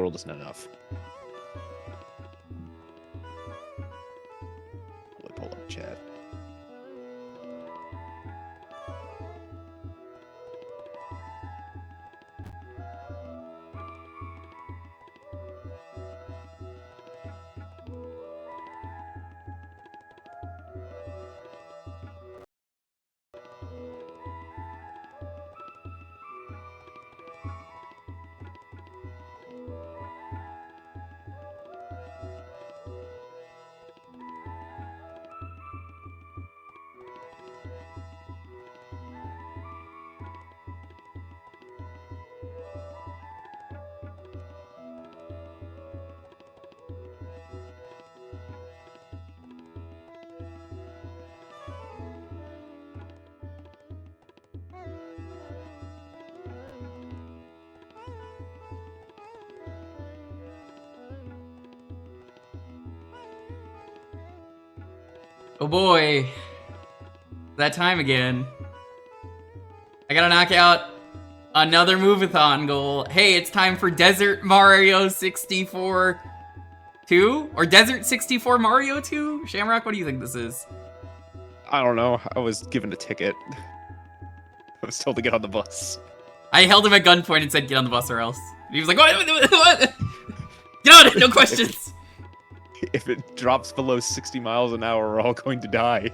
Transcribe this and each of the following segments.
world isn't enough. I'll pull up chat. Oh boy, that time again. I gotta knock out another move-a-thon goal. Hey, it's time for Desert Mario 64 2? Or Desert 64 Mario 2? Shamrock, what do you think this is? I don't know. I was given a ticket. I was told to get on the bus. I held him at gunpoint and said, get on the bus or else. He was like, what? Get on it, no questions! If it drops below 60 miles an hour, we're all going to die.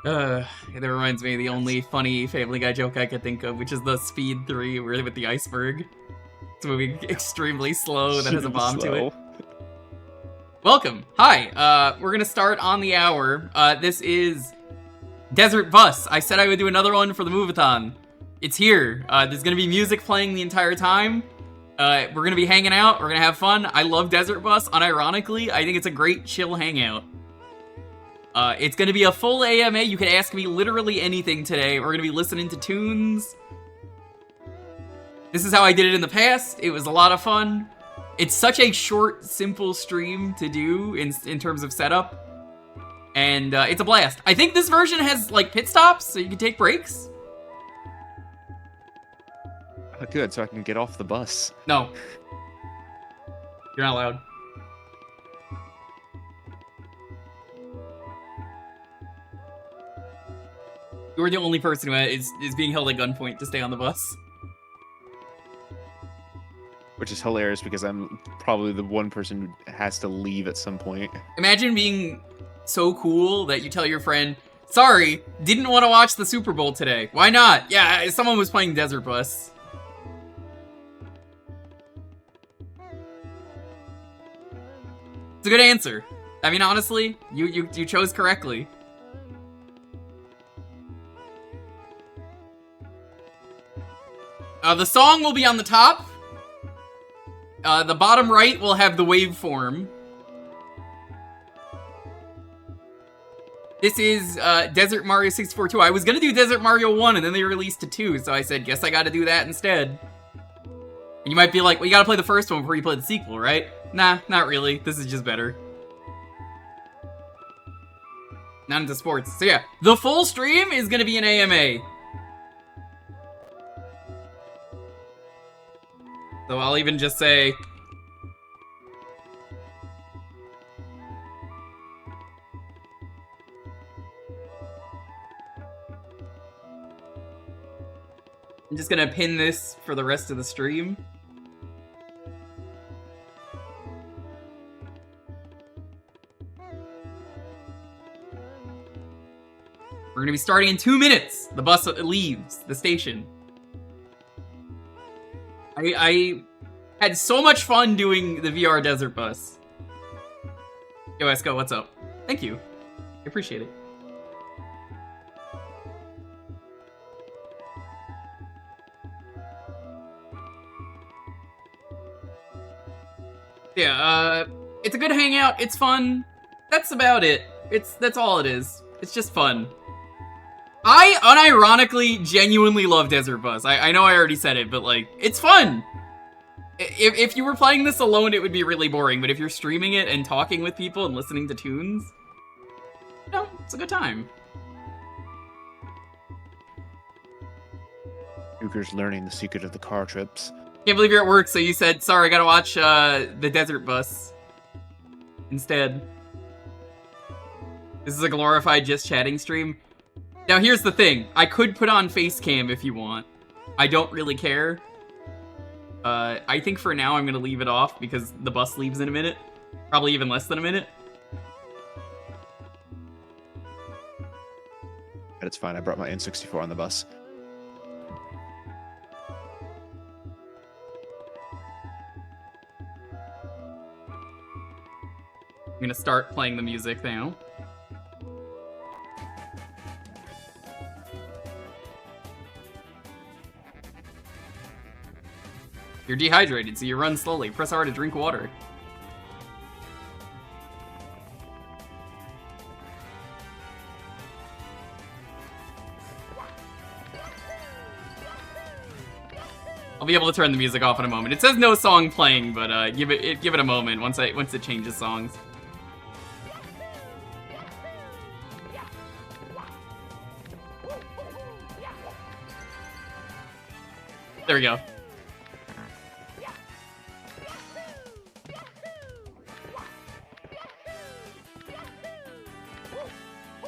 That reminds me of the only funny Family Guy joke I could think of, which is the Speed 3 with the iceberg. It's moving extremely slow that has a bomb to it. Welcome. Hi. We're gonna start on the hour. This is Desert Bus. I said I would do another one for the move-a-thon. It's here. There's gonna be music playing the entire time. We're gonna be hanging out. We're gonna have fun. I love Desert Bus. Unironically, I think it's a great chill hangout. It's gonna be a full AMA. You can ask me literally anything today. We're gonna be listening to tunes. This is how I did it in the past. It was a lot of fun. It's such a short, simple stream to do in terms of setup. And it's a blast. I think this version has like pit stops, so you can take breaks. Oh, good, so I can get off the bus. No. You're not allowed. You're the only person who is being held at gunpoint to stay on the bus. Which is hilarious because I'm probably the one person who has to leave at some point. Imagine being so cool that you tell your friend, sorry, didn't want to watch the Super Bowl today. Why not? Yeah, someone was playing Desert Bus. It's a good answer. I mean, honestly, you chose correctly. The song will be on the top. The bottom right will have the waveform. This is Desert Mario 64 2. I was gonna do Desert Mario 1 and then they released a 2, so I said, guess I gotta do that instead. And you might be like, well, you gotta play the first one before you play the sequel, right? Nah, not really. This is just better. Not into sports. So yeah, the full stream is gonna be an AMA. So I'll even just say... I'm just gonna pin this for the rest of the stream. We're gonna be starting in 2 minutes. The bus leaves the station. I had so much fun doing the VR Desert Bus. Yo, Esco, what's up? Thank you. I appreciate it. Yeah, it's a good hangout. It's fun. That's about it. That's all it is. It's just fun. I unironically genuinely love Desert Bus. I know I already said it, but like, it's fun. If you were playing this alone, it would be really boring, but if you're streaming it and talking with people and listening to tunes, you know, it's a good time. Jewker's learning the secret of the car trips. Can't believe you're at work, so you said, sorry, I gotta watch the Desert Bus instead. This is a glorified just chatting stream. Now here's the thing, I could put on face cam if you want. I don't really care. I think for now I'm gonna leave it off because the bus leaves in a minute. Probably even less than a minute. But it's fine, I brought my N64 on the bus. I'm gonna start playing the music now. You're dehydrated, so you run slowly. Press R to drink water. I'll be able to turn the music off in a moment. It says no song playing, but give it a moment once it changes songs. There we go.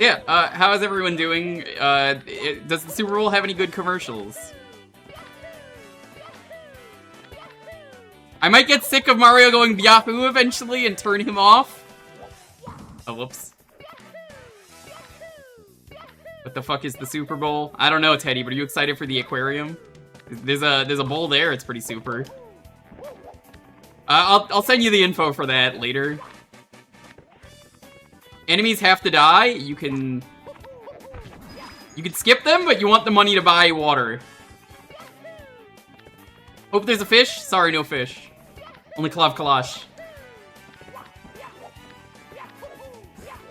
Yeah, how is everyone doing? Does the Super Bowl have any good commercials? I might get sick of Mario going Yahoo eventually and turn him off. Oh, whoops. What the fuck is the Super Bowl? I don't know, Teddy, but are you excited for the aquarium? There's a bowl there, it's pretty super. I'll send you the info for that later. Enemies have to die. You can skip them, but you want the money to buy water. Hope there's a fish. Sorry, no fish. Only Klav Kalash.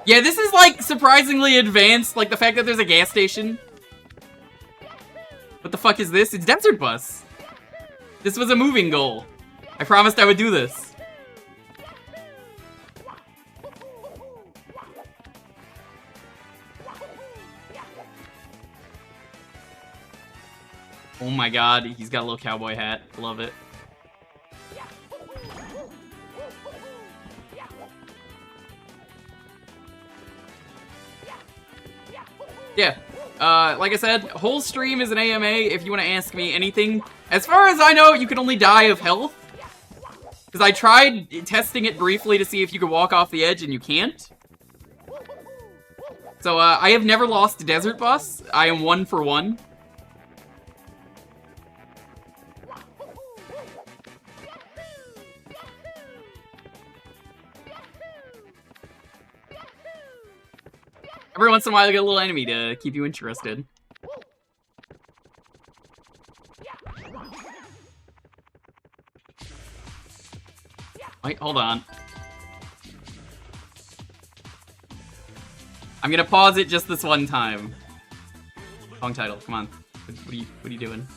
Yeah, this is like surprisingly advanced. Like the fact that there's a gas station. What the fuck is this? It's Desert Bus. This was a moving goal. I promised I would do this. Oh my god, he's got a little cowboy hat. Love it. Yeah, like I said, whole stream is an AMA if you want to ask me anything. As far as I know, you can only die of health. Because I tried testing it briefly to see if you could walk off the edge, and you can't. So, I have never lost a Desert Bus. I am 1 for 1. Every once in a while, you get a little enemy to keep you interested. Wait, hold on. I'm gonna pause it just this one time. Song title, come on. What are you doing?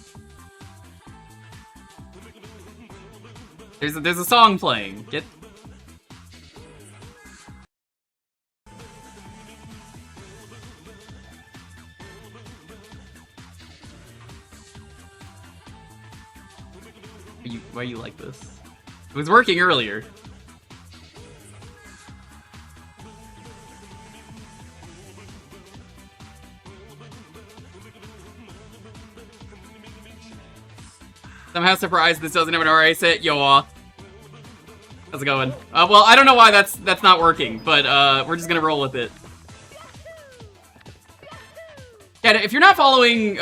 There's a song playing. Get. Why you like this? It was working earlier. Somehow surprised this doesn't have an RA set. Yo, how's it going? Well, I don't know why that's not working, but we're just gonna roll with it. Yeah, if you're not following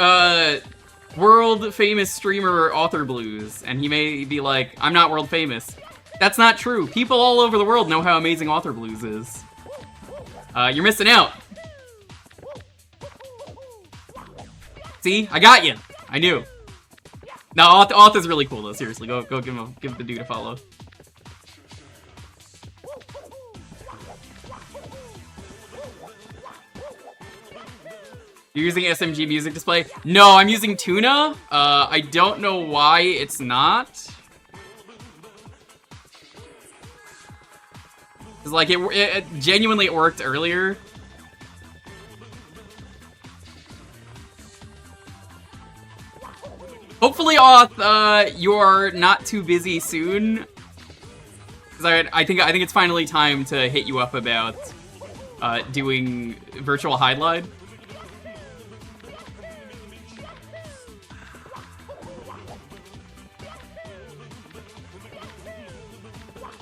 world famous streamer Author Blues, and he may be like, I'm not world famous. That's not true. People all over the world know how amazing Author Blues is. You're missing out. See? I got you. I knew. No, Author's really cool though, seriously. Go give the dude a follow. You're using SMG music display? No, I'm using Tuna. I don't know why it's not. Cause like it genuinely it worked earlier. Hopefully, Auth, you're not too busy soon. Because I think it's finally time to hit you up about doing virtual highlight.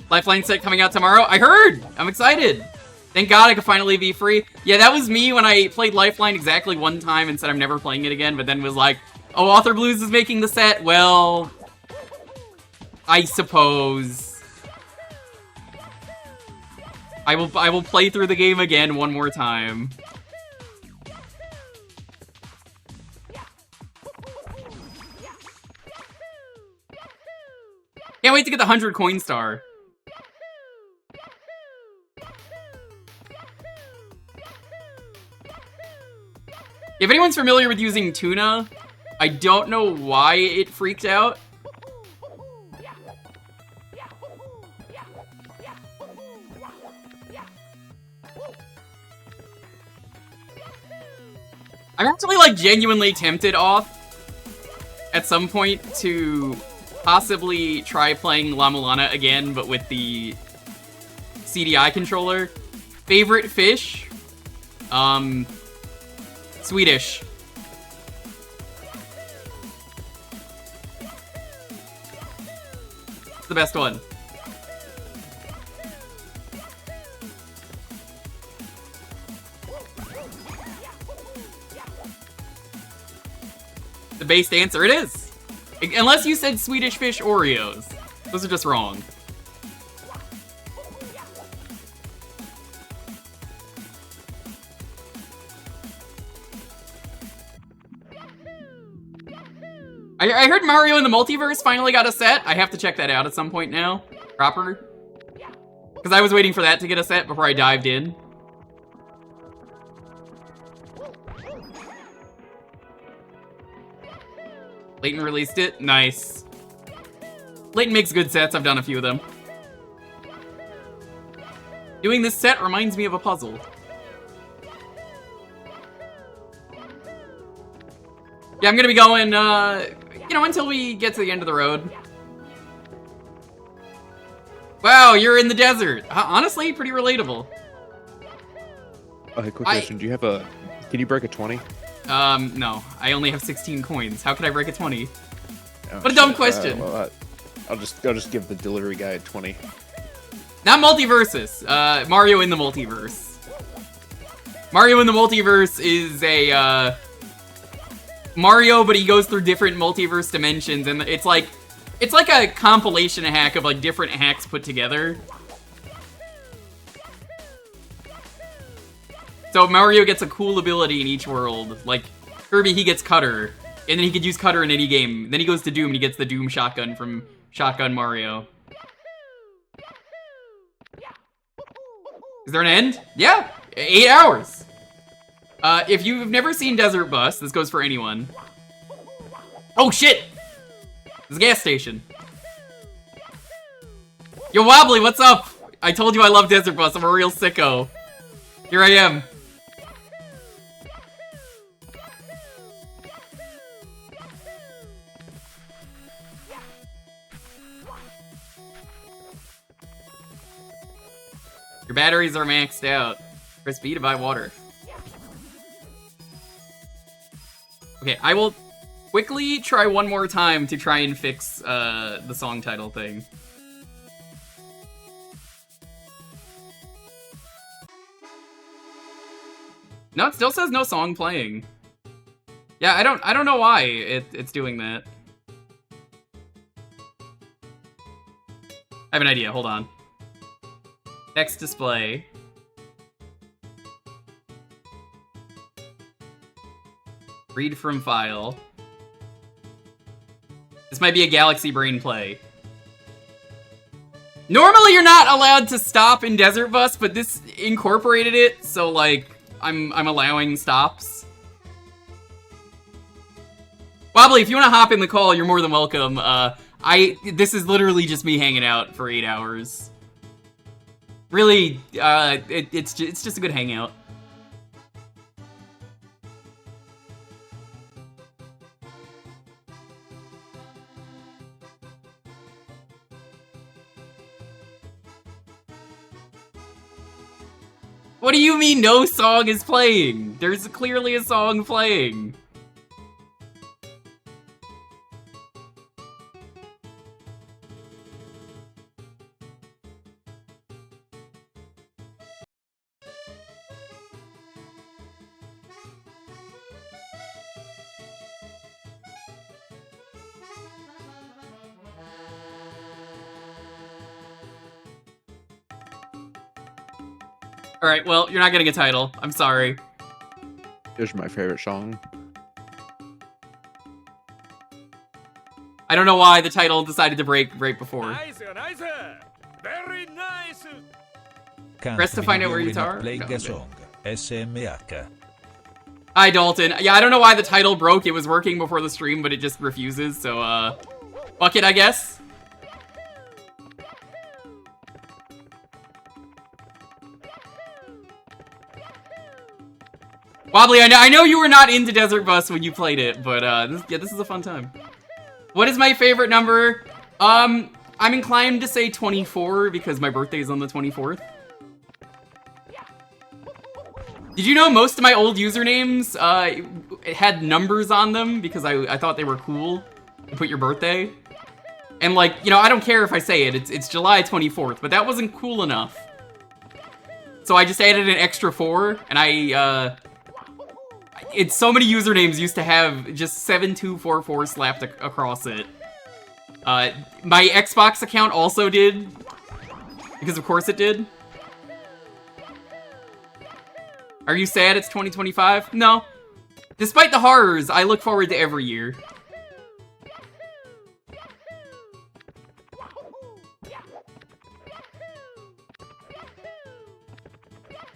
Lifeline set coming out tomorrow. I heard! I'm excited! Thank God I could finally be free. Yeah, that was me when I played Lifeline exactly one time and said I'm never playing it again, but then was like, oh, Author Blues is making the set? Well, I suppose. I will play through the game again one more time. Can't wait to get the 100 coin star. If anyone's familiar with using Tuna, I don't know why it freaked out. I'm actually, like, genuinely tempted off at some point to possibly try playing La Mulana again, but with the CDI controller. Favorite fish? Swedish. It's the best one. The based answer, it is. Unless you said Swedish fish Oreos. Those are just wrong. I heard Mario in the Multiverse finally got a set. I have to check that out at some point now. Proper. Because I was waiting for that to get a set before I dived in. Layton released it. Nice. Layton makes good sets. I've done a few of them. Doing this set reminds me of a puzzle. Yeah, I'm gonna be going, you know, until we get to the end of the road. Wow, you're in the desert. Honestly, pretty relatable. Okay, quick question. Do you have a... Can you break a 20? No. I only have 16 coins. How could I break a 20? Oh, what a dumb question. Well, I'll just give the delivery guy a 20. Not Multiversus. Mario in the Multiverse. Mario in the Multiverse is a, Mario, but he goes through different multiverse dimensions, and it's like a compilation hack of like different hacks put together. So Mario gets a cool ability in each world. Like Kirby, he gets Cutter, and then he could use Cutter in any game. Then he goes to Doom, and he gets the Doom shotgun from Shotgun Mario. Is there an end? Yeah, 8 hours. If you've never seen Desert Bus, this goes for anyone. Oh shit! It's a gas station. Yo, Wobbly, what's up? I told you I love Desert Bus. I'm a real sicko. Here I am. Your batteries are maxed out. Press B to buy water. Okay, I will quickly try one more time to try and fix the song title thing. No, it still says no song playing. Yeah, I don't know why it's doing that. I have an idea, hold on. Text display. Read from file. This might be a Galaxy Brain play. Normally you're not allowed to stop in Desert Bus, but this incorporated it, so like I'm allowing stops. Wobbly, if you want to hop in the call, you're more than welcome. This is literally just me hanging out for 8 hours. Really, it's just a good hangout. What do you mean no song is playing? There's clearly a song playing. Alright, well, you're not getting a title. I'm sorry. Here's my favorite song. I don't know why the title decided to break right before. Nice, nice. Very nice. Press to find out where you are. Play the song. SMH. Hi, Dalton. Yeah, I don't know why the title broke. It was working before the stream, but it just refuses, so, fuck it, I guess. Wobbly, I know you were not into Desert Bus when you played it, but, this is a fun time. What is my favorite number? I'm inclined to say 24 because my birthday is on the 24th. Did you know most of my old usernames had numbers on them because I thought they were cool to put your birthday? And like, you know, I don't care if I say it, it's July 24th, but that wasn't cool enough. So I just added an extra 4, and so many usernames used to have just 7244 slapped across it. My Xbox account also did, because of course it did. Are you sad it's 2025? No. Despite the horrors, I look forward to every year.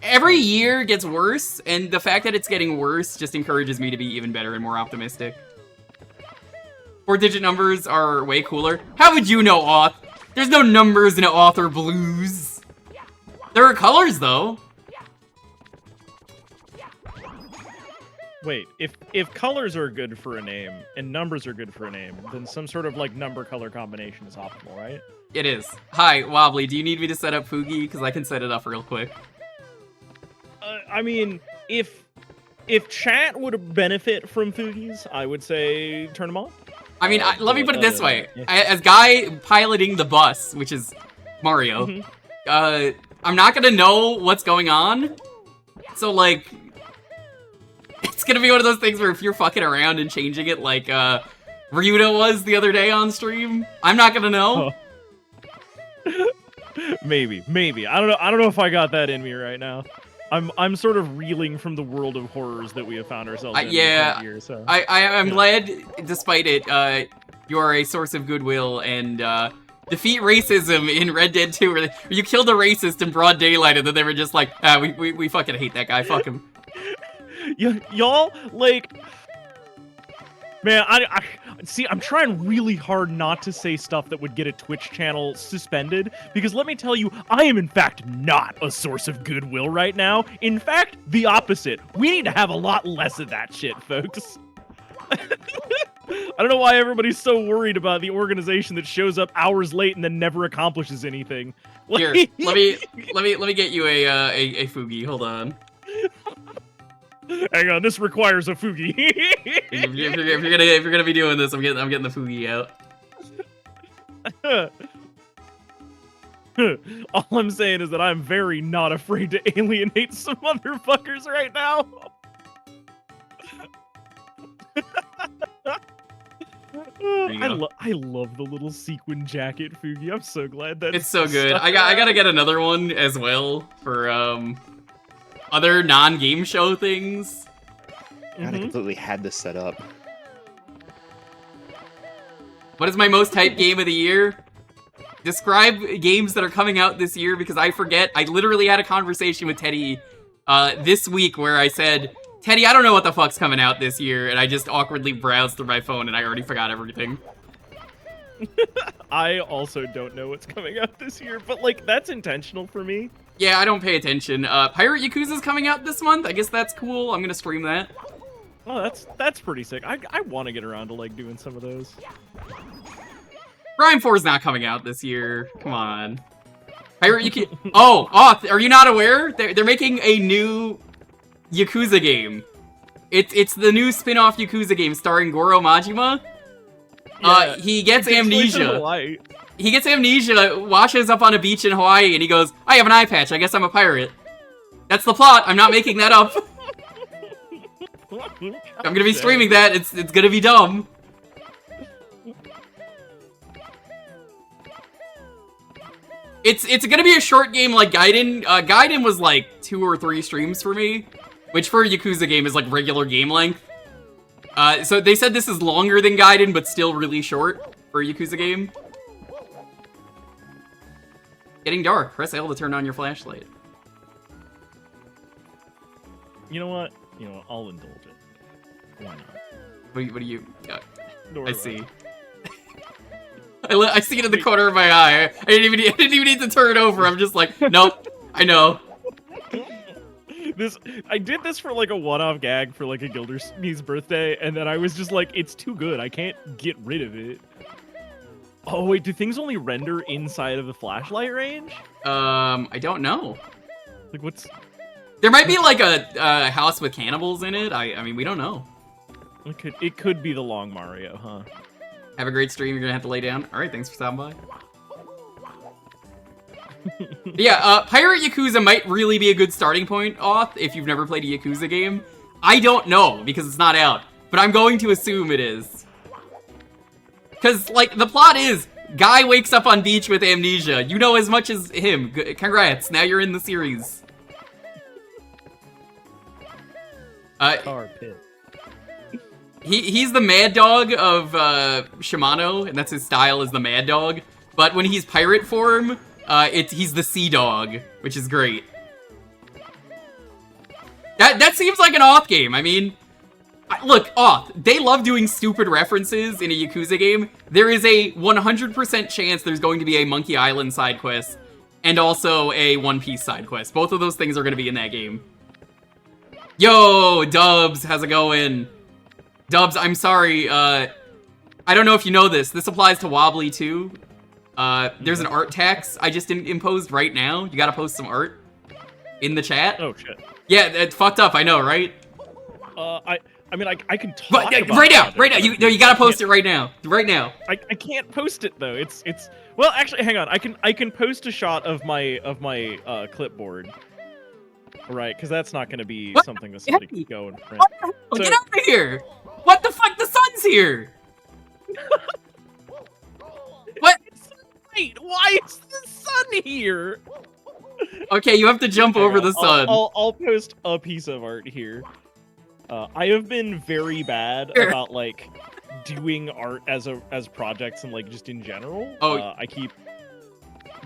Every year gets worse, and the fact that it's getting worse just encourages me to be even better and more optimistic. 4-digit numbers are way cooler. How would you know, Auth? There's no numbers in Author Blues. There are colors, though. Wait, if colors are good for a name and numbers are good for a name, then some sort of like number color combination is optimal, right? It is. Hi, Wobbly, do you need me to set up Fugi? Because I can set it up real quick. I mean, if chat would benefit from Fugies, I would say turn them on. I mean, let me put it this way. As guy piloting the bus, which is Mario, I'm not gonna know what's going on. So, like, it's gonna be one of those things where if you're fucking around and changing it like, Ryuta was the other day on stream, I'm not gonna know. Oh. Maybe. I don't know if I got that in me right now. I'm sort of reeling from the world of horrors that we have found ourselves in yeah, year, so. I'm glad, despite it, you are a source of goodwill and defeat racism in Red Dead 2, where you killed a racist in broad daylight, and then they were just like, we fucking hate that guy, fuck him. Y'all, like, man, I see, I'm trying really hard not to say stuff that would get a Twitch channel suspended, because let me tell you, I am in fact not a source of goodwill right now. In fact, the opposite. We need to have a lot less of that shit, folks. I don't know why everybody's so worried about the organization that shows up hours late and then never accomplishes anything. Here, let me get you a Fugi. Hold on. Hang on, this requires a Fugi. if you're gonna be doing this, I'm getting the Fugi out. All I'm saying is that I'm very not afraid to alienate some motherfuckers right now. I love the little sequin jacket, Fugi. I'm so glad that it's so good. I gotta get another one as well for other non-game show things. God, I completely had this set up. What is my most hyped game of the year? Describe games that are coming out this year, because I forget. I literally had a conversation with Teddy this week where I said, Teddy, I don't know what the fuck's coming out this year, and I just awkwardly browsed through my phone and I already forgot everything. I also don't know what's coming out this year, but like, that's intentional for me. Yeah, I don't pay attention. Pirate Yakuza's coming out this month. I guess that's cool. I'm gonna stream that. Oh, that's pretty sick. I want to get around to like doing some of those. Rhyme 4's not coming out this year. Come on. Pirate Yakuza. Oh, are you not aware? They're making a new Yakuza game. It's the new spin-off Yakuza game starring Goro Majima. Yeah, He gets it takes place in amnesia. Hawaii. He gets amnesia, washes up on a beach in Hawaii, and he goes, I have an eye patch, I guess I'm a pirate. That's the plot, I'm not making that up. I'm gonna be streaming that, it's gonna be dumb. It's gonna be a short game like Gaiden. Gaiden was like 2 or 3 streams for me, which for a Yakuza game is like regular game length. So they said this is longer than Gaiden, but still really short for a Yakuza game. Getting dark. Press L to turn on your flashlight. You know what? I'll indulge it. Why not? What do you... Nor I do see. I see it in the corner of my eye. I didn't even need to turn it over. I'm just like, nope. I know. I did this for like a one-off gag for like a Gildersmee's birthday, and then I was just like, it's too good. I can't get rid of it. Oh wait, do things only render inside of the flashlight range? I don't know. Like what's... There might be like a house with cannibals in it. I mean, we don't know. It could be the long Mario, huh? Have a great stream. You're gonna have to lay down. All right, thanks for stopping by. Yeah, Pirate Yakuza might really be a good starting point, Auth, if you've never played a Yakuza game. I don't know, because it's not out, but I'm going to assume it is. Because, like, the plot is, guy wakes up on beach with amnesia. You know as much as him. Congrats, now you're in the series. Tar pit. He's the Mad Dog of Shimano, and that's his style, is the Mad Dog. But when he's pirate form, he's the Sea Dog, which is great. That seems like an Auth game. I mean, look, Auth, they love doing stupid references in a Yakuza game. There is a 100% chance there's going to be a Monkey Island side quest, and also a One Piece side quest. Both of those things are going to be in that game. Yo, Dubs, how's it going? Dubs, I'm sorry, I don't know if you know this. This applies to Wobbly, too. There's an art tax I just imposed right now. You gotta post some art in the chat. Oh, shit. Yeah, it's fucked up, I know, right? I mean, I can talk But, about right now, it. right now. You gotta post it right now. Right now. I can't post it though. It's well, actually, hang on. I can post a shot of my clipboard. Right, because that's not going to be What? something that somebody can go and print. So, get out of here! What the fuck? The sun's here! What? Wait, why is the sun here? Okay, you have to jump over the sun. I'll post a piece of art here. I have been very bad about like doing art as projects and like just in general. Oh. I keep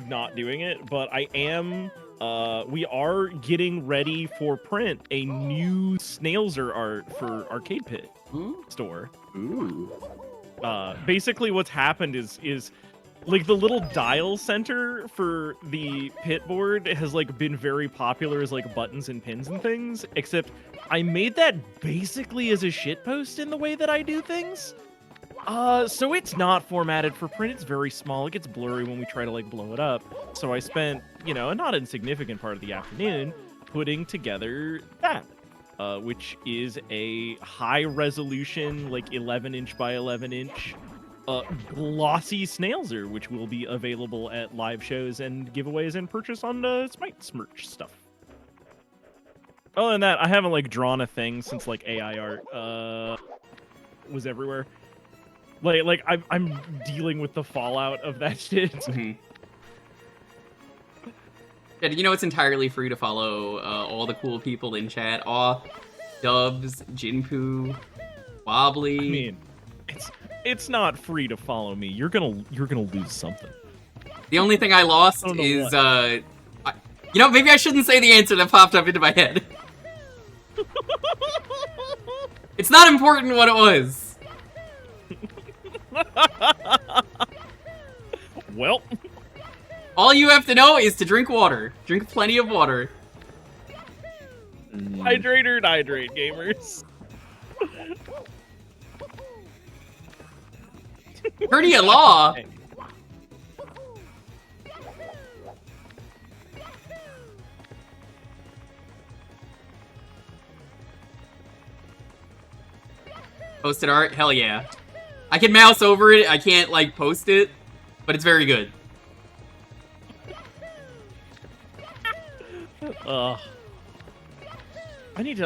not doing it, but I am. We are getting ready for print a new Snailser art for Arcade Pit store. Ooh. Basically what's happened is like the little dial center for the pit board has like been very popular as like buttons and pins and things, except I made that basically as a shitpost in the way that I do things. So it's not formatted for print. It's very small. It gets blurry when we try to like blow it up. So I spent, a not insignificant part of the afternoon putting together that, which is a high resolution, like 11-inch by 11-inch, glossy Snailser, which will be available at live shows and giveaways and purchase on Smite merch stuff. Other than that, I haven't like drawn a thing since like AI art was everywhere. Like I'm dealing with the fallout of that shit. Mm-hmm. Yeah, did you know it's entirely free to follow all the cool people in chat? Auth, Dubs, Jinpoo, Wobbly. I mean, it's not free to follow me. You're gonna lose something. The only thing I lost don't know is what. maybe I shouldn't say the answer that popped up into my head. It's not important what it was. Well, all you have to know is to drink water. Drink plenty of water. hydrate or hydrate, gamers. Hernia Law. Posted art? Hell yeah. I can mouse over it. I can't, like, post it, but it's very good.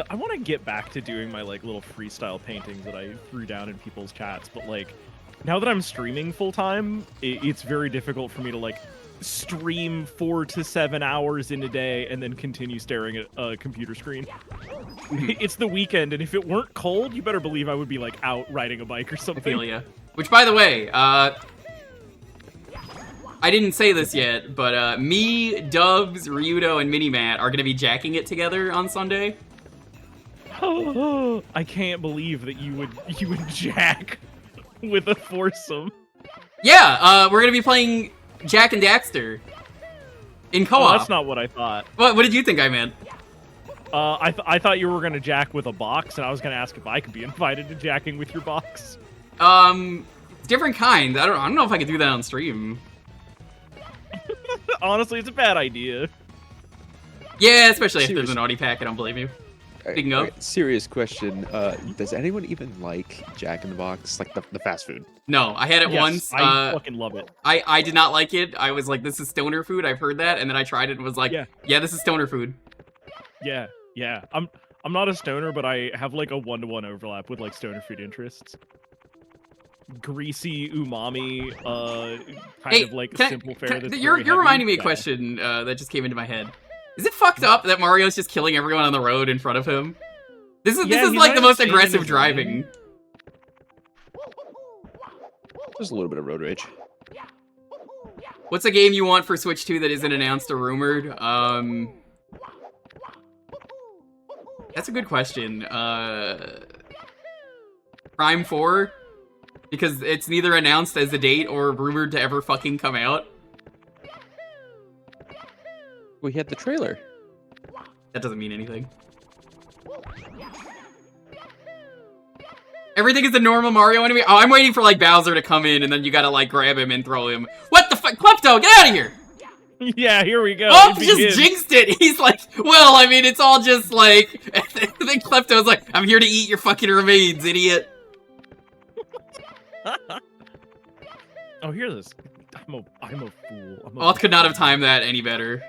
I want to get back to doing my, like, little freestyle paintings that I threw down in people's chats, but, like, now that I'm streaming full-time, it's very difficult for me to, like, stream 4 to 7 hours in a day and then continue staring at a computer screen. It's the weekend, and if it weren't cold, you better believe I would be, like, out riding a bike or something. I feel ya. Which, by the way, I didn't say this yet, but me, Dubs, Ryudo, and Minimat are gonna be jacking it together on Sunday. I can't believe that you would jack with a foursome. Yeah, we're gonna be playing Jack and Daxter in co-op. Oh, that's not what I thought. What did you think I meant? I thought you were gonna jack with a box, and I was gonna ask if I could be invited to jacking with your box. Different kind. I don't know if I could do that on stream. Honestly, it's a bad idea. Yeah, especially if there's an Audi pack. I don't blame you. Speaking of, serious question. Does anyone even like Jack in the Box, like the fast food? No, I had it Yes, once. I fucking love it. I did not like it. I was like, this is stoner food. I've heard that, and then I tried it and was like, yeah, this is stoner food. Yeah. I'm not a stoner, but I have like a 1-to-1 overlap with like stoner food interests. Greasy umami, kind of like simple fare. You're reminding me of a question that just came into my head. Is it fucked up that Mario's just killing everyone on the road in front of him? This is like the most aggressive driving. There's a little bit of road rage. What's a game you want for Switch 2 that isn't announced or rumored? That's a good question. Prime 4? Because it's neither announced as a date or rumored to ever fucking come out. We had the trailer. That doesn't mean anything. Everything is a normal Mario enemy? Oh, I'm waiting for, like, Bowser to come in, and then you gotta, like, grab him and throw him. What the fuck? Klepto, get out of here! Yeah, here we go. Oh, just jinxed it! He's like, well, I mean, it's all just, like... then Klepto's like, I'm here to eat your fucking remains, idiot. Oh, hear this. I'm a fool. Oth could not have timed that any better.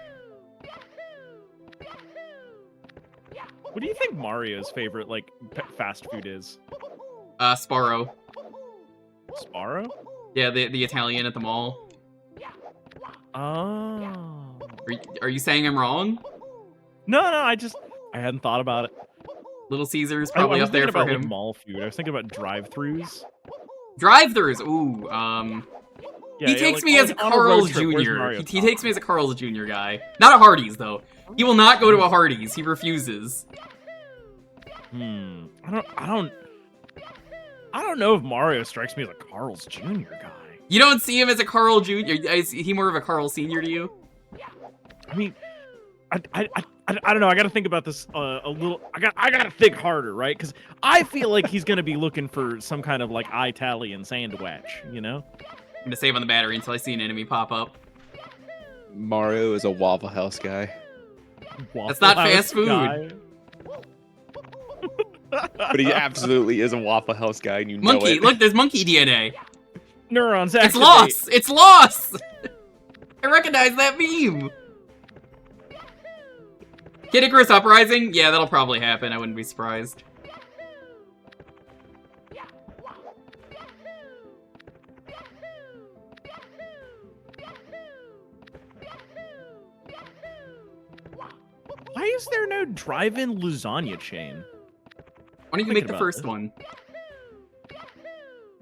What do you think Mario's favorite, like, fast food is? Sparrow. Sparrow? Yeah, the Italian at the mall. Oh. Are you saying I'm wrong? No, I hadn't thought about it. Little Caesars probably up there for him. Like, mall food. I was thinking about drive-thrus. Drive-thrus. Ooh. He takes me as a Carl's Jr. He takes me as a Carl's Jr. guy. Not a Hardee's though. He will not go to a Hardee's. He refuses. I don't know if Mario strikes me as a Carl's Jr. guy. You don't see him as a Carl Jr. Is he more of a Carl Sr. to you? I mean, I don't know. I got to think about this a little. I got to think harder, right? Because I feel like he's gonna be looking for some kind of like Italian sandwich, you know? I'm gonna save on the battery until I see an enemy pop up. Mario is a Waffle House guy. That's not fast food. But he absolutely is a Waffle House guy, and you know Monkey, it. look, there's monkey DNA. Neurons activate. It's lost! It's lost! I recognize that meme! Kid Icarus Uprising? Yeah, that'll probably happen. I wouldn't be surprised. Why is there no drive-in lasagna chain? Why don't you make the first one?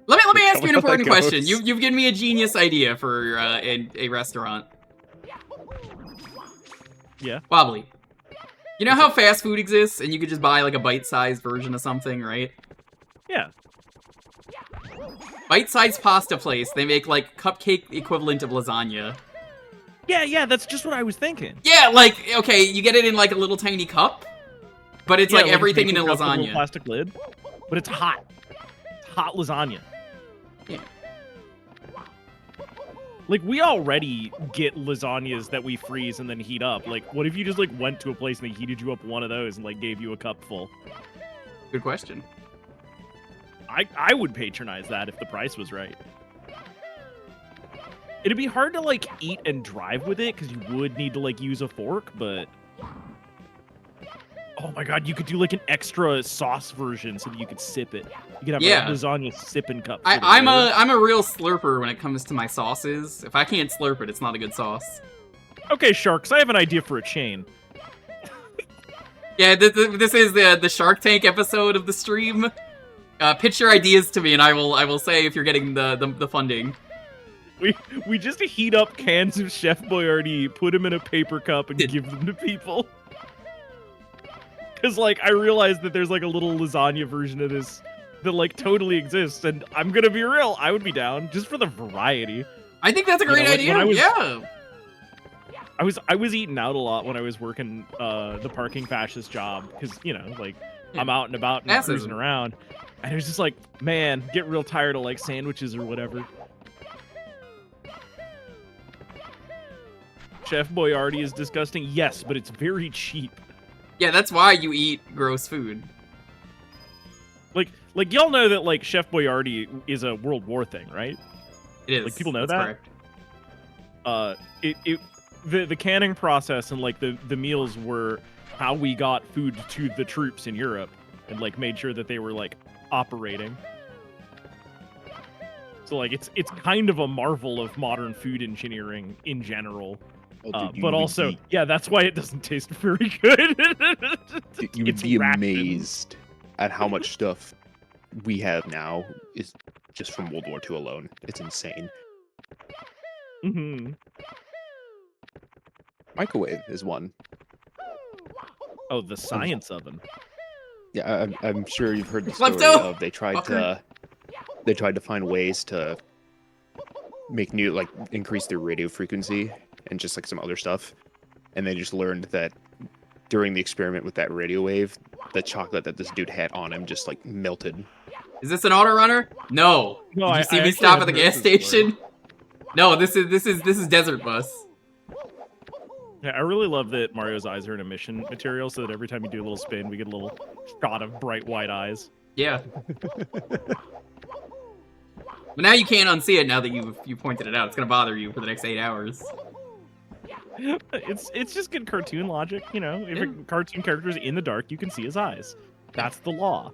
Let me ask you an important question. You've given me a genius idea for a restaurant. Yeah. Wobbly. You know how fast food exists and you could just buy like a bite-sized version of something, right? Yeah. Bite-sized pasta place, they make like cupcake equivalent of lasagna. Yeah, that's just what I was thinking. Yeah, like, okay, you get it in like a little tiny cup, but it's like everything in a lasagna. Little plastic lid, but it's hot. It's hot lasagna. Yeah. Like, we already get lasagnas that we freeze and then heat up. Like, what if you just, like, went to a place and they heated you up one of those and, like, gave you a cup full? Good question. I would patronize that if the price was right. It'd be hard to like eat and drive with it because you would need to like use a fork, but oh my god, you could do like an extra sauce version so that you could sip it. You could have a lasagna sipping cup. I'm a real slurper when it comes to my sauces. If I can't slurp it, it's not a good sauce. Okay, Sharks, I have an idea for a chain. Yeah, this is the Shark Tank episode of the stream. Pitch your ideas to me, and I will say if you're getting the funding. We just heat up cans of Chef Boyardee, put them in a paper cup, and give them to people. Because, like, I realized that there's, like, a little lasagna version of this that, like, totally exists, and I'm gonna be real, I would be down, just for the variety. I think that's a great idea, yeah! I was eating out a lot when I was working the parking fascist job, because, you know, like, I'm out and about and cruising around, and it was just like, man, get real tired of, like, sandwiches or whatever. Chef Boyardee is disgusting, yes, but it's very cheap. Yeah, that's why you eat gross food. Like y'all know that like Chef Boyardee is a World War thing, right? It is. Like people know that's that. Correct. The canning process and like the meals were how we got food to the troops in Europe and like made sure that they were like operating. So like it's kind of a marvel of modern food engineering in general. But also, yeah, that's why it doesn't taste very good. You would be amazed at how much stuff we have now is just from World War II alone. It's insane. Mm-hmm. Microwave is one. Oh, the science oven. Yeah, I'm sure you've heard the story of they tried to find ways to make new, like, increase their radio frequency and just like some other stuff, and they just learned that during the experiment with that radio wave, the chocolate that this dude had on him just like melted. Is this an auto runner? No. No, Did you see me stop at the gas station? No, this is Desert Bus. Yeah, I really love that Mario's eyes are an emission material, so that every time you do a little spin, we get a little shot of bright white eyes. Yeah. But now you can't unsee it now that you pointed it out. It's gonna bother you for the next 8 hours. It's just good cartoon logic, you know. If a cartoon character's in the dark, you can see his eyes. That's the law.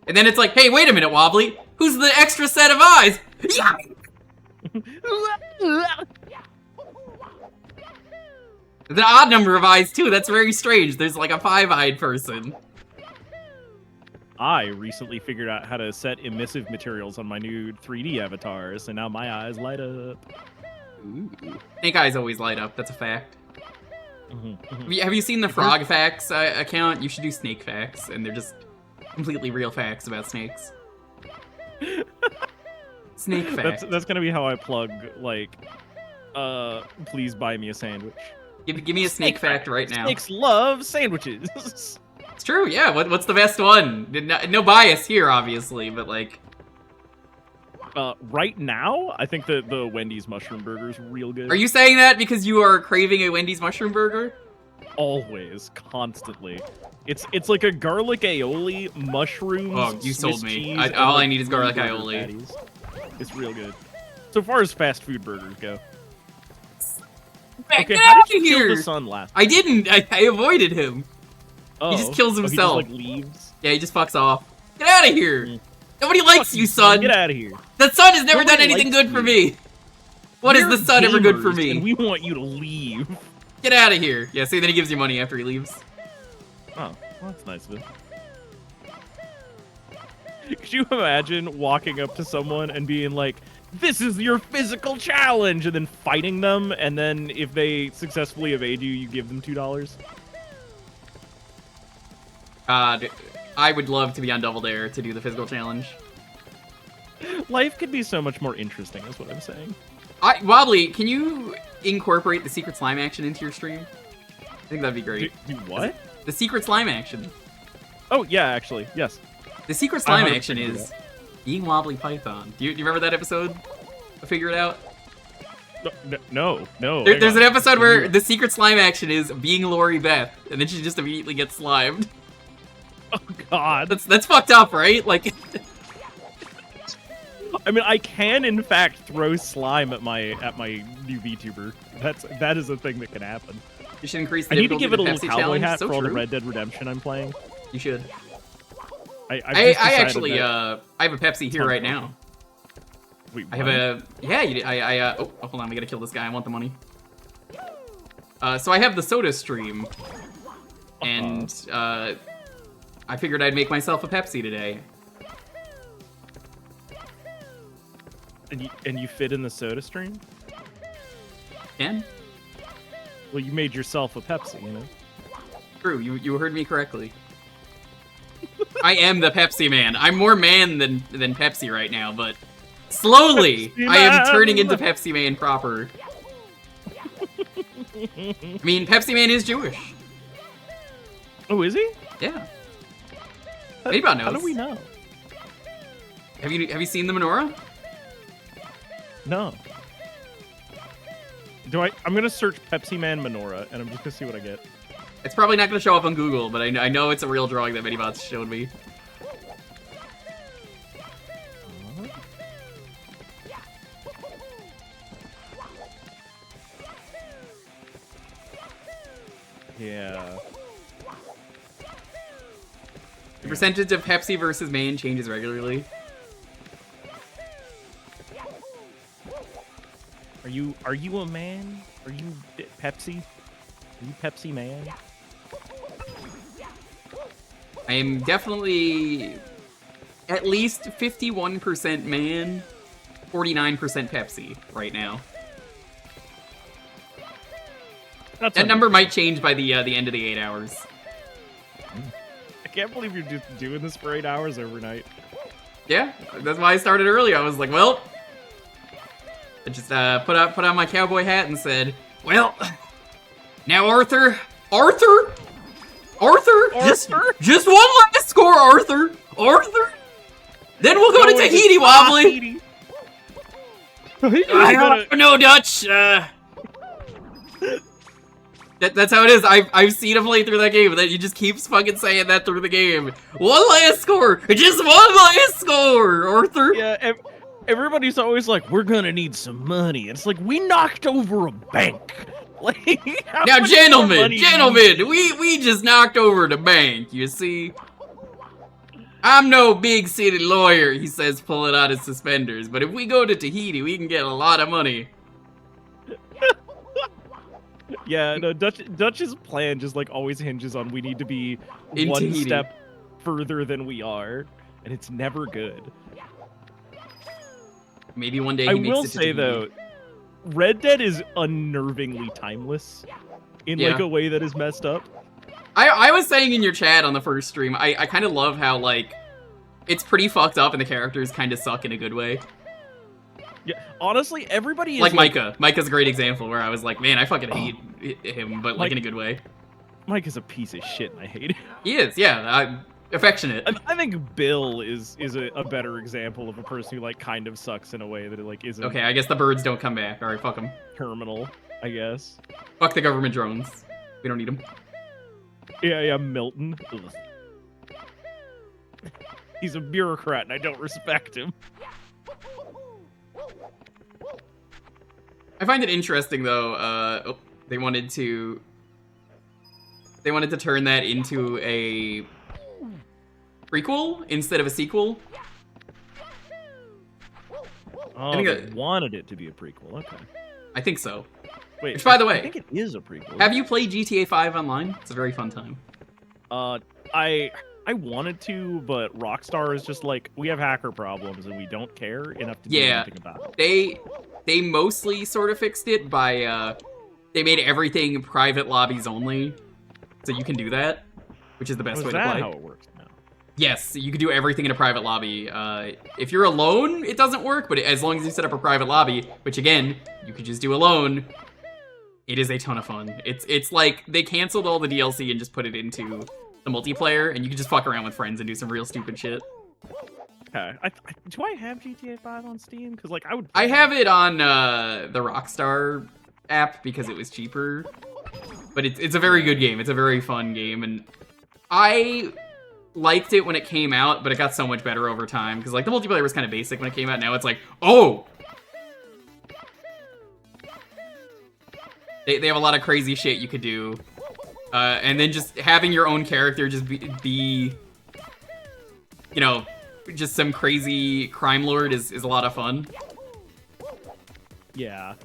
And then it's like, hey, wait a minute, Wobbly. Who's the extra set of eyes? Yeah. There's an odd number of eyes too. That's very strange. There's like a 5-eyed person. I recently figured out how to set emissive materials on my new 3D avatars, and now my eyes light up. Ooh. Snake eyes always light up. That's a fact. Have you seen the Frog Facts account? You should do Snake Facts, and they're just completely real facts about snakes. Snake Facts. That's gonna be how I plug, like, please buy me a sandwich. Give me a snake fact right now. Snakes love sandwiches. It's true, yeah. What's the best one? No bias here, obviously, but like... Right now, I think the Wendy's mushroom burger is real good. Are you saying that because you are craving a Wendy's mushroom burger? Always, constantly. It's like a garlic aioli, mushrooms. Oh, you sold me. All I need is garlic aioli. Patties. It's real good. So far as fast food burgers go. Okay, get how out did you kill hear? The sun last? I didn't. I avoided him. Oh. He just kills himself. He just, like, leaves? Yeah, he just fucks off. Get out of here. Nobody likes you, son. Get out of here. The sun has never Nobody done anything good you. for me. What We're has the sun ever good for me? And we want you to leave. Get out of here. Yeah, see, then he gives you money after he leaves. Oh, well, that's nice of him. Could you imagine walking up to someone and being like, this is your physical challenge, and then fighting them, and then if they successfully evade you, you give them $2? I would love to be on Double Dare to do the physical challenge. Life could be so much more interesting, is what I'm saying. Wobbly, can you incorporate the secret slime action into your stream? I think that'd be great. Do what? The secret slime action. Oh, yeah, actually, yes. The secret slime action is being Wobbly Python. Do you remember that episode? I Figure It Out? No. There's an episode where the secret slime action is being Lori Beth, and then she just immediately gets slimed. Oh, God. That's fucked up, right? Like, I mean, I can in fact throw slime at my new VTuber. That is a thing that can happen. You should increase the I need to difficulty give it a of the little Pepsi cowboy challenge. hat So for all the true. Red Dead Redemption I'm playing. You should. I've I just decided actually that- I have a Pepsi here right now. Wait, I have a yeah. You, oh, hold on. We gotta kill this guy. I want the money. So I have the Soda Stream, and I figured I'd make myself a Pepsi today. And you fit in the Soda Stream? Can? Well, you made yourself a Pepsi, you know? True. You heard me correctly. I am the Pepsi man. I'm more man than Pepsi right now, but slowly Pepsi I am man. turning into Pepsi man proper. I mean, Pepsi man is Jewish. Oh, is he? Yeah. Anybody knows. How do we know? Have you seen the menorah? No. I'm gonna search Pepsi Man Menorah, and I'm just gonna see what I get. It's probably not gonna show up on Google, but I know it's a real drawing that Minibots showed me. Yeah. The percentage of Pepsi versus man changes regularly. Are you a man? Are you Pepsi? Are you Pepsi Man? I am definitely at least 51% man, 49% Pepsi right now. That number might change by the end of the 8 hours. I can't believe you're just doing this for 8 hours overnight. Yeah, that's why I started early. I was like, well, I just put on my cowboy hat and said, well, now Arthur, just one last score, Arthur. Then we'll go to Tahiti, Wobbly. I don't know Dutch. That's how it is. I've seen him play through that game. That he just keeps fucking saying that through the game. One last score, just one last score, Arthur. Yeah, everybody's always like, we're gonna need some money. It's like, we knocked over a bank. Like, now, gentlemen, do we just knocked over the bank. You see, I'm no big city lawyer. He says, pulling out his suspenders. But if we go to Tahiti, we can get a lot of money. Yeah, no, Dutch's plan just like always hinges on we need to be In one Tahiti. step further than we are, and it's never good. Maybe one day he I makes will it to say Tahiti. though, Red Dead is unnervingly timeless in like Yeah. a way that is messed up. I was saying in your chat on the first stream, I kind of love how, like, it's pretty fucked up and the characters kind of suck in a good way. Yeah, honestly, everybody is Like Micah. Micah's a great example where I was like, man, I fucking hate him, but, like, Mike- in a good way. Mike is a piece of shit, and I hate him. He is, yeah. I'm affectionate. I think Bill is a better example of a person who like kind of sucks in a way that it like isn't Okay, I guess the birds don't come back. Alright, fuck them. terminal, I guess. Fuck the government drones. We don't need them. Yeah, Milton. Ugh. He's a bureaucrat, and I don't respect him. I find it interesting, though, they wanted to turn that into a prequel instead of a sequel. Oh, think they that- wanted it to be a prequel. Okay. I think so. Wait. Which, by the way, I think it is a prequel. Have you played GTA 5 online? It's a very fun time. I wanted to, but Rockstar is just like, we have hacker problems and we don't care enough to do Yeah. anything about it. They mostly sort of fixed it by they made everything private lobbies only, so you can do that, which is the best Is way to that play. how it works now? Yes, you can do everything in a private lobby. If you're alone, it doesn't work, but as long as you set up a private lobby, which again, you could just do alone, it is a ton of fun. It's like they canceled all the DLC and just put it into the multiplayer, and you can just fuck around with friends and do some real stupid shit. Okay. Do I have GTA 5 on Steam? Because like I have it on the Rockstar app because it was cheaper, but it's a very good game. It's a very fun game, and I liked it when it came out, but it got so much better over time. Because, like, the multiplayer was kind of basic when it came out. Now it's like, oh! They have a lot of crazy shit you could do. And then just having your own character just be you know, just some crazy crime lord is a lot of fun. Yeah.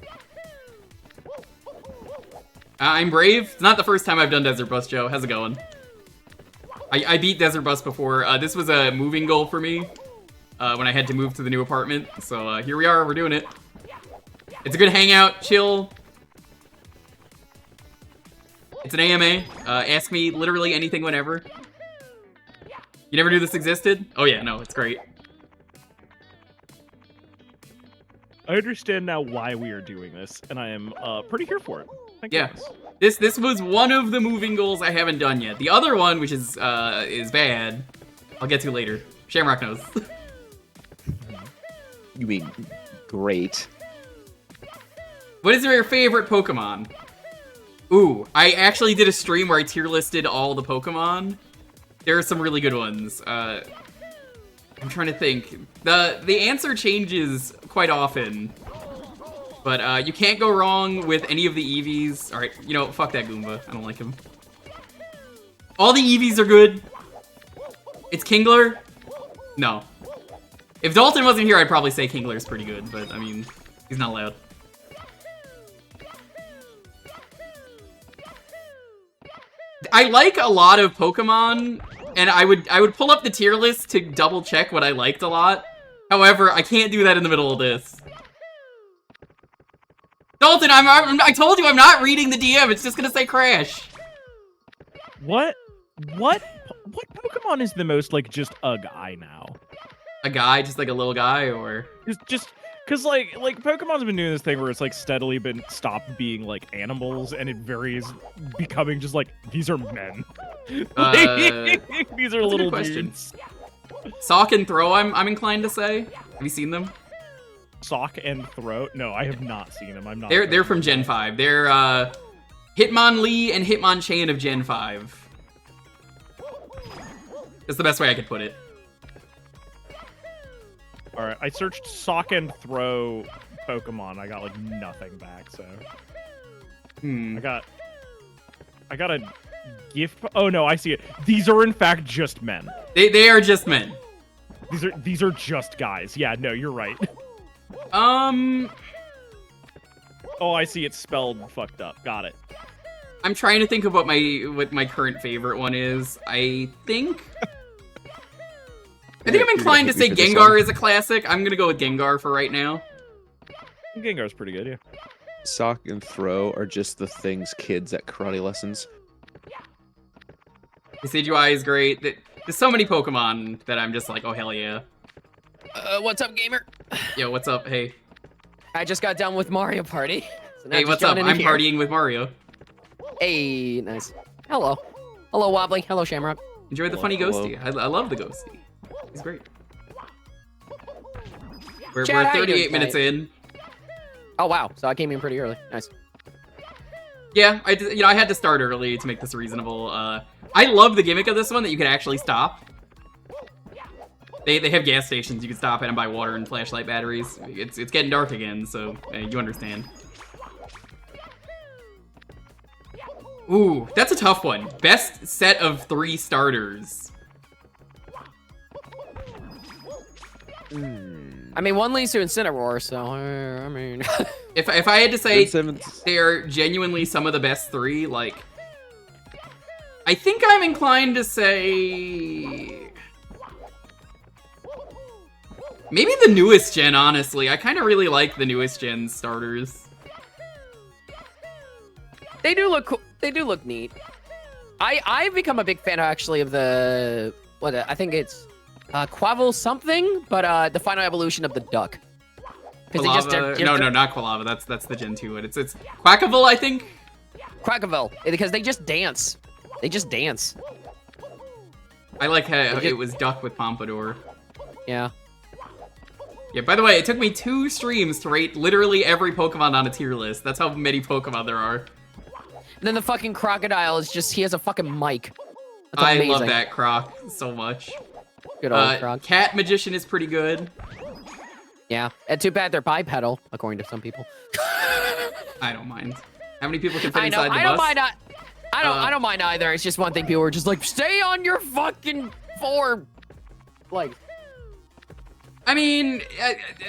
I'm brave. It's not the first time I've done Desert Bus, Joe. How's it going? I beat Desert Bus before. This was a moving goal for me when I had to move to the new apartment. So here we are. We're doing it. It's a good hangout. Chill. It's an AMA. Ask me literally anything whenever. You never knew this existed? Oh yeah, no, it's great. I understand now why we are doing this, and I am pretty here for it. Thank Yeah. goodness. This was one of the moving goals I haven't done yet. The other one, which is bad, I'll get to later. Shamrock knows. You mean great? What is your favorite Pokemon? Ooh, I actually did a stream where I tier listed all the Pokemon. There are some really good ones. I'm trying to think. The answer changes quite often. But you can't go wrong with any of the Eevees. Alright, you know, fuck that Goomba. I don't like him. All the Eevees are good. It's Kingler? No. If Dalton wasn't here, I'd probably say Kingler's pretty good, but I mean, he's not allowed. I like a lot of Pokemon, and I would pull up the tier list to double check what I liked a lot. However, I can't do that in the middle of this. Dalton, I told you I'm not reading the DM. It's just gonna say Crash. What Pokemon is the most, like, just a guy now? A guy, just like a little guy, or Just because, like Pokemon's been doing this thing where it's, like, steadily been stopped being, like, animals, and it varies becoming just, like, these are men. These are little dudes. Sock and Throw, I'm inclined to say. Have you seen them? Sock and Throw? No, I have not seen them. I'm not. They're from Gen 5. They're Hitmonlee and Hitmonchan of Gen 5. That's the best way I could put it. Alright, I searched Sock and Throw Pokemon. I got, like, nothing back, so. I got a gift. Oh no, I see it. These are in fact just men. They are just men. These are just guys. Yeah, no, you're right. Oh, I see it's spelled fucked up. Got it. I'm trying to think of what my current favorite one is. I think I'm inclined to say Gengar is a classic. I'm gonna go with Gengar for right now. Gengar's pretty good, yeah. Sock and Throw are just the things kids at karate lessons. Decidueye is great. There's so many Pokemon that I'm just like, oh hell yeah. What's up, gamer? Yo, what's up? Hey. I just got done with Mario Party. So now Hey, just what's up? joining in I'm here. partying with Mario. Hey, nice. Hello. Hello, Wobbly. Hello, Shamrock. Enjoy the funny Hello. Ghosty. I love the Ghosty. He's great. We're Chad, how you 38 doing minutes in. Oh, wow. So I came in pretty early. Nice. Yeah, I had to start early to make this reasonable. I love the gimmick of this one that you can actually stop. They have gas stations you can stop at and buy water and flashlight batteries. It's getting dark again, so you understand. Ooh, that's a tough one. Best set of 3 starters. I mean, one leads to Incineroar, so, I mean... If I had to say Simmons. they're genuinely some of the best 3, like... I think I'm inclined to say... Maybe the newest gen, honestly. I kind of really like the newest gen starters. They do look cool. They do look neat. I've become a big fan, actually, of the... What, I think it's... Quavel something, but the final evolution of the duck. Quilava. No, not Quilava. That's the Gen 2 one. It's Quackaville, I think. Quackaville, because they just dance. They just dance. I like how it was duck with Pompadour. Yeah. Yeah, by the way, it took me 2 streams to rate literally every Pokemon on a tier list. That's how many Pokemon there are. And then the fucking crocodile is just, he has a fucking mic. That's I amazing. love that Croc so much. Good old Croc. Cat Magician is pretty good. Yeah. And too bad they're bipedal, according to some people. I don't mind. How many people can fit I know. inside the I don't bus? mind. I don't mind either. It's just one thing people were just like, stay on your fucking four. Like. I mean,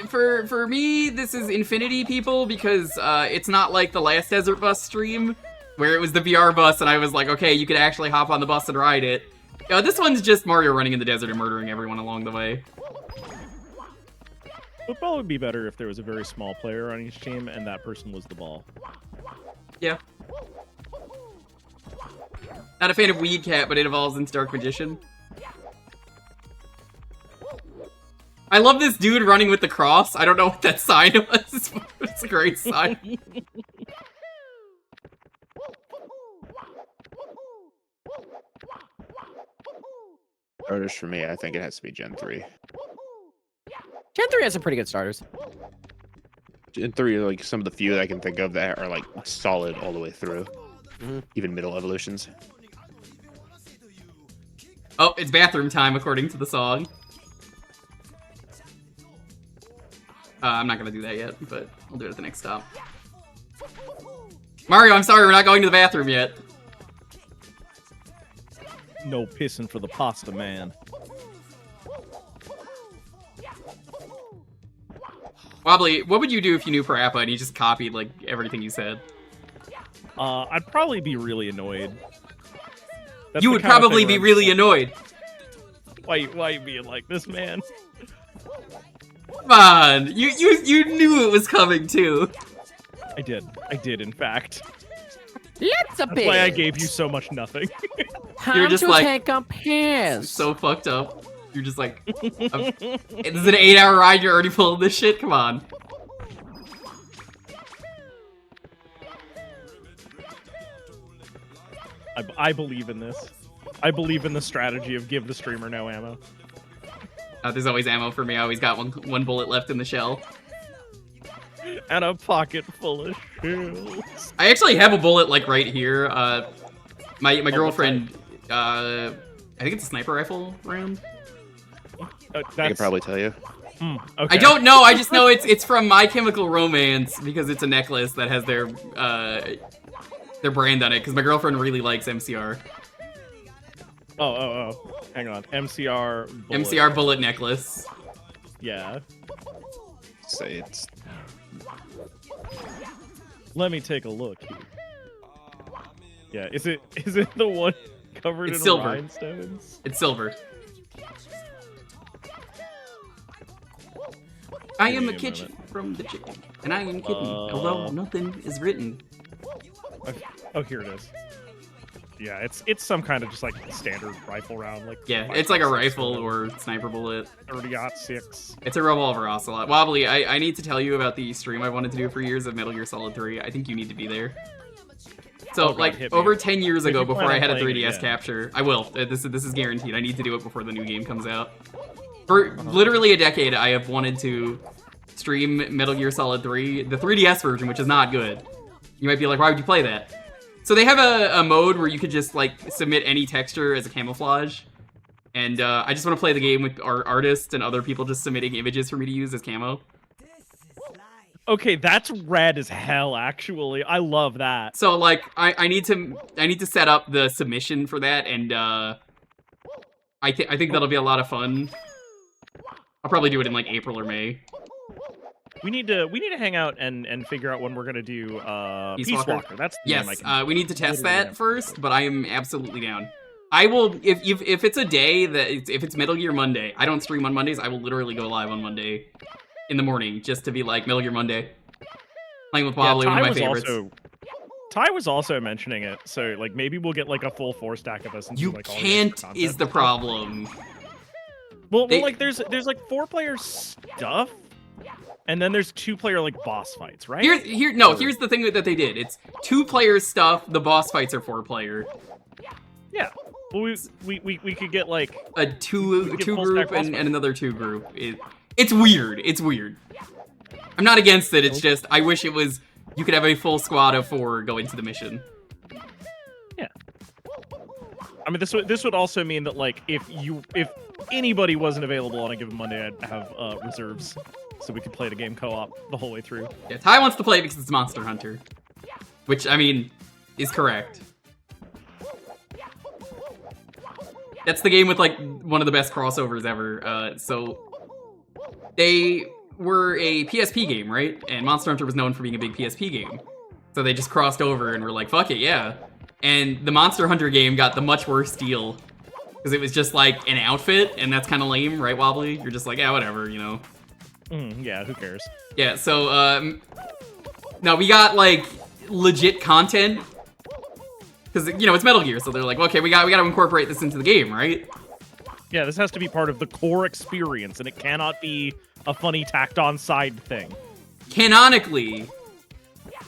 for me, this is infinity people because it's not like the last Desert Bus stream where it was the VR bus and I was like, okay, you could actually hop on the bus and ride it. This one's just Mario running in the desert and murdering everyone along the way. It would probably be better if there was a very small player on each team and that person was the ball. Yeah. Not a fan of Weed Cat, but it evolves into Dark Magician. I love this dude running with the cross. I don't know what that sign was, but it's a great sign. Starters for me, I think it has to be Gen 3. Gen 3 has some pretty good starters. Gen 3 are like some of the few that I can think of that are like solid all the way through. Even middle evolutions. Oh, it's bathroom time according to the song. I'm not gonna do that yet, but I'll do it at the next stop. Mario, I'm sorry, we're not going to the bathroom yet. No pissing for the pasta man. Wobbly, what would you do if you knew Parappa and he just copied, like, everything you said? I'd probably be really annoyed. That's You the would kind of probably thing be where really annoyed. why you being like this, man? Come on, you knew it was coming too. I did, in fact. Let's a That's why I gave you so much nothing. You're just to like- take a piss. So fucked up. You're just like, this is an 8-hour ride, you're already pulling this shit? Come on. I believe in this. I believe in the strategy of give the streamer no ammo. There's always ammo for me, I always got one bullet left in the shell. And a pocket full of shells. I actually have a bullet, like, right here. My girlfriend, I think it's a sniper rifle round. I can probably tell you. Okay. I don't know, I just know it's from My Chemical Romance because it's a necklace that has their brand on it, because my girlfriend really likes MCR. Oh. Hang on. MCR bullet. MCR bullet necklace. Yeah. Say it's Let me take a look here. Yeah, is it the one covered It's in silver. rhinestones? It's silver. I am a kitchen from the chicken, and I am kitten, although nothing is written. Oh, here it is. Yeah, it's some kind of just like standard rifle round, like Yeah, it's like a rifle or sniper bullet. 30-06. It's a revolver ocelot. Wobbly, I need to tell you about the stream I wanted to do for years of Metal Gear Solid 3. I think you need to be there. So, Oh, God, like, hit me. over 10 years If ago, you plan before I on had a playing it 3DS again. capture, I will. This is guaranteed. I need to do it before the new game comes out. For literally a decade, I have wanted to stream Metal Gear Solid 3, the 3DS version, which is not good. You might be like, why would you play that? So they have a mode where you could just, like, submit any texture as a camouflage. And I just want to play the game with our artists and other people just submitting images for me to use as camo. Okay, that's rad as hell, actually. I love that. So, like, I need to set up the submission for that, and I think that'll be a lot of fun. I'll probably do it in, like, April or May. We need to hang out and figure out when we're gonna do Peace Peace Walker? Walker. That's the name I Yes, can- we need to test literally that never- first, but I am absolutely down. I will, if it's a day that, if it's Metal Gear Monday, I don't stream on Mondays, I will literally go live on Monday in the morning, just to be like, Metal Gear Monday. Playing with Wobbly, Ty one of my was favorites. Ty was also mentioning it, so like maybe we'll get like a full 4 stack of us and You do, like, all the can't, extra is content. the problem. Well, they- like there's like 4-player stuff, and then there's 2-player like boss fights, right? Here's the thing that they did. It's 2-player stuff, the boss fights are 4-player. Yeah. Well, we could get like A two get full group stack boss and fights. another 2 group. It's weird. It's weird. I'm not against it. It's just I wish it was you could have a full squad of 4 go into the mission. I mean, this would also mean that like if anybody wasn't available on a given Monday, I'd have reserves, so we could play the game co-op the whole way through. Yeah, Ty wants to play because it's Monster Hunter, which I mean is correct. That's the game with like one of the best crossovers ever. So they were a PSP game, right? And Monster Hunter was known for being a big PSP game. So they just crossed over and were like, fuck it, yeah. And the Monster Hunter game got the much worse deal. Because it was just like an outfit, and that's kind of lame, right, Wobbly? You're just like, yeah, whatever, you know? Yeah, who cares? Yeah, so, no, we got like legit content. Because, you know, it's Metal Gear, so they're like, okay, we got to incorporate this into the game, right? Yeah, this has to be part of the core experience, and it cannot be a funny tacked-on side thing. Canonically,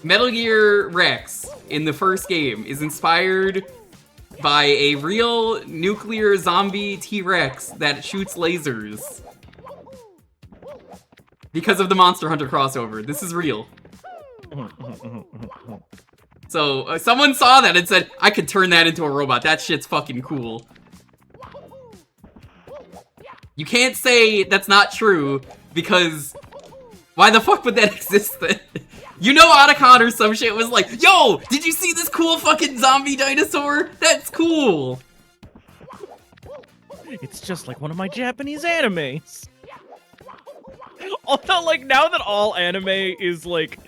Metal Gear Rex in the first game is inspired by a real nuclear zombie T-Rex that shoots lasers. Because of the Monster Hunter crossover. This is real. So, someone saw that and said, I could turn that into a robot. That shit's fucking cool. You can't say that's not true, because why the fuck would that exist then? You know Otacon or some shit was like, yo, did you see this cool fucking zombie dinosaur? That's cool. It's just like one of my Japanese animes. Although, like, now that all anime is, like,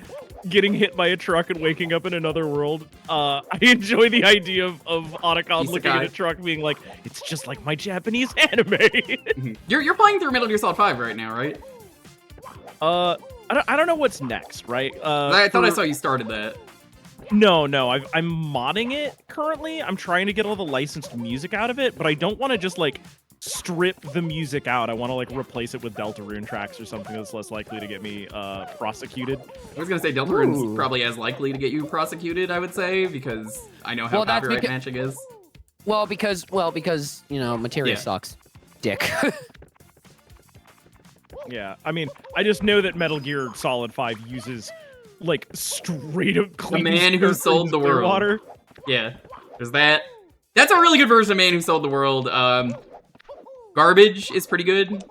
getting hit by a truck and waking up in another world, I enjoy the idea of Otacon looking at a truck being like, it's just like my Japanese anime. You're playing through Metal Gear Solid 5 right now, right? I don't know what's next, right? I thought I saw you started that. No, I'm modding it currently. I'm trying to get all the licensed music out of it, but I don't want to just, like, strip the music out. I want to, like, replace it with Deltarune tracks or something that's less likely to get me prosecuted. I was gonna say Deltarune's probably as likely to get you prosecuted, I would say, because I know how copyright matching is. Well, because you know, material sucks. Dick. Yeah, I mean, I just know that Metal Gear Solid 5 uses, like, straight up clean The Man Who Sold the World. Water. Yeah, there's that. That's a really good version of Man Who Sold the World. Garbage is pretty good.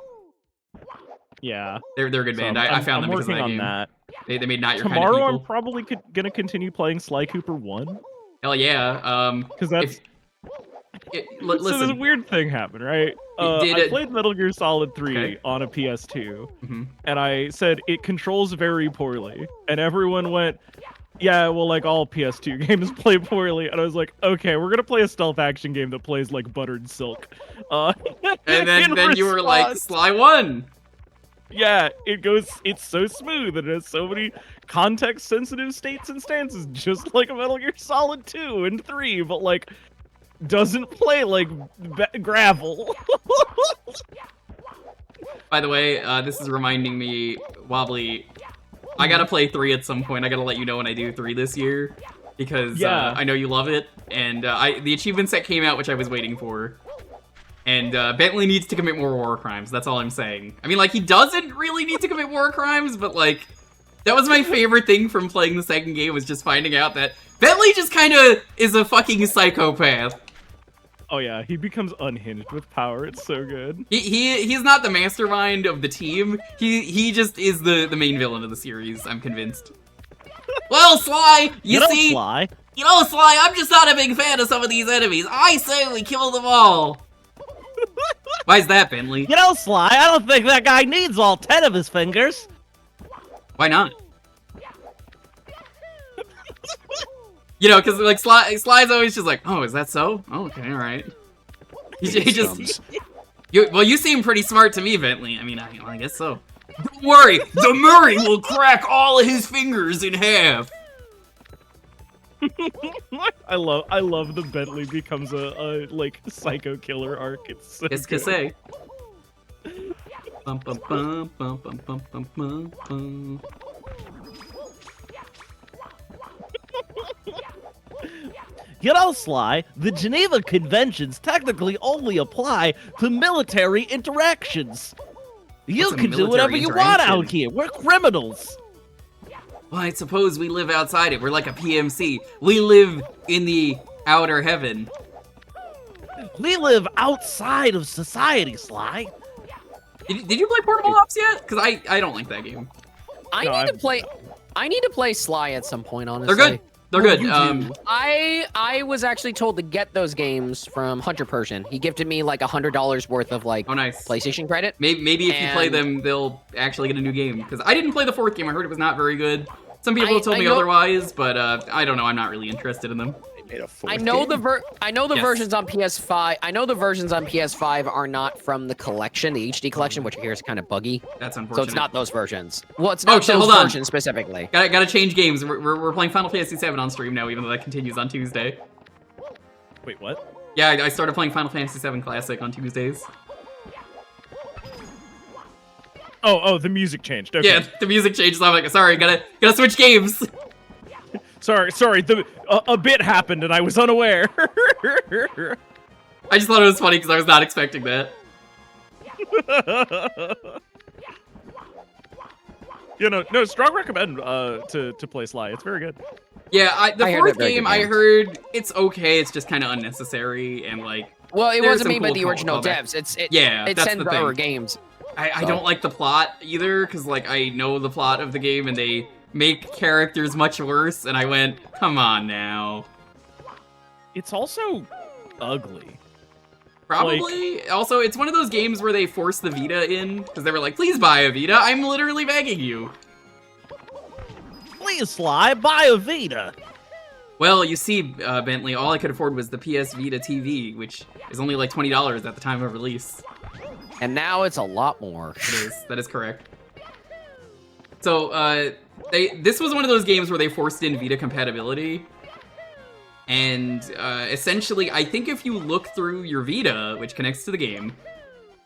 Yeah. They're a good band. I found them because of that game. That. They made Not Your Tomorrow Kind of People. I'm probably gonna continue playing Sly Cooper 1. Hell yeah. Because that's... listen. So this weird thing happened, right? I played Metal Gear Solid 3 on a PS2, and I said it controls very poorly, and everyone went, yeah, well, like, all PS2 games play poorly, and I was like, okay, we're gonna play a stealth action game that plays like buttered silk. And then you were like, Sly 1! Yeah, it's so smooth, and it has so many context-sensitive states and stances, just like a Metal Gear Solid 2 and 3, but, like, doesn't play like gravel. By the way, this is reminding me, Wobbly, I gotta play 3 at some point. I gotta let you know when I do 3 this year, because I know you love it, and the achievement set came out, which I was waiting for. And Bentley needs to commit more war crimes, that's all I'm saying. I mean, like, he doesn't really need to commit war crimes, but, like, that was my favorite thing from playing the second game, was just finding out that Bentley just kind of is a fucking psychopath. Oh yeah, he becomes unhinged with power. It's so good. He's not the mastermind of the team. He just is the main villain of the series, I'm convinced. Well, Sly, you see, Sly. You know, Sly, I'm just not a big fan of some of these enemies. I say we kill them all. Why is that, Bentley? You know, Sly, I don't think that guy needs all 10 of his fingers. Why not? You know, because, like, Sly's always just like, oh, is that so? Oh, okay, alright. He just... You seem pretty smart to me, Bentley. I mean, I guess so. Don't worry, the Murray will crack all of his fingers in half. I love the Bentley becomes a like, psycho killer arc. It's so Qu'est-ce que c'est? Bum, bum, bum, bum, bum, bum, bum, bum, bum. You know, Sly, the Geneva Conventions technically only apply to military interactions. You can do whatever you want out here. We're criminals. Well, I suppose we live outside it. We're like a PMC. We live in the outer heaven. We live outside of society, Sly. Did you play Portable Ops yet? Because I don't like that game. I need to play Sly at some point, honestly. They're good. They're good. I was actually told to get those games from Hunter Persian. He gifted me like $100 worth of like Oh, nice. PlayStation credit. Maybe if you play them, they'll actually get a new game. Because I didn't play the 4th game. I heard it was not very good. Some people told me otherwise, but I don't know. I'm not really interested in them. I know the Yes. versions on PS5. I know the versions on PS5 are not from the collection, the HD collection, which I hear is kind of buggy. That's unfortunate. So it's not those versions. Well, it's not those hold on. versions specifically. Gotta change games. We're playing Final Fantasy VII on stream now, even though that continues on Tuesday. Wait, what? Yeah, I started playing Final Fantasy VII Classic on Tuesdays. Oh, the music changed. Okay. Yeah, the music changed. So I'm like, sorry, gotta switch games. Sorry. A bit happened and I was unaware. I just thought it was funny because I was not expecting that. No, strong recommend to play Sly. It's very good. Yeah, the I heard 4th they're very game good I games. heard it's okay. It's just kind of unnecessary and like. Well, it there's wasn't some made by cool the original callback. devs. It that's sends the for our thing. games. I don't like the plot either because like I know the plot of the game and they make characters much worse and I went, come on now. It's also ugly. Probably. Also, it's one of those games where they force the Vita in because they were like, please buy a Vita. I'm literally begging you. Please, Sly, buy a Vita. Well, you see, Bentley, all I could afford was the PS Vita TV, which is only like $20 at the time of release. And now it's a lot more. It is. That is correct. So, this was one of those games where they forced in Vita compatibility. And, essentially, I think if you look through your Vita, which connects to the game,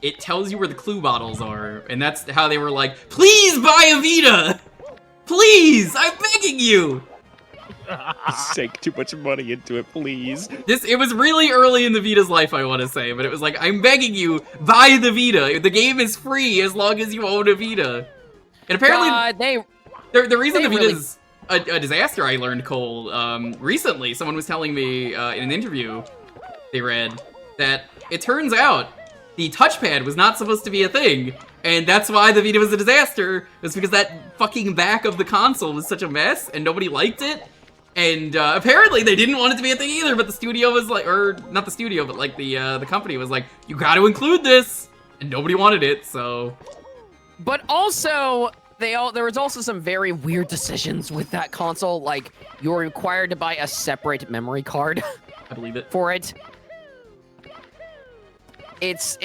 it tells you where the clue bottles are. And that's how they were like, please buy a Vita! Please! I'm begging you! Sink too much money into it, please. It was really early in the Vita's life, I want to say, but it was like, I'm begging you, buy the Vita. The game is free as long as you own a Vita. And apparently, the reason the Vita's a disaster, I learned, Cole, recently, someone was telling me in an interview they read that it turns out the touchpad was not supposed to be a thing, and that's why the Vita was a disaster, was because that fucking back of the console was such a mess, and nobody liked it. And apparently they didn't want it to be a thing either, but the studio was like, or not the studio, but like the company was like, you got to include this, and nobody wanted it, so. But also, there was also some very weird decisions with that console. Like, you were required to buy a separate memory card. I believe it. For it. It's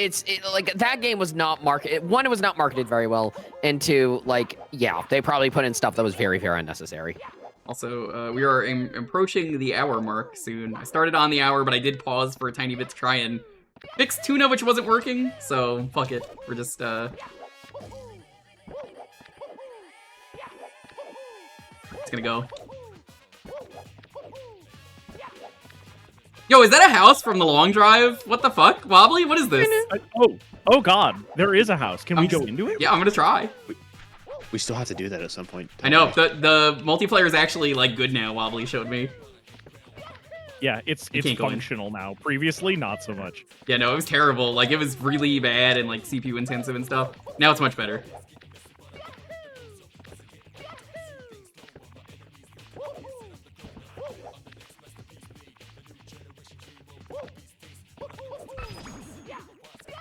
like that game was not marketed. One, it was not marketed very well, and two, like, yeah, they probably put in stuff that was very, very unnecessary. Also, we are approaching the hour mark soon. I started on the hour, but I did pause for a tiny bit to try and fix Tuna, which wasn't working, so fuck it. We're just, It's gonna go. Yo, is that a house from the long drive? What the fuck? Wobbly? What is this? Oh god, there is a house. Can we go into it? Yeah, I'm gonna try. We still have to do that at some point. I know, the multiplayer is actually, like, good now, Wobbly showed me. Yeah, it's can't go in. functional now. Previously, not so much. Yeah, no, it was terrible. Like, it was really bad and, like, CPU intensive and stuff. Now it's much better.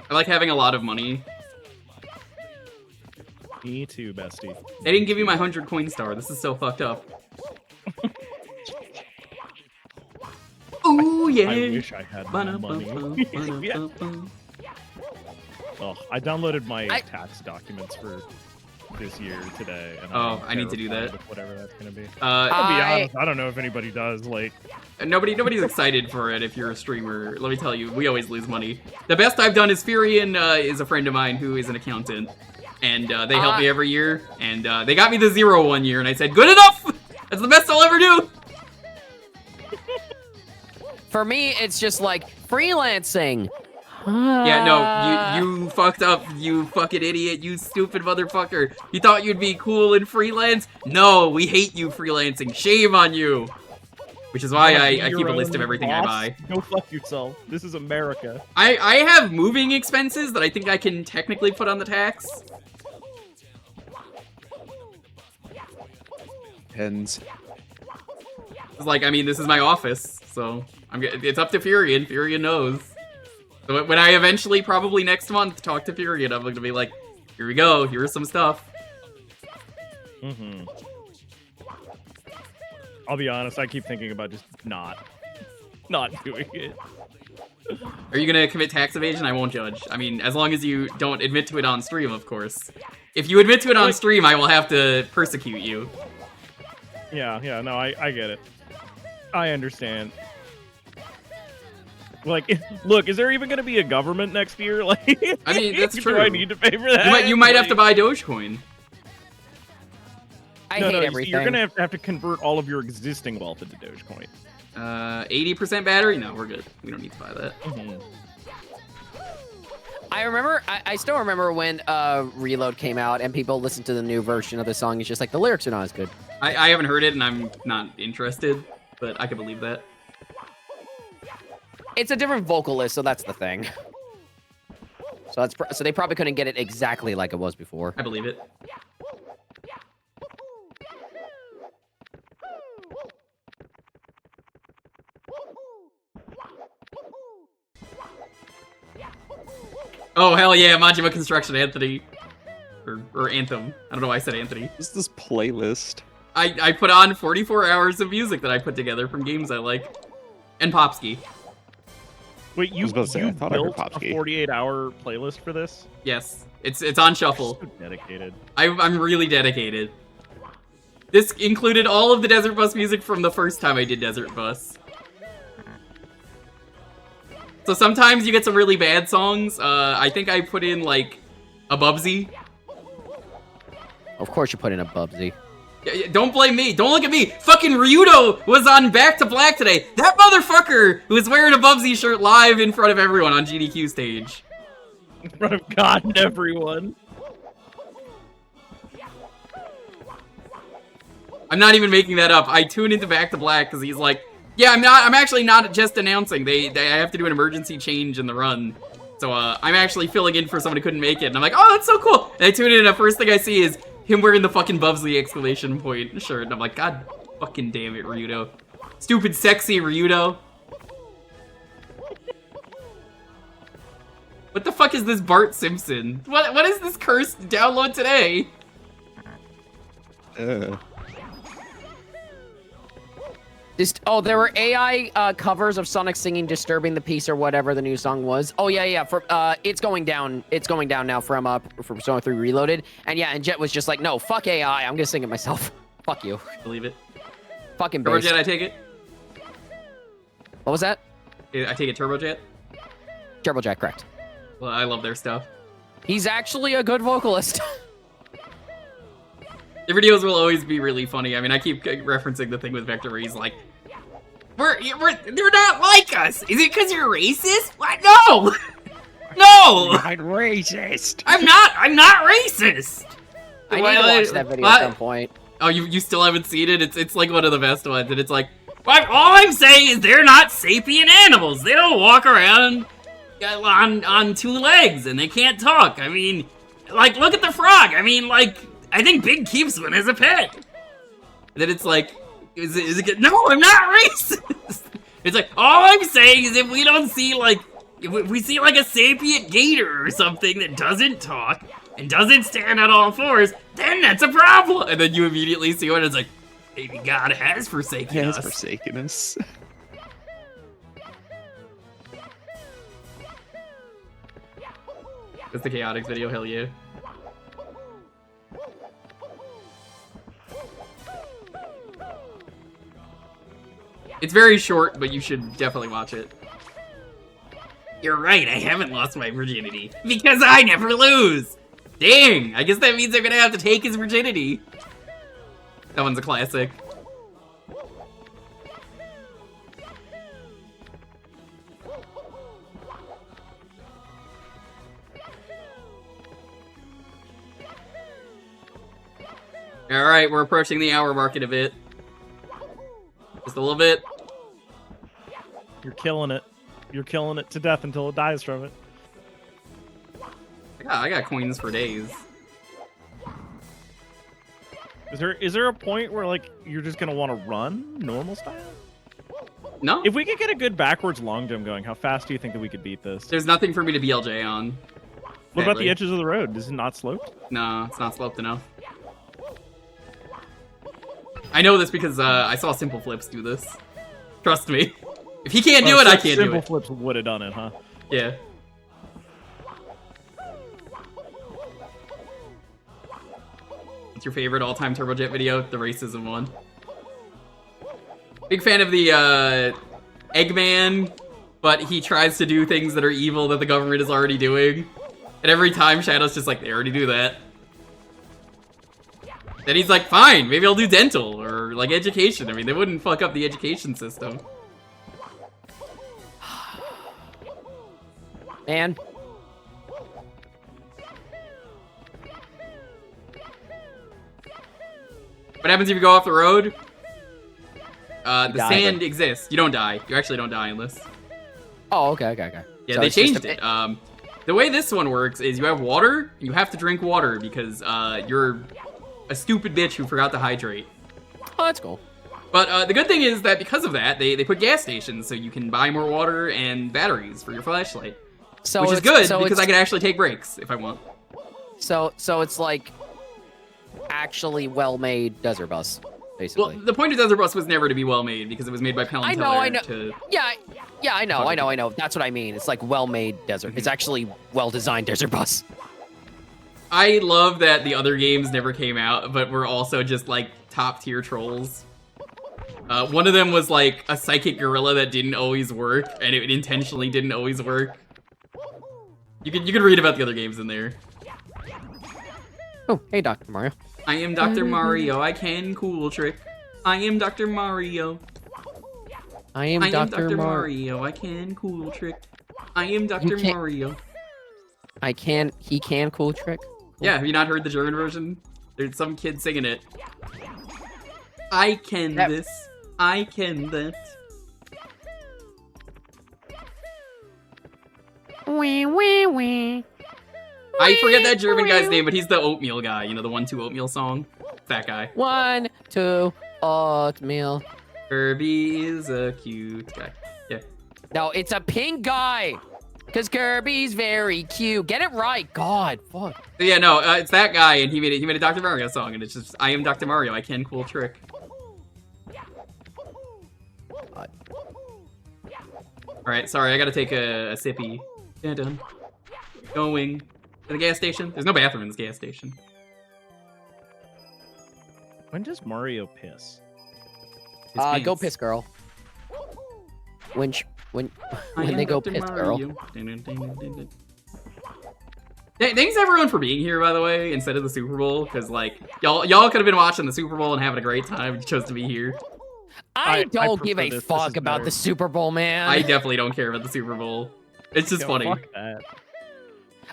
I like having a lot of money. Me too, bestie. They didn't give me my 100 coin star. This is so fucked up. Ooh, yeah. I wish I had more money. Yeah. Oh, I downloaded my tax documents for this year today. And I need to do that. with whatever that's gonna be. I'll be honest, I don't know if anybody does. Like, nobody's excited for it if you're a streamer. Let me tell you, we always lose money. The best I've done is Furion is a friend of mine who is an accountant. And they help me every year, and they got me the 0 one year, and I said, good enough! That's the best I'll ever do! For me, it's just like freelancing. Yeah, no, you fucked up, you fucking idiot, you stupid motherfucker. You thought you'd be cool in freelance? No, we hate you freelancing. Shame on you. Which is why I Be keep your a list of own everything I boss? buy. Go fuck yourself. This is America. I have moving expenses that I think I can technically put on the tax. Depends. It's like, I mean, this is my office, so it's up to Furion. Furion knows. So when I eventually, probably next month, talk to Furion, I'm going to be like, here we go, here's some stuff. Mm-hmm. I'll be honest, I keep thinking about just not doing it. Are you gonna commit tax evasion? I won't judge. I mean, as long as you don't admit to it on stream, of course. If you admit to it on stream, I will have to persecute you. Yeah, no, I get it. I understand. Like, look, is there even gonna be a government next year? Like, I mean, that's true. Do I need to pay for that? You might have to buy Dogecoin. I hate no, everything. You're gonna have to convert all of your existing wealth into Dogecoin. 80% battery? No, we're good. We don't need to buy that. Mm-hmm. I still remember when Reload came out and people listened to the new version of the song. It's just like the lyrics are not as good. I haven't heard it and I'm not interested, but I can believe that. It's a different vocalist, so that's the thing. So they probably couldn't get it exactly like it was before. I believe it. Oh, hell yeah, Majima Construction Anthony. Or Anthem. I don't know why I said Anthony. What's this playlist? I put on 44 hours of music that I put together from games I like. And Popsky. Wait, you I thought I heard built a Popsky. 48-hour playlist for this? Yes. It's on shuffle. So dedicated. I'm really dedicated. This included all of the Desert Bus music from the first time I did Desert Bus. So sometimes you get some really bad songs. I think I put in, like, a Bubsy. Of course you put in a Bubsy. Yeah, don't blame me. Don't look at me. Fucking Ryudo was on Back to Black today. That motherfucker was wearing a Bubsy shirt live in front of everyone on GDQ stage. In front of God and everyone. I'm not even making that up. I tuned into Back to Black because he's like, yeah, I'm actually not just announcing. I have to do an emergency change in the run. So I'm actually filling in for someone who couldn't make it. And I'm like, oh, that's so cool. And I tune in and the first thing I see is him wearing the fucking Bubsy exclamation point shirt. And I'm like, God fucking damn it, Ryudo. Stupid sexy Ryudo. What the fuck is this Bart Simpson? What is this cursed download today? There were AI covers of Sonic singing "Disturbing the Peace" or whatever the new song was. Oh yeah. It's going down. It's going down now from Persona 3 Reloaded. And yeah, and Jet was just like, no, fuck AI. I'm gonna sing it myself. Fuck you. Believe it. Fucking Turbo based. Jet, I take it. What was that? I take it Turbo Jet. Turbo Jet, correct. Well, I love their stuff. He's actually a good vocalist. Their videos will always be really funny. I mean, I keep referencing the thing with Vector where he's like, they're not like us. Is it because you're racist? What? No! No! I'm racist. I'm not racist! I need to watch that video at some point. Oh, you still haven't seen it? It's like one of the best ones, and it's like, well, all I'm saying is they're not sapient animals. They don't walk around on two legs, and they can't talk. I mean, like, look at the frog. I mean, like, I think Big keeps one as a pet. And then it's like, is it good? No, I'm not racist. It's like, all I'm saying is if we don't see, like, if we see, like, a sapient gator or something that doesn't talk and doesn't stand on all fours, then that's a problem. And then you immediately see what it's like, maybe God has forsaken us. He has forsaken us. That's the Chaotix video, hell yeah. It's very short, but you should definitely watch it. You're right, I haven't lost my virginity. Because I never lose! Dang, I guess that means I'm gonna have to take his virginity. That one's a classic. Alright, we're approaching the hour mark in a bit. Just a little bit. You're killing it. You're killing it to death until it dies from it. I got coins for days. Is there a point where like you're just gonna want to run normal style? No. If we could get a good backwards long jump going, how fast do you think that we could beat this? There's nothing for me to BLJ on. What about the sadly. edges of the road? Is it not sloped? No, it's not sloped enough. I know this because I saw Simple Flips do this. Trust me. If he can't do it, I can't do Simple it. Flips would have done it, huh? Yeah. What's your favorite all-time Turbojet video? The racism one. Big fan of the Eggman, but he tries to do things that are evil that the government is already doing. And every time Shadow's just like, they already do that. Then he's like, fine, maybe I'll do dental or like education. I mean, they wouldn't fuck up the education system. Man. What happens if you go off the road? The die, sand but- exists. You don't die. You actually don't die in this. Oh, okay, okay, okay. Yeah, So they it's just changed it. The way this one works is you have water, you have to drink water because you're a stupid bitch who forgot to hydrate. Oh, that's cool. But the good thing is that because of that, they put gas stations so you can buy more water and batteries for your flashlight. So Which is it's- good so because it's- I can actually take breaks if I want. So it's like actually well-made desert bus, Well, basically. the point of Desert Bus was never to be well made because it was made by Penn and I Teller know. to... Yeah, I know. That's what I mean. It's like well-made desert. It's actually well-designed desert bus. I love that the other games never came out, but were also just like top tier trolls. One of them was like a psychic gorilla that didn't always work, and it intentionally didn't always work. You could read about the other games in there. Oh, hey, Dr. Mario. I am Dr. Mario, I can cool trick. I am Dr. Mario. I am Dr. Mario, I can cool trick. I am Dr. can't- Mario. He can cool trick. Yeah, have you not heard the German version? There's some kid singing it. I can That- this. I can that. Wee, wee, wee. I forget that German guy's name, but he's the oatmeal guy. You know, the 1-2 oatmeal song? That guy. 1, 2, oatmeal. Kirby is a cute guy. Yeah. No, it's a pink guy. Because Kirby's very cute. Get it right. God, fuck. So yeah, no, it's that guy, and he made a Dr. Mario song, and it's just, I am Dr. Mario, I can cool trick. God. Alright, sorry, I gotta take a sippy. Yeah, done. Going to the gas station. There's no bathroom in this gas station. When does Mario piss? His Go pants. piss, girl. When I am they go Dr. piss, girl. Mario. Thanks everyone for being here, by the way, instead of the Super Bowl, because like y'all could have been watching the Super Bowl and having a great time. You chose to be here. I I don't give prefer a this. This fuck is about better. the Super Bowl, man. I definitely don't care about the Super Bowl. It's just Yo, funny. Fuck that.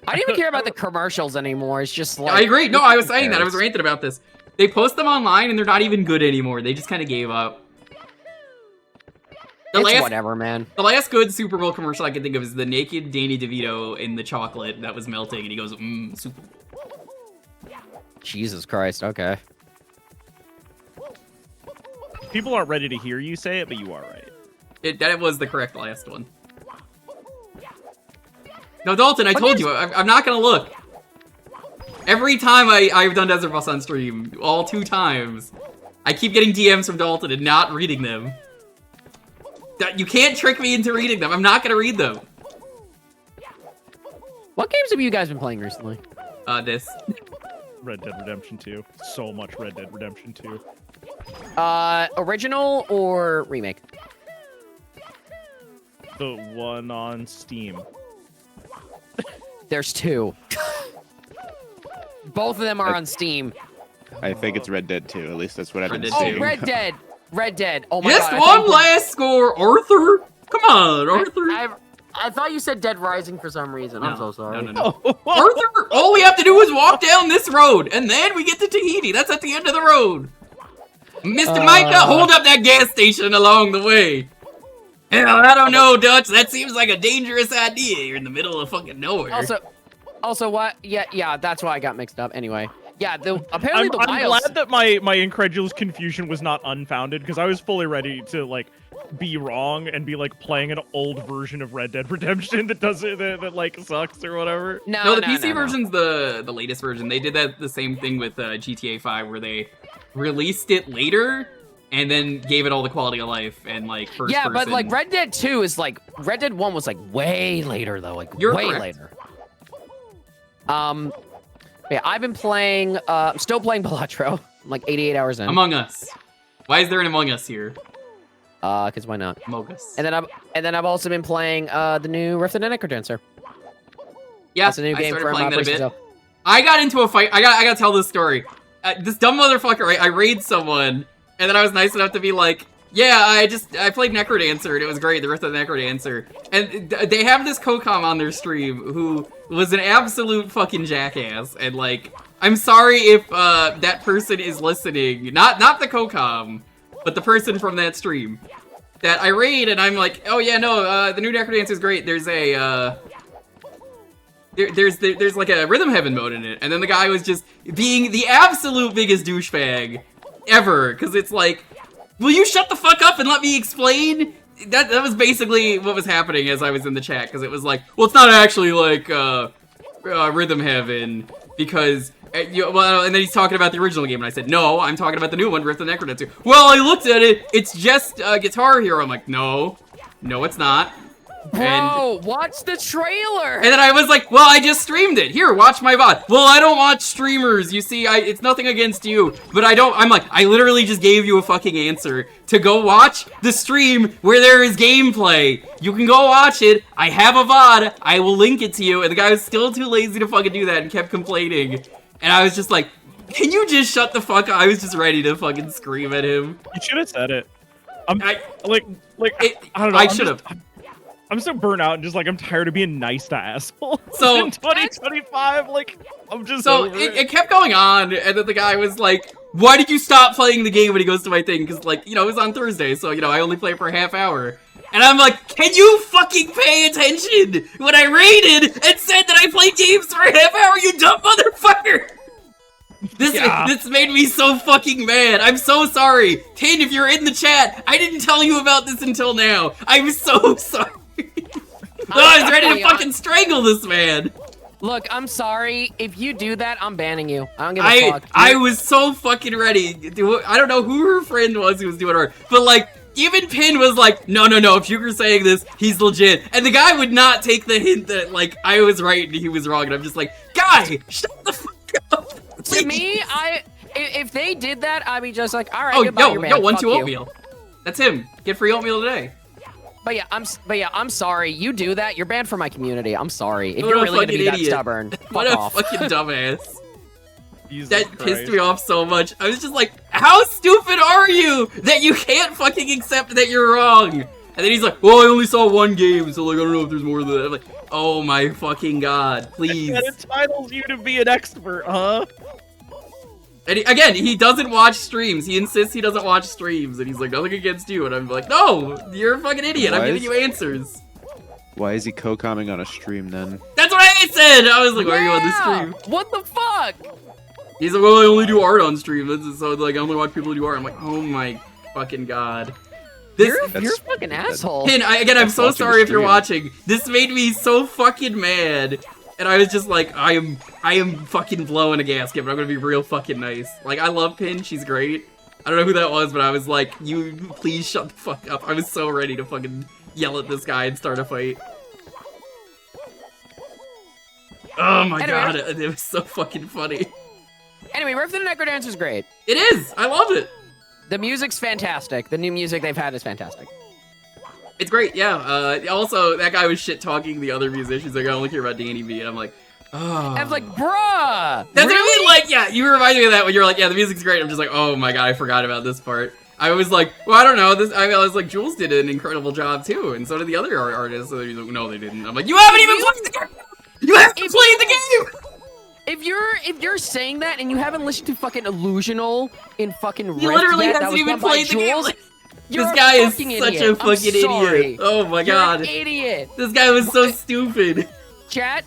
I don't even care about the commercials anymore. It's just like I agree. No, I was saying that. I was cares? ranting about this. They post them online and they're not even good anymore. They just kind of gave up. It's whatever, man. The last good Super Bowl commercial I can think of is the naked Danny DeVito in the chocolate that was melting, and he goes, Super Bowl. Jesus Christ. Okay. People aren't ready to hear you say it, but you are right. That was the correct last one. No, Dalton, I What told is- you, I'm not gonna look. Every time I've done Desert Bus on stream, all 2 times, I keep getting DMs from Dalton and not reading them. You can't trick me into reading them. I'm not gonna read them. What games have you guys been playing recently? This. Red Dead Redemption 2. So much Red Dead Redemption 2. Original or remake? The one on Steam. There's 2. Both of them are on Steam. I think it's Red Dead 2. At least that's what I've Red been Dead seeing. two. Oh, Red Dead. Red Dead. Oh my Just god. I thought one you- last score, Arthur. Come on, Arthur. I thought you said Dead Rising for some reason. I'm so sorry. No. Arthur, all we have to do is walk down this road, and then we get to Tahiti. That's at the end of the road. Mr. Micah, hold up that gas station along the way. Hell, I don't know, Dutch. That seems like a dangerous idea. You're in the middle of fucking nowhere. Also, what? Yeah, that's why I got mixed up. Anyway, yeah, apparently the I'm wilds. glad that my incredulous confusion was not unfounded, because I was fully ready to, like, be wrong and be, like, playing an old version of Red Dead Redemption that like, sucks or whatever. No, the PC version's the latest version. They did the same thing with GTA 5, where they released it later and then gave it all the quality of life and, like, first person. But, like, Red Dead 2 is, like, Red Dead 1 was, like, way later, though. Like, You're way correct. later. Yeah, I've been playing, still playing Balatro. I'm, like, 88 hours in. Among Us. Why is there an Among Us here? Because why not? Among Us. And then I've also been playing, the new Rift of the Necrodancer. Yeah, That's a new game I started for playing that a bit. Operation I got into a fight. I gotta tell this story. This dumb motherfucker, I raided someone, and then I was nice enough to be like, yeah, I played Necrodancer, and it was great, the Rift of the Necrodancer. And they have this Kokam on their stream who was an absolute fucking jackass, and, like, I'm sorry if that person is listening. Not the Kokam, but the person from that stream. That I raid, and I'm like, oh yeah, no, the new Necrodancer is great. There's a, there's like a Rhythm Heaven mode in it, and then the guy was just being the absolute biggest douchebag ever, because it's like, will you shut the fuck up and let me explain? That was basically what was happening as I was in the chat, because it was like, well, it's not actually like Rhythm Heaven, because well, and then he's talking about the original game, and I said, no, I'm talking about the new one, Rift of the Necrodancer. Well, I looked at it, it's just Guitar Hero. I'm like, no, it's not. Bro, watch the trailer! And then I was like, well, I just streamed it. Here, watch my VOD. Well, I don't watch streamers. You see, it's nothing against you. But I'm like, I literally just gave you a fucking answer to go watch the stream where there is gameplay. You can go watch it. I have a VOD. I will link it to you. And the guy was still too lazy to fucking do that and kept complaining. And I was just like, can you just shut the fuck up? I was just ready to fucking scream at him. You should have said it. I don't know. I should have. I'm so burnt out and just like I'm tired of being nice to assholes. So in 2025, like I'm just so it kept going on, and then the guy was like, "Why did you stop playing the game?" When he goes to my thing, because like it was on Thursday, so I only play for a half hour. And I'm like, can you fucking pay attention when I rated and said that I played games for a half hour, you dumb motherfucker? This made me so fucking mad. I'm so sorry. Tin, if you're in the chat, I didn't tell you about this until now. I'm so sorry. I was ready to fucking strangle this man. Look, I'm sorry. If you do that, I'm banning you. I don't give a fuck. I was so fucking ready. I don't know who her friend was who was doing her, but like, even Pin was like, no, if Jewker's saying this, he's legit. And the guy would not take the hint that, like, I was right and he was wrong. And I'm just like, guy, shut the fuck up. To me, if they did that, I'd be just like, all right, goodbye, you're banned. Yo, 1-2 Fuck you. oatmeal. That's him. Get free oatmeal today. But yeah, I'm sorry. You do that, you're banned from my community. I'm sorry. If What you're a really gonna be fucking that idiot. stubborn, What fuck a off. fucking dumbass. Jesus That Christ. pissed me off so much. I was just like, how stupid are you that you can't fucking accept that you're wrong? And then he's like, well, I only saw one game, so like, I don't know if there's more than that. I'm like, oh my fucking god, please. That entitles you to be an expert, huh? And again, he doesn't watch streams. He insists he doesn't watch streams, and he's like, nothing against you. And I'm like, no, you're a fucking idiot. I'm giving you answers. Why is he co-commenting on a stream then? That's what I said. I was like, why are you on this stream? What the fuck? He's like, well, I only do art on stream. So like, I only watch people who do art. I'm like, oh my fucking god. You're a fucking asshole. Pin, again, I'm so watching sorry the if you're stream. watching. This made me so fucking mad. And I was just like, I am fucking blowing a gasket, but I'm gonna be real fucking nice. Like, I love Pin, she's great. I don't know who that was, but I was like, you please shut the fuck up. I was so ready to fucking yell at this guy and start a fight. Oh my god, it was so fucking funny. Anyway, Rift of the Necrodancer is great. It is! I love it! The music's fantastic. The new music they've had is fantastic. It's great, yeah. Also, that guy was shit-talking the other musicians. Like, I only care about Danny B. And I'm like, oh. I was like, bruh! That's what I really? mean, like, yeah, you remind me of that when you're like, yeah, the music's great. I'm just like, oh my god, I forgot about this part. I was like, well, I don't know. I was like, Jules did an incredible job too, and so did the other artists. So he's like, no, they didn't. I'm like, you haven't even played the game! You haven't played the game! If you're saying that and you haven't listened to fucking Illusional in fucking Rift He literally yet, that hasn't was even done by played the game. Jules, You're This a guy is fucking such idiot. a fucking I'm sorry. idiot. Oh my You're god. an idiot. This guy was so stupid. Chat,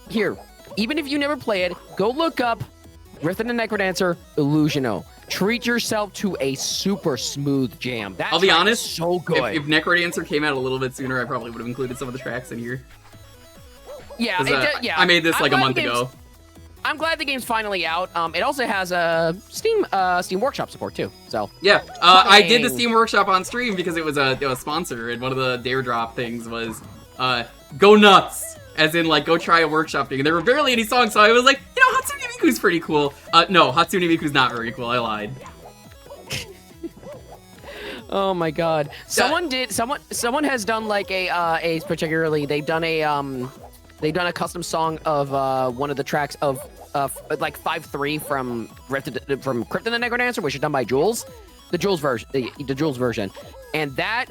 here. Even if you never play it, go look up Rift and the Necrodancer Illusiono. Treat yourself to a super smooth jam. That I'll be track is honest, so good. If Necrodancer came out a little bit sooner, I probably would have included some of the tracks in here. Yeah, 'Cause, yeah. I made this I'm like a glad month the game's- ago. I'm glad the game's finally out. It also has a Steam Workshop support too. So Yeah, I did the Dang. Steam Workshop on stream because it was a sponsor, and one of the Dare Drop things was, go nuts, as in like go try a workshop thing. And there were barely any songs, so I was like, you know, Hatsune Miku's pretty cool. No, Hatsune Miku's not very cool. I lied. oh my god, someone has done like a particularly they've done a custom song of one of the tracks of like 5-3 from Crypt and the Necrodancer, which is done by Jules, the Jules version, and that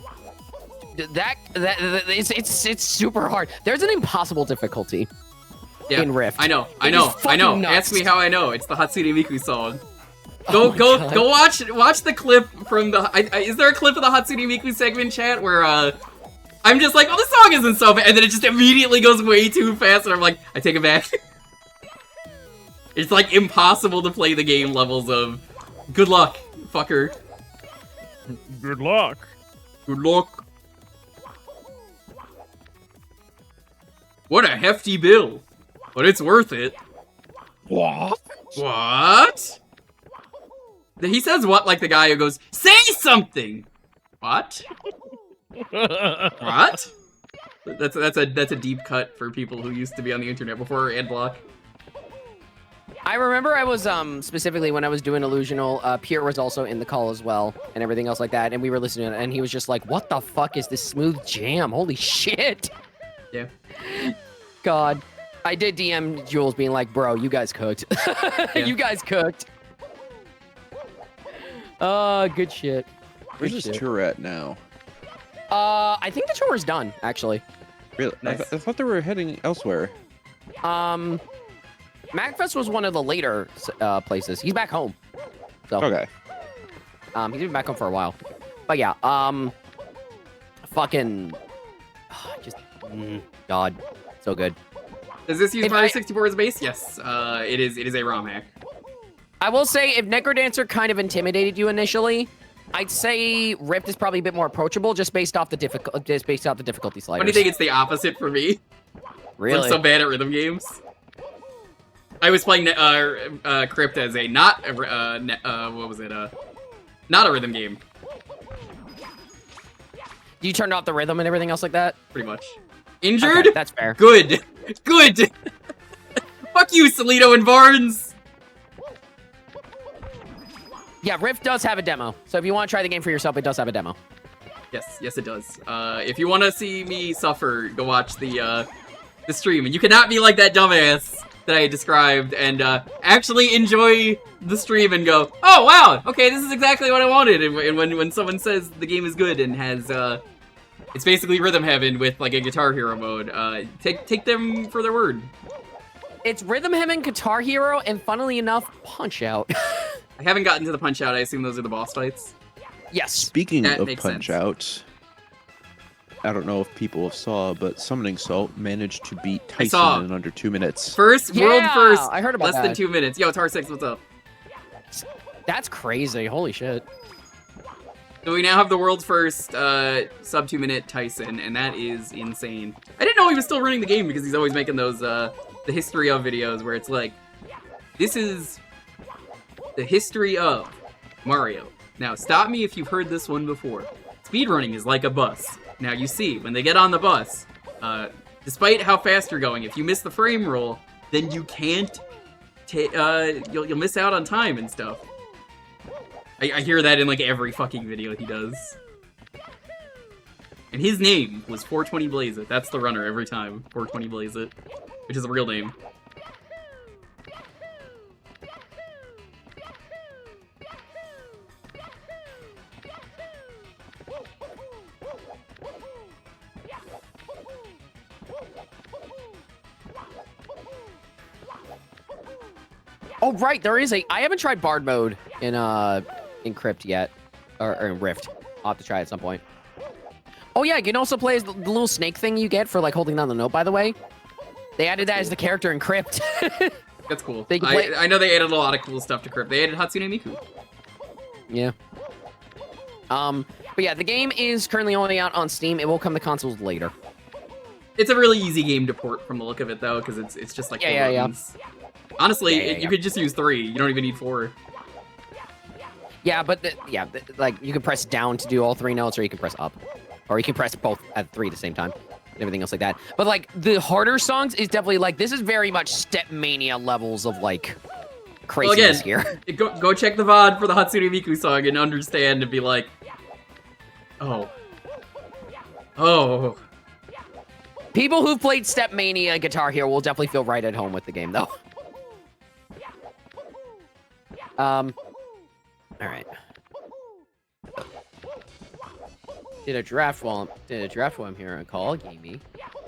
it's super hard. There's an impossible difficulty Yeah, in Rift. I know. It is fucking nuts. Ask me how I know. It's the Hatsune Miku song. Go watch the clip from the. Is there a clip of the Hatsune Miku segment, chat, where I'm just like, oh, this song isn't so bad, and then it just immediately goes way too fast, and I'm like, I take it back. It's like impossible to play the game levels of. Good luck, fucker. Good luck. Good luck. What a hefty bill, but it's worth it. What? What? He says what like the guy who goes, say something! What? What? That's a deep cut for people who used to be on the internet before Adblock. I remember I was specifically when I was doing Illusional, Pierre was also in the call as well, and everything else like that, and we were listening, and he was just like, "What the fuck is this smooth jam? Holy shit!" Yeah. God, I did DM Jules being like, "Bro, you guys cooked. Yeah. You guys cooked." Good shit. Where's Good this shit. tour at now? I think the tour is done actually. Really? Nice. I thought they were heading elsewhere. MagFest was one of the later places. He's back home. So Okay. he's been back home for a while. But yeah, fucking just God, so good. Does this use If Mario I- 64 as a base? Yes. It is a ROM hack. I will say if Necrodancer kind of intimidated you initially, I'd say Rift is probably a bit more approachable just based off the difficulty sliders. What do you think? It's the opposite for me. Really? I'm so bad at rhythm games. I was playing Crypt as a not a rhythm game, You turned off the rhythm and everything else like that? pretty much. Injured? Okay, that's fair. Good. Good. Fuck you, Salito and Barnes. Yeah, Rift does have a demo. So if you want to try the game for yourself, it does have a demo. Yes, it does. If you want to see me suffer, go watch the stream, and you cannot be like that dumbass that I described and actually enjoy the stream and go, oh wow, okay, this is exactly what I wanted. And when someone says the game is good and has it's basically Rhythm Heaven with like a Guitar Hero mode, take them for their word. It's Rhythm Heaven, Guitar Hero, and funnily enough, Punch Out. I haven't gotten to the Punch Out. I assume those are the boss fights. Yes. Speaking That of makes Punch sense. Out, I don't know if people saw, but Summoning Salt managed to beat I saw. Tyson in under 2 minutes. World Yeah, first. I heard about less than that. 2 minutes. Yo, Tar6, what's up? That's crazy. Holy shit. So we now have the world's first sub 2 minute Tyson, and that is insane. I didn't know he was still running the game because he's always making those the history of videos where it's like, this is the history of Mario. Now stop me if you've heard this one before. Speedrunning is like a bus. Now you see, when they get on the bus, despite how fast you're going, if you miss the frame roll, then you can't, you'll miss out on time and stuff. I hear that in like every fucking video he does. And his name was 420 Blaze It. That's the runner every time. 420 Blaze It. Which is a real name. Oh, right. There is a... I haven't tried Bard mode in Crypt yet. or Rift. I'll have to try it at some point. Oh yeah, you can also play as the little snake thing you get for like holding down the note, by the way. They added that as the character in Crypt. That's cool. They can play... I know they added a lot of cool stuff to Crypt. They added Hatsune Miku. Yeah. But yeah, the game is currently only out on Steam. It will come to consoles later. It's a really easy game to port from the look of it, though, because it's just like buttons. Honestly, you could just use 3. You don't even need 4. Yeah, but like you can press down to do all 3 notes, or you can press up, or you can press both at 3 at the same time, and everything else like that. But like the harder songs is definitely like this is very much Step Mania levels of like craziness here. Go check the VOD for the Hatsune Miku song and understand and be like, oh. People who've played Step Mania Guitar Hero will definitely feel right at home with the game, though. All right. Did a draft while I'm here on call, gamey.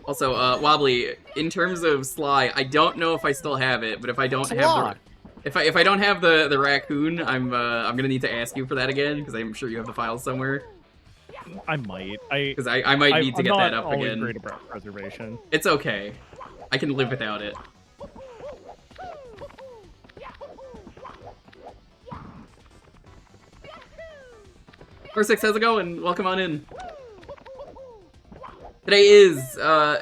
Also, Wobbly, in terms of Sly, I don't know if I still have it, but if I don't have if I don't have the raccoon, I'm gonna need to ask you for that again because I'm sure you have the files somewhere. I might. Because I might need to get that up again. Great about preservation. It's okay. I can live without it. Six, how's it going? Welcome on in. Today is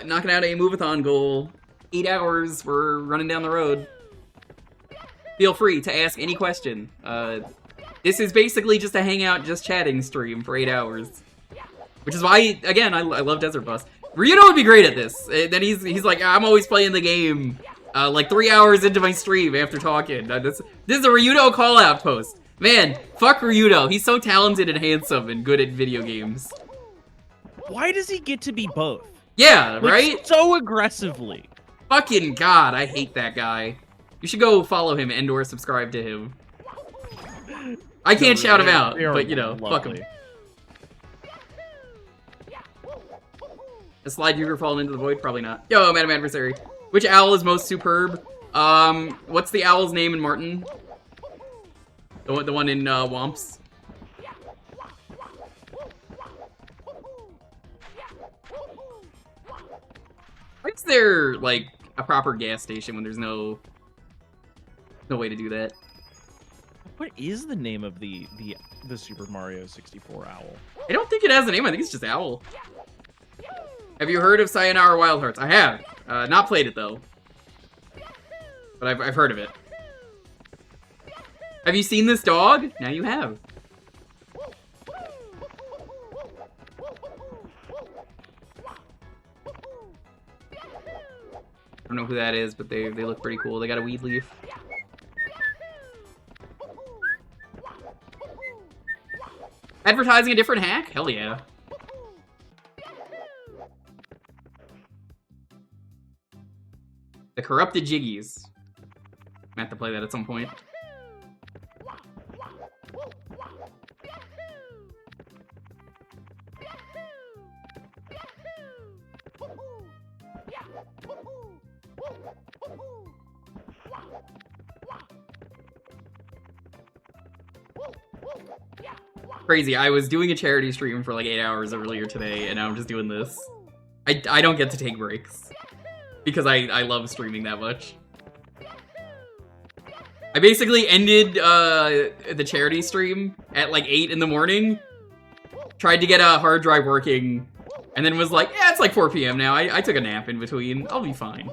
knocking out a move-a-thon goal. 8 hours, we're running down the road. Feel free to ask any question. This is basically just a hangout, just chatting stream for 8 hours. Which is why, again, I love Desert Bus. Ryudo would be great at this. And then he's like, I'm always playing the game like 3 hours into my stream after talking. This is a Ryudo call-out post. Man, fuck Ryudo. He's so talented and handsome and good at video games. Why does he get to be both? Yeah, like, right? So aggressively. Fucking God, I hate that guy. You should go follow him and or subscribe to him. I can't shout him out, but you know, fuck him. A slide Jewker falling into the void? Probably not. Yo, Madam Adversary. Which owl is most superb? What's the owl's name in Martin? The one in Womps. Why is there like a proper gas station when there's no way to do that? What is the name of the Super Mario 64 owl? I don't think it has a name. I think it's just Owl. Have you heard of Sayonara Wild Hearts? I have. Not played it though, but I've heard of it. Have you seen this dog? Now you have. I don't know who that is, but they look pretty cool. They got a weed leaf. Advertising a different hack? Hell yeah. The Corrupted Jiggies. I have to play that at some point. Crazy, I was doing a charity stream for like 8 hours earlier today, and now I'm just doing this. I don't get to take breaks. Because I love streaming that much. I basically ended the charity stream at like 8 in the morning. Tried to get a hard drive working, and then was like, yeah, it's like 4 p.m. now. I took a nap in between. I'll be fine.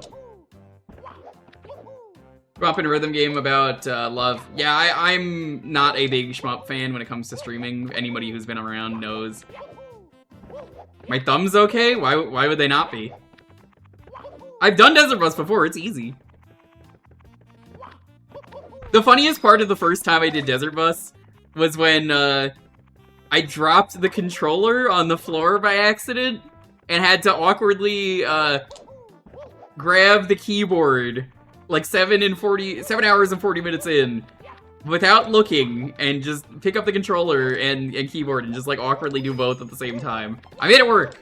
Shmup and Rhythm game about love. Yeah, I'm not a big Shmup fan when it comes to streaming. Anybody who's been around knows. My thumb's okay? Why would they not be? I've done Desert Bus before, it's easy. The funniest part of the first time I did Desert Bus was when I dropped the controller on the floor by accident and had to awkwardly grab the keyboard like 7 hours and 40 minutes in without looking and just pick up the controller and keyboard and just like awkwardly do both at the same time. I made it work.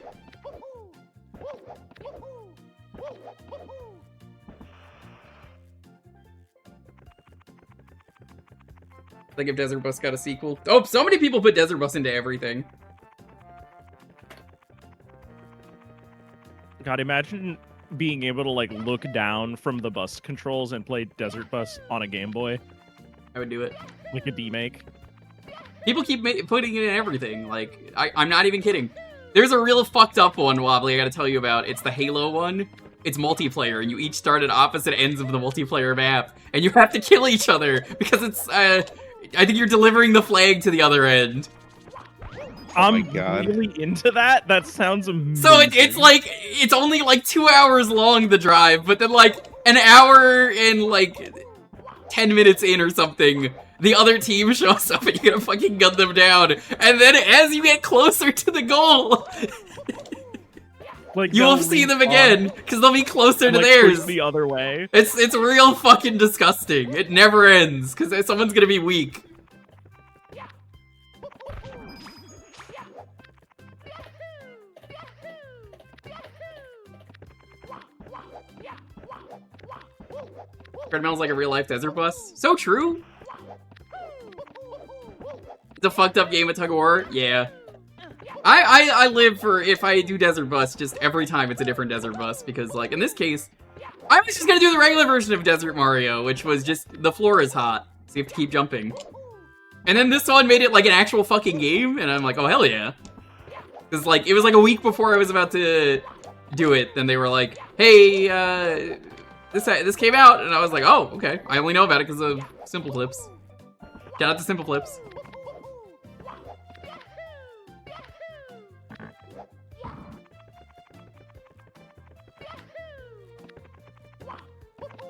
Like if Desert Bus got a sequel. Oh, so many people put Desert Bus into everything. God, imagine being able to like look down from the bus controls and play Desert Bus on a Game Boy, I would do it. like a D-make. People keep putting it in everything. Like, I'm not even kidding. There's a real fucked up one, Wobbly, I gotta tell you about. It's the Halo one. It's multiplayer, and you each start at opposite ends of the multiplayer map, and you have to kill each other, because it's, I think you're delivering the flag to the other end. I'm really into that. That sounds amazing. So it's like, it's only like 2 hours long, the drive, but then like, an hour and like 10 minutes in or something, the other team shows up and you gotta fucking gun them down. And then as you get closer to the goal, like you will see them again, because they'll be closer to like, theirs. push the other way. It's real fucking disgusting. It never ends, because someone's gonna be weak. Treadmill's like a real-life desert bus. So true! It's a fucked up game of tug-of-war? Yeah. I live for, if I do desert bus, just every time it's a different desert bus, because, like, in this case, I was just gonna do the regular version of Desert Mario, which was just, the floor is hot, so you have to keep jumping. And then this one made it, like, an actual fucking game, and I'm like, oh, hell yeah. Because, like, it was, like, a week before I was about to do it, then they were like, hey, this came out, and I was like, oh, okay. I only know about it because of Simple Flips. Shout out to Simple Flips.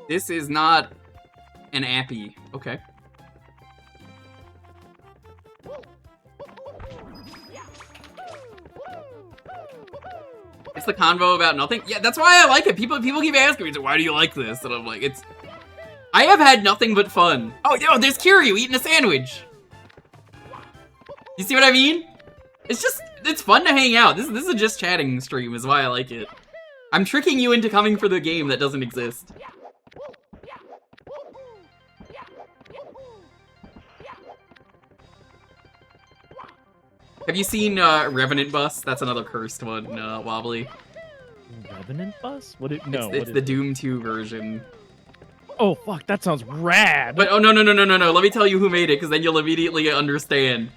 This is not an appy. Okay. It's the convo about nothing. Yeah, that's why I like it. People keep asking me, so why do you like this? And I'm like, I have had nothing but fun. Oh, yo, there's Kiryu eating a sandwich. You see what I mean? It's fun to hang out. This is a just chatting stream is why I like it. I'm tricking you into coming for the game that doesn't exist. Have you seen Revenant Bus? That's another cursed one, Wobbly. Revenant Bus? It's the Doom 2 version. Oh fuck, that sounds rad. But oh no. Let me tell you who made it, because then you'll immediately understand.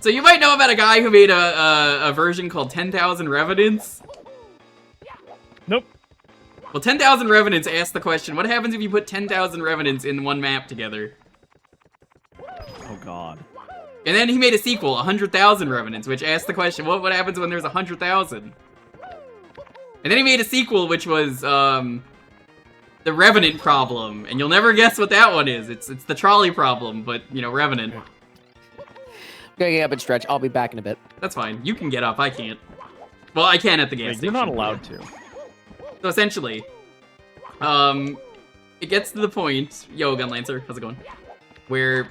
So you might know about a guy who made a version called 10,000 Revenants. Nope. Well, 10,000 Revenants asked the question, what happens if you put 10,000 Revenants in one map together? Oh god. And then he made a sequel, 100,000 Revenants, which asked the question, what happens when there's 100,000? And then he made a sequel, which was, the Revenant problem. And you'll never guess what that one is. It's the trolley problem, but, you know, Revenant. Gotta get up and stretch. I'll be back in a bit. That's fine. You can get up, I can't. Well, I can at the gas station. You're not allowed to. So essentially, it gets to the point, yo, Gunlancer, how's it going? Where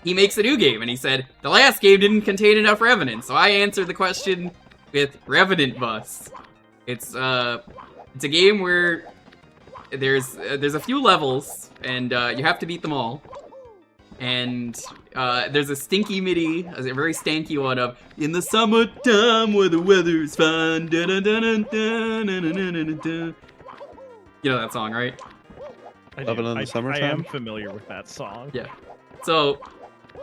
he makes a new game, and he said, the last game didn't contain enough Revenant, so I answered the question with Revenant Bus. It's a game where there's a few levels, and you have to beat them all. And there's a stinky MIDI, a very stanky one of in the summertime where the weather's fine. Dun, dun, dun, dun, dun, dun, dun, dun, dun. You know that song, right? I am familiar with that song. Yeah. So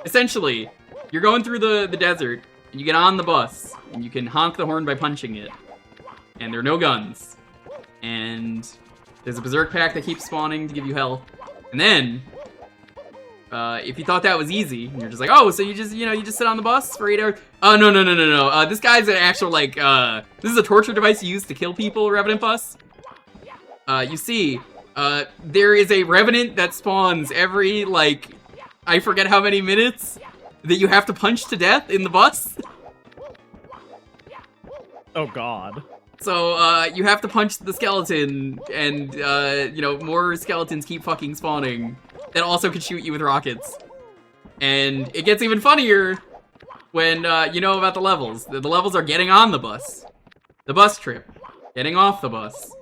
essentially, you're going through the desert, and you get on the bus, and you can honk the horn by punching it. And there are no guns. And there's a berserk pack that keeps spawning to give you health. And then if you thought that was easy, and you're just like, oh, so you just sit on the bus for 8 hours? Oh, no. This guy's an actual, like, this is a torture device you use to kill people, Revenant Bus. You see, there is a Revenant that spawns every, like, I forget how many minutes that you have to punch to death in the bus. Oh, God. So, you have to punch the skeleton, and, you know, more skeletons keep fucking spawning. That also can shoot you with rockets. And it gets even funnier when you know about the levels. The levels are getting on the bus trip, getting off the bus,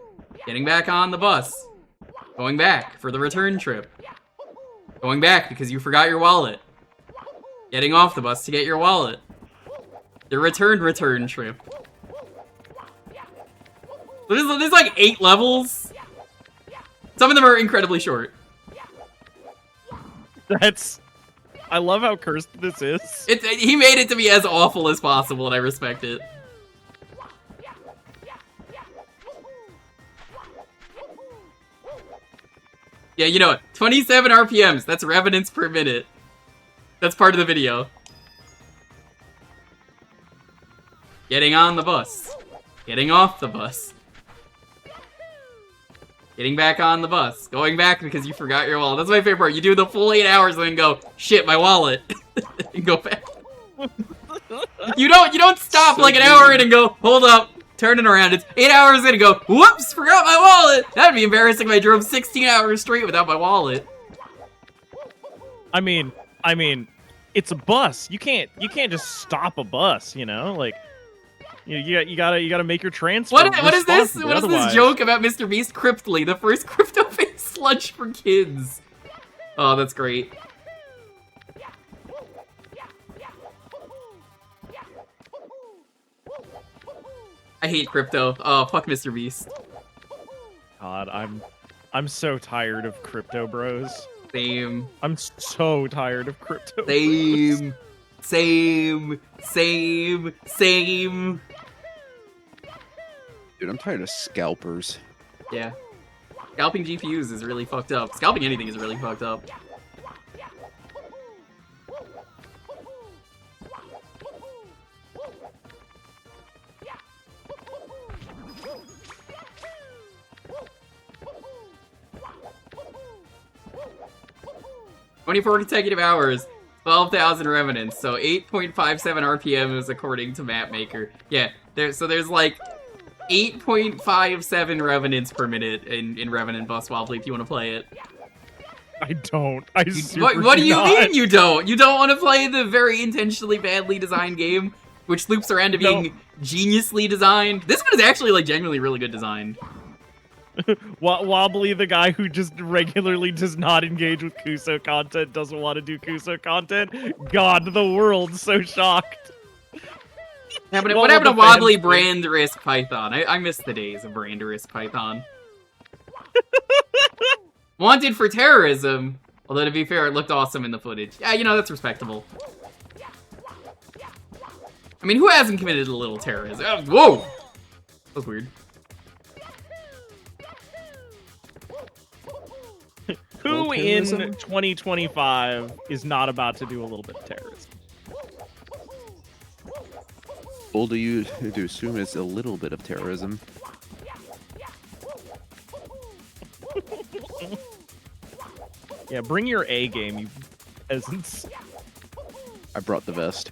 getting back on the bus, going back for the return trip, going back because you forgot your wallet, Getting off the bus to get your wallet. The return trip. There's like 8 levels. Some of them are incredibly short. I love how cursed this is. He made it to be as awful as possible, and I respect it. Yeah, you know what? 27 RPMs. That's revenants per minute. That's part of the video. Getting on the bus. Getting off the bus. Getting back on the bus. Going back because you forgot your wallet. That's my favorite part. You do the full 8 hours and then go, shit, my wallet. And go back. You don't stop like an hour in and go, hold up, turn it around. It's 8 hours in and go, whoops, forgot my wallet. That'd be embarrassing if I drove 16 hours straight without my wallet. I mean, it's a bus. You can't just stop a bus, you know? Like, you gotta make your transfer. What is this? What is this joke about Mr. Beast? Cryptly, the first crypto-based sludge for kids. Oh, that's great. I hate crypto. Oh, fuck Mr. Beast. God, I'm so tired of crypto bros. Same. I'm so tired of crypto. Same. Bros. Same. Dude, I'm tired of scalpers. Yeah. Scalping GPUs is really fucked up. Scalping anything is really fucked up. "24 consecutive hours, 12,000 revenants, so 8.57 RPMs according to Mapmaker." Yeah, there's like 8.57 revenants per minute in Revenant Bus Wobbly if you want to play it. I don't. I What do you mean you don't? You don't want to play the very intentionally badly designed game, which loops around to being geniusly designed? This one is actually like genuinely really good designed. Wobbly, the guy who just regularly does not engage with Kuso content, doesn't want to do Kuso content. God, the world's so shocked. What happened to Wobbly Brand Risk Python? I miss the days of Brand Risk Python. Wanted for terrorism, although to be fair, it looked awesome in the footage. Yeah, you know, that's respectable. I mean, who hasn't committed a little terrorism? Oh, whoa! That was weird. Who in 2025 is not about to do a little bit of terrorism? Bold of you to assume it's a little bit of terrorism. Yeah, bring your A game, you peasants. I brought the vest.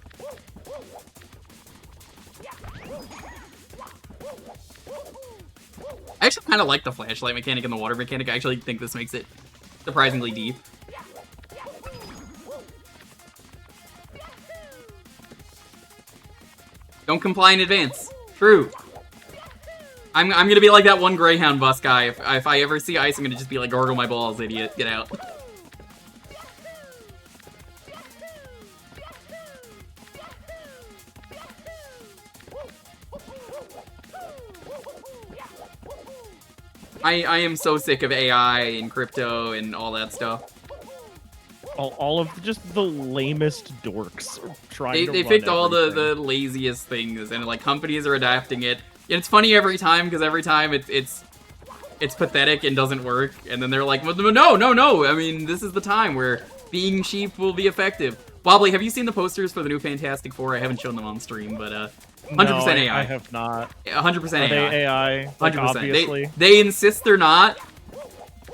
I actually kind of like the flashlight mechanic and the water mechanic. I actually think this makes it surprisingly deep. Don't comply in advance. True. I'm gonna be like that one Greyhound bus guy. If I ever see ice, I'm gonna just be like, gargle my balls, idiot. Get out. I am so sick of AI and crypto and all that stuff. All of just the lamest dorks trying to They picked all the laziest things, and like companies are adapting it. And it's funny every time because every time it's pathetic and doesn't work, and then they're like, no. I mean, this is the time where being sheep will be effective. Wobbly, have you seen the posters for the new Fantastic Four? I haven't shown them on stream, but 100% AI. I have not. 100% AI. Are they AI? Like, 100%. obviously. They insist they're not,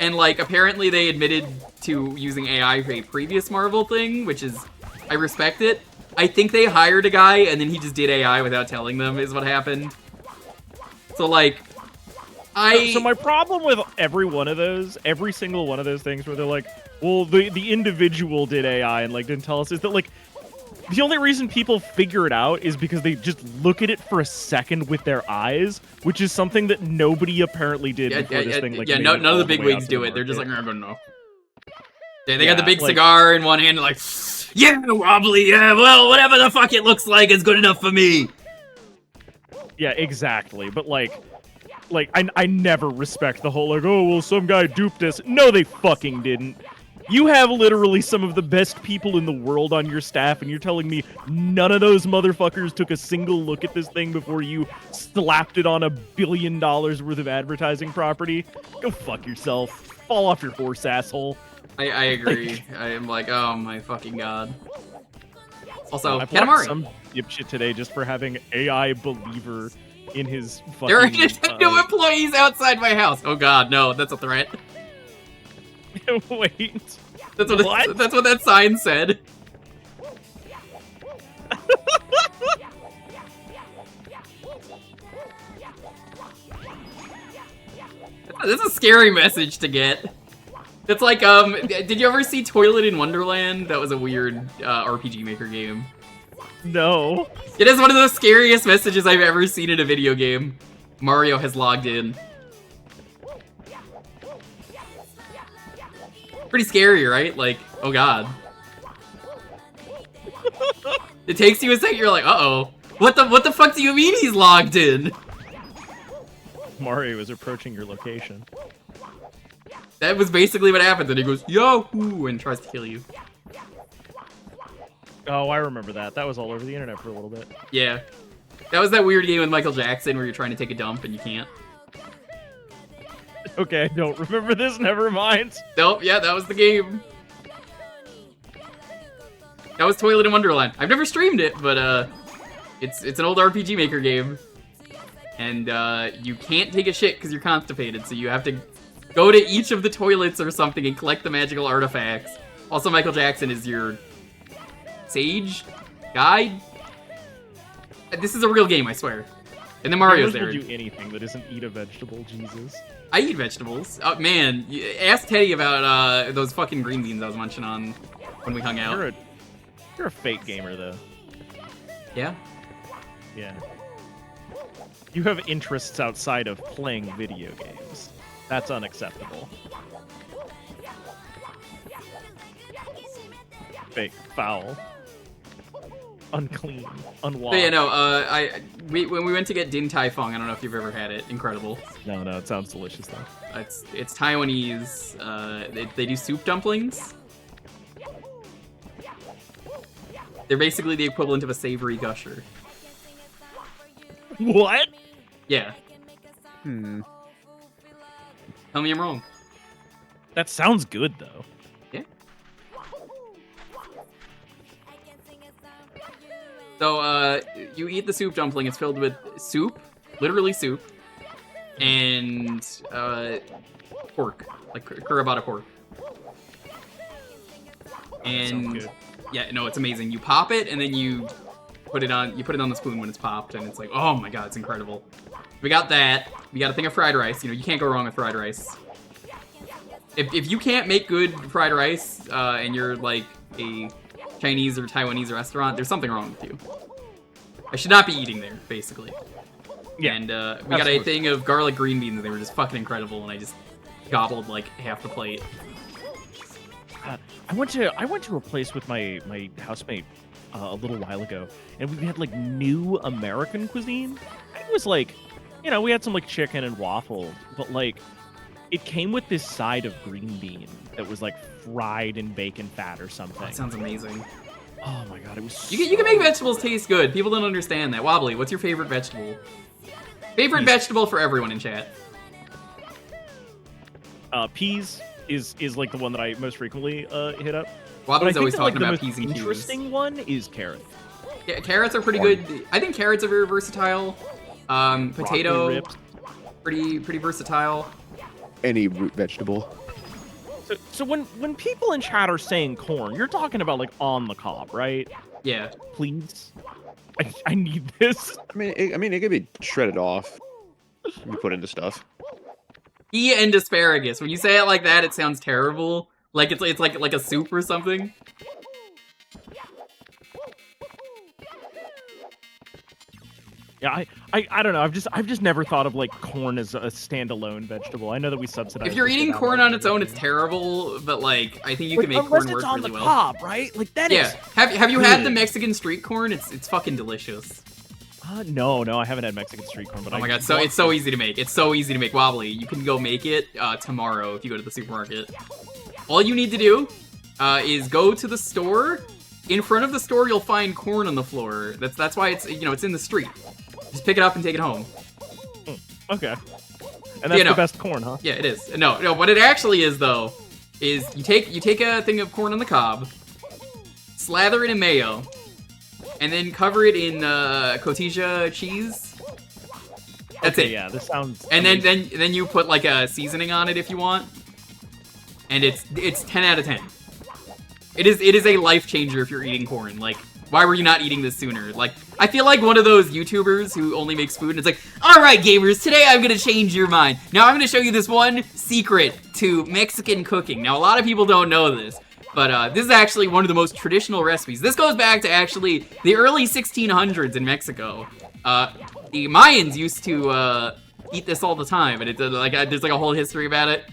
and like apparently they admitted to using AI for a previous Marvel thing, which is, I respect it. I think they hired a guy and then he just did AI without telling them is what happened. So like, So my problem with every single one of those things where they're like, well, the individual did AI and like didn't tell us, is that like, the only reason people figure it out is because they just look at it for a second with their eyes, which is something that nobody apparently did before this thing. Like, none of the big wigs do it. They're just like, I don't know. They got the big cigar in one hand, and like, Yeah, wobbly, yeah, well, whatever the fuck it looks like is good enough for me. Yeah, exactly. But like I never respect the whole like, oh well, some guy duped us. No, they fucking didn't. You have literally some of the best people in the world on your staff, and you're telling me none of those motherfuckers took a single look at this thing before you slapped it on $1 billion worth of advertising property? Go fuck yourself. Fall off your horse, asshole. I agree. I am like, oh my fucking god. Also, I blocked Katamari. some dipshit today just for having AI believer in his fucking... There are Nintendo employees outside my house. Oh god, no, that's a threat. Wait. That's what that sign said. That's a scary message to get. It's like, did you ever see Toilet in Wonderland? That was a weird RPG Maker game. No. It is one of the scariest messages I've ever seen in a video game. Mario has logged in. Pretty scary, right? Like, oh god. It takes you a second, you're like, uh-oh. What the fuck do you mean he's logged in? Mario is approaching your location. That was basically what happened. Then he goes, Yahoo! And tries to kill you. Oh, I remember that. That was all over the internet for a little bit. Yeah. That was that weird game with Michael Jackson where you're trying to take a dump and you can't. Okay, I don't remember this. Never mind. Nope, yeah, that was the game. That was Toilet in Wonderland. I've never streamed it, but it's an old RPG Maker game. And you can't take a shit because you're constipated, so you have to go to each of the toilets or something and collect the magical artifacts. Also, Michael Jackson is your sage? Guide? This is a real game, I swear. And then Mario's there. Will do anything that isn't eat a vegetable, Jesus. I eat vegetables. Oh, man, ask Teddy about those fucking green beans I was munching on when we hung out. You're a fake gamer, though. Yeah? Yeah. You have interests outside of playing video games. That's unacceptable. Fake, foul, unclean, unwashed. But yeah, no, when we went to get Din Tai Fung, I don't know if you've ever had it. Incredible. No, it sounds delicious though. It's Taiwanese. They do soup dumplings. They're basically the equivalent of a savory gusher. What? Yeah. Tell me I'm wrong. That sounds good though. Yeah. So, you eat the soup dumpling. It's filled with soup, literally soup, and pork, like Kurabata pork. And yeah, no, it's amazing. You pop it, and then you put it on the spoon when it's popped, and it's like, oh my god, it's incredible. We got that. We got a thing of fried rice. You know, you can't go wrong with fried rice. If you can't make good fried rice, and you're like a Chinese or Taiwanese restaurant, there's something wrong with you. I should not be eating there, basically. Yeah. And we got a thing of garlic green beans, and they were just fucking incredible, and I just gobbled like half the plate. I went to a place with my housemate a little while ago, and we had like new American cuisine. It was like, you know, we had some like chicken and waffles, but like it came with this side of green bean that was like fried in bacon fat or something. That sounds amazing. Oh my god, it was. You can make vegetables taste good. People don't understand that. Wobbly, what's your favorite vegetable? Favorite vegetable for everyone in chat. Peas is like the one that I most frequently hit up. Wobbly's always talking the about most peas and cues. interesting one is carrot. Yeah, carrots are pretty good. I think carrots are very versatile. Potato, pretty versatile. Any root vegetable. So when people in chat are saying corn, you're talking about like on the cob, right? Yeah. Please, I need this. I mean, it could be shredded off. You put into stuff. Pea and asparagus. When you say it like that, it sounds terrible. Like it's like a soup or something. Yeah, I don't know. I've just never thought of like corn as a standalone vegetable. I know that we subsidize. If you're the shit eating out corn of on its own, it's terrible. But like, I think you can make unless corn it's work on really the well. cob, right? Like that Yeah. is. Have you had the good. Mexican street corn? It's fucking delicious. No, I haven't had Mexican street corn, but Oh my god, so it's so easy to make. It's so easy to make. Wobbly, you can go make it tomorrow if you go to the supermarket. All you need to do is go to the store. In front of the store, you'll find corn on the floor. That's why it's it's in the street. Just pick it up and take it home. Okay. And that's no. the best corn, huh? Yeah, it is. No, what it actually is though is you take a thing of corn on the cob, slather it in mayo, and then cover it in cotija cheese. That's Okay, it. Yeah, this sounds. And then you put like a seasoning on it if you want. And it's 10 out of 10. It is a life changer if you're eating corn. Like, why were you not eating this sooner? Like, I feel like one of those YouTubers who only makes food and it's like, alright gamers, today I'm gonna change your mind. Now I'm gonna show you this one secret to Mexican cooking. Now a lot of people don't know this, but this is actually one of the most traditional recipes. This goes back to actually the early 1600s in Mexico. The Mayans used to eat this all the time, and there's like a whole history about it.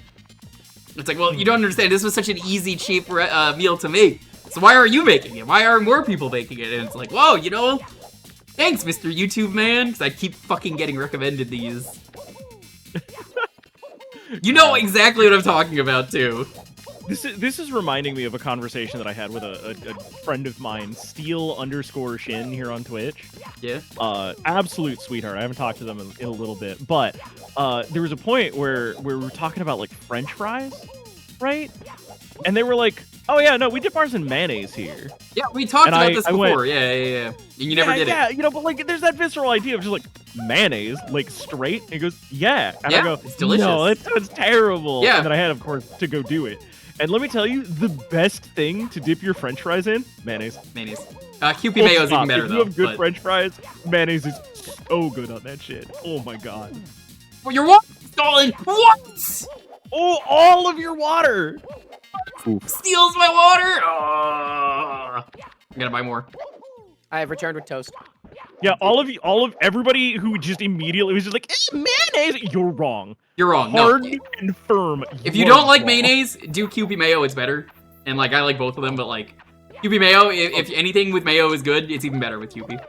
It's like, well, you don't understand. This was such an easy, cheap meal to make. So why are you making it? Why are more people making it? And it's like, whoa, thanks, Mr. YouTube man, because I keep fucking getting recommended these. You know exactly what I'm talking about, too. This is reminding me of a conversation that I had with a friend of mine, Steel_Shin here on Twitch. Yeah. Absolute sweetheart. I haven't talked to them in a little bit, but there was a point where we were talking about like French fries, right? And they were like, "Oh yeah, no, we dip ours in mayonnaise here." Yeah, we talked And about I this went, before. Yeah. And you never did yeah, it. but like, there's that visceral idea of just like mayonnaise, like straight. And he goes, "Yeah," and Yeah, I go, it's delicious. "No, it sounds terrible." Yeah. And then I had, of course, to go do it. And let me tell you, the best thing to dip your French fries in, mayonnaise. Mayonnaise. Kewpie mayo is even better, if though. you have good but... French fries, mayonnaise is so good on that shit. Oh my god. Well, you're what? Stalin! What? Oh, all of your water! Steals my water! Oh. I'm gonna buy more. I have returned with toast. Yeah, everybody who just immediately was just like, mayonnaise! You're wrong. You're wrong. Hard No. and firm. If you you're don't like wrong. mayonnaise, do Kewpie mayo. It's better. And like I like both of them, but like Kewpie mayo, if anything with mayo is good, it's even better with Kewpie.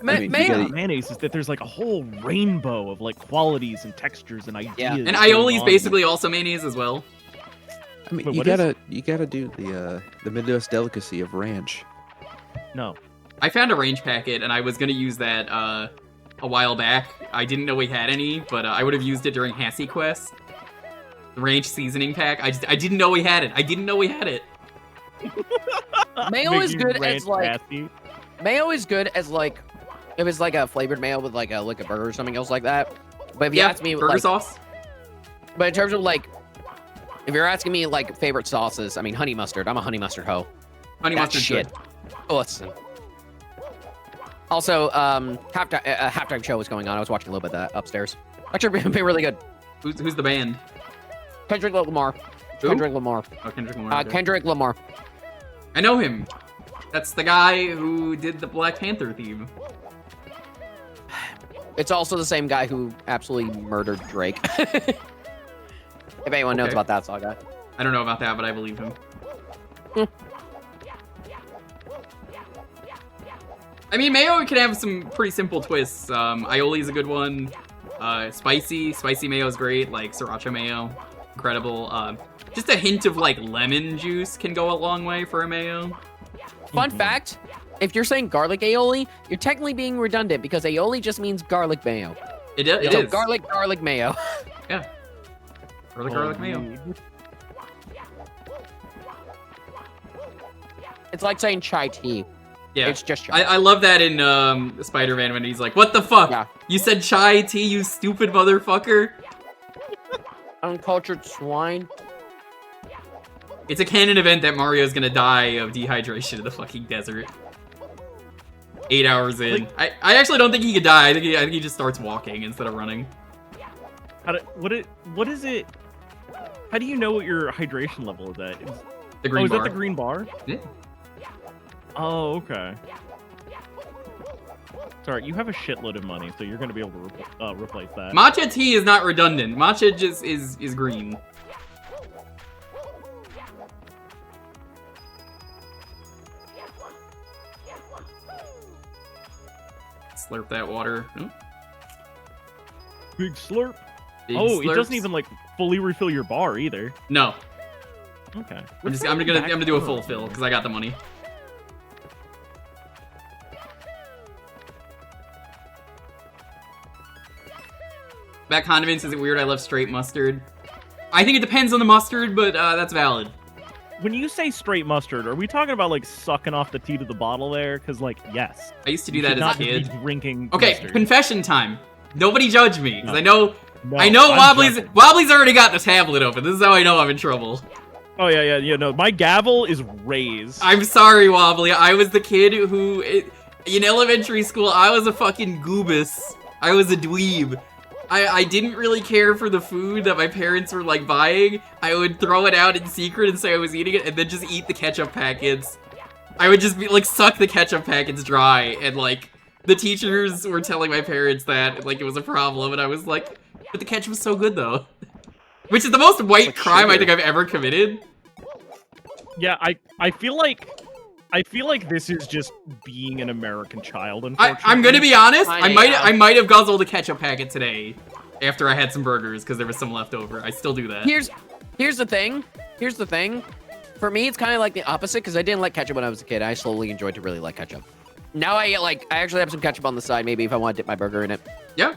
Mayonnaise is that there's like a whole rainbow of like qualities and textures and ideas. Yeah. And aioli is basically also mayonnaise as well. I mean, Wait, you what is- gotta do the Midwest delicacy of ranch. No. I found a range packet, and I was gonna use that a while back. I didn't know we had any, but I would have used it during Hassie Quest. The range seasoning pack. I didn't know we had it. I didn't know we had it. Mayo is good as like mayo is good as like if it's like a flavored mayo with like a burger or something else like that. But if you ask me burger like, sauce. but in terms of like if you're asking me like favorite sauces, I mean honey mustard. I'm a honey mustard hoe. Honey That mustard shit. Awesome. Also, halftime show was going on. I was watching a little bit of that upstairs. Actually, been really good. Who's the band? Kendrick Lamar. Who? Kendrick Lamar. Oh, Kendrick Lamar. okay. Kendrick Lamar. I know him. That's the guy who did the Black Panther theme. It's also the same guy who absolutely murdered Drake. If anyone knows Okay. about that saga. I don't know about that, but I believe him. I mean, mayo can have some pretty simple twists. Aioli is a good one. Spicy mayo is great. Like sriracha mayo, incredible. Just a hint of like lemon juice can go a long way for a mayo. Fun fact, if you're saying garlic aioli, you're technically being redundant because aioli just means garlic mayo. It So is. garlic mayo. Yeah. Garlic mayo. It's like saying chai tea. Yeah. It's just chai. I love that in Spider-Man when he's like, "What the fuck? Yeah. You said chai tea, you stupid motherfucker." Uncultured swine. It's a canon event that Mario's gonna die of dehydration in the fucking desert. 8 hours in. I actually don't think he could die. I think he just starts walking instead of running. What is it? How do you know what your hydration level is at? The green is bar. that the green bar? Yeah. Oh, okay. Sorry, you have a shitload of money, so you're gonna be able to replace that. Matcha tea is not redundant. Matcha just is green. Slurp that water. Hmm? Big slurp. Big It slurps. doesn't even like fully refill your bar either. No. Okay. I'm gonna do a full fill because I got the money. Back condiments, is it weird I love straight mustard? I think it depends on the mustard, but that's valid. When you say straight mustard, are we talking about like sucking off the tea to the bottle there? Because like, yes. I used to do You that should as a not just kid. be drinking Okay, mustard. confession time. Nobody judge me, because No. I know I'm Wobbly's judging. already got the tablet open. This is how I know I'm in trouble. Oh yeah. No, my gavel is raised. I'm sorry, Wobbly. I was the kid who, in elementary school, I was a fucking goobus. I was a dweeb. I didn't really care for the food that my parents were, like, buying. I would throw it out in secret and say I was eating it, and then just eat the ketchup packets. I would just be, like, suck the ketchup packets dry, and, like, the teachers were telling my parents that, like, it was a problem, and I was like, but the ketchup was so good, though. Which is the most white like crime I sugar. think I've ever committed. Yeah, I feel like this is just being an American child, unfortunately. I'm gonna be honest. Kinda, yeah. I might have guzzled a ketchup packet today, after I had some burgers because there was some left over. I still do that. Here's the thing. Here's the thing. For me, it's kind of like the opposite because I didn't like ketchup when I was a kid. I slowly enjoed to really like ketchup. Now I actually have some ketchup on the side. Maybe if I want to dip my burger in it. Yeah.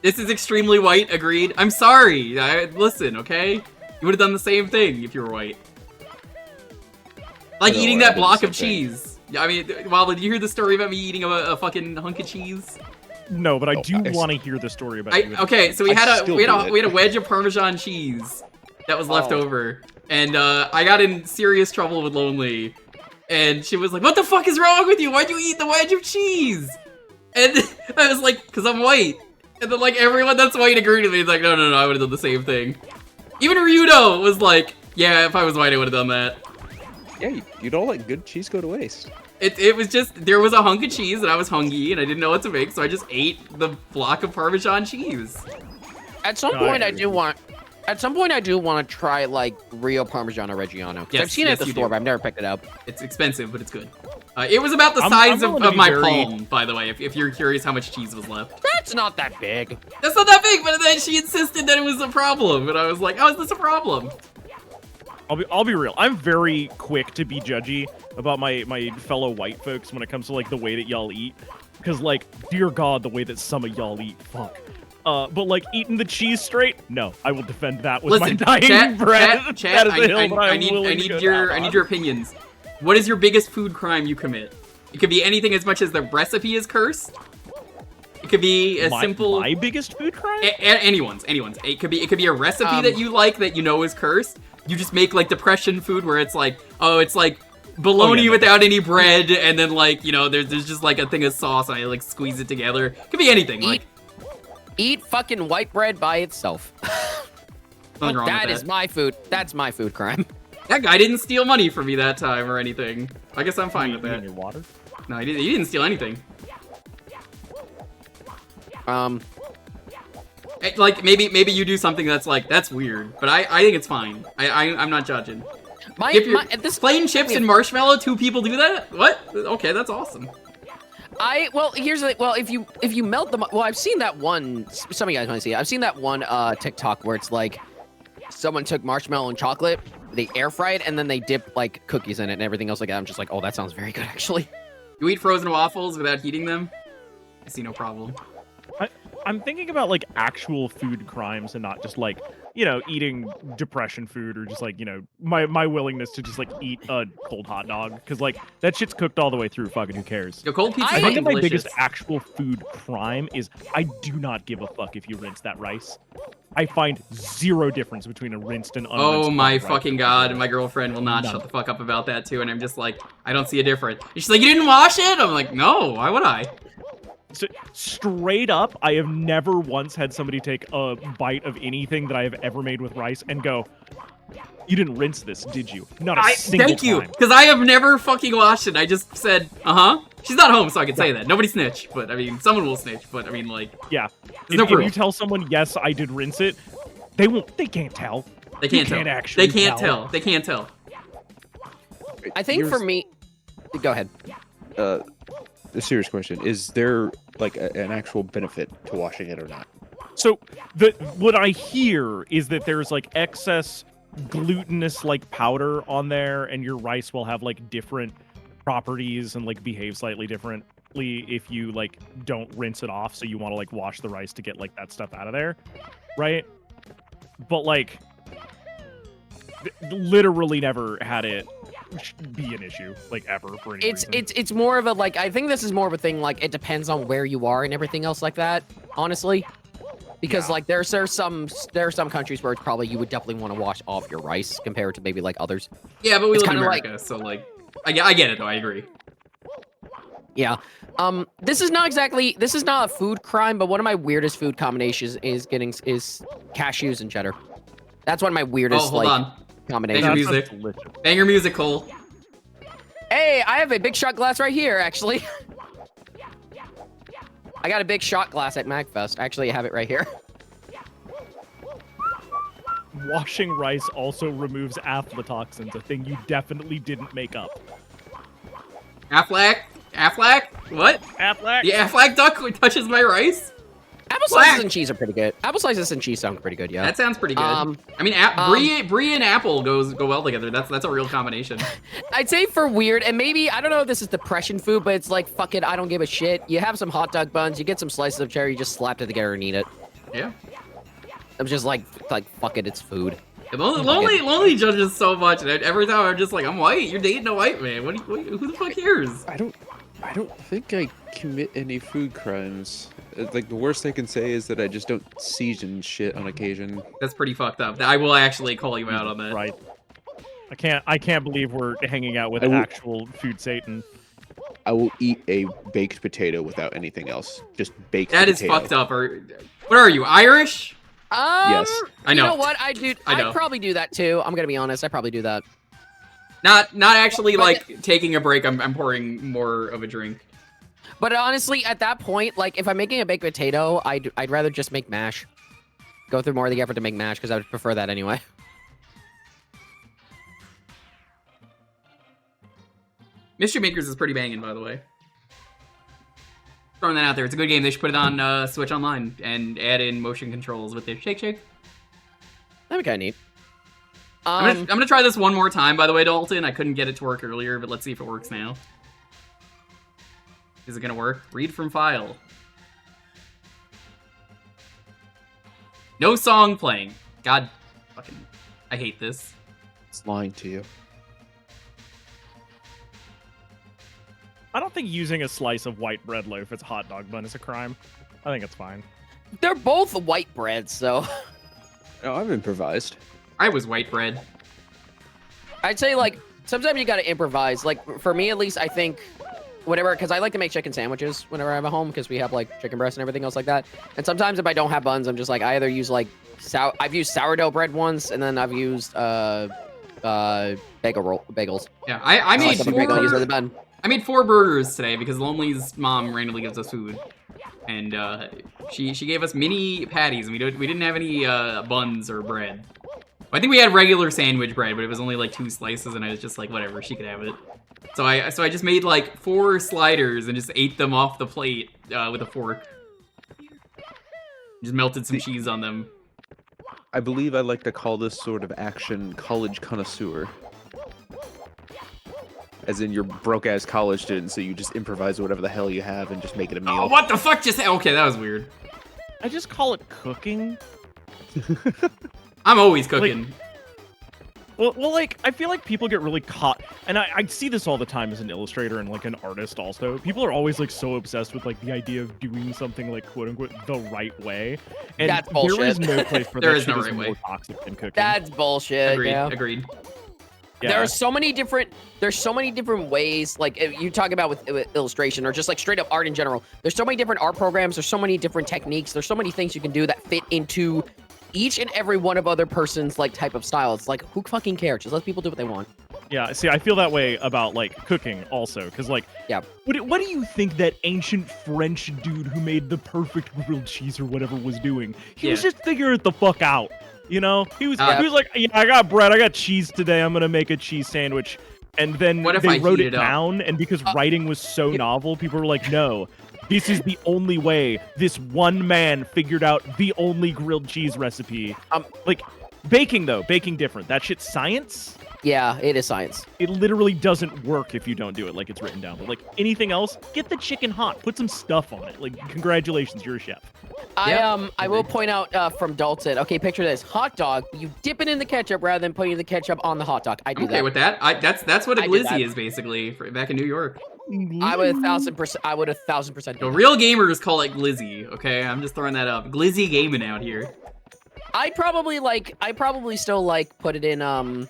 This is extremely white. Agreed. I'm sorry. Listen, okay. You would have done the same thing if you were white. Like I know, eating I that did the block same of thing. cheese. Yeah, I mean, Wobbly, did you hear the story about me eating a fucking hunk of cheese? No, but I Oh, do I- want to hear the story about you. Okay, so we I had still we do had it. a wedge of Parmesan cheese that was left Oh. over, and I got in serious trouble with Lonely, and she was like, "What the fuck is wrong with you? Why'd you eat the wedge of cheese?" And I was like, "Cause I'm white." And then like everyone that's white agreed with me. It's like, no, I would have done the same thing. Even Ryudo was like, "Yeah, if I was white, I would have done that." Yeah, you don't let good cheese go to waste. It was just, there was a hunk of cheese and I was hungry and I didn't know what to make, so I just ate the block of Parmesan cheese. At some No, point, I I agree. do want. At some point, I do want to try like real Parmigiano Reggiano. 'Cause Yes, I've seen it yes, at the you store, do. but I've never picked it up. It's expensive, but it's good. It was about the I'm size willing to of be my very- palm, by the way, if you're curious how much cheese was left. That's not that big. That's not that big, but then she insisted that it was a problem, and I was like, how is this a problem? I'll be real. I'm very quick to be judgy about my fellow white folks when it comes to like the way that y'all eat, because like, dear God, the way that some of y'all eat, fuck. But like eating the cheese straight, no, I will defend that with Listen, my dying breath. chat, That is a hill that I I'm need willing to go your down on. opinions. What is your biggest food crime you commit? It could be anything as much as the recipe is cursed. It could be as simple. My biggest food crime? Anyone's. It could be a recipe that you like that you know is cursed. You just make like depression food where it's like, oh, it's like bologna no. without any bread, and then like, you know, there's just like a thing of sauce and I like squeeze it together. It could be anything. Like, Eat fucking white bread by itself. nothing wrong That with is my food. That's my food crime. That guy didn't steal money from me that time or anything. I guess I'm fine with You that. and your water? No, he didn't steal anything. Like maybe you do something that's like, that's weird, but I think it's fine. I'm not judging. If you're This plain chips and marshmallow, 2 people do that? What? Okay, that's awesome. Here's the well, if you melt them, well, I've seen that one. Some of you guys might see it. I've seen that one TikTok where it's like someone took marshmallow and chocolate, they air fried, and then they dip like cookies in it and everything else like that. I'm just like, oh, that sounds very good actually. You eat frozen waffles without heating them? I see no problem. I'm thinking about like actual food crimes and not just like, you know, eating depression food or just like, you know, my willingness to just like eat a cold hot dog because like that shit's cooked all the way through. Fucking who cares? Yo, cold pizza I is think fucking my delicious. biggest actual food crime is I do not give a fuck if you rinse that rice. I find zero difference between a rinsed and unrinsed. Oh my rice. fucking god, my girlfriend will not None. shut the fuck up about that too, and I'm just like, I don't see a difference. And she's like, you didn't wash it? I'm like, no, why would I? So, straight up, I have never once had somebody take a bite of anything that I have ever made with rice and go, You didn't rinse this, did you? Not a single Thank you, time. because I have never fucking watched it. I just said, She's not home, so I can say that. Nobody snitch, but I mean, someone will snitch. But I mean, like, Yeah. there's no If proof. you tell someone, yes, I did rinse it, they won't. They can't tell. They can't You tell. actually They can't tell. They can't tell. I think for me, go ahead. A serious question: is there like an actual benefit to washing it or not? So what I hear is that there's like excess glutinous like powder on there, and your rice will have like different properties and like behave slightly differently if you like don't rinse it off. So you want to like wash the rice to get like that stuff out of there, right? But like, literally never had it be an issue like ever for any reason. It's more of a like, I think this is more of a thing like it depends on where you are and everything else like that, honestly. Because like there are some countries where it's probably you would definitely want to wash off your rice compared to maybe like others. Yeah, but we It's live in kinda America, so like, I get it though. I agree. Yeah. This is not a food crime, but one of my weirdest food combinations is cashews and cheddar. That's one of my weirdest hold on. combinations. Banger That music. sounds delicious. Banger music, Cole. Hey, I have a big shot glass right here, actually. I got a big shot glass at MagFest. Actually, I have it right here. Washing rice also removes aflatoxins, a thing you definitely didn't make up. Aflac? What? Aflac? The Aflac duck touches my rice? Apple slices and cheese are pretty good. Apple slices and cheese sound pretty good, yeah. That sounds pretty good. I mean, brie and apple go well together. That's a real combination. I'd say for weird, and maybe, I don't know if this is depression food, but it's like, fuck it, I don't give a shit. You have some hot dog buns, you get some slices of cherry, you just slap it together and eat it. Yeah. I'm just like, fuck it, it's food. Lonely judges so much, and every time I'm just like, I'm white. You're dating a white man. Who the fuck cares? I don't think I commit any food crimes. Like the worst I can say is that I just don't season shit on occasion. That's pretty fucked up. I will actually call you out on that. Right. I can't believe we're hanging out with actual food Satan. I will eat a baked potato without anything else. Just baked That potato. is fucked up. What are you, Irish? Yes. I know. You know what? I'd probably do that too. I'm gonna be honest. I probably do that. Not actually like taking a break. I'm pouring more of a drink. But honestly, at that point, like if I'm making a baked potato, I'd rather just make mash. Go through more of the effort to make mash because I would prefer that anyway. Mystery Makers is pretty banging, by the way. Throwing that out there. It's a good game. They should put it on Switch Online and add in motion controls with it. Shake, shake. That'd be kind of neat. I'm gonna try this one more time, by the way, Dalton. I couldn't get it to work earlier, but let's see if it works now. Is it gonna work? Read from file. No song playing. God, fucking, I hate this. It's lying to you. I don't think using a slice of white bread loaf as a hot dog bun is a crime. I think it's fine. They're both white bread, so No, I've improvised. I was white bread. I'd say like sometimes you gotta improvise. Like for me at least, I think whatever, because I like to make chicken sandwiches whenever I'm at home because we have like chicken breast and everything else like that. And sometimes if I don't have buns, I'm just like I either use like I've used sourdough bread once, and then I've used bagels. Yeah, I made like bagel user the four. bun. I made 4 burgers today because Lonely's mom randomly gives us food, and she gave us mini patties, and we didn't have any buns or bread. I think we had regular sandwich bread, but it was only like 2 slices, and I was just like, whatever, she could have it. So I just made like 4 sliders and just ate them off the plate with a fork. Just melted some cheese on them. I believe I like to call this sort of action college connoisseur. As in, you're broke-ass college student, so you just improvise whatever the hell you have and just make it a meal. Oh, what the fuck just happened? Okay, that was weird. I just call it cooking. I'm always cooking. Well, like, I feel like people get really caught, and I see this all the time as an illustrator and, like, an artist also. People are always, like, so obsessed with, like, the idea of doing something, like, quote-unquote, the right way. And That's bullshit. there is no place for There that is shit no is right more way. toxic than cooking. That's bullshit. Agreed, Yeah. agreed. Yeah. There's so many different ways, like if you talk about with illustration or just like straight up art in general. There's so many different art programs. There's so many different techniques. There's so many things you can do that fit into each and every one of other person's like type of style. It's like, who fucking cares? Just let people do what they want. Yeah, see, I feel that way about like cooking also, because like, Yeah. what do you think that ancient French dude who made the perfect grilled cheese or whatever was doing? He was just figuring it the fuck out, you know? He was like, yeah, I got bread, I got cheese today, I'm gonna make a cheese sandwich, and then they wrote it down, and because writing was so novel, people were like, no, this is the only way. This one man figured out the only grilled cheese recipe. Like baking though, baking different. That shit's science. Yeah, it is science. It literally doesn't work if you don't do it like it's written down. But like anything else, get the chicken hot. Put some stuff on it. Like, congratulations, you're a chef. I will point out from Dalton. Okay, picture this: hot dog. You dip it in the ketchup rather than putting the ketchup on the hot dog. I do that. Okay with that. That's what a glizzy is basically back in New York. I would 1,000%. I would 1,000%. The real gamers call it glizzy. Okay, I'm just throwing that up. Glizzy gaming out here. I probably still like put it in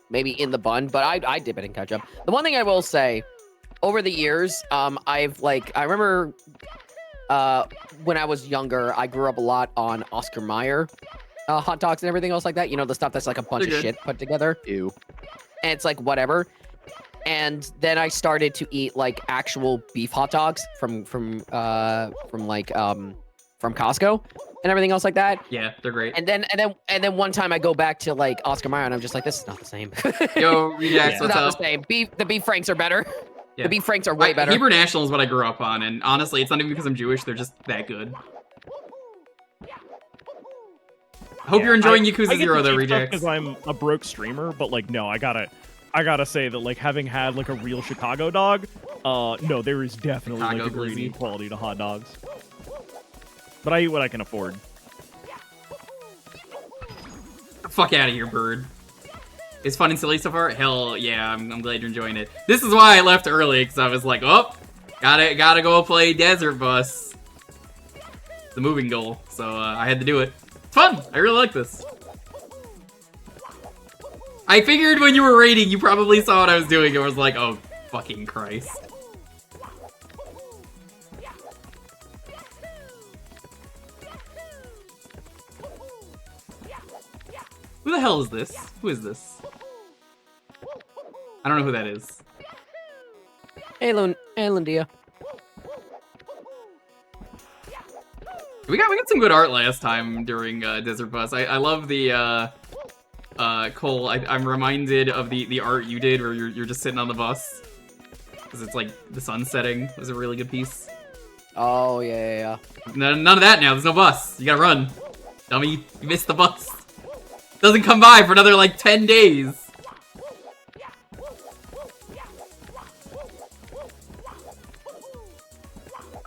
maybe in the bun, but I dip it in ketchup. The one thing I will say, over the years, I remember when I was younger, I grew up a lot on Oscar Mayer hot dogs and everything else like that. You know, the stuff that's like a bunch of shit put together. Ew. And it's like whatever. And then I started to eat like actual beef hot dogs from Costco and everything else like that. Yeah, they're great. And then one time I go back to like Oscar Mayer and I'm just like, this is not the same. Yo, Rejax, what's not up? the same. The beef franks are better. Yeah. The beef franks are way better. Hebrew National is what I grew up on, and honestly, it's not even because I'm Jewish. They're just that good. I hope you're enjoying Yakuza 0 though, Rejax. Because I'm a broke streamer, but like, no, I gotta say that like having had like a real Chicago dog, no, there is definitely Chicago like a great glizzy. quality to hot dogs. But I eat what I can afford. Fuck out of here, bird. It's fun and silly so far? Hell yeah, I'm glad you're enjoying it. This is why I left early, because I was like, oh, gotta go play Desert Bus. The moving goal, so I had to do it. It's fun, I really like this. I figured when you were raiding, you probably saw what I was doing and was like, oh, fucking Christ. Who the hell is this? Who is this? I don't know who that is. Hey, Lundia. We got some good art last time during Desert Bus. I love the Cole. I'm reminded of the art you did where you're just sitting on the bus because it's like the sun setting. It was a really good piece. Oh yeah. None of that now. There's no bus. You gotta run, dummy. You missed the bus. Doesn't come by for another like 10 days.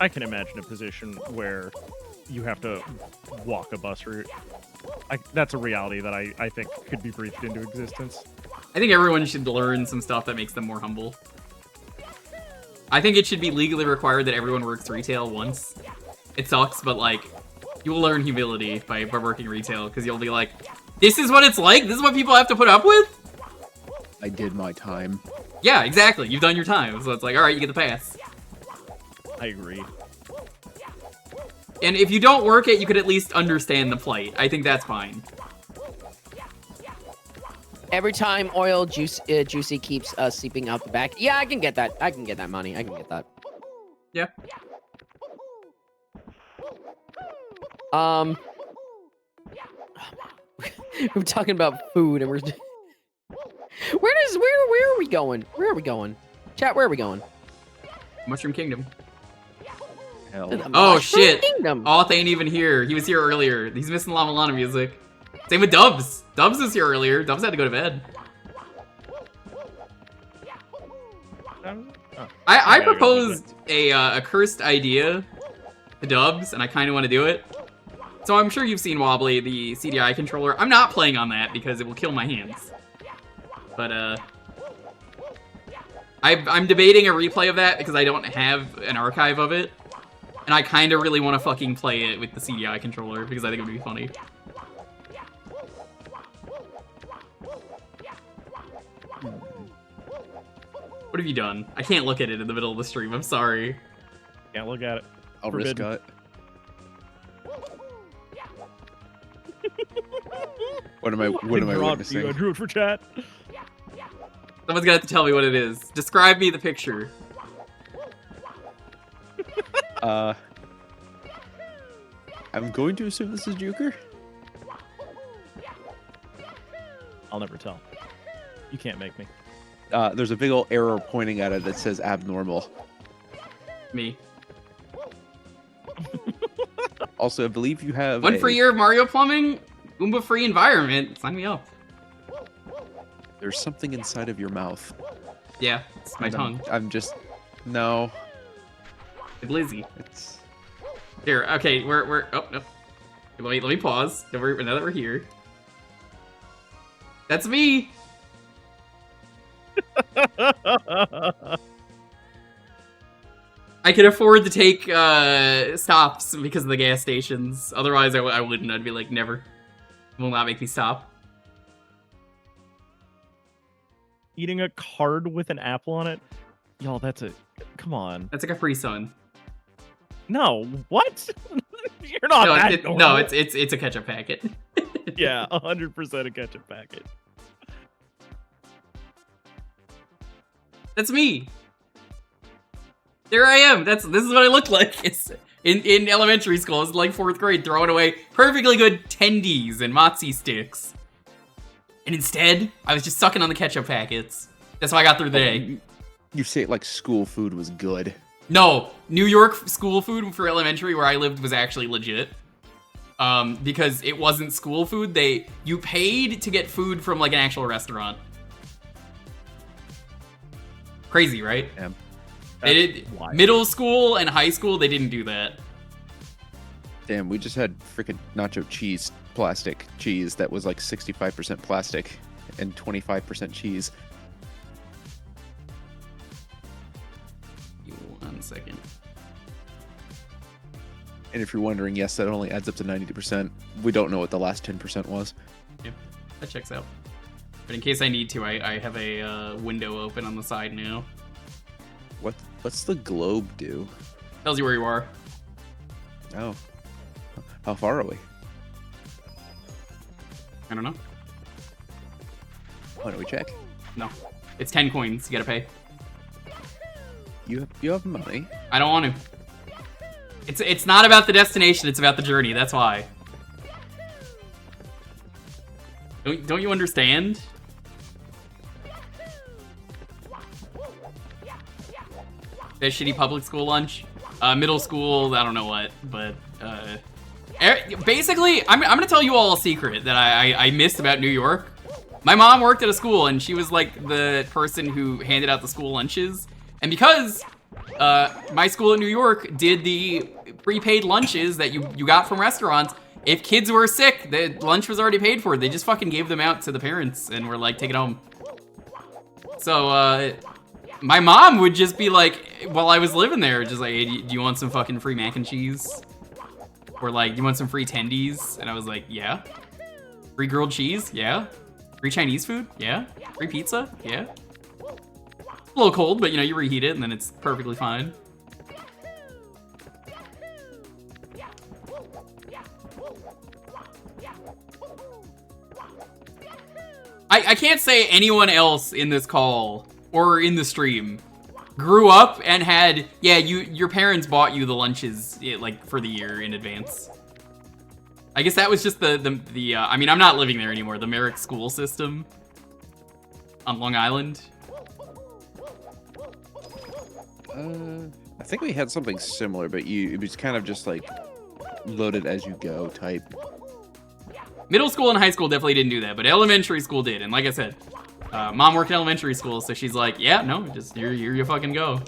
I can imagine a position where you have to walk a bus route. That's a reality that I think could be breathed into existence. I think everyone should learn some stuff that makes them more humble. I think it should be legally required that everyone works retail once. It sucks, but like, you will learn humility by working retail, because you'll be like, this is what it's like? This is what people have to put up with? I did my time. Yeah, exactly. You've done your time, so it's like, alright, you get the pass. I agree. And if you don't work it, you could at least understand the plight. I think that's fine. Every time Juicy keeps seeping out the back. Yeah, I can get that. I can get that money. I can get that. Yeah. We're talking about food and we're where are we going? Where are we going? Chat, where are we going? Mushroom Kingdom. Hell. Oh Mushroom shit! Kingdom. Auth ain't even here. He was here earlier. He's missing Lama Lana music. Same with Dubs. Dubs was here earlier. Dubs had to go to bed. I proposed a cursed idea to Dubs, and I kind of want to do it. So I'm sure you've seen Wobbly, the CDI controller. I'm not playing on that because it will kill my hands. But I'm debating a replay of that because I don't have an archive of it. And I kind of really want to fucking play it with the CDI controller because I think it would be funny. What have you done? I can't look at it in the middle of the stream. I'm sorry. Can't look at it. I'll Forbidden. risk it. What am I witnessing? I drew it for chat. Someone's gonna have to tell me what it is. Describe me the picture. I'm going to assume this is Jewker. I'll never tell. You can't make me. There's a big old arrow pointing at it that says abnormal. Me. Also, I believe you have One free year of Mario Plumbing? Goomba free environment. Sign me up. There's something inside of your mouth. Yeah, it's my tongue. I'm just... No. It's Lizzie. It's... Here, okay, we're oh no. Let me pause. Now that we're here. That's me! I can afford to take stops because of the gas stations. Otherwise, I wouldn't. I'd be like, never. Will not make me stop. Eating a card with an apple on it? Y'all, that's a... Come on. That's a Capri Sun. No, what? You're not No, that normal. no, it's a ketchup packet. Yeah, 100% a ketchup packet. That's me. There I am. This is what I look like. It's in elementary school. It's like 4th grade, throwing away perfectly good tendies and mozzie sticks. And instead, I was just sucking on the ketchup packets. That's how I got through the day. You say it like school food was good. No, New York school food for elementary where I lived was actually legit. Because it wasn't school food. You paid to get food from like an actual restaurant. Crazy, right? Yeah. They did middle school and high school. They didn't do that. Damn, we just had freaking nacho cheese, plastic cheese that was like 65% plastic and 25% cheese. One second. And if you're wondering, yes, that only adds up to 90%. We don't know what the last 10% was. Yep, that checks out. But in case I need to, I have a window open on the side now. What's the globe do? Tells you where you are. Oh. How far are we? I don't know. Why don't we check? No. It's 10 coins. You gotta pay. You have money. I don't want to. It's not about the destination, it's about the journey. That's why. Don't you understand? That shitty public school lunch. Middle school, I don't know what, but basically, I'm gonna tell you all a secret that I missed about New York. My mom worked at a school, and she was like the person who handed out the school lunches. And because my school in New York did the prepaid lunches that you got from restaurants, if kids were sick, the lunch was already paid for. They just fucking gave them out to the parents and were like, take it home. So, my mom would just be like, while I was living there, just like, hey, do you want some fucking free mac and cheese? Or like, do you want some free tendies? And I was like, yeah. Free grilled cheese? Yeah. Free Chinese food? Yeah. Free pizza? Yeah. A little cold, but you know, you reheat it and then it's perfectly fine. I can't say anyone else in this call or in the stream grew up and had, yeah, your parents bought you the lunches like for the year in advance. I guess that was just the I mean, I'm not living there anymore. The Merrick school system on Long Island. I think we had something similar, but it was kind of just like loaded as you go type. Middle school and high school definitely didn't do that, but elementary school did. And like I said, mom worked in elementary school, so she's like, yeah, no, just here you fucking go.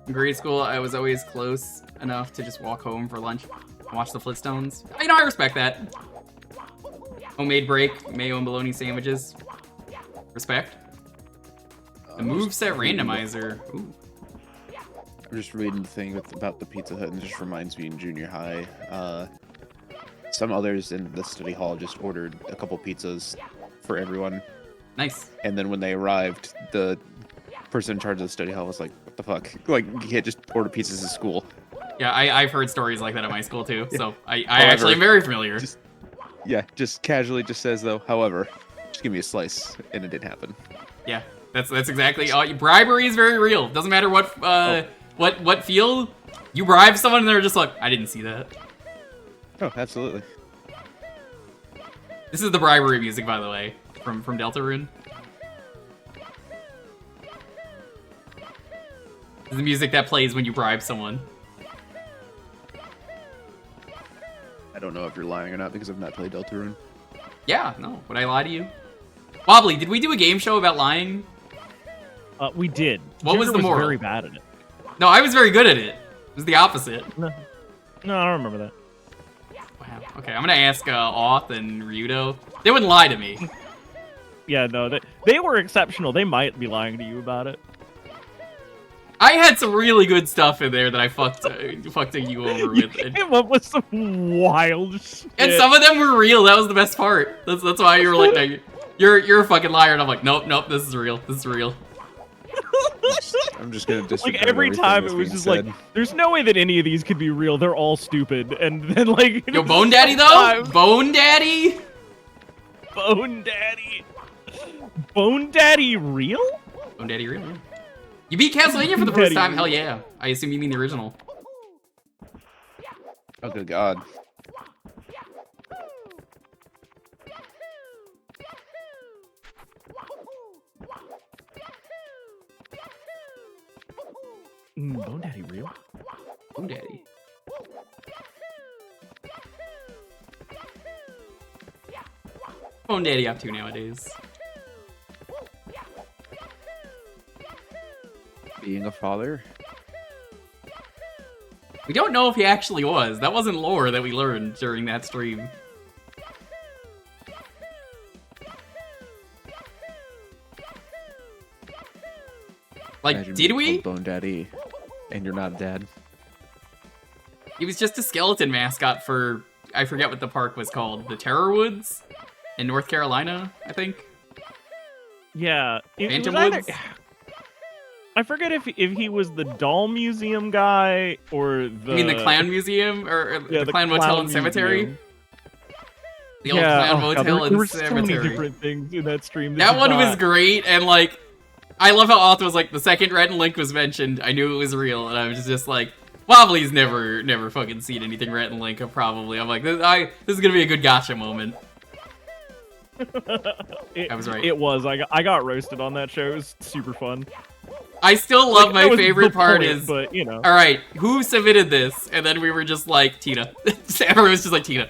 In grade school, I was always close enough to just walk home for lunch and watch the Flintstones. You know, I respect that. Homemade break, mayo and bologna sandwiches. Respect. The moveset randomizer. Ooh. I'm just reading the thing about the Pizza Hut, and it just reminds me in junior high. Some others in the study hall just ordered a couple pizzas for everyone. Nice. And then when they arrived, the person in charge of the study hall was like, "What the fuck? Like, you can't just order pizzas at school." Yeah, I've heard stories like that at my school too, so I However, actually am very familiar. Just casually just says though, however, just give me a slice, and it didn't happen. Yeah, that's exactly. Bribery is very real. Doesn't matter what field you bribe someone, and they're just like, I didn't see that. Oh, absolutely. This is the bribery music, by the way, from Deltarune. This is the music that plays when you bribe someone. I don't know if you're lying or not because I've not played Deltarune. Yeah, no. Would I lie to you? Wobbly, did we do a game show about lying? We did. What was Jewker the moral? Very bad at it. No, I was very good at it. It was the opposite. No, I don't remember that. Wow. Okay, I'm gonna ask Auth and Ryudo. They wouldn't lie to me. Yeah, no, they were exceptional. They might be lying to you about it. I had some really good stuff in there that I fucked you over with. You came up with some wild shit. And some of them were real. That was the best part. That's why you were like, no, you're a fucking liar. And I'm like, nope, this is real. This is real. I'm just gonna disregard like every everything time that's it was being just said. like, there's no way that any of these could be real. They're all stupid. And then like, Yo, Bone Daddy though? Bone Daddy? Bone Daddy. Bone Daddy real? Bone Daddy real, yeah. You beat Castlevania for the first time? Hell yeah. I assume you mean the original. Oh good god. Bone Daddy real? Bone Daddy. Bone Daddy up to nowadays? Being a father? We don't know if he actually was. That wasn't lore that we learned during that stream. Like, Imagine did being we? called Bone Daddy, and you're not a dad. He was just a skeleton mascot for, I forget what the park was called, the Terror Woods in North Carolina, I think. Yeah. It Phantom was either, Woods? I forget if he was the doll museum guy or the. You mean the Clown Museum or Yeah, the Clown Motel and Cemetery? Museum. The old Clown Motel there and were so many Cemetery. different things in that stream. That one was great, and like, I love how Auth was like, the second Red and Link was mentioned, I knew it was real, and I was just like, Wobbly's never fucking seen anything Red and Link, probably. I'm like, this is gonna be a good gotcha moment. I was right. It was. I got roasted on that show. It was super fun. I still love Like, my that was favorite the part point, is, but you know. all right, who submitted this? And then we were just like, Tina. Everyone was just like, Tina.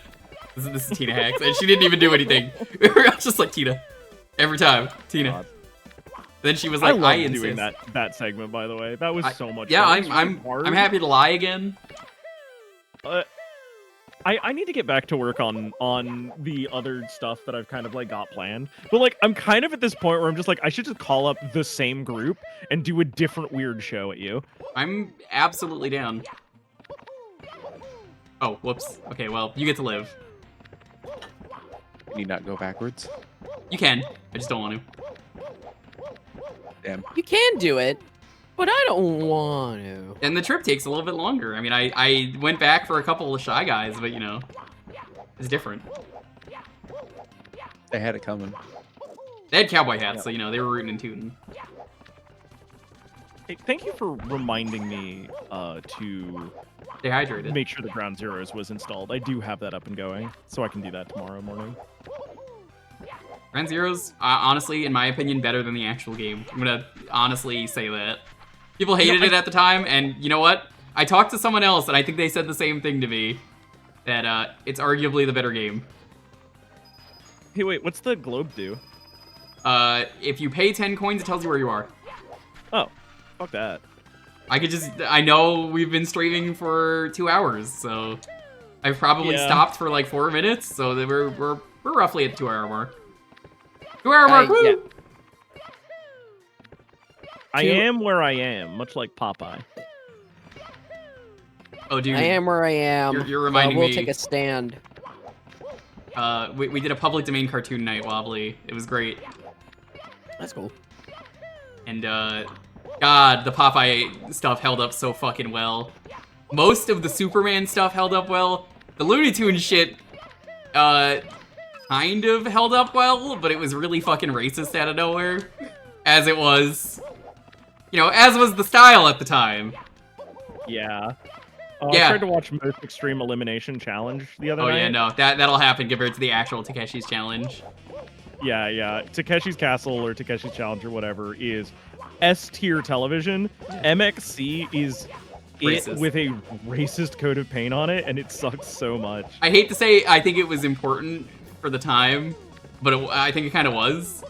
This is Tina Hacks, and she didn't even do anything. We were just like, Tina. Every time, Tina. God. Then she was I like, love insist. doing that segment, by the way. That was so much Yeah, fun. It was I'm really hard. happy to lie again. I need to get back to work on the other stuff that I've kind of like got planned. But like I'm kind of at this point where I'm just like I should just call up the same group and do a different weird show at you. I'm absolutely down. Oh, whoops. Okay, well, you get to live. Can you not go backwards? You can. I just don't want to. Damn. You can do it, but I don't want to. And the trip takes a little bit longer. I mean, I went back for a couple of Shy Guys, but you know, it's different. They had it coming. They had cowboy hats, so you know, they were rooting and tooting. Hey, thank you for reminding me to Stay hydrated. make sure the Ground Zeroes was installed. I do have that up and going, so I can do that tomorrow morning. Ground Zeroes, honestly, in my opinion, better than the actual game. I'm gonna honestly say that. People hated it at the time, and you know what? I talked to someone else, and I think they said the same thing to me. That it's arguably the better game. Hey, wait, what's the globe do? If you pay 10 coins, it tells you where you are. Oh, fuck that. I know we've been streaming for 2 hours, so I've probably stopped for like 4 minutes, so that we're roughly at the 2 hour mark. 2 hour mark, woo! Yeah. I am where I am, much like Popeye. Oh, dude. I am where I am. You're reminding we'll me. take a stand. We did a public domain cartoon night, Wobbly. It was great. That's cool. And, God, the Popeye stuff held up so fucking well. Most of the Superman stuff held up well. The Looney Tunes shit, kind of held up well, but it was really fucking racist out of nowhere. As it was. You know, as was the style at the time. Yeah. Yeah. I tried to watch Most Extreme Elimination Challenge the other night. Oh yeah, no, that'll happen compared to the actual Takeshi's Challenge. Yeah. Takeshi's Castle or Takeshi's Challenge or whatever is S-tier television. MXC is Racist. it with a racist coat of paint on it, and it sucks so much. I hate to say I think it was important for the time, but I think it kind of was.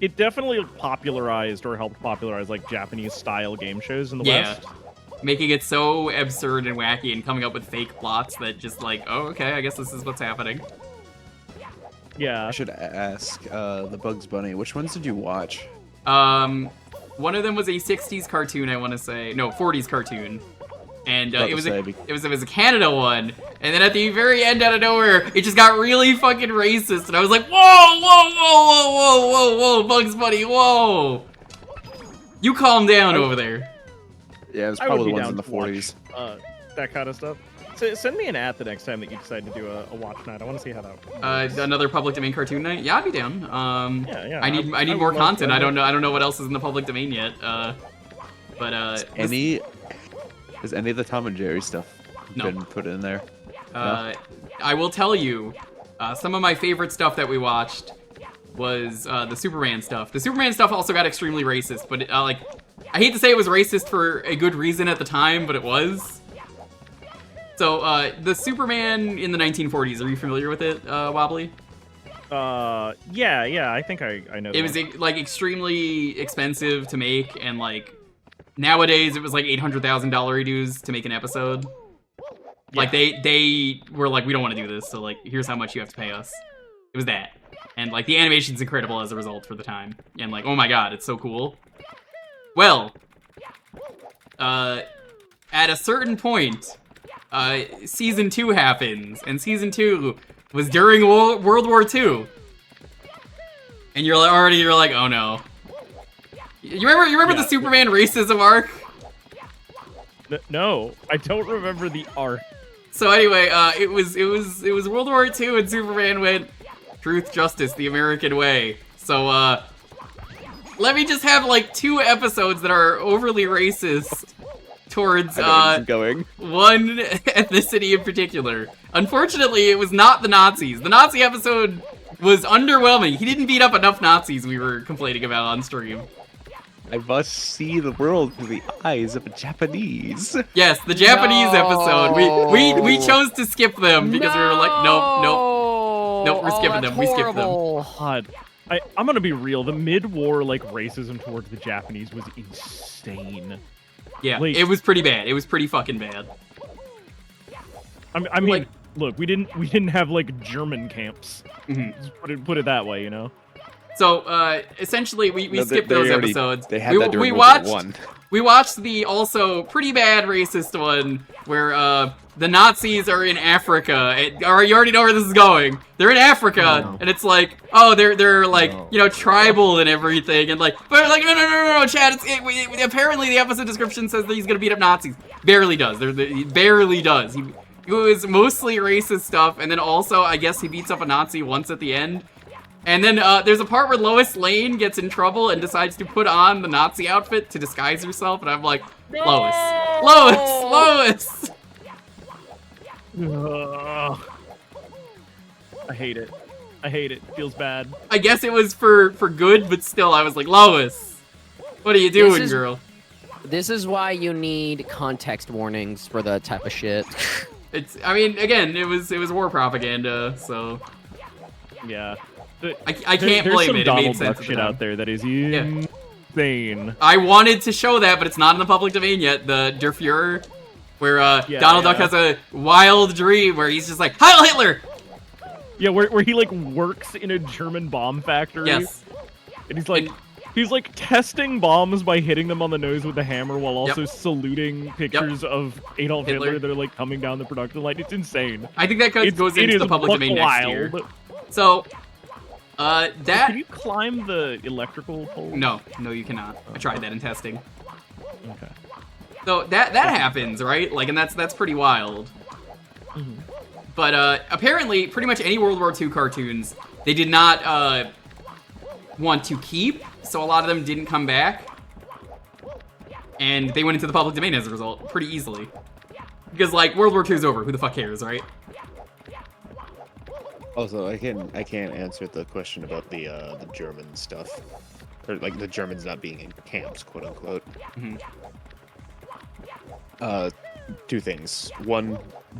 It definitely popularized or helped popularize like Japanese style game shows in the West. Making it so absurd and wacky and coming up with fake plots that just like, oh, okay, I guess this is what's happening. Yeah. I should ask the Bugs Bunny, which ones did you watch? One of them was a 60s cartoon, I want to say. No, 40s cartoon. And it was a Canada one. And then at the very end, out of nowhere, it just got really fucking racist. And I was like, whoa, Bugs Bunny, whoa. You calm down over there. Yeah, it was I would probably be the ones down in the to watch, 40s. that kind of stuff. So, send me an ad the next time that you decide to do a watch night. I want to see how that works. Another public domain cartoon night? Yeah, I'd be down. Yeah. I need would more love content. to. I don't know what else is in the public domain yet. Has any of the Tom and Jerry stuff been put in there? I will tell you, some of my favorite stuff that we watched was the Superman stuff. The Superman stuff also got extremely racist, but like, I hate to say it was racist for a good reason at the time, but it was. So, the Superman in the 1940s, are you familiar with it, Wobbly? Yeah, I think I know It was like extremely expensive to make, and like nowadays it was like $800,000 dues to make an episode. Yeah. Like they were like, we don't want to do this, so like here's how much you have to pay us. It was that, and like the animation's incredible as a result for the time, and like, oh my god, it's so cool. Well, at a certain point, season 2 happens, and season 2 was during World War II. And you're like, oh no. You remember the Superman racism arc? No, I don't remember the arc. So anyway, it was World War II, and Superman went, truth, justice, the American way. So let me just have like 2 episodes that are overly racist towards one ethnicity in particular. Unfortunately, it was not the Nazis. The Nazi episode was underwhelming. He didn't beat up enough Nazis we were complaining about on stream. I must see the world through the eyes of a Japanese. Yes, the Japanese episode. We chose to skip them because we were like, nope, we're skipping them. We skipped them. God, I'm gonna be real. The mid-war like racism towards the Japanese was insane. Yeah, like, it was pretty bad. It was pretty fucking bad. I mean, like, look, we didn't have like German camps. Mm-hmm. Just put it that way, you know. So essentially, we skipped those episodes. They had that during World War I. We watched the also pretty bad racist one where the Nazis are in Africa. You already know where this is going. They're in Africa, and it's like, oh, they're like, you know, tribal and everything, and like, but like, no, Chad. Apparently the episode description says that he's gonna beat up Nazis. Barely does. He barely does. It was mostly racist stuff, and then also I guess he beats up a Nazi once at the end. And then there's a part where Lois Lane gets in trouble and decides to put on the Nazi outfit to disguise herself, and I'm like, Lois. I hate it. It feels bad. I guess it was for good, but still, I was like, Lois, what are you doing, girl? This is why you need context warnings for that type of shit. I mean, again, it was war propaganda, so. Yeah. I can't blame it. It made sense. There's shit out there that is insane. I wanted to show that, but it's not in the public domain yet. The Der Fuhrer, where Donald Duck has a wild dream where he's just like, Heil Hitler! Yeah, where he like works in a German bomb factory. Yes. And he's like, He's like testing bombs by hitting them on the nose with a hammer while also saluting pictures of Adolf Hitler that are like coming down the production line. It's insane. I think that goes into the public domain next year. So, Can you climb the electrical pole? No, you cannot. I tried that in testing. Okay. So that happens, right? Like, and that's pretty wild. But apparently, pretty much any World War II cartoons, they did not want to keep, so a lot of them didn't come back. And they went into the public domain as a result, pretty easily. Because, like, World War II is over, who the fuck cares, right? Also, I can't answer the question about the German stuff. Or, like, the Germans not being in camps, quote-unquote. Two things. One,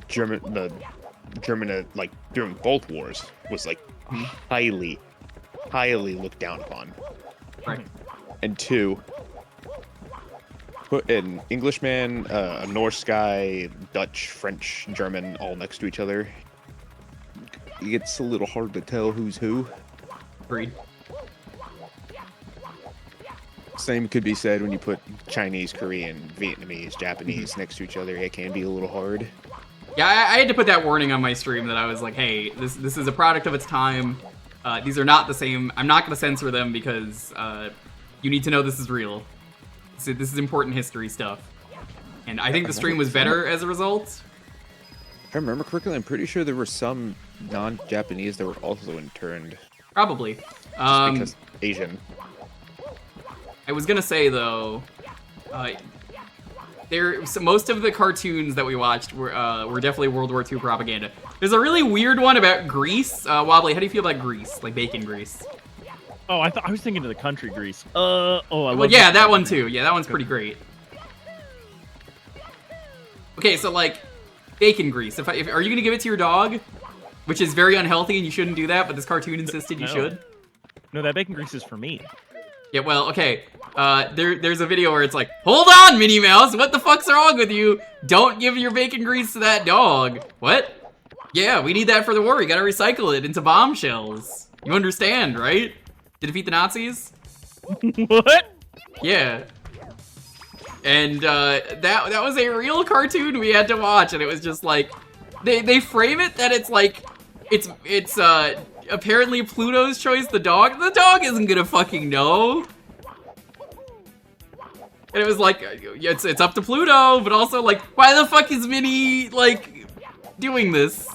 the German, like, during both wars, was, like, highly looked down upon. Right. And two, put an Englishman, a Norse guy, Dutch, French, German, all next to each other. It's a little hard to tell who's who. Agreed. Same could be said when you put Chinese, Korean, Vietnamese, Japanese next to each other. It can be a little hard. Yeah, I had to put that warning on my stream that I was like, hey, this is a product of its time. These are not the same. I'm not going to censor them because you need to know this is real. This is important history stuff. And I think the stream was better as a result. If I remember correctly, I'm pretty sure there were some non-Japanese that were also interned. Probably. Just because Asian. I was gonna say though, most of the cartoons that we watched were definitely World War II propaganda. There's a really weird one about Greece. Wobbly, how do you feel about Greece? Like bacon Greece? Oh, I was thinking of the country Greece. Well, yeah, that one too. Yeah, that one's pretty great. Okay, so like bacon Greece. If are you gonna give it to your dog? Which is very unhealthy, and you shouldn't do that. But this cartoon insisted you should. No, that bacon Grease is for me. Yeah, well, okay. There's a video where it's like, hold on, Minnie Mouse, what the fuck's wrong with you? Don't give your bacon grease to that dog. What? Yeah, we need that for the war. We gotta recycle it into bombshells. You understand, right? To defeat the Nazis? What? Yeah. And that was a real cartoon we had to watch, and it was just like, they frame it that it's like, it's apparently Pluto's choice, the dog. The dog isn't gonna fucking know. And it was like, it's up to Pluto, but also like, why the fuck is Minnie like doing this?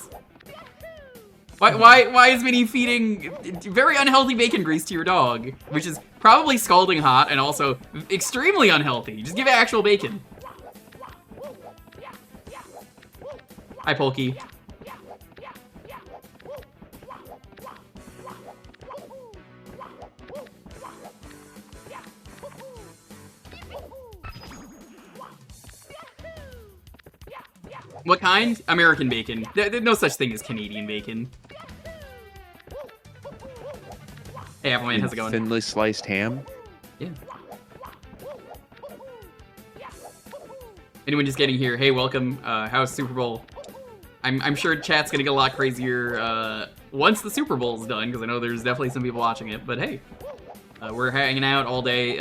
Why is Minnie feeding very unhealthy bacon grease to your dog, which is probably scalding hot and also extremely unhealthy? Just give it actual bacon. Hi, Polky. What kind? American bacon. There's no such thing as Canadian bacon. Hey, Appleman, how's it going? Thinly sliced ham? Yeah. Anyone just getting here, hey, welcome. How's Super Bowl? I'm sure chat's gonna get a lot crazier once the Super Bowl's done, because I know there's definitely some people watching it, but hey. We're hanging out all day.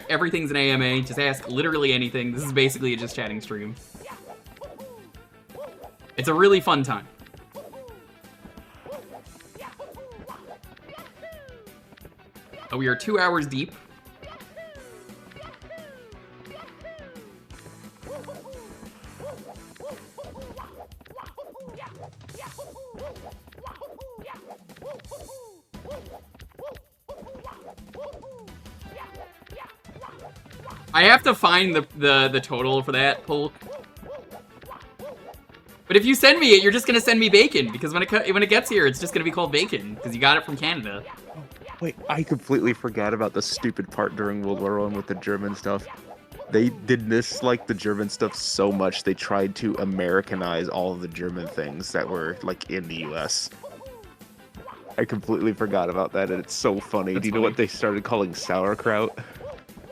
Everything's an AMA. Just ask literally anything. This is basically a just chatting stream. It's a really fun time. We are 2 hours deep. I have to find the total for that, Polk. But if you send me it, you're just gonna send me bacon, because when it gets here, it's just gonna be called bacon, because you got it from Canada. Wait, I completely forgot about the stupid part during World War I with the German stuff. They did dislike the German stuff so much, they tried to Americanize all of the German things that were, like, in the US. I completely forgot about that, and it's so funny. Do you know what they started calling sauerkraut?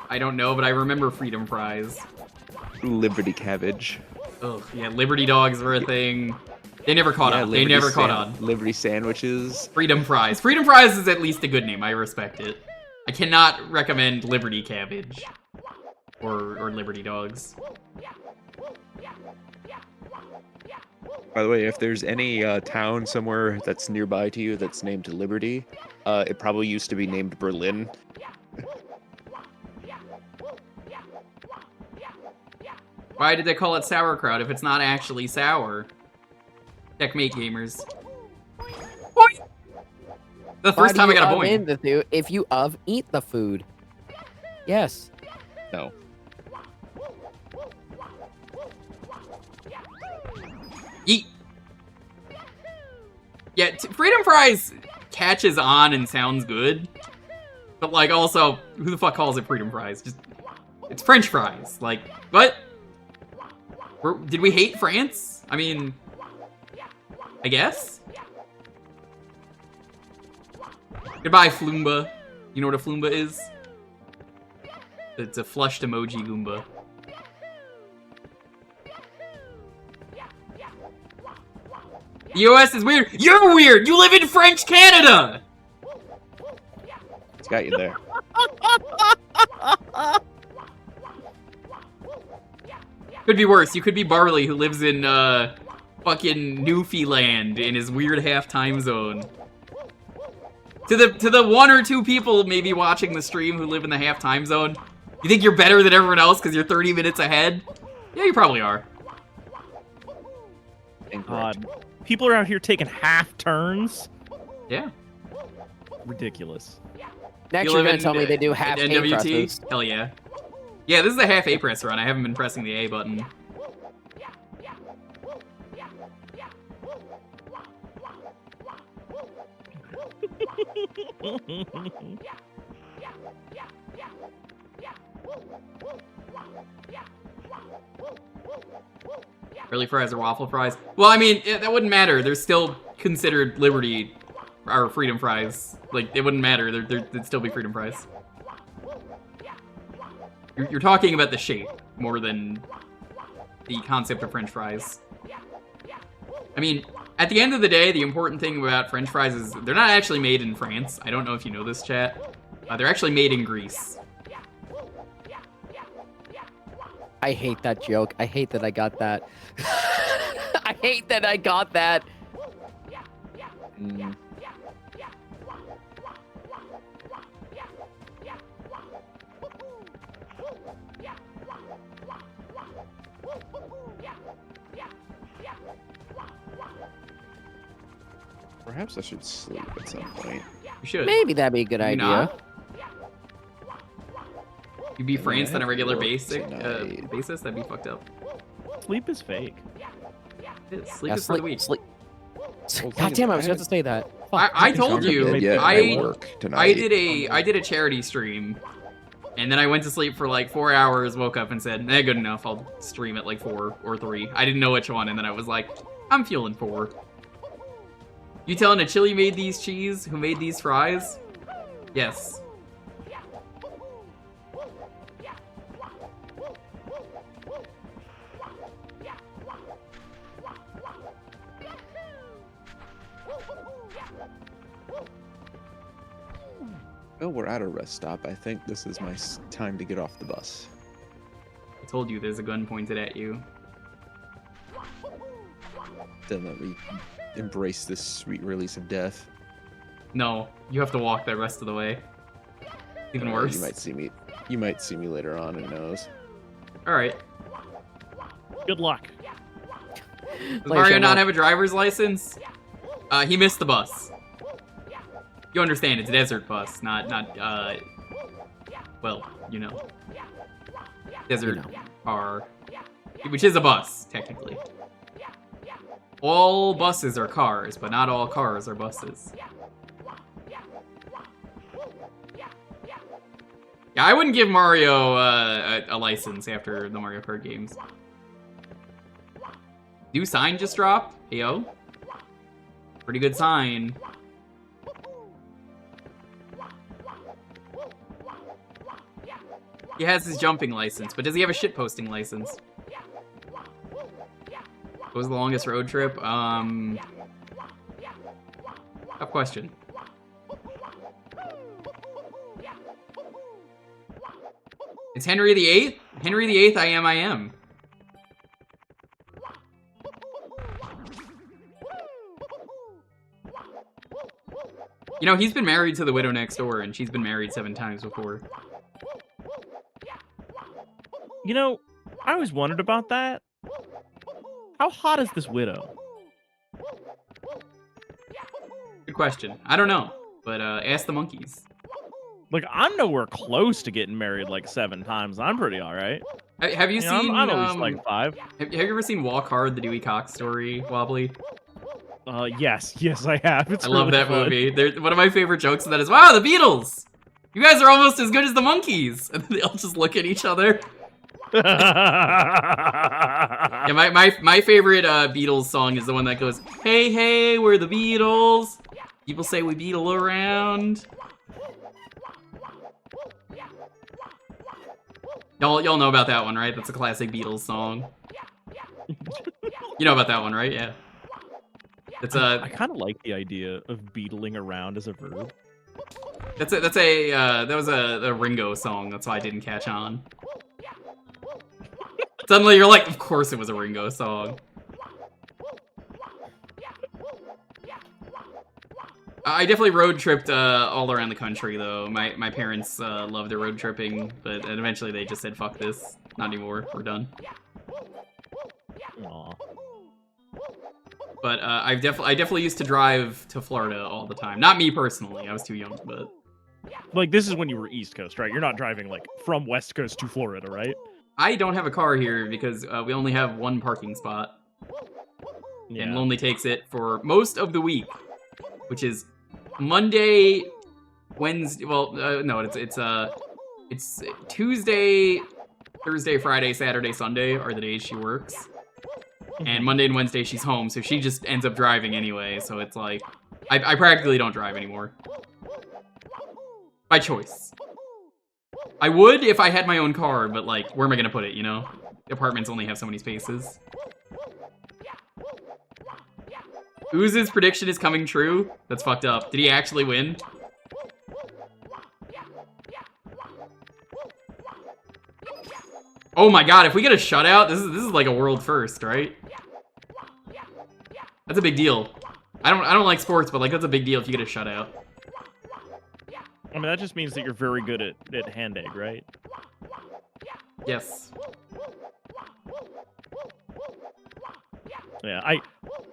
I don't know, but I remember freedom fries. Liberty cabbage. Ugh, yeah, Liberty dogs were a thing. They never caught on. They never caught on. Liberty sandwiches. Freedom fries. Freedom fries is at least a good name. I respect it. I cannot recommend Liberty Cabbage. Or Liberty Dogs. By the way, if there's any town somewhere that's nearby to you that's named Liberty, it probably used to be named Berlin. Why did they call it sauerkraut if it's not actually sour? Checkmate, gamers. Boing! The first time I got a boing. If you eat the food. Yes. No. Yeet. Yeah, Freedom Fries catches on and sounds good. But, like, also, who the fuck calls it Freedom Fries? Just, it's French fries. Like, what? Did we hate France? I mean, I guess? Goodbye, Floomba. You know what a Floomba is? It's a flushed emoji Goomba. The US is weird. You're weird! You live in French Canada! It's got you there. Could be worse. You could be Barley, who lives in, fucking Newfoundland in his weird half time zone. To the 1 or 2 people maybe watching the stream who live in the half time zone, you think you're better than everyone else because you're 30 minutes ahead? Yeah, you probably are. Incorrect. People are out here taking half turns. Yeah. Ridiculous. Next, you're gonna tell me they do half A NWT? presses. Hell yeah. Yeah, this is a half A press run. I haven't been pressing the A button. Curly fries or waffle fries? Well, I mean, that wouldn't matter. They're still considered Liberty or Freedom Fries. Like, it wouldn't matter. They'd still be Freedom Fries. You're talking about the shape more than the concept of French fries. I mean, at the end of the day, the important thing about French fries is they're not actually made in France. I don't know if you know this, chat. They're actually made in Greece. I hate that joke. I hate that I got that. I hate that I got that. Mm. Perhaps I should sleep at some point. You should. Maybe that'd be a good You idea. not? You be Yeah, France I on a have regular work basis? tonight. That'd be fucked up. Sleep is fake. Sleep Yeah, is for the weak. sleep. Well, God damn, I was about to say that. Fuck. I told you. Yeah, I work tonight. I did a charity stream, and then I went to sleep for like 4 hours. Woke up and said, "Eh, good enough. I'll stream at like 4 or 3." I didn't know which one, and then I was like, "I'm feeling 4." You telling a Chili made these cheese? Who made these fries? Yes. Well, we're at a rest stop. I think this is my time to get off the bus. I told you there's a gun pointed at you. Then let me embrace this sweet release of death. No, you have to walk the rest of the way. Even worse. You might see me. You might see me later on. Who knows? All right. Good luck. Does Mario not have a driver's license? He missed the bus. You understand, it's a desert bus, not, well, you know. Desert car. Which is a bus, technically. All buses are cars, but not all cars are buses. Yeah, I wouldn't give Mario a license after the Mario Kart games. New sign just dropped? Heyo. Pretty good sign. He has his jumping license, but does he have a shitposting license? What was the longest road trip? Tough question. It's Henry VIII? Henry VIII, I am. You know, he's been married to the widow next door, and she's been married 7 times before. You know, I always wondered about that. How hot is this widow? Good question. I don't know, but ask the monkeys. Like, I'm nowhere close to getting married like 7 times. I'm pretty all right. Have you seen? I'm at least like 5. Have you ever seen Walk Hard, the Dewey Cox story, Wobbly? Yes, I have. It's I love really that fun. movie. One of my favorite jokes of that is, "Wow, the Beatles! You guys are almost as good as the monkeys." And they all just look at each other. Yeah, my favorite Beatles song is the one that goes, "Hey, hey, we're the Beatles. People say we beetle around." Y'all know about that one, right? That's a classic Beatles song. You know about that one, right? Yeah. It's I kind of like the idea of beetling around as a verb. that was a Ringo song. That's why I didn't catch on. Suddenly you're like, of course it was a Ringo song. I definitely road tripped all around the country though. My parents loved their road tripping, but eventually they just said, "Fuck this, not anymore. We're done." Aw. But I definitely used to drive to Florida all the time. Not me personally. I was too young, but Like, this is when you were East Coast, right? You're not driving, like, from West Coast to Florida, right? I don't have a car here because we only have 1 parking spot. Yeah. And Lonely takes it for most of the week, which is Monday, Wednesday. Well, no, it's Tuesday, Thursday, Friday, Saturday, Sunday are the days she works, and Monday and Wednesday she's home, so she just ends up driving anyway. So it's like I practically don't drive anymore by choice. I would if I had my own car, but like, where am I gonna put it? You know, apartments only have so many spaces. Ooze's prediction is coming true. That's fucked up. Did he actually win? Oh my god, if we get a shutout, this is like a world first, right? That's a big deal. I don't like sports, but like that's a big deal if you get a shutout. I mean, that just means that you're very good at hand egg, right? Yes. Yeah,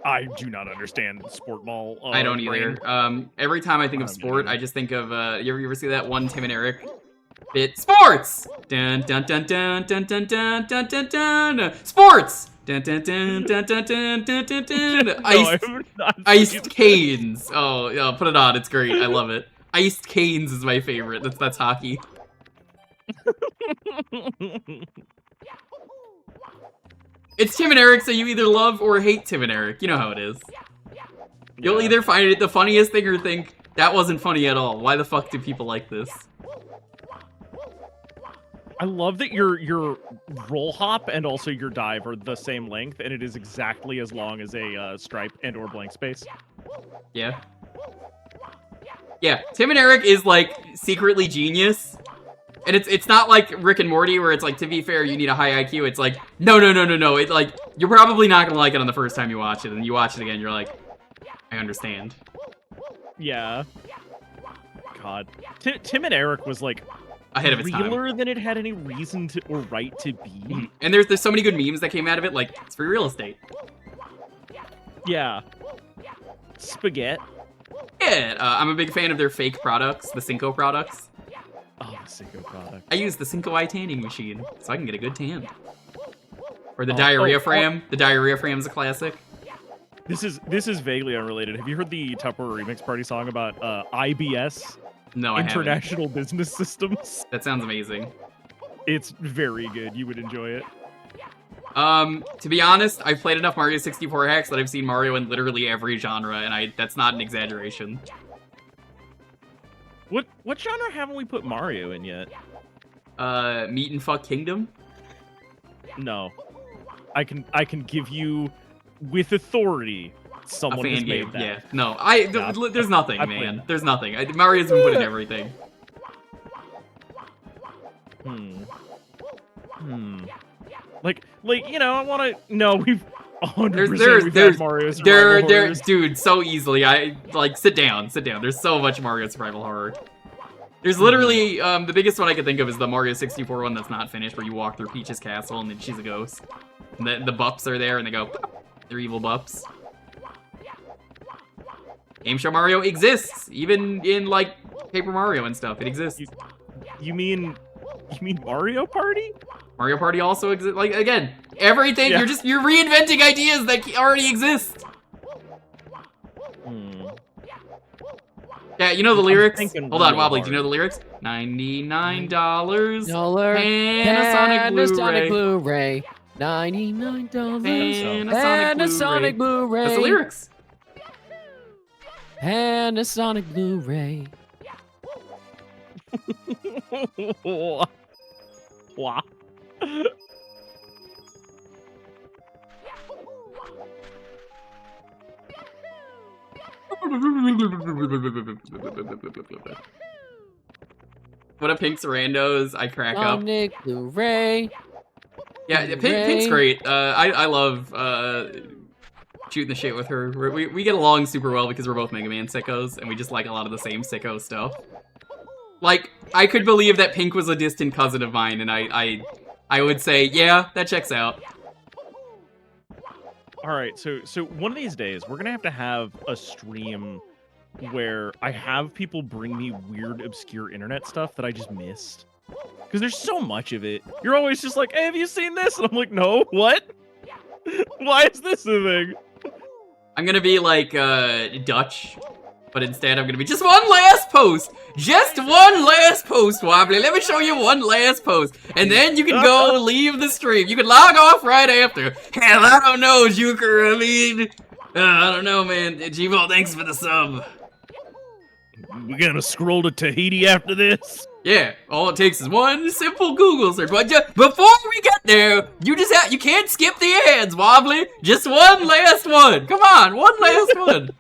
I do not understand sport ball. I don't either. brain. Every time I think of I don't sport, either. I just think of you ever see that one Tim and Eric bit? Sports. Dun dun dun dun dun dun dun dun dun dun. Sports. Dun dun dun dun dun dun dun dun dun. No, I've not seen Iced that. Canes. Oh, yeah, put it on. It's great. I love it. Iced Canes is my favorite. That's hockey. It's Tim and Eric, so you either love or hate Tim and Eric. You know how it is. You'll Yeah. either find it the funniest thing or think, that wasn't funny at all. Why the fuck do people like this? I love that your roll hop and also your dive are the same length, and it is exactly as long as a stripe and/or blank space. Yeah. Yeah, Tim and Eric is, like, secretly genius. And it's not like Rick and Morty, where it's like, to be fair, you need a high IQ. It's like, no. It's like, you're probably not gonna like it on the first time you watch it, and you watch it again, you're like, I understand. Yeah. God, Tim and Eric was like Ahead of its time. realer than it had any reason to or right to be. And there's so many good memes that came out of it, like, it's free real estate. Yeah. Spaghetti. Yeah, I'm a big fan of their fake products, the Cinco products. Oh, the Cinco product. I use the Cinco Eye tanning machine, so I can get a good tan. Or the Oh, diarrhea oh, frame. The diarrhea frame's a classic. This is vaguely unrelated. Have you heard the Tupperware Remix Party song about IBS? No, I haven't. International Business Systems. That sounds amazing. It's very good. You would enjoy it. To be honest, I've played enough Mario 64 hacks that I've seen Mario in literally every genre, and that's not an exaggeration. What genre haven't we put Mario in yet? Meat and Fuck Kingdom? No. I can give you with authority A someone fan has game, made that. yeah. No, there's nothing, I played man. that. There's nothing. Mario's been put in everything. Like, you know, I want to. No, we've 100%. There's We've had Mario Survival there, Horrors. dude, so easily. Sit down. There's so much Mario Survival Horror. There's literally the biggest one I could think of is the Mario 64 one that's not finished, where you walk through Peach's castle and then she's a ghost. And the Bups are there and they go, they're evil Bups. Game Show Mario exists, even in like Paper Mario and stuff. It exists. You mean Mario Party? Mario Party also exists. Like again, everything. Yeah. You're reinventing ideas that already exist. Yeah, you know the lyrics? Hold on, Wobbly, do you know the lyrics? $99 Panasonic Blu-ray. $99. Panasonic Blu-ray. That's the lyrics. Panasonic Blu-ray. Wow. What a Pink's randos, I crack up. Sonic Blu-ray. Yeah, Pink's great. I love shooting the shit with her. We get along super well because we're both Mega Man sickos, and we just like a lot of the same sicko stuff. Like, I could believe that Pink was a distant cousin of mine, and I would say, yeah, that checks out. All right, so one of these days we're gonna have a stream where I have people bring me weird, obscure internet stuff that I just missed. Because there's so much of it. You're always just like, hey, have you seen this? And I'm like, no, what? Why is this a thing? I'm gonna be like Dutch, but instead I'm gonna be just one last post. Just one last post, Wobbly. Let me show you one last post. And then you can go leave the stream. You can log off right after. Hell, I don't know, Jewker. I mean, I don't know, man. G-Ball, thanks for the sub. We're gonna scroll to Tahiti after this. Yeah, all it takes is one simple Google search. But before we get there, you can't skip the ads, Wobbly. Just one last one. Come on, one last one.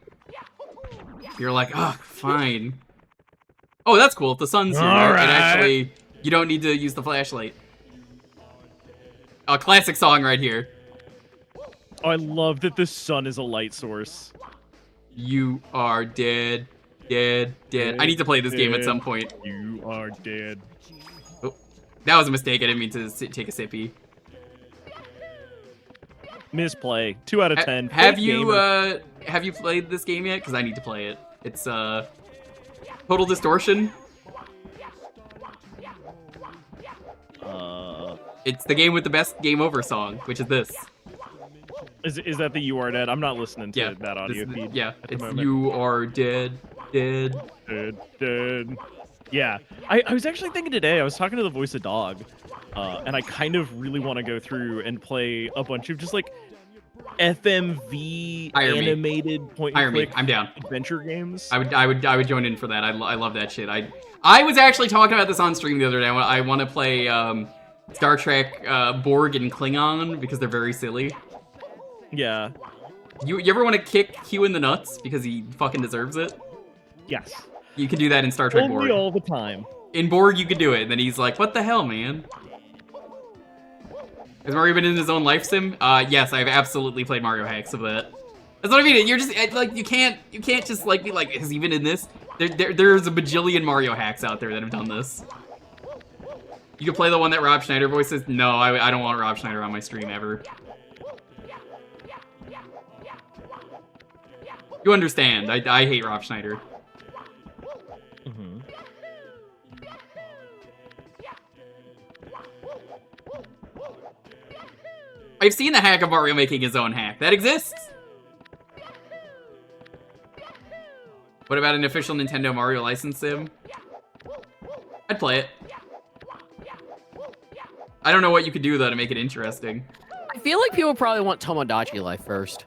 You're like, oh, fine. Oh, that's cool. If the sun's here, Alright. and actually, you don't need to use the flashlight. A classic song right here. Oh, I love that the sun is a light source. You are dead. Dead. I need to play this game at some point. You are dead. Oh, that was a mistake. I didn't mean to take a sippy. Misplay. 2 out of 10. Have you played this game yet? Because I need to play it. It's Total Distortion. It's the game with the best game over song, which is this. Is that the You Are Dead? I'm not listening to that audio feed. Yeah, at the it's moment. You Are Dead. Dead. Yeah. I was actually thinking today, I was talking to the voice of Dog, and I kind of really want to go through and play a bunch of just like FMV animated point-and-click I'm down. adventure games. I would join in for that. I love that shit. I was actually talking about this on stream the other day. I want to play Star Trek Borg and Klingon because they're very silly. Yeah. You ever want to kick Hugh in the nuts because he fucking deserves it? Yes. You can do that in Star Trek Only Borg. all the time. In Borg, you could do it, and then he's like, "What the hell, man?" Has Mario been in his own life sim? Yes, I've absolutely played Mario hacks of that. That's what I mean. You're just like you can't just like be like, "Has he been in this?" There's a bajillion Mario hacks out there that have done this. You can play the one that Rob Schneider voices. No, I don't want Rob Schneider on my stream ever. You understand? I hate Rob Schneider. Mm-hmm. I've seen the hack of Mario making his own hack. That exists. What about an official Nintendo Mario license sim? I'd play it. I don't know what you could do though to make it interesting. I feel like people probably want Tomodachi Life first.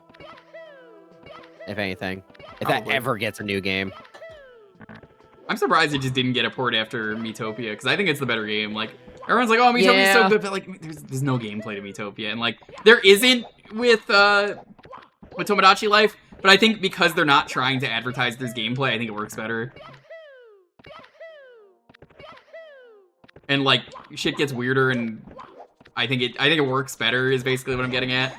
If anything. If that Probably. ever gets a new game. I'm surprised it just didn't get a port after Miitopia, because I think it's the better game. Like, everyone's like, oh, Miitopia's so good, but like, there's no gameplay to Miitopia, and like, there isn't with Tomodachi Life, but I think because they're not trying to advertise there's gameplay, I think it works better. And like, shit gets weirder, and I think it works better is basically what I'm getting at.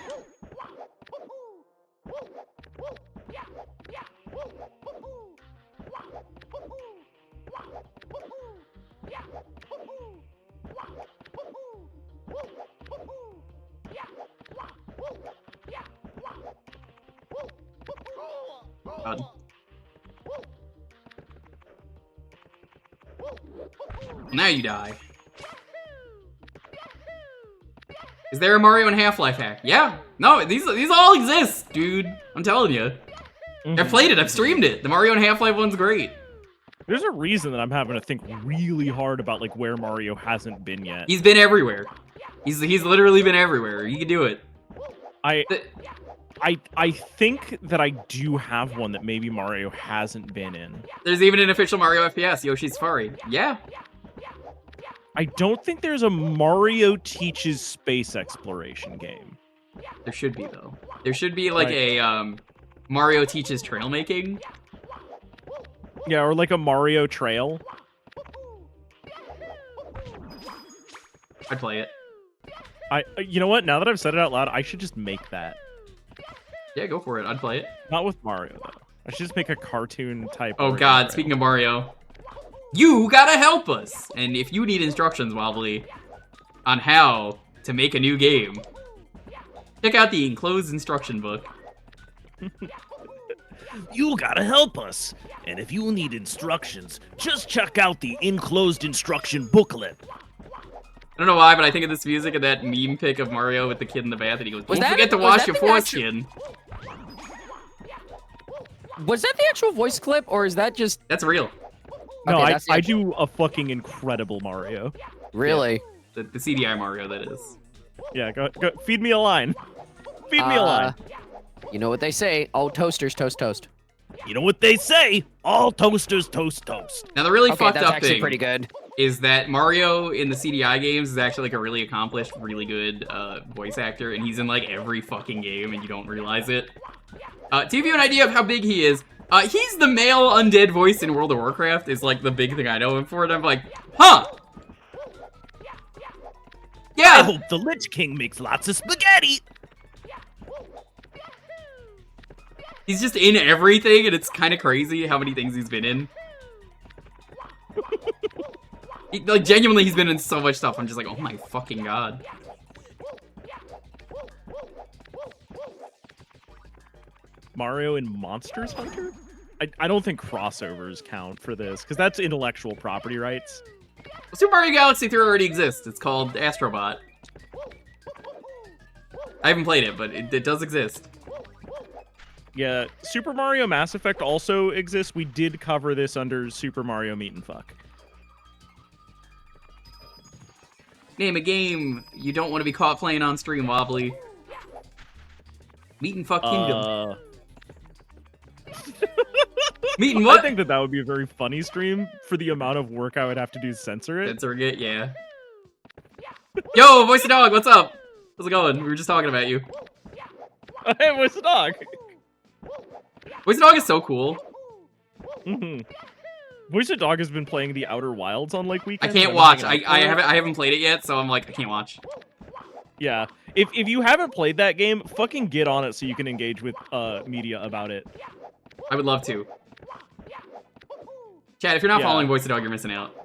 God. Now you die. Is there a Mario and Half-Life hack? Yeah. No, these all exist, dude. I'm telling you. I've played it. I've streamed it. The Mario and Half-Life one's great. There's a reason that I'm having to think really hard about like where Mario hasn't been yet. He's been everywhere. He's literally been everywhere. You can do it. I think that I do have one that maybe Mario hasn't been in. There's even an official Mario FPS, Yoshi's Safari. Yeah. I don't think there's a Mario Teaches space exploration game. There should be, though. There should be, like, a, Mario Teaches trail making. Yeah, or like a Mario Trail. I'd play it. You know what? Now that I've said it out loud, I should just make that. Yeah, go for it. I'd play it. Not with Mario, though. I should just make a cartoon type. Oh, God. Trail. Speaking of Mario. You gotta help us! And if you need instructions, Wobbly, on how to make a new game, check out the enclosed instruction book. You gotta help us. And if you need instructions, just check out the enclosed instruction booklet. I don't know why, but I think of this music and that meme pic of Mario with the kid in the bath, and he goes, "Don't forget to wash your foreskin." Was that the actual voice clip, or is that just... That's real. No, okay, I do a fucking incredible Mario. Really? Yeah, the CDI Mario, that is. Yeah, go feed me a line. Feed me a line. You know what they say, all toasters toast toast. You know what they say, all toasters toast toast. Now the really fucked that's up actually thing pretty good. is that Mario in the CDI games is actually like a really accomplished, really good voice actor, and he's in like every fucking game and you don't realize it. To give you an idea of how big he is, he's the male undead voice in World of Warcraft is like the big thing I know him for, and I'm like, huh! Yeah! I hope the Lich King makes lots of spaghetti. He's just in everything, and it's kind of crazy how many things he's been in. Like, genuinely, he's been in so much stuff. I'm just like, oh my fucking god. Mario and Monsters Hunter? I don't think crossovers count for this, because that's intellectual property rights. Super Mario Galaxy 3 already exists. It's called Astrobot. I haven't played it, but it does exist. Yeah, Super Mario Mass Effect also exists. We did cover this under Super Mario Meat and Fuck. Name a game you don't want to be caught playing on stream, Wobbly. Meat and Fuck Kingdom. Meat and what? I think that would be a very funny stream for the amount of work I would have to do to censor it. Censoring it, yeah. Yo, Voice of Dog, what's up? How's it going? We were just talking about you. Hey, Voice of Dog. Voice of Dog is so cool. Voice of Dog has been playing the Outer Wilds on like weekends. I can't watch. I haven't played it yet, so I'm like, I can't watch. Yeah. If you haven't played that game, fucking get on it so you can engage with media about it. I would love to. Chad, if you're not following Voice of Dog, you're missing out.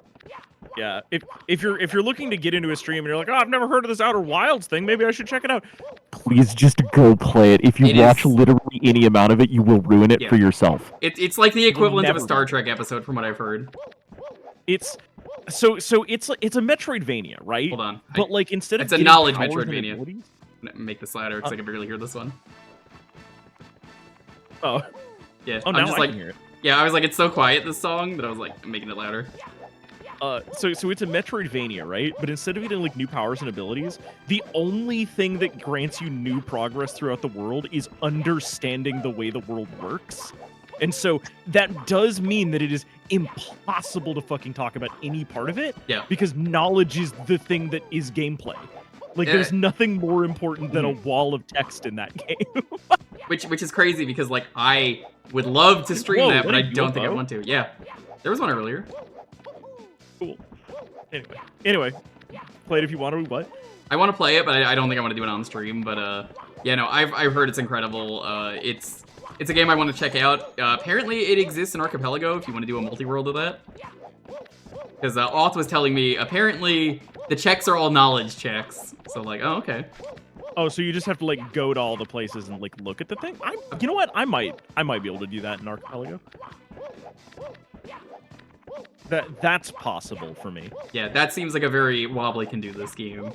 Yeah. If you're looking to get into a stream and you're like, oh, I've never heard of this Outer Wilds thing, maybe I should check it out. Please just go play it. If you watch literally any amount of it, you will ruin it for yourself. It's like the equivalent of a Star Trek episode, from what I've heard. It's so it's a Metroidvania, right? Hold on. But like instead of it's a knowledge Metroidvania. Make this louder because I can barely hear this one. Oh. Yeah. Oh, I'm now just I like, can hear it. Yeah, I was like, it's so quiet, this song, that I was like, I'm making it louder. So it's a Metroidvania, right? But instead of getting like new powers and abilities, the only thing that grants you new progress throughout the world is understanding the way the world works. And so that does mean that it is impossible to fucking talk about any part of it. Yeah. Because knowledge is the thing that is gameplay. Like, there's nothing more important than a wall of text in that game. which is crazy because, like, I would love to stream that, but I don't think I want to. Yeah. There was one earlier. Cool. Anyway, played if you want to. What? I want to play it, but I don't think I want to do it on stream. But yeah, no, I've heard it's incredible. It's a game I want to check out. Apparently, it exists in Archipelago if you want to do a multi-world of that. Because Auth was telling me apparently the checks are all knowledge checks. So like, oh okay. Oh, so you just have to like go to all the places and like look at the thing. You know what? I might be able to do that in Archipelago. That's possible for me. Yeah, that seems like a very wobbly can do this game.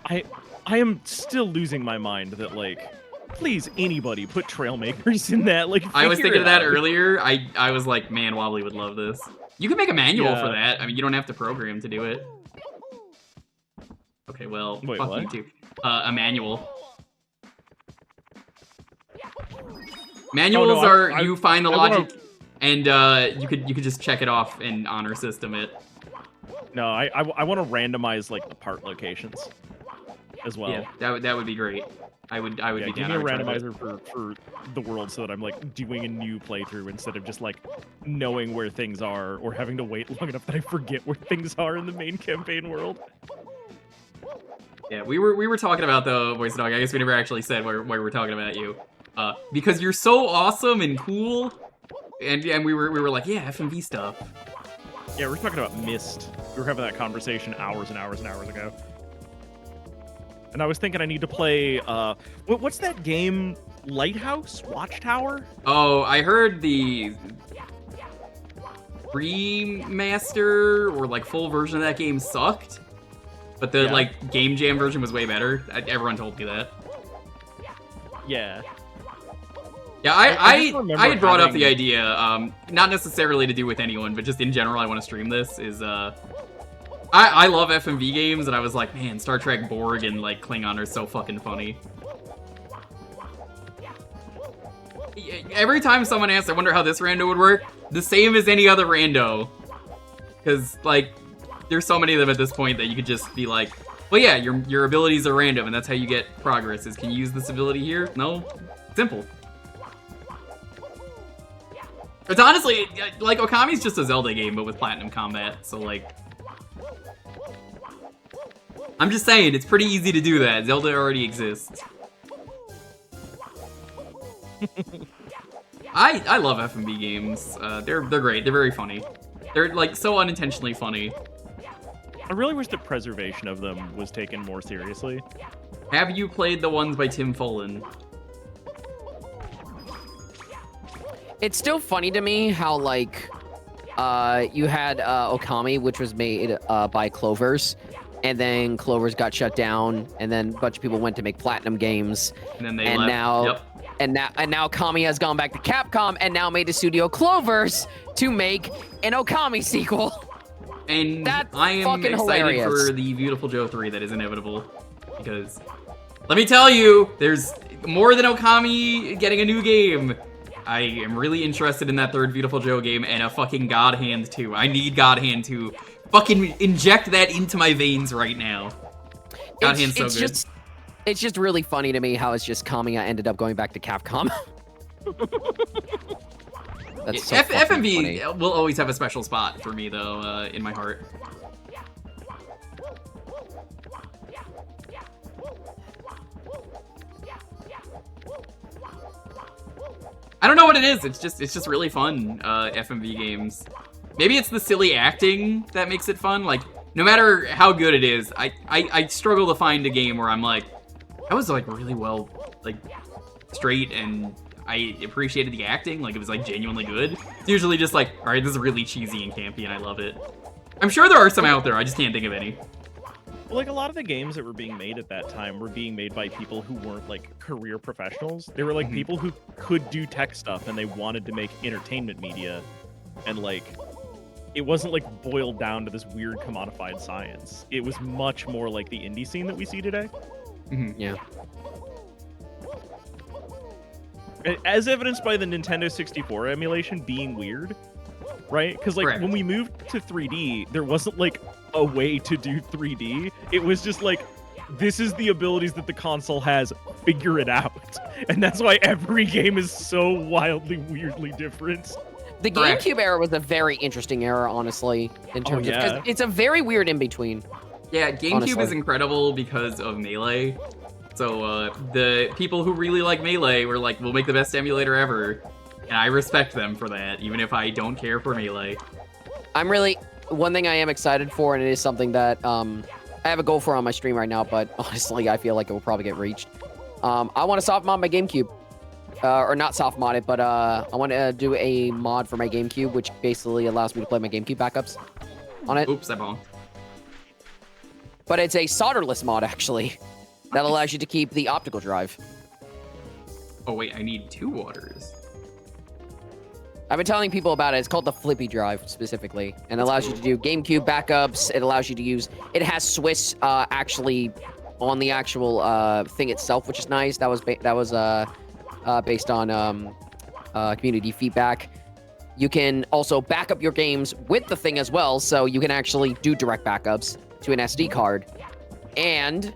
I am still losing my mind that like, please anybody put trail makers in that. Like, I was figure thinking it of that out. earlier. I was like, man, Wobbly would love this. You can make a manual Yeah. for that. I mean, you don't have to program to do it. Okay, well, Wait, fuck what? you too. A manual. Manuals are you find the logic, and you could just check it off and honor system it. No, I want to randomize like the part locations as well. Yeah, that would be great. I would Yeah, be give down. me I a would try that. randomizer for the world so that I'm like doing a new playthrough instead of just like knowing where things are or having to wait long enough that I forget where things are in the main campaign world. Yeah, we were talking about the voice dog. I guess we never actually said why we're talking about you. Because you're so awesome and cool, and we were like, yeah, FMV stuff. Yeah, we're talking about Myst. We were having that conversation hours and hours and hours ago. And I was thinking I need to play, what's that game? Lighthouse? Watchtower? Oh, I heard the remaster or like full version of that game sucked, but the like Game Jam version was way better. Everyone told me that. Yeah. Yeah, I just remember I had brought up the having- idea, not necessarily to do with anyone, but just in general, I want to stream this, is, I love FMV games, and I was like, man, Star Trek Borg and, like, Klingon are so fucking funny. Every time someone asks, I wonder how this rando would work, the same as any other rando. Because, like, there's so many of them at this point that you could just be like, well, yeah, your abilities are random, and that's how you get progress, is can you use this ability here? No? Simple. It's honestly, like, Okami's just a Zelda game, but with Platinum Combat, so, like... I'm just saying, it's pretty easy to do that. Zelda already exists. I love FMV games. They're great. They're very funny. They're, like, so unintentionally funny. I really wish the preservation of them was taken more seriously. Have you played the ones by Tim Follin? It's still funny to me how, like, you had Okami, which was made by Clovers, and then Clovers got shut down, and then a bunch of people went to make Platinum games, And then they and left. now, Yep. and now Okami has gone back to Capcom, and now made the studio Clovers to make an Okami sequel. And That's I am fucking excited hilarious. for the Beautiful Joe 3 that is inevitable. Because, let me tell you, there's more than Okami getting a new game. I am really interested in that third Beautiful Joe game and a fucking God Hand 2. I need God Hand 2. Fucking inject that into my veins right now. God Hand's so good. It's just really funny to me how it's just Kamiya ended up going back to Capcom. That's so fucking FMV funny. will always have a special spot for me, though, in my heart. I don't know what it is. It's just really fun, FMV games. Maybe it's the silly acting that makes it fun. Like, no matter how good it is, I struggle to find a game where I'm like, that was like really well, like, straight, and I appreciated the acting. Like, it was like genuinely good. It's usually just like, all right, this is really cheesy and campy, and I love it. I'm sure there are some out there. I just can't think of any. Well, like a lot of the games that were being made at that time were being made by people who weren't like career professionals. They were like people who could do tech stuff and they wanted to make entertainment media, and like it wasn't like boiled down to this weird commodified science. It was much more like the indie scene that we see today. Yeah. As evidenced by the Nintendo 64 emulation being weird, right? Because like Correct. when we moved to 3D, there wasn't like a way to do 3D. It was just like, this is the abilities that the console has, figure it out. And that's why every game is so wildly, weirdly different. The Correct. GameCube era was a very interesting era, honestly, in terms of, 'cause it's a very weird in-between. Yeah, GameCube honestly. is incredible because of Melee. So the people who really like Melee were like, we'll make the best emulator ever. And I respect them for that, even if I don't care for Melee. One thing I am excited for, and it is something that I have a goal for on my stream right now, but honestly, I feel like it will probably get reached. I want to soft mod my GameCube. Or not soft mod it, but I want to do a mod for my GameCube, which basically allows me to play my GameCube backups on it. Oops, I bonked. But it's a solderless mod, actually, that allows you to keep the optical drive. Oh wait, I need 2 waters. I've been telling people about it. It's called the Flippy Drive, specifically, and it allows you to do GameCube backups. It allows you to use... It has Swiss, actually, on the actual thing itself, which is nice. That was based on community feedback. You can also back up your games with the thing as well, so you can actually do direct backups to an SD card. And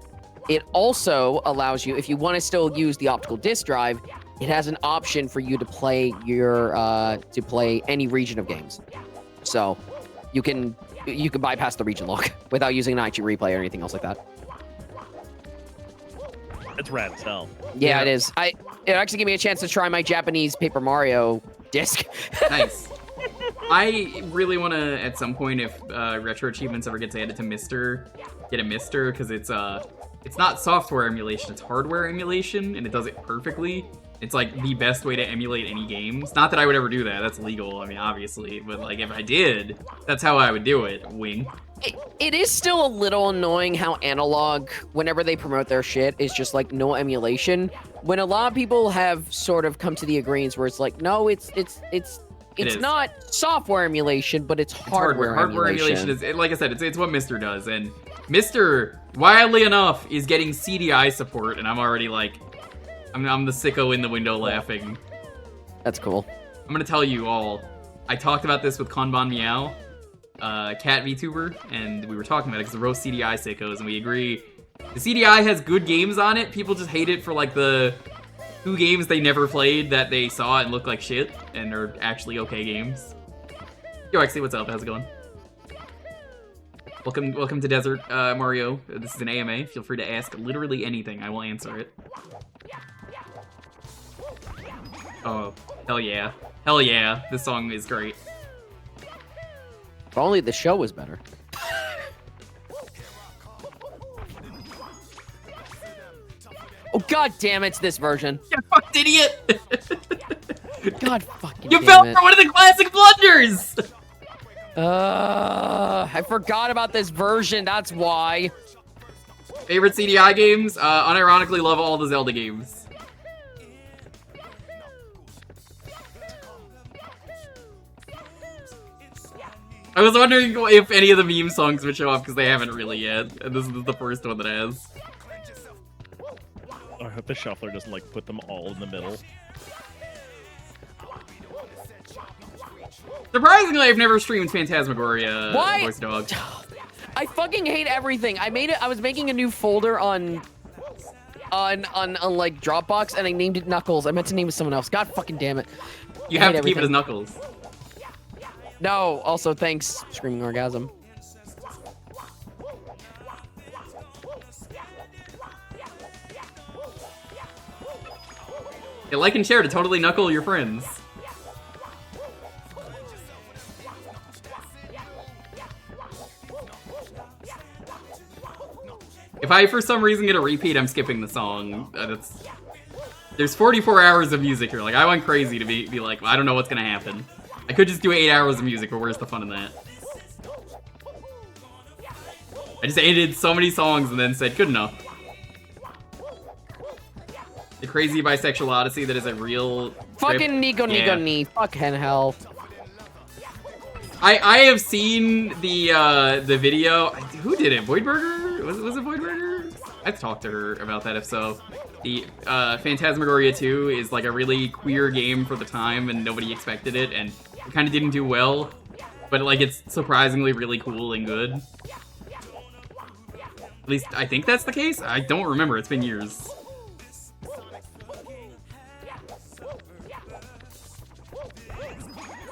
it also allows you, if you want to still use the optical disk drive, it has an option for you to play your any region of games. So you can bypass the region lock without using an IG replay or anything else like that. It's rad as hell. Yeah, it is. It actually gave me a chance to try my Japanese Paper Mario disc. Nice. I really want to, at some point, if Retro Achievements ever gets added to Mister, get a Mister, because it's not software emulation, it's hardware emulation, and it does it perfectly. It's like the best way to emulate any games. Not that I would ever do that, that's legal, I mean, obviously, but like if I did, that's how I would do it, wing. It is still a little annoying how Analog, whenever they promote their shit, is just like no emulation. When a lot of people have sort of come to the agreement where it's like, no, it's not software emulation, but it's hardware emulation. Hardware emulation is, like I said, it's what Mister does, and Mister, wildly enough, is getting CDI support, and I'm already like, I'm the sicko in the window laughing. That's cool. I'm gonna tell you all, I talked about this with Kanban Meow, cat VTuber, and we were talking about it because the roast CDI sickos, and we agree the CDI has good games on it. People just hate it for like the 2 games they never played that they saw and look like shit, and are actually okay games. Yo, Exley, what's up? How's it going? Welcome to Desert Mario. This is an AMA. Feel free to ask literally anything. I will answer it. Oh, hell yeah. Hell yeah. This song is great. If only the show was better. Oh, god damn it, it's this version. You fucked idiot! God fucking You damn fell it. for one of the classic blunders! I forgot about this version, that's why. Favorite CDI games? Unironically love all the Zelda games. I was wondering if any of the meme songs would show up because they haven't really yet, and this is the first one that has. I hope the shuffler doesn't like put them all in the middle. Surprisingly, I've never streamed Phantasmagoria. Why? Voice Dog. I fucking hate everything. I was making a new folder on like Dropbox, and I named it Knuckles. I meant to name it someone else. God fucking damn it. You I have hate to keep it as everything. Knuckles. No, also thanks, Screaming Orgasm. Yeah, like and share to totally knuckle your friends. If I, for some reason, get a repeat, I'm skipping the song. There's 44 hours of music here. Like, I went crazy to be like, I don't know what's gonna happen. I could just do 8 hours of music, but where's the fun in that? I just edited so many songs and then said, good enough. The Crazy Bisexual Odyssey that is a real Fucking Nico Yeah. Knee. Fucking hell. I have seen the video. Who did it? Voidburger? Was it Voidburger? I've talked to her about that if so. The Phantasmagoria 2 is like a really queer game for the time and nobody expected it and it kind of didn't do well. But like it's surprisingly really cool and good. At least I think that's the case. I don't remember. It's been years.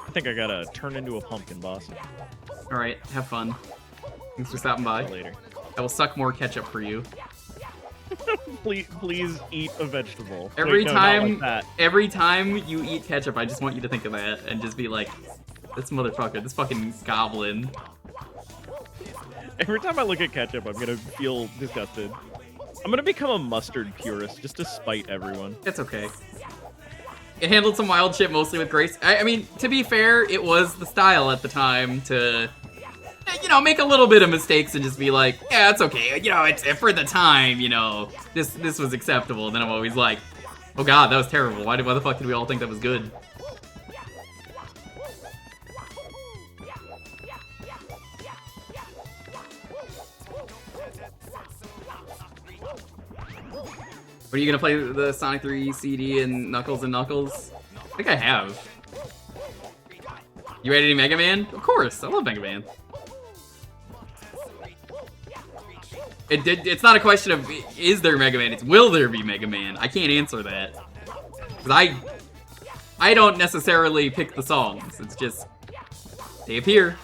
I think I gotta turn into a pumpkin, boss. Alright, have fun. Thanks for stopping by. Later. I will suck more ketchup for you. Please eat a vegetable. Every Wait, no, not time, like that. every time you eat ketchup, I just want you to think of that and just be like, this motherfucker, this fucking goblin. Every time I look at ketchup, I'm gonna feel disgusted. I'm gonna become a mustard purist just to spite everyone. It's okay. It handled some wild shit mostly with grace. I mean, to be fair, it was the style at the time to, you know, make a little bit of mistakes and just be like, yeah, it's okay. You know, it's for the time, you know, this was acceptable. And then I'm always like, oh god, that was terrible. Why the fuck did we all think that was good? Are you gonna play the Sonic 3 CD and Knuckles and Knuckles? I think I have. You ready to Mega Man? Of course, I love Mega Man. It's not a question of is there Mega Man, it's will there be Mega Man. I can't answer that. Cause I don't necessarily pick the songs, it's just, they appear.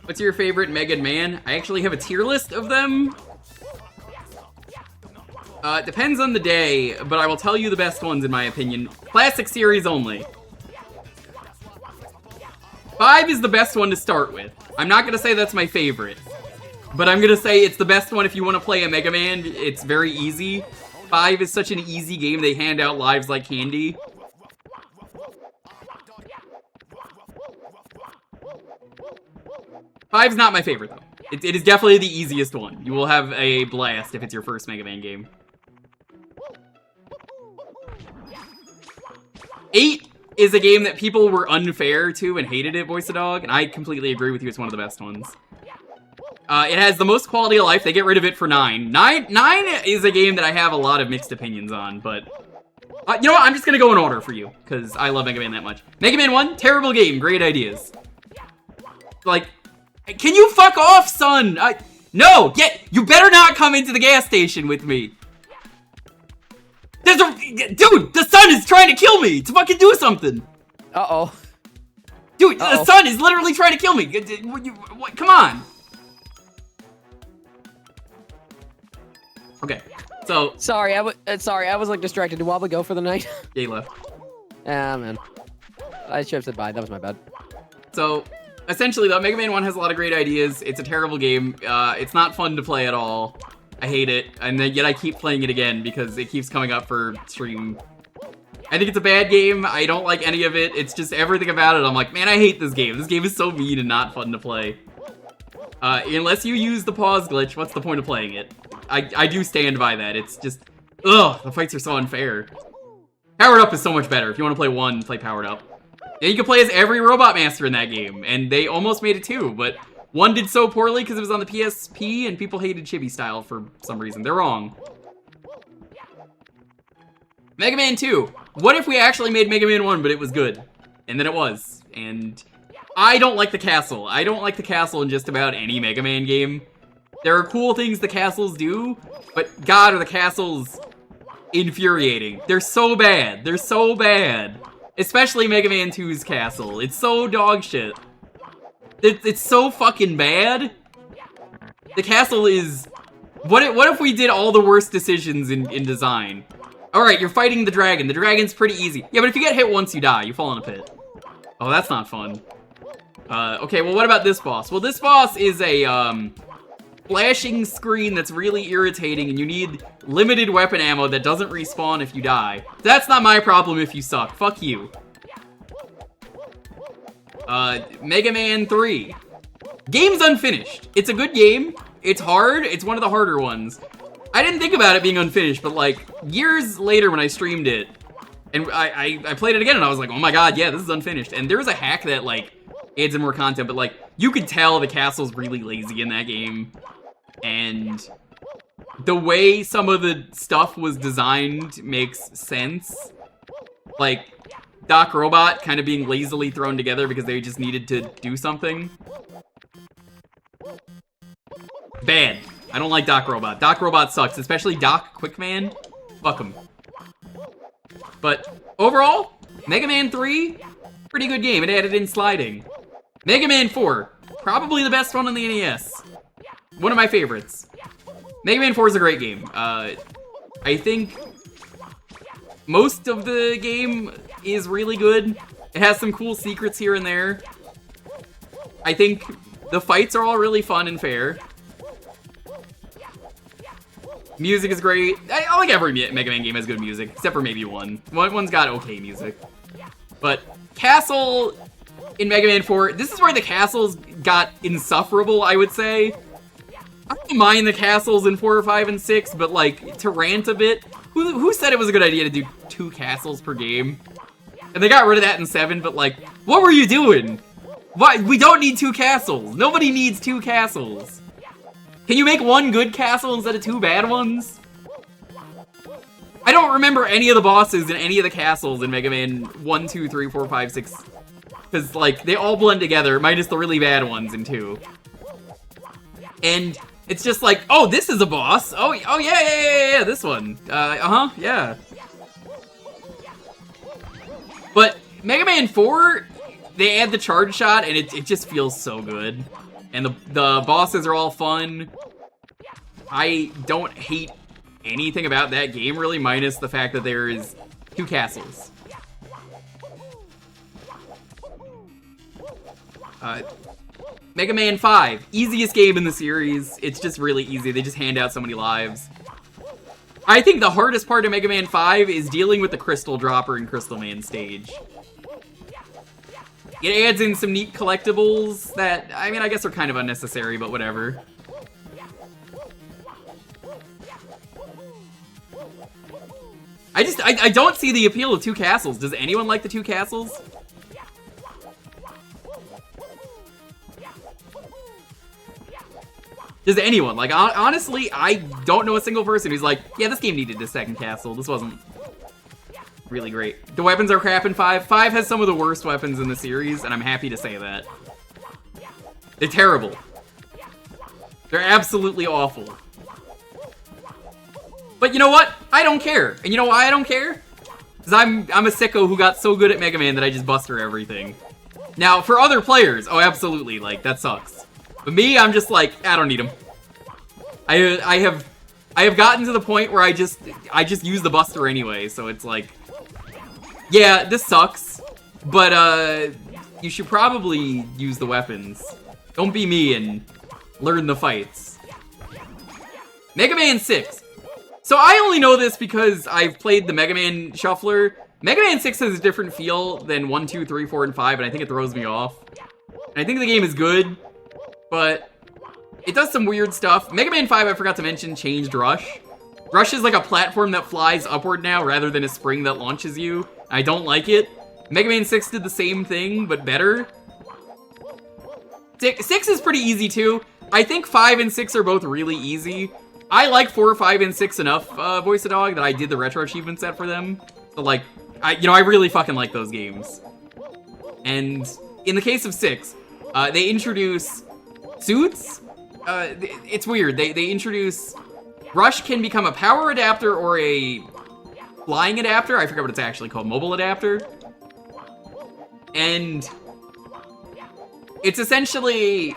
What's your favorite Mega Man? I actually have a tier list of them. It depends on the day, but I will tell you the best ones in my opinion. Classic series only. 5 is the best one to start with. I'm not gonna say that's my favorite, but I'm gonna say it's the best one if you want to play a Mega Man. It's very easy. 5 is such an easy game, they hand out lives like candy. Five's not my favorite, though. It is definitely the easiest one. You will have a blast if it's your first Mega Man game. 8 is a game that people were unfair to and hated it, Voice of Dog, and I completely agree with you, it's one of the best ones. It has the most quality of life, they get rid of it for 9. 9 is a game that I have a lot of mixed opinions on, but... you know what, I'm just gonna go in order for you, because I love Mega Man that much. Mega Man 1, terrible game, great ideas. Like... Can you fuck off, son? No! You better not come into the gas station with me. Dude, the sun is trying to kill me! To fucking do something! Uh-oh. Dude, the sun is literally trying to kill me! Come on! Okay, so... Sorry, I was like distracted. Do Wobbly go for the night? Yeah, he left. Ah, man. I should have said bye, that was my bad. So... Essentially, though, Mega Man 1 has a lot of great ideas. It's a terrible game. It's not fun to play at all. I hate it, and yet I keep playing it again because it keeps coming up for stream. I think it's a bad game. I don't like any of it. It's just everything about it. I'm like, man, I hate this game. This game is so mean and not fun to play. Unless you use the pause glitch, what's the point of playing it? I do stand by that. It's just, ugh, the fights are so unfair. Powered Up is so much better. If you want to play 1, play Powered Up. And you can play as every Robot Master in that game, and they almost made it 2, but 1 did so poorly because it was on the PSP, and people hated chibi style for some reason. They're wrong. Mega Man 2. What if we actually made Mega Man 1, but it was good? And then it was. And I don't like the castle. I don't like the castle in just about any Mega Man game. There are cool things the castles do, but God, are the castles infuriating. They're so bad. They're so bad. Especially Mega Man 2's castle. It's so dog shit. It's so fucking bad. The castle is... What if we did all the worst decisions in design? Alright, you're fighting the dragon. The dragon's pretty easy. Yeah, but if you get hit once, you die. You fall in a pit. Oh, that's not fun. Okay, well, what about this boss? Well, this boss is a, flashing screen that's really irritating, and you need limited weapon ammo that doesn't respawn if you die. That's not my problem if you suck. Fuck you. Mega Man 3. Game's unfinished. It's a good game. It's hard. It's one of the harder ones. I didn't think about it being unfinished, but like, years later when I streamed it, and I played it again, and I was like, oh my god, yeah, this is unfinished. And there was a hack that, like, adds in more content, but like, you could tell the castle's really lazy in that game. And the way some of the stuff was designed makes sense. like Doc Robot kind of being lazily thrown together because they just needed to do something. Bad. I don't like Doc Robot. Doc Robot sucks, especially Doc Quickman. Fuck him. But overall, Mega Man 3, pretty good game. It added in sliding. Mega Man 4, probably the best one on the NES. One of my favorites. Mega Man 4 is a great game. I think most of the game is really good. It has some cool secrets here and there. I think the fights are all really fun and fair. Music is great. I like every Mega Man game has good music, except for maybe one. One's got okay music. But Castle in Mega Man 4, this is where the castles got insufferable, I would say. I don't mind the castles in 4, 5, and 6, but like, to rant a bit, who said it was a good idea to do 2 castles per game? And they got rid of that in 7, but like, what were you doing? Why? We don't need 2 castles. Nobody needs 2 castles. Can you make 1 good castle instead of 2 bad ones? I don't remember any of the bosses in any of the castles in Mega Man 1, 2, 3, 4, 5, 6. Because, like, they all blend together, minus the really bad ones in 2. And it's just like, oh, this is a boss. Oh yeah, this one. Yeah. But Mega Man 4, they add the charge shot, and it just feels so good. And the bosses are all fun. I don't hate anything about that game, really, minus the fact that there is 2 castles. Mega Man 5, easiest game in the series. It's just really easy. They just hand out so many lives. I think the hardest part of Mega Man 5 is dealing with the Crystal Dropper and Crystal Man stage. It adds in some neat collectibles that, I mean, I guess are kind of unnecessary, but whatever. I don't see the appeal of 2 castles. Does anyone like the 2 castles? Does anyone? Like, honestly, I don't know a single person who's like, yeah, this game needed a 2nd castle. This wasn't really great. The weapons are crap in 5. 5 has some of the worst weapons in the series, and I'm happy to say that. They're terrible. They're absolutely awful. But you know what? I don't care. And you know why I don't care? Because I'm a sicko who got so good at Mega Man that I just buster everything. Now, for other players, oh, absolutely, like, that sucks. But me, I'm just like, I don't need them. I have gotten to the point where I just use the buster anyway, so it's like, yeah, this sucks, but you should probably use the weapons. Don't be me and learn the fights. Mega Man 6. So I only know this because I've played the Mega Man Shuffler. Mega Man 6 has a different feel than 1, 2, 3, 4, and 5, and I think it throws me off. And I think the game is good, but it does some weird stuff. Mega Man 5, I forgot to mention, changed Rush. Rush is like a platform that flies upward now rather than a spring that launches you. I don't like it. Mega Man 6 did the same thing, but better. 6 is pretty easy too. I think 5 and 6 are both really easy. I like 4, 5, and 6 enough, Voice of Dog, that I did the retro achievement set for them. So like, I really fucking like those games. And in the case of 6, they introduce suits. It's weird. They introduce Rush can become a power adapter or a flying adapter. I forget what it's actually called. Mobile adapter. And it's essentially,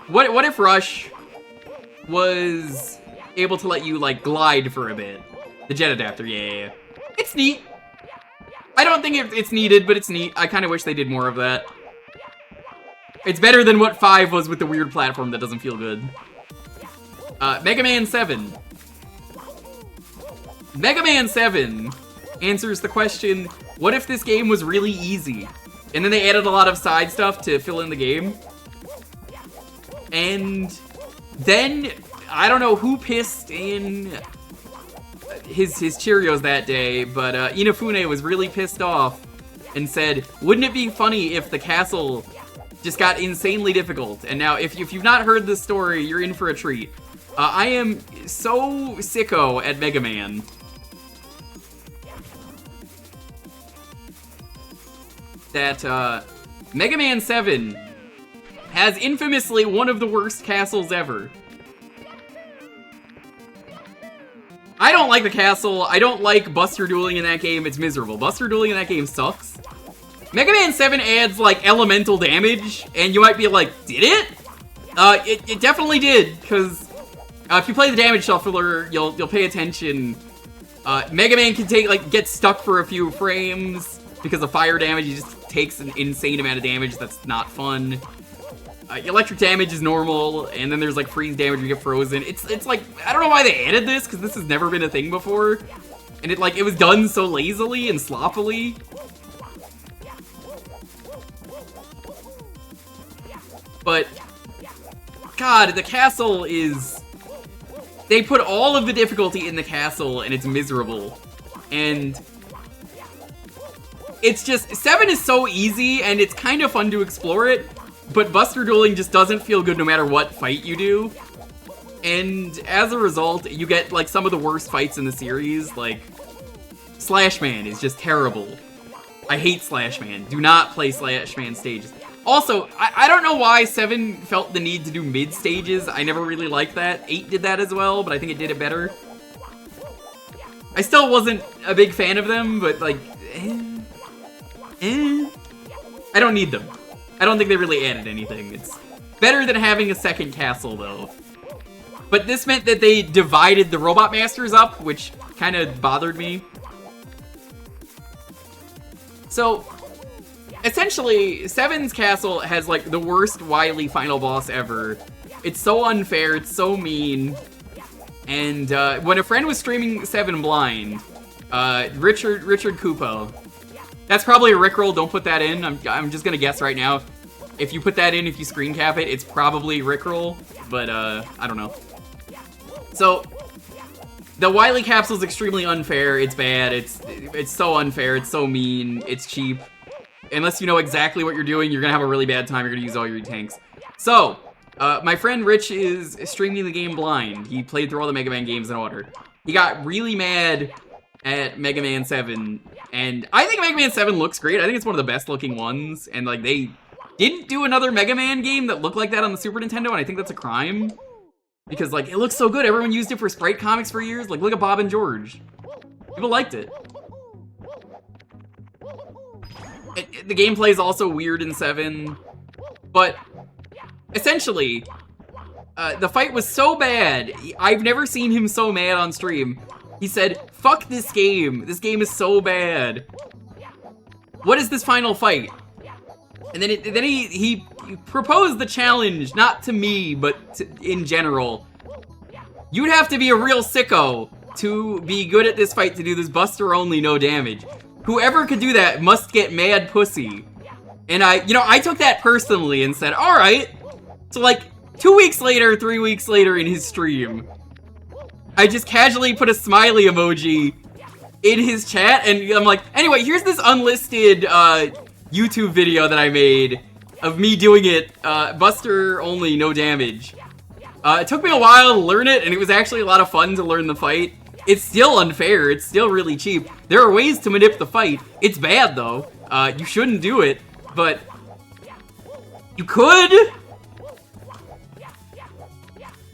what if Rush was able to let you like glide for a bit? The jet adapter, yeah. It's neat. I don't think it's needed, but it's neat. I kind of wish they did more of that. It's better than what 5 was with the weird platform that doesn't feel good. Mega Man 7. Mega Man 7 answers the question, what if this game was really easy? And then they added a lot of side stuff to fill in the game. And then, I don't know who pissed in his Cheerios that day, but Inafune was really pissed off and said, wouldn't it be funny if the castle just got insanely difficult? And now, if you've not heard this story, you're in for a treat. I am so sicko at Mega Man that Mega Man 7 has infamously one of the worst castles ever. I don't like the castle. I don't like Buster dueling in that game. It's miserable. Buster dueling in that game sucks. Mega Man 7 adds, like, elemental damage, and you might be like, did it? It definitely did, because if you play the damage shuffler, you'll pay attention. Mega Man can get stuck for a few frames because of fire damage. He just takes an insane amount of damage that's not fun. Electric damage is normal, and then there's like freeze damage when you get frozen. It's like, I don't know why they added this, because this has never been a thing before. And it was done so lazily and sloppily. But, God, the castle is... They put all of the difficulty in the castle, and it's miserable. And... It's just... 7 is so easy, and it's kind of fun to explore it. But Buster dueling just doesn't feel good no matter what fight you do. And as a result, you get, like, some of the worst fights in the series. Like, Slash Man is just terrible. I hate Slash Man. Do not play Slash Man stages. Also, I don't know why 7 felt the need to do mid stages. I never really liked that. 8 did that as well, but I think it did it better. I still wasn't a big fan of them, but like, I don't need them. I don't think they really added anything. It's better than having a second castle, though. But this meant that they divided the Robot Masters up, which kind of bothered me. So... essentially, 7's castle has, like, the worst Wily final boss ever. It's so unfair, it's so mean. And, when a friend was streaming 7 blind, Richard Kupo, that's probably a Rickroll, don't put that in, I'm just gonna guess right now. If you put that in, if you screen cap it, it's probably Rickroll, but, I don't know. So, the Wily capsule is extremely unfair, it's bad, it's so unfair, it's so mean, it's cheap. Unless you know exactly what you're doing, you're gonna have a really bad time. You're gonna use all your tanks. So, my friend Rich is streaming the game blind. He played through all the Mega Man games in order. He got really mad at Mega Man 7, and I think Mega Man 7 looks great. I think it's one of the best looking ones, and like they didn't do another Mega Man game that looked like that on the Super Nintendo, and I think that's a crime. Because like, it looks so good. Everyone used it for sprite comics for years. Like, look at Bob and George. People liked it. The gameplay is also weird in 7, but essentially, the fight was so bad, I've never seen him so mad on stream. He said, fuck this game is so bad. What is this final fight? And then he proposed the challenge, not to me, but in general. You'd have to be a real sicko to be good at this fight to do this Buster only, no damage. Whoever could do that must get mad pussy. And I took that personally and said, alright. So like, 2 weeks later, 3 weeks later in his stream, I just casually put a smiley emoji in his chat, and I'm like, anyway, here's this unlisted YouTube video that I made of me doing it, Buster only, no damage. It took me a while to learn it, and it was actually a lot of fun to learn the fight. It's still unfair, it's still really cheap. There are ways to manip the fight. It's bad, though. You shouldn't do it, but you could.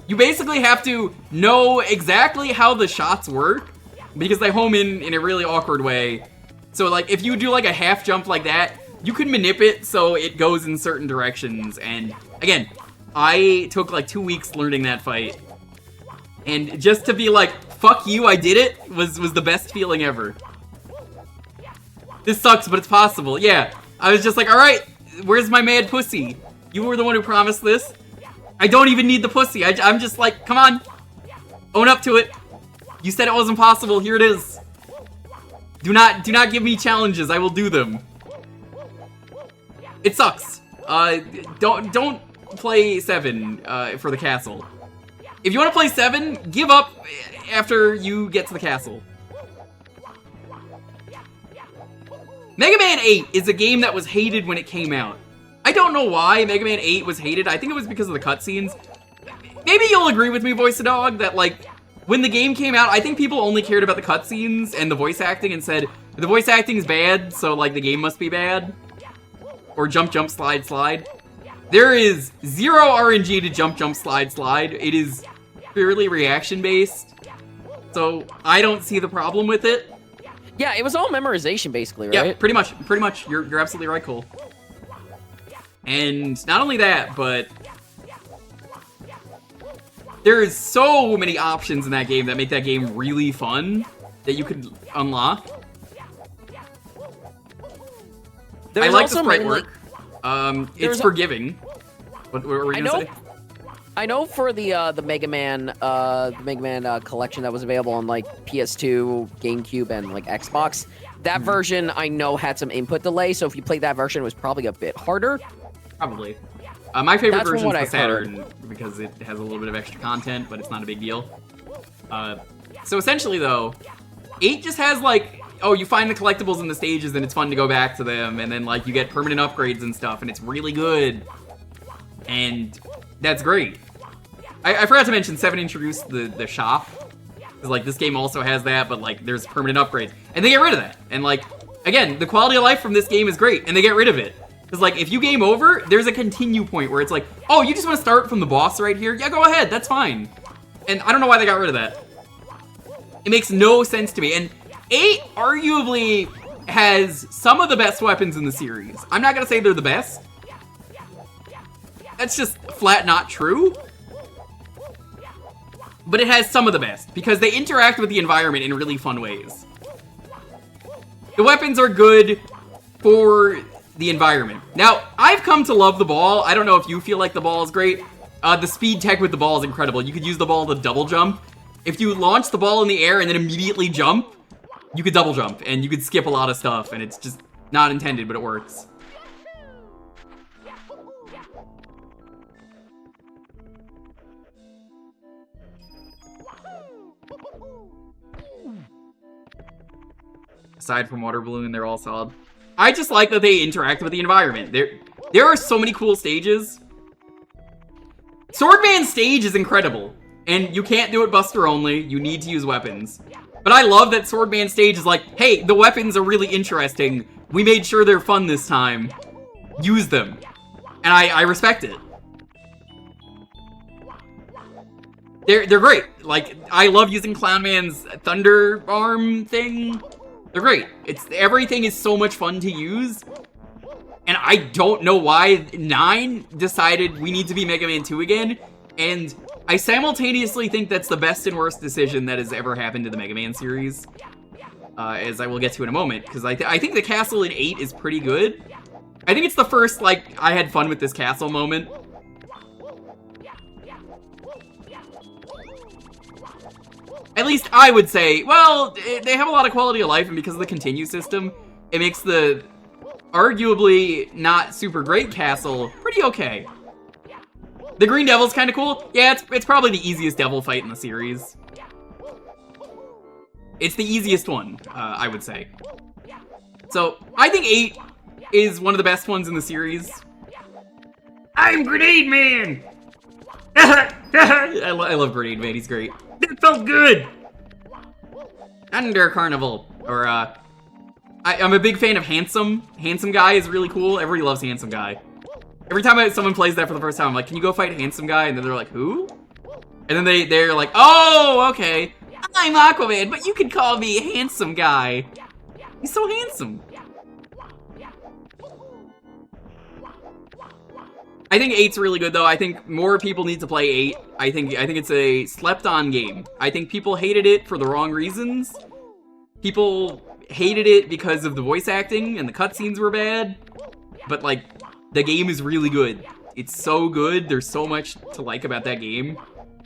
You basically have to know exactly how the shots work, because they home in a really awkward way. So, like, if you do, like, a half jump like that, you can manip it so it goes in certain directions. And, again, I took, like, 2 weeks learning that fight. And just to be like, fuck you, I did it, was the best feeling ever. This sucks, but it's possible. Yeah, I was just like, alright, where's my mad pussy? You were the one who promised this. I don't even need the pussy. I'm just like, come on. Own up to it. You said it wasn't possible, here it is. Do not give me challenges, I will do them. It sucks. Don't play 7 for the castle. If you want to play 7, give up after you get to the castle. Mega Man 8 is a game that was hated when it came out. I don't know why Mega Man 8 was hated. I think it was because of the cutscenes. Maybe you'll agree with me, Voice of Dog, that like, when the game came out, I think people only cared about the cutscenes and the voice acting and said, the voice acting is bad, so like the game must be bad. or jump, jump, slide, slide. There is 0 RNG to jump, jump, slide, slide. It is purely reaction-based, so I don't see the problem with it. Yeah, it was all memorization, basically, right? Yeah, pretty much. Pretty much. You're absolutely right, Cole. And not only that, but there's so many options in that game that make that game really fun that you could unlock. I like the sprite work. It's forgiving. What were you gonna say? I know for the Mega Man collection that was available on like PS2, GameCube, and like Xbox, that version I know had some input delay. So if you played that version, it was probably a bit harder. Probably. My favorite version is the Saturn because it has a little bit of extra content, but it's not a big deal. So essentially, though, 8 just has like, oh, you find the collectibles in the stages and it's fun to go back to them, and then like you get permanent upgrades and stuff, and it's really good. And that's great. I forgot to mention 7 introduced the shop. Because like this game also has that, but like there's permanent upgrades. And they get rid of that. And like, again, the quality of life from this game is great, and they get rid of it. Because like, if you game over, there's a continue point where it's like, oh, you just want to start from the boss right here? Yeah, go ahead, that's fine. And I don't know why they got rid of that. It makes no sense to me. And 8 arguably has some of the best weapons in the series. I'm not gonna say they're the best. That's just flat not true. But it has some of the best, because they interact with the environment in really fun ways. The weapons are good for the environment. Now, I've come to love the ball. I don't know if you feel like the ball is great. The speed tech with the ball is incredible. You could use the ball to double jump. If you launch the ball in the air and then immediately jump, you could double jump, and you could skip a lot of stuff, and it's just not intended, but it works. Aside from Water Balloon, they're all solid. I just like that they interact with the environment. There are so many cool stages. Swordman's stage is incredible, and you can't do it Buster only. You need to use weapons. But I love that Swordman's stage is like, hey, the weapons are really interesting. We made sure they're fun this time. Use them. And I respect it. They're great. Like, I love using Clownman's Thunder Arm thing. They're great. Everything is so much fun to use. And I don't know why 9 decided we need to be Mega Man 2 again. And I simultaneously think that's the best and worst decision that has ever happened to the Mega Man series. As I will get to in a moment. Because I think the castle in 8 is pretty good. I think it's the first, like, I had fun with this castle moment. At least I would say, well, they have a lot of quality of life, and because of the continue system, it makes the arguably not super great castle pretty okay. The Green Devil's kind of cool. Yeah, it's probably the easiest devil fight in the series. It's the easiest one, I would say. So, I think 8 is one of the best ones in the series. I'm Grenade Man! I love Grenade Man, he's great. That felt good! Under Carnival. Or, I'm a big fan of Handsome. Handsome Guy is really cool. Everybody loves Handsome Guy. Every time someone plays that for the first time, I'm like, can you go fight Handsome Guy? And then they're like, who? And then they're like, oh, okay. I'm Aquaman, but you can call me Handsome Guy. He's so handsome. I think 8's really good, though. I think more people need to play 8. I think it's a slept-on game. I think people hated it for the wrong reasons. People hated it because of the voice acting and the cutscenes were bad. But, like, the game is really good. It's so good. There's so much to like about that game.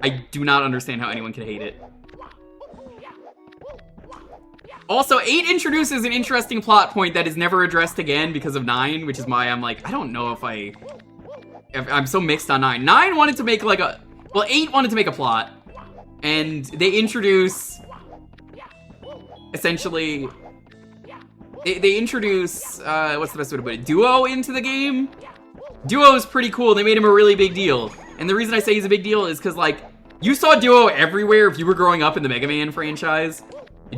I do not understand how anyone can hate it. Also, 8 introduces an interesting plot point that is never addressed again because of 9, which is why I'm like, I don't know if I'm so mixed on 9. 9 wanted to make like a... Well, 8 wanted to make a plot. And they introduce... Essentially... They introduce... what's the best way to put it? Duo into the game? Duo is pretty cool. They made him a really big deal. And the reason I say he's a big deal is because, like, you saw Duo everywhere if you were growing up in the Mega Man franchise.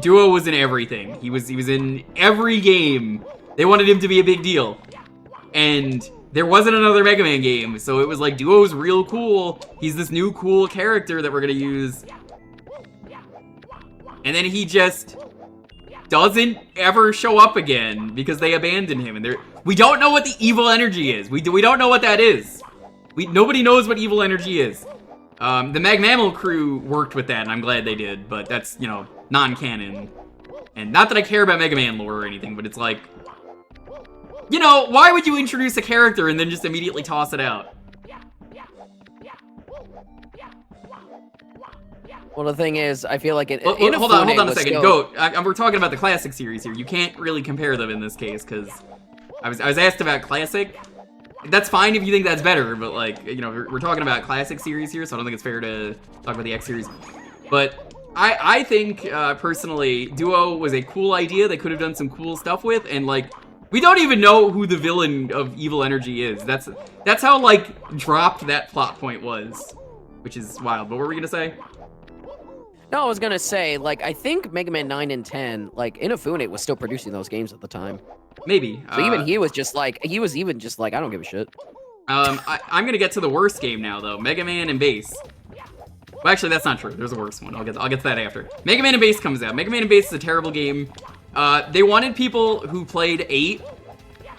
Duo was in everything. He was in every game. They wanted him to be a big deal. And there wasn't another Mega Man game, so it was like, Duo's real cool. He's this new cool character that we're gonna use. And then he just doesn't ever show up again because they abandoned him. And we don't know what the evil energy is. We don't know what that is. Nobody knows what evil energy is. The Magmammal crew worked with that, and I'm glad they did, but that's, you know, non-canon. And not that I care about Mega Man lore or anything, but it's like, you know, why would you introduce a character and then just immediately toss it out? Well, the thing is, I feel like hold on a second. Go. We're talking about the classic series here. You can't really compare them in this case because I was asked about classic. That's fine if you think that's better, but like, you know, we're talking about classic series here, so I don't think it's fair to talk about the X series. But I think personally, Duo was a cool idea. They could have done some cool stuff with, and like, we don't even know who the villain of evil energy is. That's how like dropped that plot point was, which is wild. But what were we gonna say? No, I was gonna say, like, I think Mega Man 9 and 10, like, Inafune was still producing those games at the time. Maybe. So even he was just like, I don't give a shit. I'm gonna get to the worst game now, though. Mega Man and Bass. Well, actually, that's not true. There's a worse one. I'll get to that after. Mega Man and Bass comes out. Mega Man and Bass is a terrible game. They wanted people who played 8,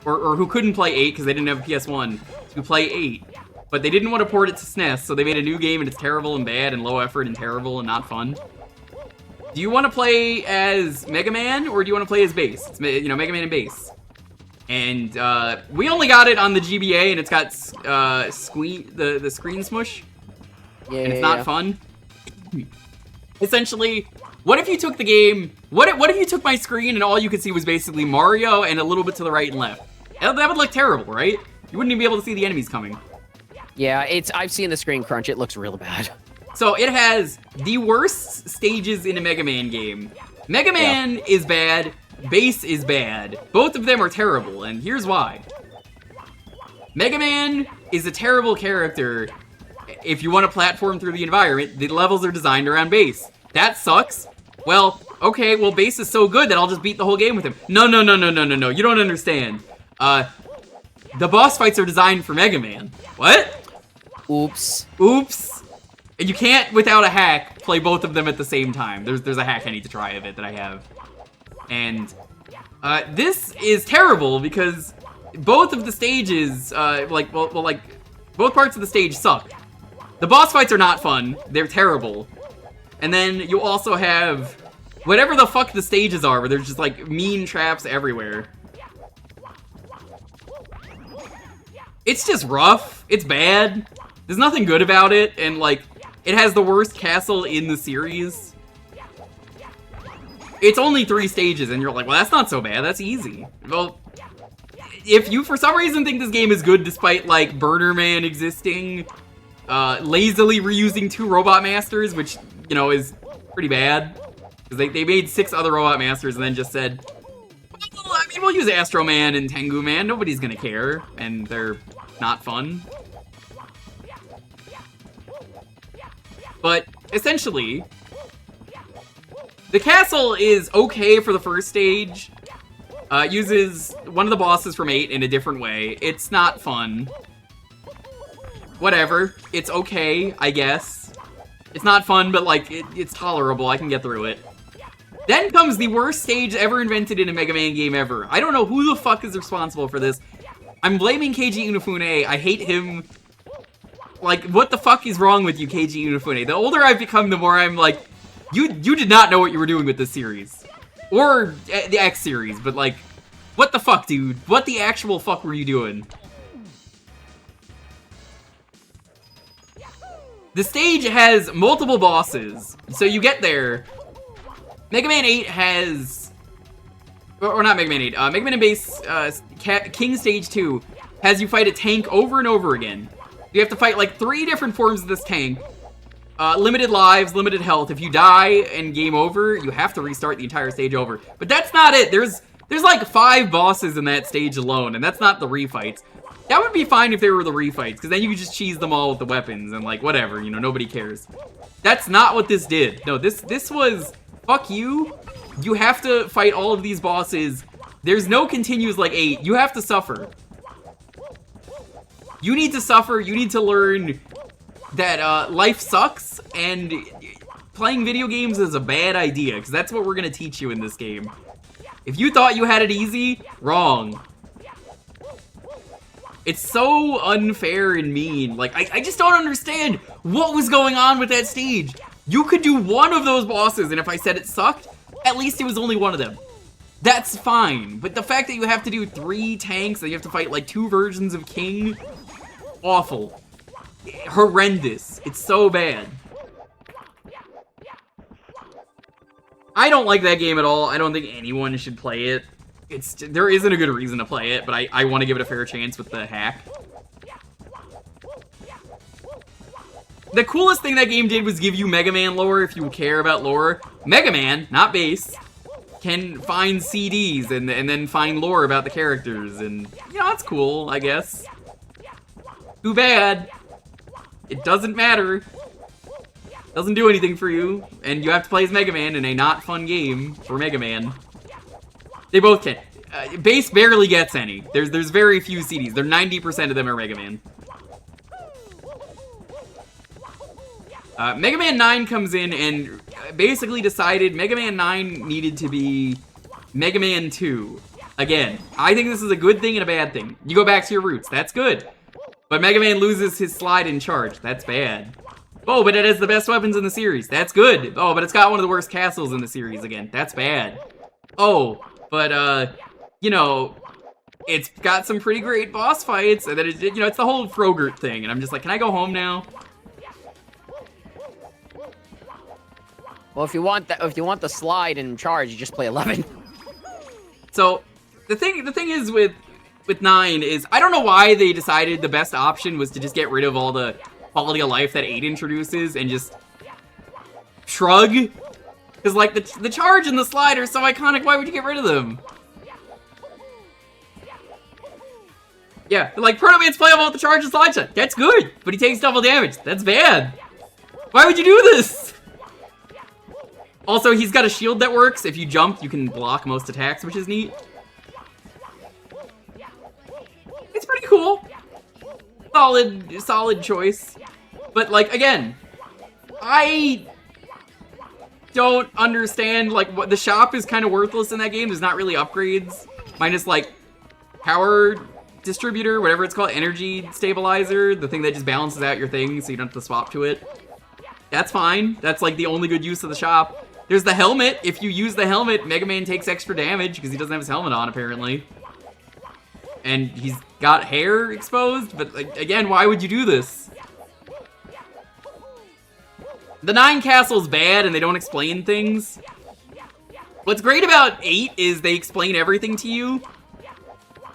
or who couldn't play 8 because they didn't have a PS1, to play 8. But they didn't want to port it to SNES, so they made a new game, and it's terrible and bad and low effort and terrible and not fun. Do you want to play as Mega Man, or do you want to play as Bass? It's, you know, Mega Man and Bass. And we only got it on the GBA, and it's got the screen smush, Yeah, and it's not fun. Essentially, what if you took the game? What if you took my screen and all you could see was basically Mario and a little bit to the right and left? That would look terrible, right? You wouldn't even be able to see the enemies coming. Yeah, I've seen the screen crunch. It looks real bad. So it has the worst stages in a Mega Man game. Mega Man is bad. Bass is bad. Both of them are terrible, and here's why. Mega Man is a terrible character. If you want to platform through the environment, the levels are designed around Bass. That sucks. Well, okay, well, Bass is so good that I'll just beat the whole game with him. No. You don't understand. The boss fights are designed for Mega Man. What? Oops. And you can't, without a hack, play both of them at the same time. There's a hack I need to try of it that I have. And this is terrible because both of the stages, both parts of the stage suck. The boss fights are not fun. They're terrible. And then you also have whatever the fuck the stages are, where there's just like mean traps everywhere. It's just rough. It's bad. There's nothing good about it, and like, it has the worst castle in the series. It's only 3 stages, and you're like, well, that's not so bad. That's easy. Well, if you for some reason think this game is good despite like Burner Man existing, lazily reusing 2 Robot Masters, which, you know, is pretty bad. Because they made 6 other Robot Masters and then just said, well, I mean, we'll use Astro Man and Tengu Man. Nobody's gonna care. And they're not fun. But, essentially, the castle is okay for the first stage. Uses one of the bosses from 8 in a different way. It's not fun. Whatever. It's okay, I guess. It's not fun, but, like, it's tolerable. I can get through it. Then comes the worst stage ever invented in a Mega Man game ever. I don't know who the fuck is responsible for this. I'm blaming Keiji Inafune. I hate him. Like, what the fuck is wrong with you, Keiji Inafune? The older I've become, the more I'm like, you did not know what you were doing with this series. Or the X series, but like, what the fuck, dude? What the actual fuck were you doing? The stage has multiple bosses, so you get there. Mega Man 8 has... Or not Mega Man 8, Mega Man and Bass King Stage 2 has you fight a tank over and over again. You have to fight like 3 different forms of this tank. Limited lives, limited health. If you die and game over, you have to restart the entire stage over. But that's not it. There's like 5 bosses in that stage alone, and that's not the refights. That would be fine if they were the refights, because then you could just cheese them all with the weapons and like whatever, you know, nobody cares. That's not what this did. No, this was, fuck you. You have to fight all of these bosses. There's no continues like 8. You have to suffer. You need to suffer, you need to learn that life sucks, and playing video games is a bad idea, because that's what we're going to teach you in this game. If you thought you had it easy, wrong. It's so unfair and mean. Like, I just don't understand what was going on with that stage. You could do one of those bosses, and if I said it sucked, at least it was only one of them. That's fine. But the fact that you have to do 3 tanks, and you have to fight like 2 versions of King, awful. Horrendous. It's so bad. I don't like that game at all. I don't think anyone should play it. There isn't a good reason to play it, but I want to give it a fair chance with the hack. The coolest thing that game did was give you Mega Man lore if you care about lore. Mega Man, not bass, can find CDs and then find lore about the characters, and you know, that's cool, I guess. Too bad. It doesn't matter. Doesn't do anything for you, and you have to play as Mega Man in a not fun game for Mega Man. They both can. Bass barely gets any. There's very few CDs. 90% of them are Mega Man. Mega Man 9 comes in and basically decided Mega Man 9 needed to be Mega Man 2. Again, I think this is a good thing and a bad thing. You go back to your roots. That's good. But Mega Man loses his slide and charge. That's bad. Oh, but it has the best weapons in the series. That's good. Oh, but it's got one of the worst castles in the series again. That's bad. Oh, but, you know, it's got some pretty great boss fights. And then, you know, it's the whole Frogurt thing. And I'm just like, can I go home now? Well, if you want the slide and charge, you just play 11. So, the thing is with 9 is, I don't know why they decided the best option was to just get rid of all the quality of life that 8 introduces and just shrug. Because, like, the charge and the slide are so iconic, why would you get rid of them? Yeah, like, Proto Man's playable with the charge and slide shot. That's good, but he takes double damage. That's bad. Why would you do this? Also, he's got a shield that works. If you jump, you can block most attacks, which is neat. It's pretty cool. Solid choice. But, like, again, I don't understand, like, what the shop is kind of worthless in that game. There's not really upgrades. Minus, like, power distributor, whatever it's called, energy stabilizer, the thing that just balances out your thing so you don't have to swap to it. That's fine. That's, like, the only good use of the shop. There's the helmet. If you use the helmet, Mega Man takes extra damage because he doesn't have his helmet on, apparently. And he's got hair exposed, but, like, again, why would you do this? The 9 castle's bad and they don't explain things. What's great about 8 is they explain everything to you.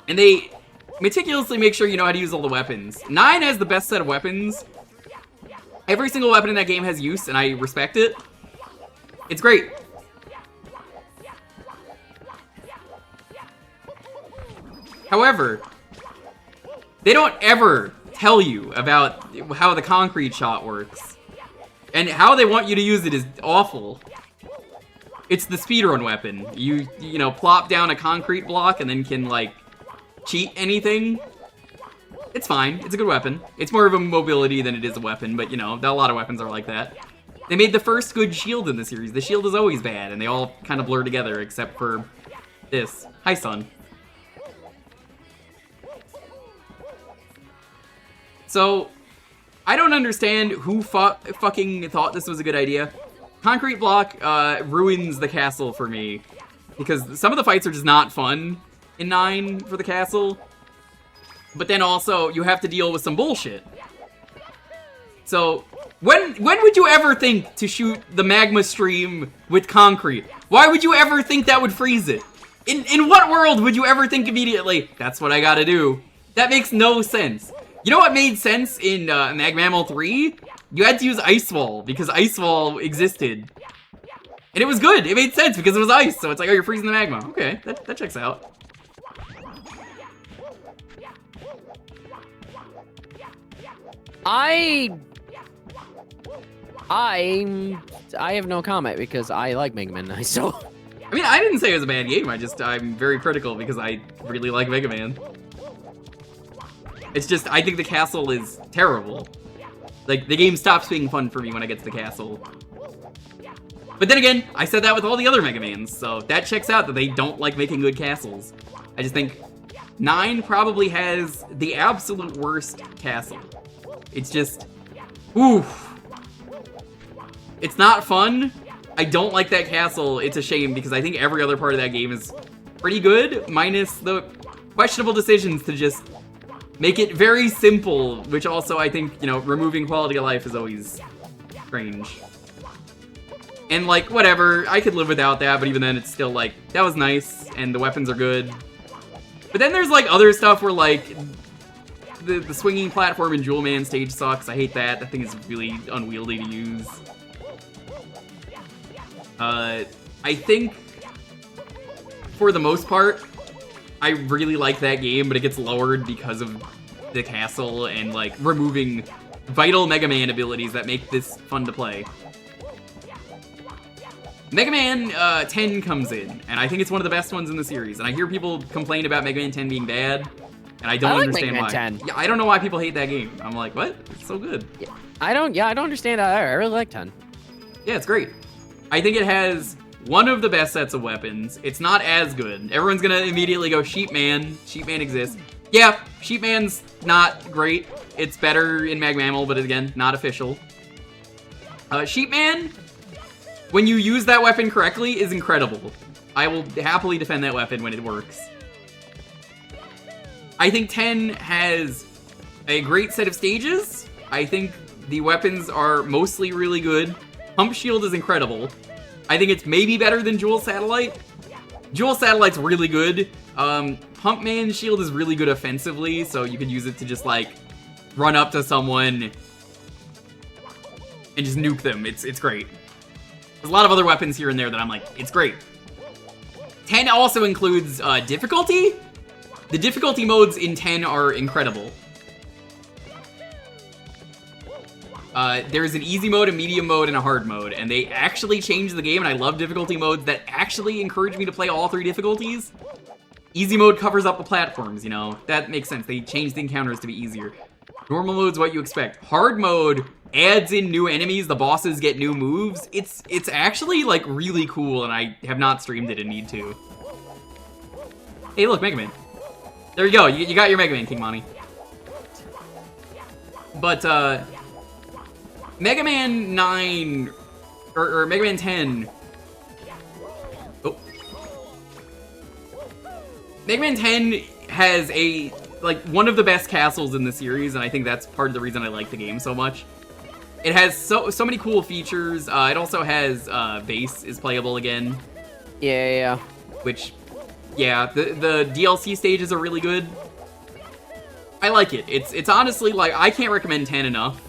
And they meticulously make sure you know how to use all the weapons. 9 has the best set of weapons. Every single weapon in that game has use, and I respect it. It's great. However, they don't ever tell you about how the concrete shot works. And how they want you to use it is awful. It's the speedrun weapon. You know, plop down a concrete block and then can, like, cheat anything. It's fine. It's a good weapon. It's more of a mobility than it is a weapon, but, you know, a lot of weapons are like that. They made the first good shield in the series. The shield is always bad, and they all kind of blur together, except for this. Hi, son. So, I don't understand who fucking thought this was a good idea. Concrete block ruins the castle for me, because some of the fights are just not fun in 9 for the castle. But then also, you have to deal with some bullshit. So, when would you ever think to shoot the magma stream with concrete? Why would you ever think that would freeze it? In what world would you ever think immediately, that's what I gotta do? That makes no sense. You know what made sense in Mag Mammal 3? You had to use Ice Wall, because Ice Wall existed. And it was good, it made sense because it was ice, so it's like, oh, you're freezing the magma. Okay, that checks out. I have no comment because I like Mega Man 9, so... I mean, I didn't say it was a bad game, I'm very critical because I really like Mega Man. It's just, I think the castle is terrible. Like, the game stops being fun for me when I get to the castle. But then again, I said that with all the other Mega Mans, so that checks out that they don't like making good castles. I just think 9 probably has the absolute worst castle. It's just, oof. It's not fun. I don't like that castle. It's a shame because I think every other part of that game is pretty good, minus the questionable decisions to just make it very simple, which also I think, you know, removing quality of life is always strange. And like, whatever, I could live without that, but even then it's still like, that was nice, and the weapons are good. But then there's like other stuff where like, the swinging platform in Jewel Man stage sucks. I hate that. That thing is really unwieldy to use. I think, for the most part, I really like that game, but it gets lowered because of the castle and, like, removing vital Mega Man abilities that make this fun to play. Mega Man 10 comes in, and I think it's one of the best ones in the series. And I hear people complain about Mega Man 10 being bad, and I don't understand Mega Man why. 10. Yeah, I don't know why people hate that game. I'm like, what? It's so good. Yeah, I don't understand that. I really like 10. Yeah, it's great. I think it has one of the best sets of weapons. It's not as good. Everyone's gonna immediately go, Sheep Man. Sheep Man exists. Yeah, Sheep Man's not great. It's better in Mag Mammal, but again, not official. Sheep Man, when you use that weapon correctly, is incredible. I will happily defend that weapon when it works. I think 10 has a great set of stages. I think the weapons are mostly really good. Pump Shield is incredible. I think it's maybe better than Jewel Satellite. Jewel Satellite's really good. Pump Man Shield is really good offensively, so you could use it to just, like, run up to someone and just nuke them. It's great. There's a lot of other weapons here and there that I'm like, it's great. 10 also includes difficulty. The difficulty modes in 10 are incredible. There's an easy mode, a medium mode, and a hard mode, and they actually changed the game, and I love difficulty modes that actually encourage me to play all 3 difficulties. Easy mode covers up the platforms, you know, that makes sense. They changed the encounters to be easier. Normal mode's what you expect. Hard mode adds in new enemies, the bosses get new moves. It's actually, like, really cool, and I have not streamed it and need to. Hey, look, Mega Man. There you go, you got your Mega Man, King Monty. But, Mega Man 9, or Mega Man 10, oh. Mega Man 10 has one of the best castles in the series, and I think that's part of the reason I like the game so much. It has so many cool features. It also has, bass is playable again. Yeah. Which, yeah, the DLC stages are really good. I like it. It's honestly, like, I can't recommend 10 enough.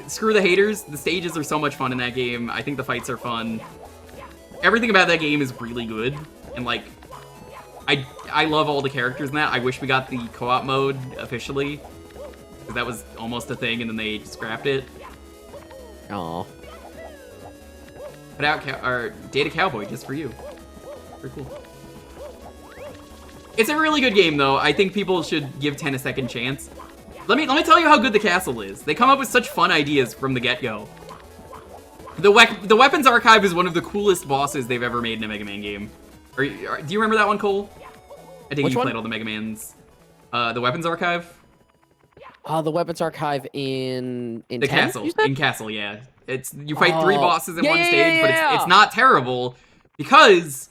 Screw the haters, the stages are so much fun in that game. I think the fights are fun. Everything about that game is really good, and like, I love all the characters in that. I wish we got the co-op mode officially, because that was almost a thing, and then they scrapped it. Aww. Put out Data Cowboy just for you. Pretty cool. It's a really good game, though. I think people should give 10 a second chance. Let me tell you how good the castle is. They come up with such fun ideas from the get-go. The Weapons Archive is one of the coolest bosses they've ever made in a Mega Man game. Do you remember that one, Cole? I think you played all the Mega Mans. The Weapons Archive? The Weapons Archive in the 10, castle. In Castle, yeah. You fight 3 bosses in one stage, but it's not terrible, because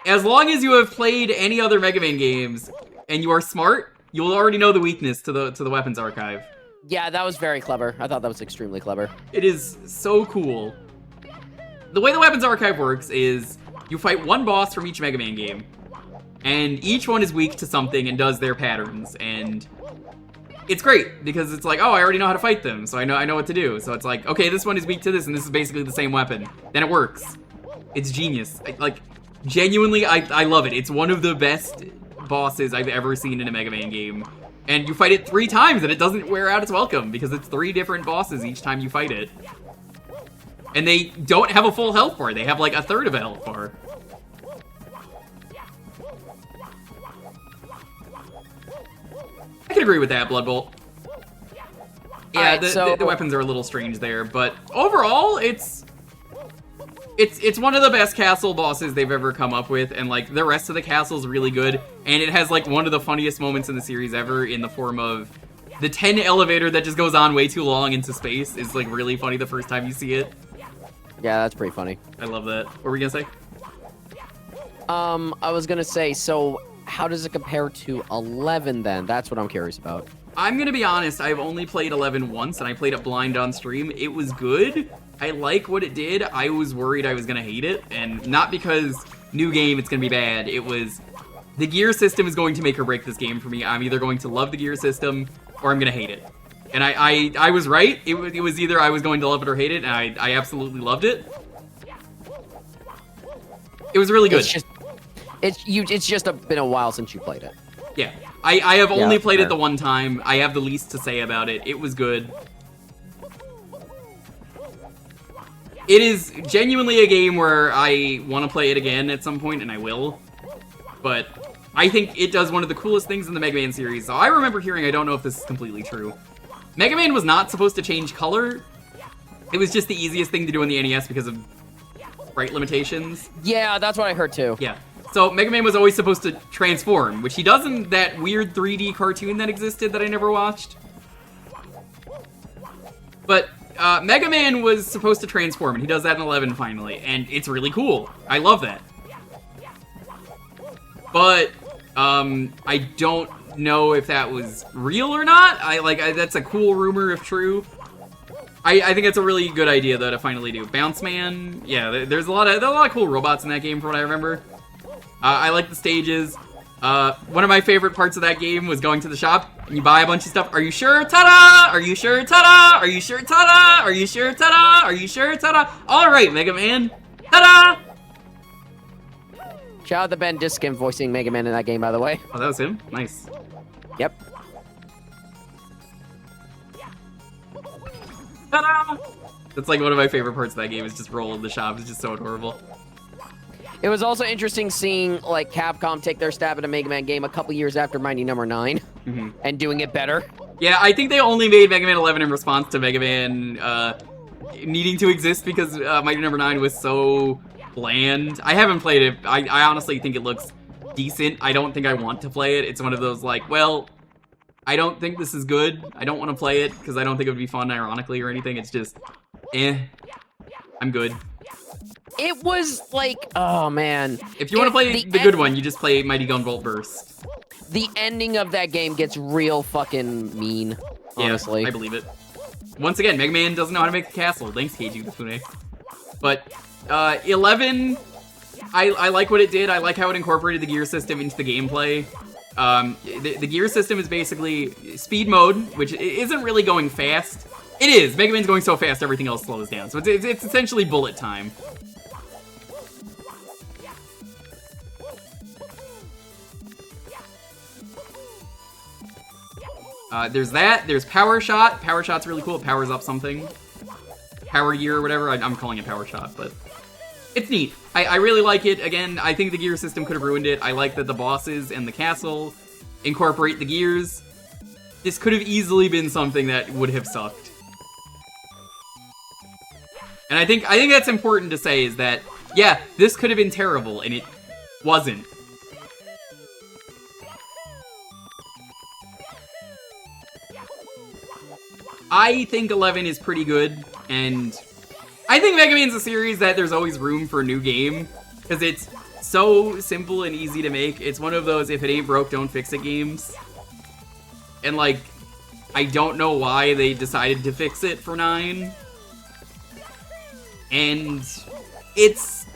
as long as you have played any other Mega Man games and you are smart, you'll already know the weakness to the Weapons Archive. Yeah, that was very clever. I thought that was extremely clever. It is so cool. The way the Weapons Archive works is you fight one boss from each Mega Man game, and each one is weak to something and does their patterns, and it's great because it's like, oh, I already know how to fight them, so I know what to do. So it's like, okay, this one is weak to this, and this is basically the same weapon. Then it works. It's genius. Genuinely, I love it. It's one of the best bosses I've ever seen in a Mega Man game. And you fight it 3 times and it doesn't wear out its welcome because it's 3 different bosses each time you fight it. And they don't have a full health bar. They have like a third of a health bar. can agree with that, Blood Bolt. Yeah, Alright, the weapons are a little strange there, but overall, it's one of the best castle bosses they've ever come up with, and like the rest of the castle's really good, and it has like one of the funniest moments in the series ever in the form of the 10 elevator that just goes on way too long into space is like really funny the first time you see it. Yeah, that's pretty funny. I love that. What were we gonna say? I was gonna say, so how does it compare to 11 then? That's what I'm curious about. I'm gonna be honest, I've only played 11 once, and I played it blind on stream. It was good. I like what it did. I was worried I was gonna hate it, and not because new game, it's gonna be bad. It was the gear system is going to make or break this game for me. I'm either going to love the gear system or I'm gonna hate it. And I was right. It was either I was going to love it or hate it, and I absolutely loved it. It was really good. It's just been a while since you played it. Yeah. I have only played fair. it the one time. I have the least to say about it. It was good. It is genuinely a game where I want to play it again at some point, and I will. But I think it does one of the coolest things in the Mega Man series. So I remember hearing, I don't know if this is completely true, Mega Man was not supposed to change color. It was just the easiest thing to do on the NES because of sprite limitations. Yeah, that's what I heard too. Yeah. So Mega Man was always supposed to transform, which he does in that weird 3D cartoon that existed that I never watched. But Mega Man was supposed to transform, and he does that in 11 finally, and it's really cool. I love that. But I don't know if that was real or not. That's a cool rumor if true. I think it's a really good idea though to finally do. Bounce Man, yeah, there's a lot of cool robots in that game from what I remember. I like the stages. One of my favorite parts of that game was going to the shop and you buy a bunch of stuff. Are you sure? Ta-da! Are you sure? Ta-da! Are you sure? Ta-da! Are you sure? Ta-da! Are you sure? Ta-da! All right, Mega Man. Ta-da! Shout out to Ben Diskin voicing Mega Man in that game, by the way. Oh, that was him? Nice. Yep. Ta-da! That's like one of my favorite parts of that game is just rolling the shop. It's just so adorable. It was also interesting seeing like Capcom take their stab at a Mega Man game a couple years after Mighty Number 9 and doing it better. Yeah, I think they only made Mega Man 11 in response to Mega Man needing to exist because Mighty Number 9 was so bland. I haven't played it. I honestly think it looks decent. I don't think I want to play it. It's one of those like, well, I don't think this is good. I don't want to play it because I don't think it would be fun ironically or anything. It's just, I'm good. It was like, oh man. If you want to play the good one, you just play Mighty Gunvolt Burst. The ending of that game gets real fucking mean, honestly. Yeah, I believe it. Once again, Mega Man doesn't know how to make a castle. Thanks, Keiji Mifune. But 11, I like what it did. I like how it incorporated the gear system into the gameplay. The gear system is basically speed mode, which isn't really going fast. It is. Mega Man's going so fast, everything else slows down. So it's essentially bullet time. There's that. There's Power Shot. Power Shot's really cool. It powers up something. Power Gear or whatever. I'm calling it Power Shot, but it's neat. I really like it. Again, I think the gear system could have ruined it. I like that the bosses and the castle incorporate the gears. This could have easily been something that would have sucked. And I think that's important to say is that, yeah, this could have been terrible, and it wasn't. I think 11 is pretty good, and I think Mega Man's a series that there's always room for a new game, because it's so simple and easy to make. It's one of those if it ain't broke, don't fix it games. And like, I don't know why they decided to fix it for 9. And it's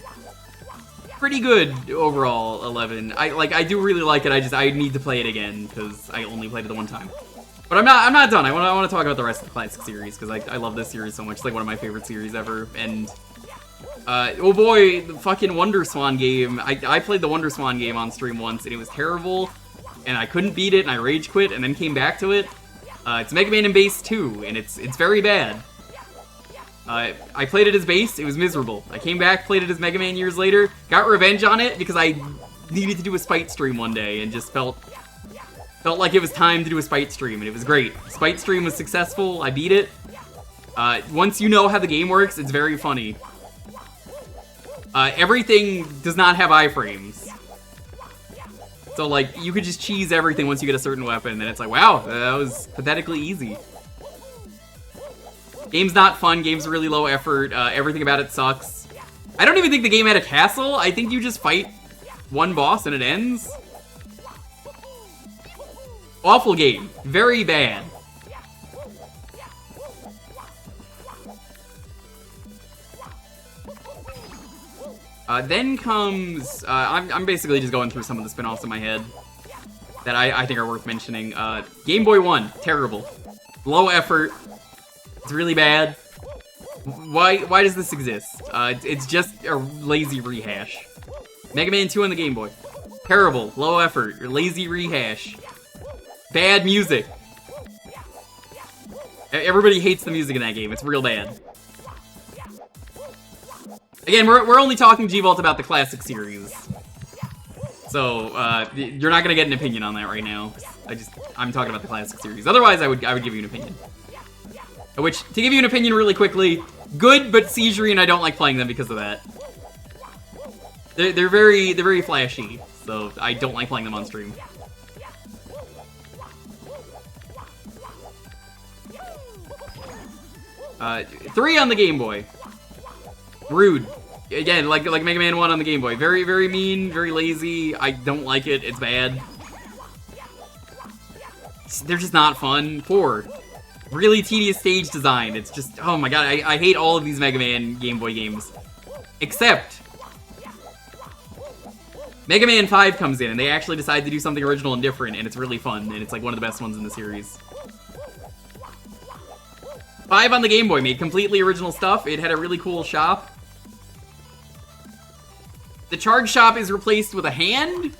pretty good overall, 11. I do really like it. I need to play it again, because I only played it the one time. But I'm not done. I want to talk about the rest of the classic series because I love this series so much. It's like one of my favorite series ever. And oh boy, the fucking Wonder Swan game. I played the Wonder Swan game on stream once and it was terrible. And I couldn't beat it and I rage quit and then came back to it. It's Mega Man in Base 2 and it's very bad. I played it as Base. It was miserable. I came back, played it as Mega Man years later, got revenge on it because I needed to do a spite stream one day and just felt Felt like it was time to do a Spite stream, and it was great. Spite stream was successful. I beat it. Once you know how the game works, it's very funny. Everything does not have iframes. So, like, you could just cheese everything once you get a certain weapon, and it's like, wow, that was pathetically easy. Game's not fun. Game's really low effort. Everything about it sucks. I don't even think the game had a castle. I think you just fight one boss and it ends. Awful game. Very bad. Then comes... I'm basically just going through some of the spin-offs in my head that I think are worth mentioning. Game Boy 1. Terrible. Low effort. It's really bad. Why does this exist? It's just a lazy rehash. Mega Man 2 on the Game Boy. Terrible. Low effort. Lazy rehash. Bad music. Everybody hates the music in that game. It's real bad. Again, we're only talking G-Vault about the classic series. So, you're not gonna get an opinion on that right now. I'm talking about the classic series. Otherwise, I would give you an opinion. Which, to give you an opinion really quickly, good, but Seizury and I don't like playing them because of that. They're very flashy, so I don't like playing them on stream. Three on the Game Boy. Rude. Again, like Mega Man 1 on the Game Boy. Very, very mean, very lazy. I don't like it. It's bad. They're just not fun. 4. Really tedious stage design. It's just, oh my god, I hate all of these Mega Man Game Boy games. Except Mega Man 5 comes in, and they actually decide to do something original and different, and it's really fun, and it's like one of the best ones in the series. 5 on the Game Boy made completely original stuff. It had a really cool shop. The charge shop is replaced with a hand.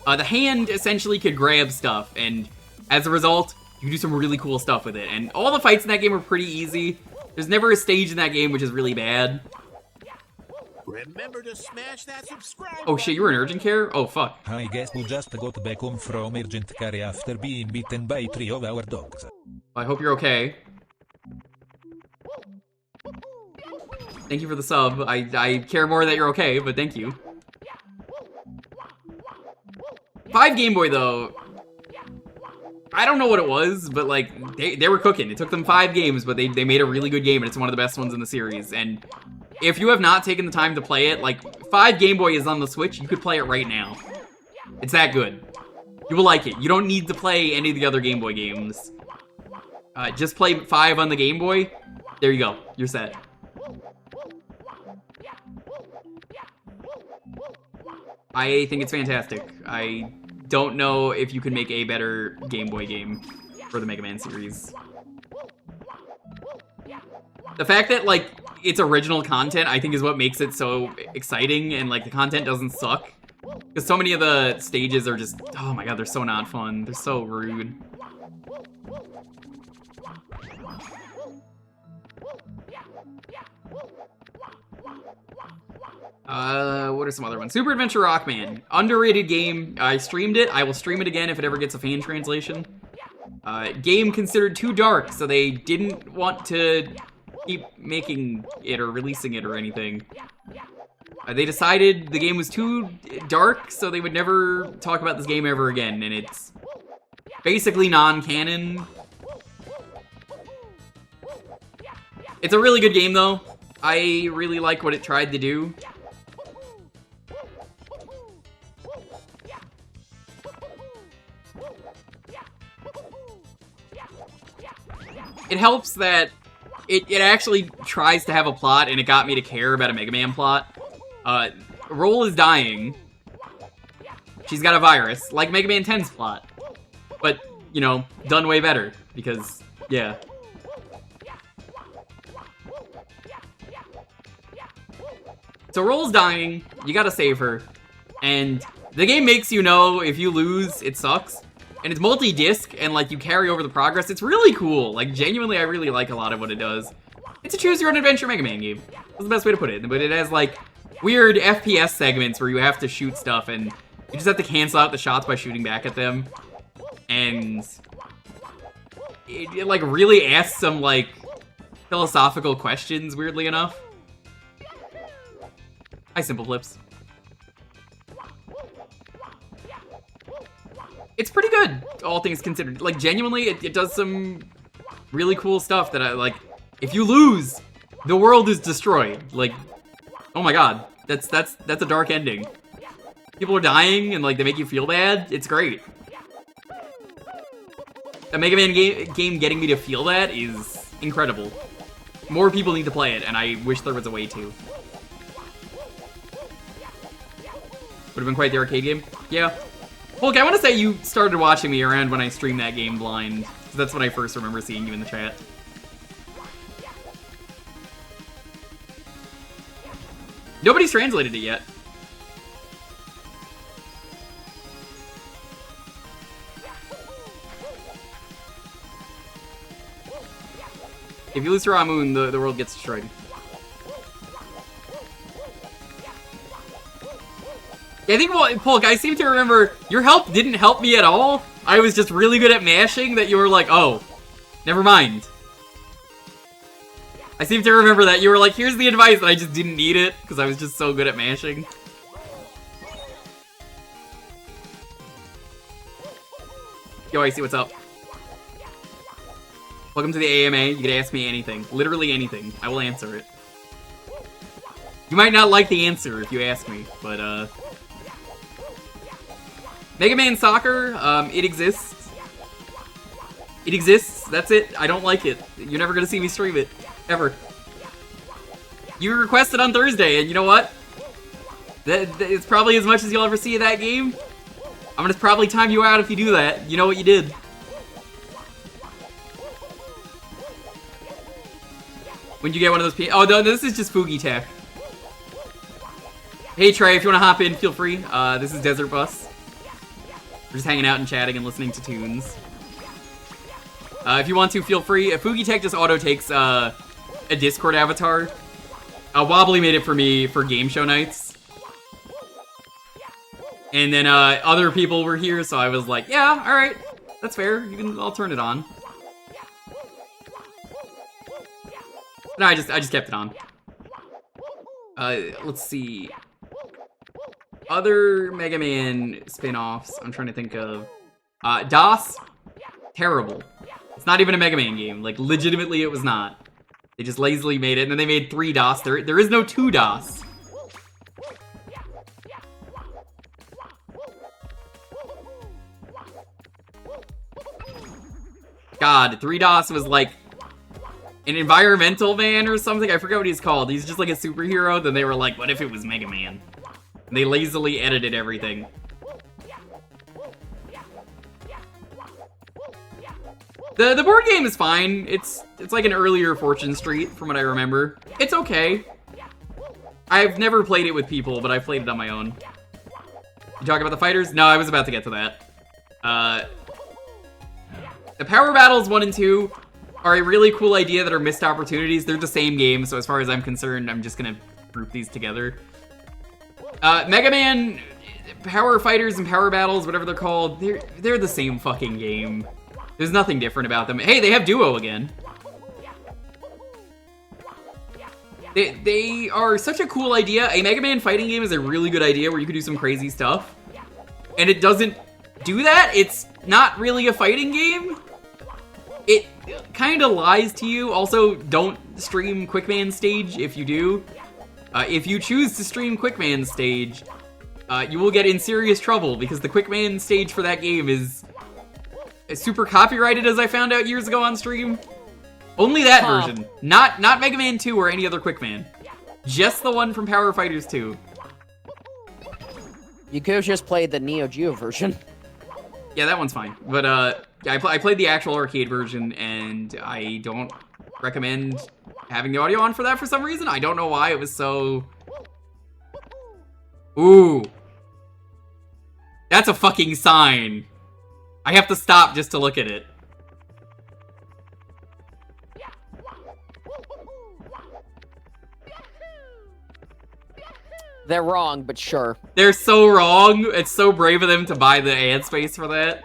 The hand essentially could grab stuff, and as a result, you can do some really cool stuff with it. And all the fights in that game are pretty easy. There's never a stage in that game which is really bad. Remember to smash that subscribe. Oh shit, you were in urgent care? Oh fuck. I guess we just got back home from urgent care after being bitten by 3 of our dogs. I hope you're okay. Thank you for the sub. I care more that you're okay, but thank you. 5 Game Boy, though, I don't know what it was, but, like, they were cooking. It took them 5 games, but they made a really good game, and it's one of the best ones in the series. And if you have not taken the time to play it, like, 5 Game Boy is on the Switch. You could play it right now. It's that good. You will like it. You don't need to play any of the other Game Boy games. Just play 5 on the Game Boy. There you go. You're set. I think it's fantastic. I don't know if you can make a better Game Boy game for the Mega Man series. The fact that, like, it's original content, I think is what makes it so exciting, and, like, the content doesn't suck. Because so many of the stages are just, oh my god, they're so not fun. They're so rude. What are some other ones? Super Adventure Rockman. Underrated game. I streamed it. I will stream it again if it ever gets a fan translation. Game considered too dark, so they didn't want to keep making it or releasing it or anything. They decided the game was too dark, so they would never talk about this game ever again, and it's basically non-canon. It's a really good game, though. I really like what it tried to do. It helps that it actually tries to have a plot, and it got me to care about a Mega Man plot. Roll is dying. She's got a virus, like Mega Man 10's plot. But, you know, done way better, because, yeah. So Roll's dying, you gotta save her, and the game makes you know if you lose, it sucks. And it's multi-disc, and, like, you carry over the progress. It's really cool. Like, genuinely, I really like a lot of what it does. It's a choose-your-own-adventure Mega Man game. That's the best way to put it. But it has, like, weird FPS segments where you have to shoot stuff and you just have to cancel out the shots by shooting back at them. And it like really asks some like philosophical questions, weirdly enough. Hi, Simple Flips. It's pretty good, all things considered. Like, genuinely, it does some really cool stuff that I, like, if you lose, the world is destroyed. Like, oh my god, that's a dark ending. People are dying, and, like, they make you feel bad. It's great. A Mega Man game getting me to feel that is incredible. More people need to play it, and I wish there was a way to. Would have been quite the arcade game. Yeah. Hulk, I want to say you started watching me around when I streamed that game blind. That's when I first remember seeing you in the chat. Nobody's translated it yet. If you lose to Ramoon, the world gets destroyed. I think, well, Polk, I seem to remember your help didn't help me at all. I was just really good at mashing that you were like, oh, never mind. I seem to remember that you were like, here's the advice, and I just didn't need it because I was just so good at mashing. Yo, I see what's up. Welcome to the AMA. You can ask me anything. Literally anything. I will answer it. You might not like the answer if you ask me, but, Mega Man Soccer, it exists. It exists, that's it. I don't like it. You're never gonna see me stream it. Ever. You requested on Thursday, and you know what? It's probably as much as you'll ever see of that game. I'm gonna probably time you out if you do that. You know what you did. When'd you get one of those Oh, no, this is just Fugi Tech. Hey, Trey, if you want to hop in, feel free. This is Desert Bus. We're just hanging out and chatting and listening to tunes. If you want to, feel free. Fugi Tech just auto-takes a Discord avatar. Wobbly made it for me for game show nights. And then other people were here, so I was like, yeah, alright. That's fair. I'll turn it on. No, I just kept it on. Let's see. Other Mega Man spin-offs I'm trying to think of. DOS, terrible. It's not even a Mega Man game. Like, legitimately, it was not. They just lazily made it, and then they made 3 DOS. There is no 2 DOS. God, 3 DOS was like an environmental man or something. I forget what he's called. He's just like a superhero. Then they were like, what if it was Mega Man? And they lazily edited everything. The board game is fine. It's like an earlier Fortune Street from what I remember. It's okay. I've never played it with people, but I've played it on my own. You talking about the fighters? No, I was about to get to that. The Power Battles 1 and 2 are a really cool idea that are missed opportunities. They're the same game, so as far as I'm concerned, I'm just gonna group these together. Mega Man, Power Fighters and Power Battles, whatever they're called, they're the same fucking game. There's nothing different about them. Hey, they have Duo again. They are such a cool idea. A Mega Man fighting game is a really good idea where you could do some crazy stuff. And it doesn't do that. It's not really a fighting game. It kind of lies to you. Also, don't stream Quickman Stage if you do. If you choose to stream Quickman Stage, you will get in serious trouble because the Quickman Stage for that game is super copyrighted, as I found out years ago on stream. Only that version. Not Mega Man 2 or any other Quickman. Just the one from Power Fighters 2. You could have just played the Neo Geo version. Yeah, that one's fine. But I played the actual arcade version, and I don't recommend having the audio on for that for some reason. I don't know why it was so... Ooh. That's a fucking sign. I have to stop just to look at it. They're wrong, but sure. They're so wrong. It's so brave of them to buy the ad space for that.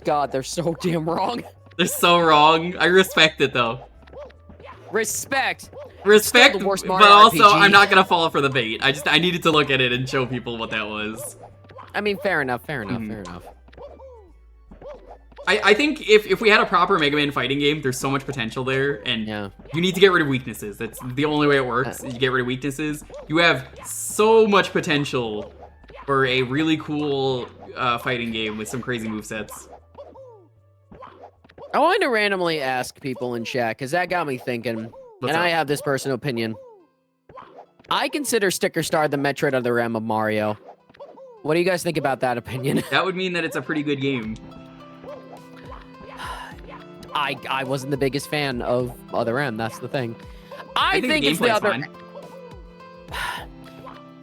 God, they're so damn wrong. They're so wrong. I respect it though. Respect. Respect, Still the worst but Mario also RPG. I'm not gonna fall for the bait. I needed to look at it and show people what that was. I mean, fair enough, fair enough, fair enough. I think if we had a proper Mega Man fighting game, there's so much potential there, and Yeah. you need to get rid of weaknesses. That's the only way it works. You get rid of weaknesses. You have so much potential for a really cool fighting game with some crazy movesets. I wanted to randomly ask people in chat, because that got me thinking, What's and I up? have this personal opinion. I consider Sticker Star the Metroid Other M of Mario. What do you guys think about that opinion? That would mean that it's a pretty good game. I wasn't the biggest fan of Other M, that's the thing. I think the it's the gameplay's other... fine.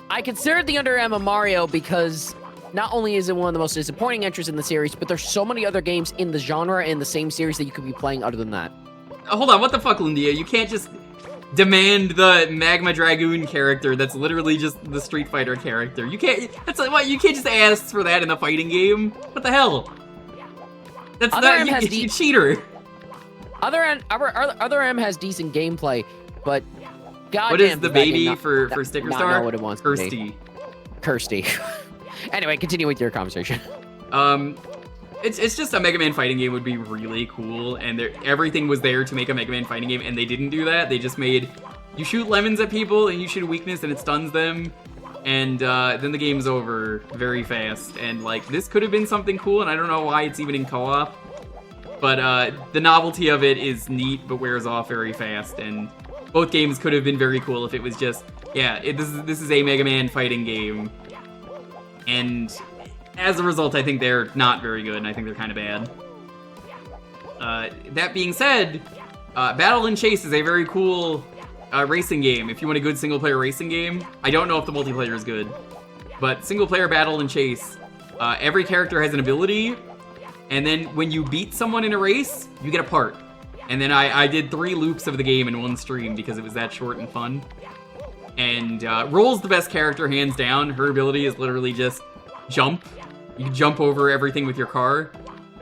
I consider it the Under M of Mario because not only is it one of the most disappointing entries in the series, but there's so many other games in the genre in the same series that you could be playing other than that. Hold on, what the fuck, Lindia? You can't just demand the Magma Dragoon character that's literally just the Street Fighter character. You can't, that's like, what, you can't just ask for that in a fighting game? What the hell? That's Other M not, has you cheater. Other M has decent gameplay, but goddamn. What is the does that game baby not- for not- Sticker not Star? know what it wants to be. Kirsty. Anyway, continue with your conversation. It's just a Mega Man fighting game would be really cool, and everything was there to make a Mega Man fighting game, and they didn't do that. They just made, you shoot lemons at people, and you shoot a weakness, and it stuns them, and then the game's over very fast. And, like, this could have been something cool, and I don't know why it's even in co-op, but the novelty of it is neat, but wears off very fast, and both games could have been very cool if it was just, yeah, this is a Mega Man fighting game, and as a result, I think they're not very good, and I think they're kind of bad. That being said, Battle and Chase is a very cool racing game. If you want a good single-player racing game, I don't know if the multiplayer is good, but single-player Battle and Chase, every character has an ability, and then when you beat someone in a race, you get a part. And then I did 3 loops of the game in one stream because it was that short and fun. And Roll's the best character, hands down. Her ability is literally just jump. You can jump over everything with your car,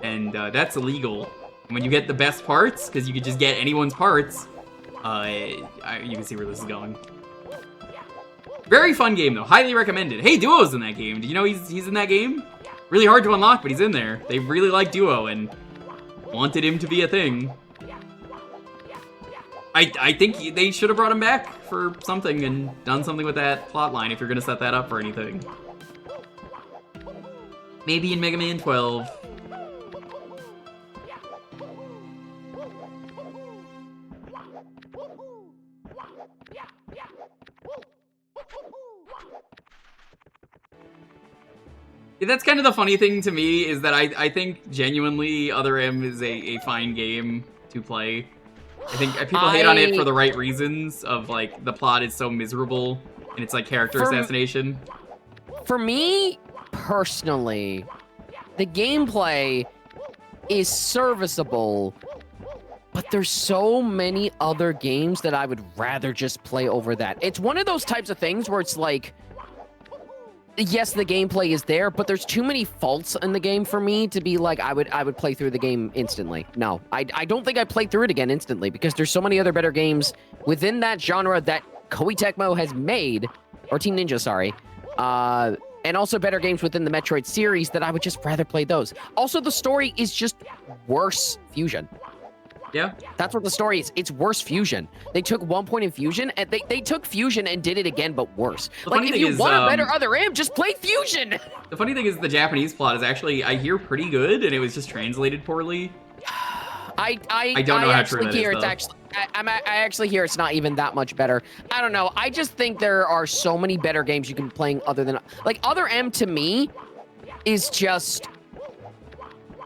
and that's illegal. And when you get the best parts, because you could just get anyone's parts, you can see where this is going. Very fun game, though. Highly recommended. Hey, Duo's in that game. Did you know he's in that game? Really hard to unlock, but he's in there. They really like Duo and wanted him to be a thing. I think they should have brought him back for something and done something with that plotline if you're going to set that up for anything. Maybe in Mega Man 12. Yeah, that's kind of the funny thing to me, is that I think genuinely Other M is a fine game to play. I think people hate on it for the right reasons, of like the plot is so miserable and it's like character assassination. For me, personally, the gameplay is serviceable, but there's so many other games that I would rather just play over that. It's one of those types of things where it's like, yes, the gameplay is there, but there's too many faults in the game for me to be like, I would play through the game instantly. No, I don't think I'd play through it again instantly, because there's so many other better games within that genre that Koei Tecmo has made, or Team Ninja, sorry, and also better games within the Metroid series that I would just rather play those. Also, the story is just worse Fusion. Yeah. That's what the story is. It's worse Fusion. They took 1 point in Fusion, and they took Fusion and did it again, but worse. Like, if you want a better Other M, just play Fusion! The funny thing is the Japanese plot is actually, I hear, pretty good, and it was just translated poorly. I don't know how true that is, it's though. actually, I actually hear it's not even that much better. I don't know. I just think there are so many better games you can be playing other than... Like, Other M, to me, is just...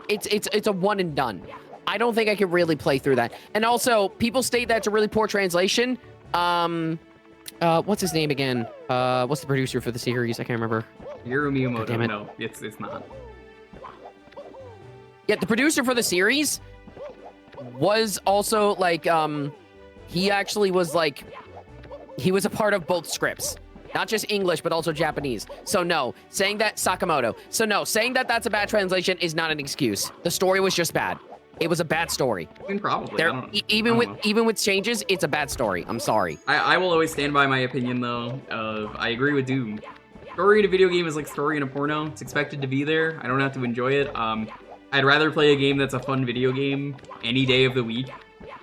It's a one and done. I don't think I could really play through that. And also, people state that's a really poor translation. What's his name again? What's the producer for the series? I can't remember. Yuru Miyamoto. Damn it. No, it's not. Yeah, the producer for the series was also, like, he actually was, like, He was a part of both scripts. Not just English, but also Japanese. So no, saying that Sakamoto. So no, saying that that's a bad translation is not an excuse. The story was just bad. It was a bad story. I mean, probably. Even with changes, it's a bad story. I'm sorry. I will always stand by my opinion though. I agree with Doom. Story in a video game is like story in a porno. It's expected to be there. I don't have to enjoy it. I'd rather play a game that's a fun video game any day of the week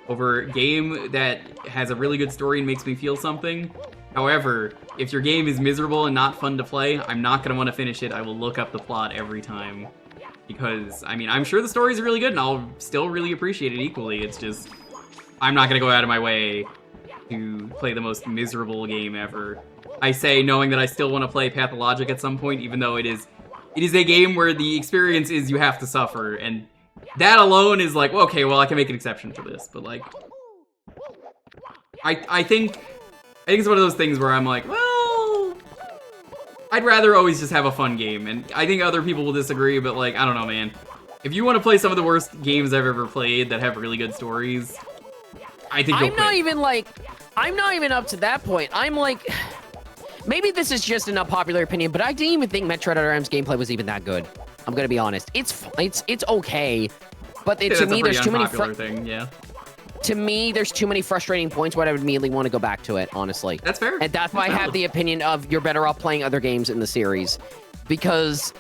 over a game that has a really good story and makes me feel something. However, if your game is miserable and not fun to play, I'm not going to want to finish it. I will look up the plot every time. Because, I mean, I'm sure the story's really good and I'll still really appreciate it equally. It's just, I'm not going to go out of my way to play the most miserable game ever. I say knowing that I still want to play Pathologic at some point, even though it is a game where the experience is you have to suffer. And that alone is like, well, okay, well, I can make an exception for this. But, like, I think it's one of those things where I'm like, well, I'd rather always just have a fun game. And I think other people will disagree, but like, I don't know, man. If you want to play some of the worst games I've ever played that have really good stories, I think you'll I'm not even up to that point. I'm like, maybe this is just an unpopular opinion, but I didn't even think Metroid Other M's gameplay was even that good. I'm gonna be honest. It's okay, but to me, there's too many. To me, there's too many frustrating points where I would immediately want to go back to it, honestly. That's fair. And that's why I have the opinion of you're better off playing other games in the series. Because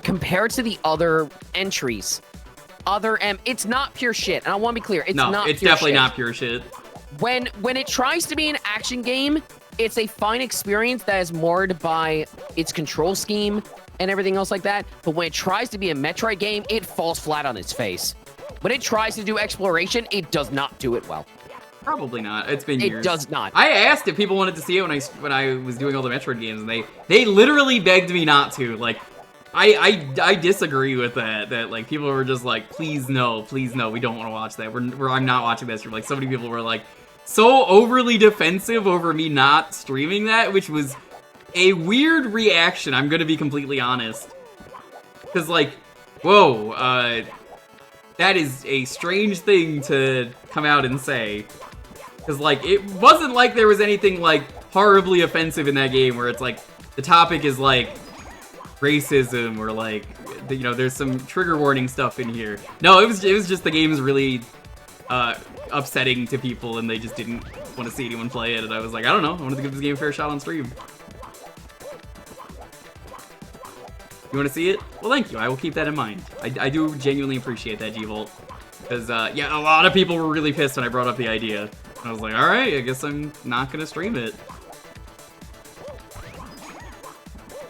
compared to the other entries, Other M, it's not pure shit. And I want to be clear, it's definitely not pure shit. When it tries to be an action game, it's a fine experience that is moored by its control scheme and everything else like that. But when it tries to be a Metroid game, it falls flat on its face. When it tries to do exploration, it does not do it well. Probably not. It's been years. It does not. I asked if people wanted to see it when I was doing all the Metroid games, and they literally begged me not to. Like, I disagree with that. That like people were just like, please no, we don't want to watch that. I'm not watching this. Like, so many people were like so overly defensive over me not streaming that, which was a weird reaction. I'm gonna be completely honest, because like, whoa, that is a strange thing to come out and say. Because, like, it wasn't like there was anything, like, horribly offensive in that game where it's, like, the topic is, like, racism or, like, you know, there's some trigger warning stuff in here. No, it was just the game's really upsetting to people and they just didn't want to see anyone play it. And I was like, I don't know. I wanted to give this game a fair shot on stream. You want to see it? Well, thank you. I will keep that in mind. I do genuinely appreciate that, G-Volt. Because, yeah, a lot of people were really pissed when I brought up the idea. I was like, alright, I guess I'm not gonna stream it.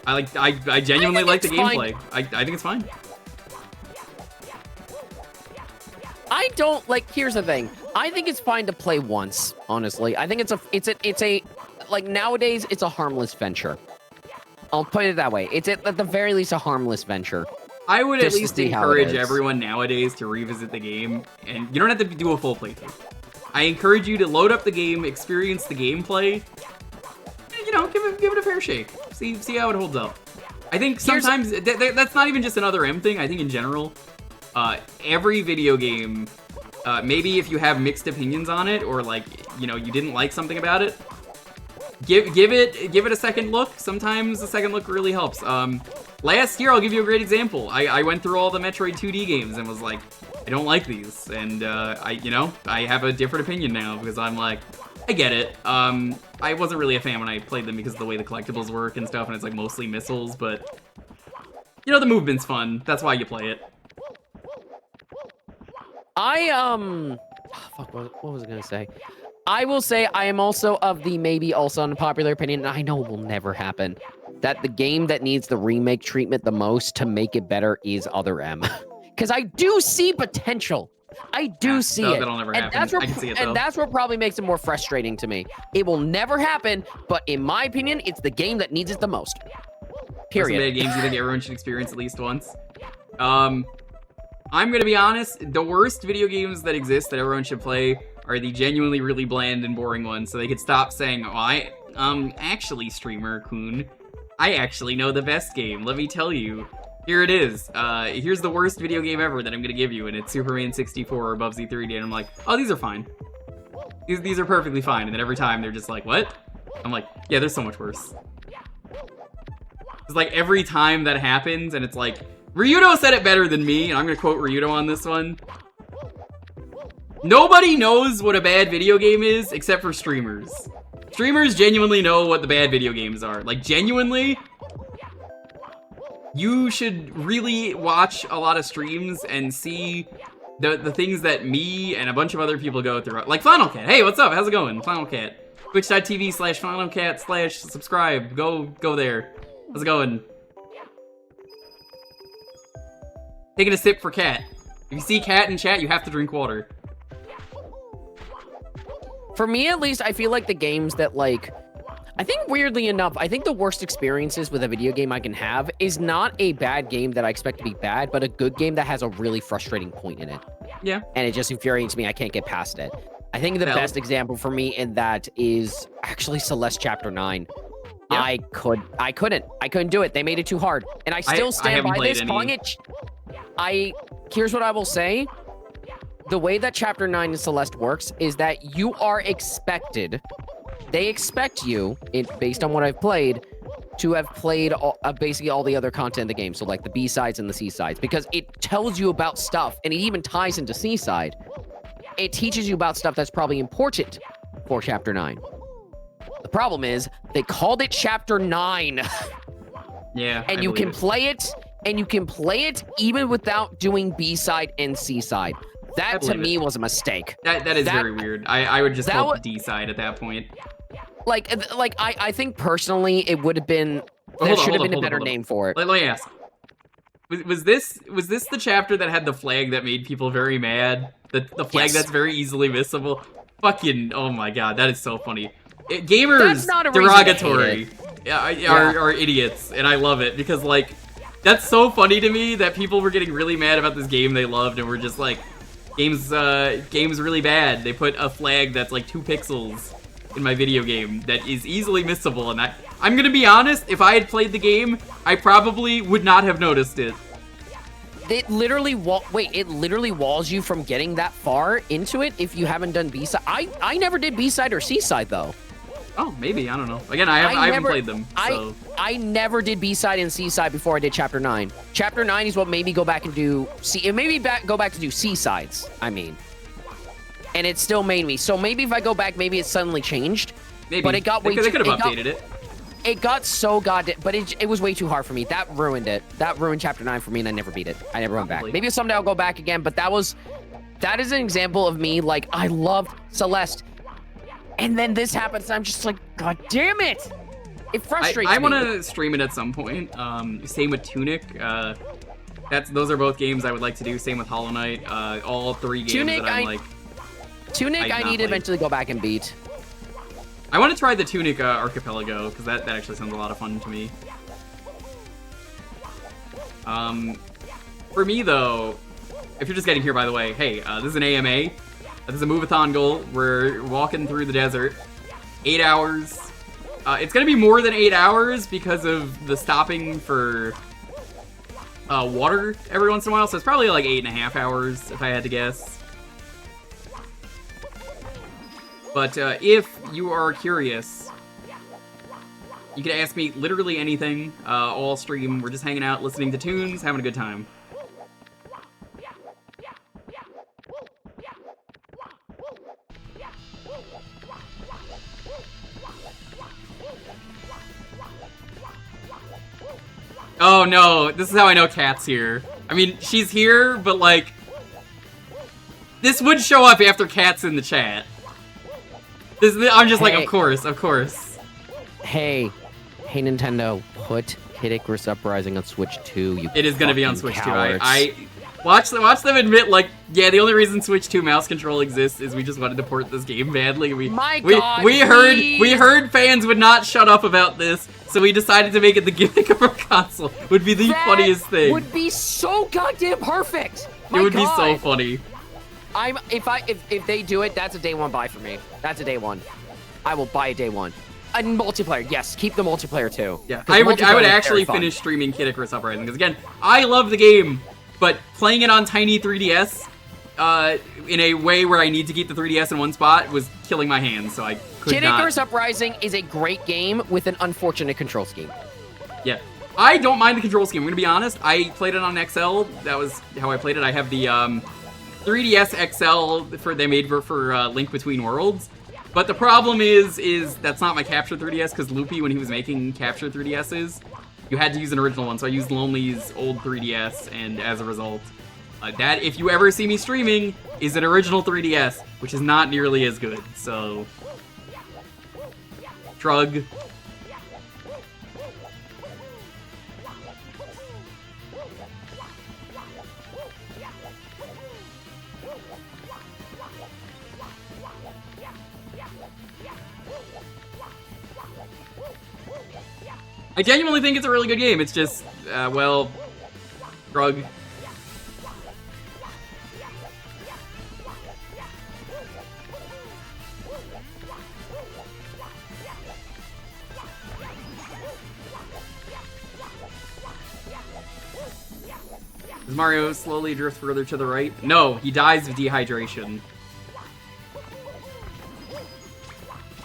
I genuinely like the gameplay. I think it's fine. I don't, like, here's the thing. I think it's fine to play once, honestly. I think it's a like, nowadays, it's a harmless venture. I'll put it that way. It's at the very least a harmless venture. I would at least encourage everyone nowadays to revisit the game, and you don't have to do a full playthrough. I encourage you to load up the game, experience the gameplay, and, you know, give it a fair shake. See how it holds up. I think sometimes that's not even just an Other M thing. I think in general, every video game, maybe if you have mixed opinions on it, or like, you know, you didn't like something about it, give it a second look. Sometimes a second look really helps. Last year, I'll give you a great example. I went through all the Metroid 2D games and was like, I don't like these, and I have a different opinion now because I'm like, I get it. I wasn't really a fan when I played them because of the way the collectibles work and stuff, and it's like mostly missiles, but you know, the movement's fun. That's why you play it. Fuck, what was I gonna say? I will say I am also of the maybe also unpopular opinion, and I know it will never happen, that the game that needs the remake treatment the most to make it better is Other M. Because I do see potential. I do see it. That'll never happen. I can see it, though. And that's what probably makes it more frustrating to me. It will never happen, but in my opinion, it's the game that needs it the most. Period. Some games you think everyone should experience at least once. I'm gonna be honest, the worst video games that exist that everyone should play are the genuinely really bland and boring ones, so they could stop saying, oh, actually, Streamer Kun, I actually know the best game, let me tell you. Here it is. Here's the worst video game ever that I'm gonna give you, and it's Superman 64 or Bubsy 3D, and I'm like, oh, these are fine. These are perfectly fine, and then every time they're just like, what? I'm like, yeah, there's so much worse. It's like every time that happens, and it's like, Ryudo said it better than me, and I'm gonna quote Ryudo on this one. Nobody knows what a bad video game is except for streamers. Streamers genuinely know what the bad video games are. Like, genuinely, you should really watch a lot of streams and see the things that me and a bunch of other people go through. Like Flannel Cat. Hey, what's up? How's it going? Flannel Cat. Twitch.tv/FlannelCat/subscribe. Go there. How's it going? Taking a sip for Cat. If you see Cat in chat, you have to drink water. For me, at least, I feel like the games that, like... I think, weirdly enough, I think the worst experiences with a video game I can have is not a bad game that I expect to be bad, but a good game that has a really frustrating point in it. Yeah. And it just infuriates me. I can't get past it. I think the best example for me in that is actually Celeste Chapter 9. Yeah. I couldn't do it. They made it too hard. And I still stand by this, calling it... Here's what I will say. The way that Chapter 9 in Celeste works is that you are expected... They expect you, based on what I've played, to have played basically all the other content in the game. So like the B-sides and the C-sides. Because it tells you about stuff, and it even ties into C-side. It teaches you about stuff that's probably important for Chapter 9. The problem is, they called it Chapter 9. Yeah, and you can play it, even without doing B-side and C-side. That, to me, was a mistake. That is very weird. I would just call it D-side at that point. I think personally it would have been there should have been a better name for it. Let me ask. Was this the chapter that had the flag that made people very mad? The flag that's very easily missable? Fucking oh my god, that is so funny. Gamers derogatory are idiots, and I love it because like that's so funny to me that people were getting really mad about this game they loved and were just like game's really bad. They put a flag that's like 2 pixels in my video game that is easily missable, and I'm gonna be honest, if I had played the game, I probably would not have noticed it. It literally walls you from getting that far into it if you haven't done B-side. I never did B-side or C-side though. Oh, maybe, I don't know. Again, I haven't played them, so. I never did B-side and C-side before I did Chapter 9. Chapter 9 is what made me go back and do go back to do C-sides, I mean. And it still made me. So maybe if I go back, maybe it suddenly changed. Maybe. But it got way too... They could have updated it. It got so goddamn... But it was way too hard for me. That ruined it. That ruined Chapter 9 for me, and I never beat it. I never went back. Maybe someday I'll go back again, but that is an example of me, like, I loved Celeste. And then this happens, and I'm just like, god damn it! It frustrates me. I want to stream it at some point. Same with Tunic. Those are both games I would like to do. Same with Hollow Knight. All 3 games Tunic, that I'm like... Tunic, I need to eventually go back and beat. I want to try the Tunic Archipelago, because that actually sounds a lot of fun to me. For me, though, if you're just getting here, by the way, hey, this is an AMA. This is a move-a-thon goal. We're walking through the desert. 8 hours. It's going to be more than 8 hours because of the stopping for water every once in a while, so it's probably like 8.5 hours, if I had to guess. But if you are curious, you can ask me literally anything all stream. We're just hanging out, listening to tunes, having a good time. Oh no, this is how I know Kat's here. I mean, she's here, but like... This would show up after Kat's in the chat. I'm just like, of course. Hey Nintendo, put Kid Icarus Uprising on Switch 2, It is gonna be on Switch 2. I watch them admit, like, yeah, the only reason Switch 2 mouse control exists is we just wanted to port this game badly. We heard fans would not shut up about this, so we decided to make it the gimmick of our console. Would be the funniest thing. Would be so goddamn perfect. It would be so funny. If they do it, that's a day 1 buy for me. That's a day 1. I will buy a day 1. And multiplayer, yes, keep the multiplayer too. Yeah, I would actually finish streaming Kid Icarus Uprising because again, I love the game, but playing it on tiny 3DS, in a way where I need to keep the 3DS in one spot was killing my hands, so I could Kid not. Icarus Uprising is a great game with an unfortunate control scheme. Yeah. I don't mind the control scheme. I'm gonna be honest. I played it on XL. That was how I played it. I have the 3DS XL they made for Link Between Worlds. But the problem is that's not my Capture 3DS, because Loopy, when he was making Capture 3DSs, you had to use an original one. So I used Lonely's old 3DS, and as a result, that, if you ever see me streaming, is an original 3DS, which is not nearly as good. So, shrug. I genuinely think it's a really good game. It's just, well, shrug. Does Mario slowly drift further to the right? No, he dies of dehydration.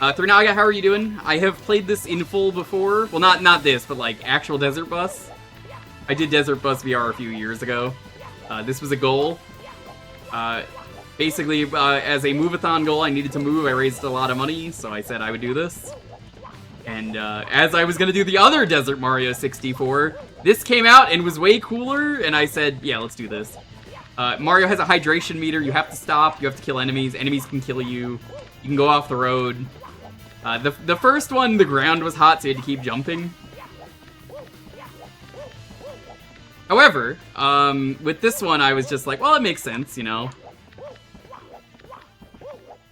Thurnaga, how are you doing? I have played this in full before. Well, not this, but like actual Desert Bus. I did Desert Bus VR a few years ago. This was a goal. Basically, as a move-a-thon goal, I needed to move. I raised a lot of money, so I said I would do this. And as I was gonna do the other Desert Mario 64, this came out and was way cooler, and I said, yeah, let's do this. Mario has a hydration meter. You have to stop. You have to kill enemies. Enemies can kill you. You can go off the road. The first one, the ground was hot, so you had to keep jumping. However, with this one, I was just like, well, it makes sense, you know.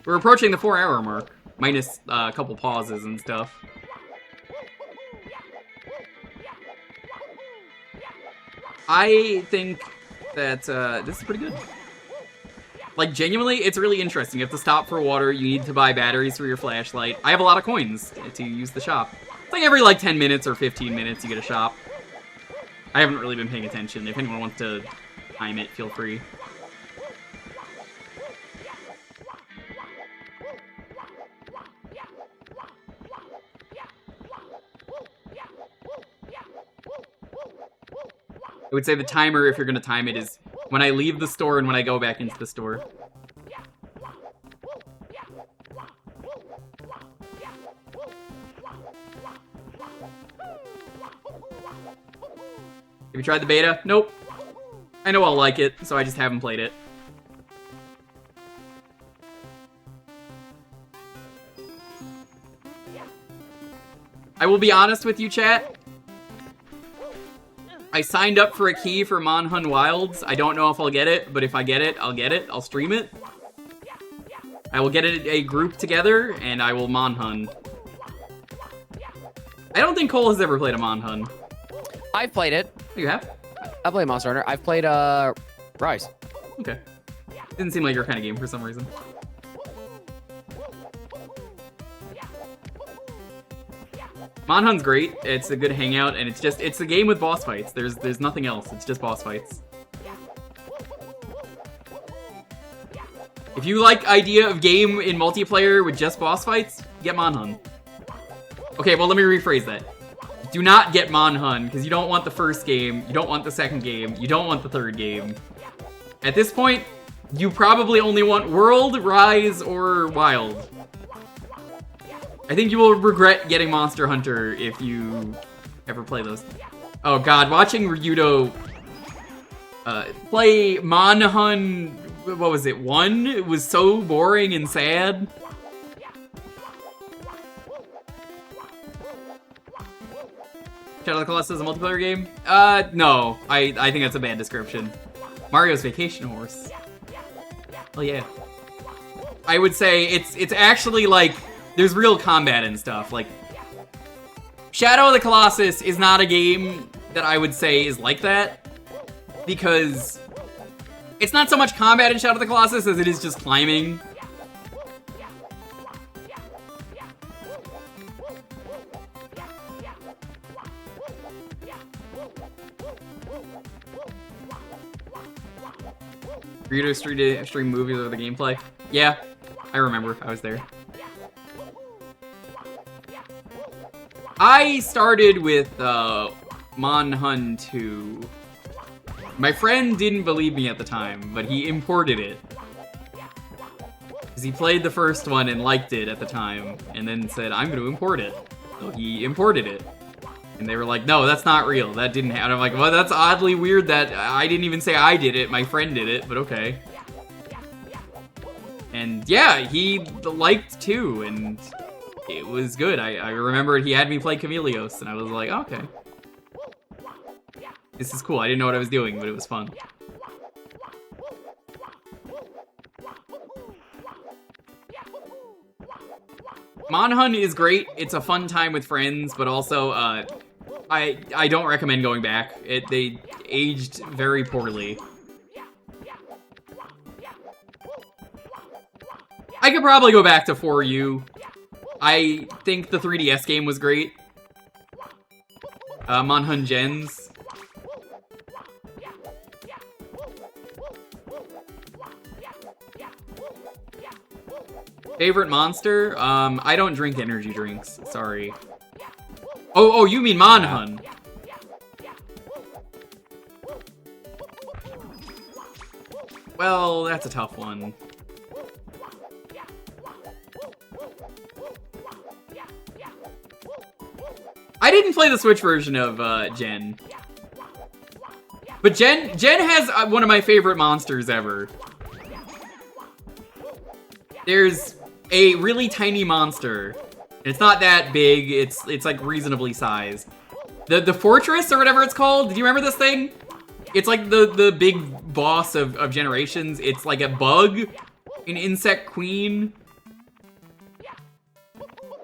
We're approaching the 4-hour mark, minus a couple pauses and stuff. I think that this is pretty good. Like, genuinely, it's really interesting. You have to stop for water. You need to buy batteries for your flashlight. I have a lot of coins to use the shop. It's like every, like, 10 minutes or 15 minutes you get a shop. I haven't really been paying attention. If anyone wants to time it, feel free. I would say the timer, if you're going to time it, is when I leave the store and when I go back into the store. Have you tried the beta? Nope. I know I'll like it, so I just haven't played it. I will be honest with you, chat. I signed up for a key for Monhun Wilds. I don't know if I'll get it, but if I get it, I'll get it. I'll stream it. I will get a group together, and I will Monhun. I don't think Cole has ever played a Monhun. I've played it. You have? I played Monster Hunter. I've played Rise. Okay. Didn't seem like your kind of game for some reason. Monhun's great. It's a good hangout, and it's a game with boss fights. There's nothing else. It's just boss fights. If you like idea of game in multiplayer with just boss fights, get Monhun. Okay, well, let me rephrase that. Do not get Monhun, because you don't want the first game, you don't want the second game, you don't want the third game. At this point, you probably only want World, Rise, or Wild. I think you will regret getting Monster Hunter if you ever play those. Oh god, watching Ryudo play Monhun, what was it, 1? It was so boring and sad. Shadow of the Colossus is a multiplayer game? No. I think that's a bad description. Mario's Vacation Horse. Oh yeah. I would say it's actually like, there's real combat and stuff. Like, Shadow of the Colossus is not a game that I would say is like that, because it's not so much combat in Shadow of the Colossus as it is just climbing. Burrito stream movies or the gameplay? Yeah, I remember. I was there. I started with Monhun 2. My friend didn't believe me at the time, but he imported it. Because he played the first one and liked it at the time, and then said, I'm going to import it. So he imported it. And they were like, no, that's not real. That didn't happen. I'm like, well, that's oddly weird that I didn't even say I did it. My friend did it, but okay. And yeah, he liked 2, and it was good. I remember he had me play Chameleos, and I was like, okay. This is cool. I didn't know what I was doing, but it was fun. Monhun is great. It's a fun time with friends, but also, I don't recommend going back. They aged very poorly. I could probably go back to 4U. I think the 3DS game was great. Monhun Gens. Favorite monster? I don't drink energy drinks. Sorry. Oh, you mean Monhun. Well, that's a tough one. I didn't play the Switch version of Gen. But Gen has one of my favorite monsters ever. There's a really tiny monster. It's not that big. It's like reasonably sized. The fortress or whatever it's called. Do you remember this thing? It's like the big boss of Generations. It's like a bug, an insect queen.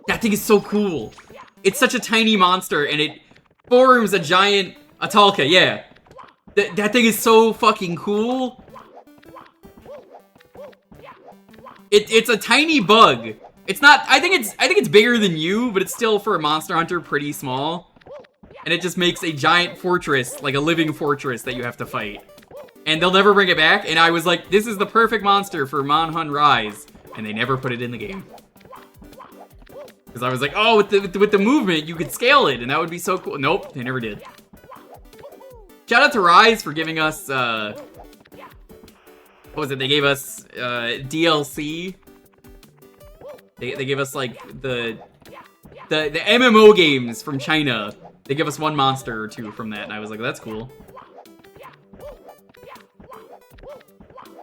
That thing is so cool. It's such a tiny monster, and it forms a giant Atalka. Yeah, that thing is so fucking cool. It's a tiny bug. It's not. I think it's bigger than you, but it's still for a Monster Hunter pretty small. And it just makes a giant fortress, like a living fortress that you have to fight. And they'll never bring it back. And I was like, this is the perfect monster for Monhun Rise, and they never put it in the game. Because I was like, oh, with the movement, you could scale it, and that would be so cool. Nope, they never did. Shout out to Rise for giving us, what was it? They gave us, DLC. They gave us, like, the MMO games from China. They give us one monster or two from that, and I was like, that's cool.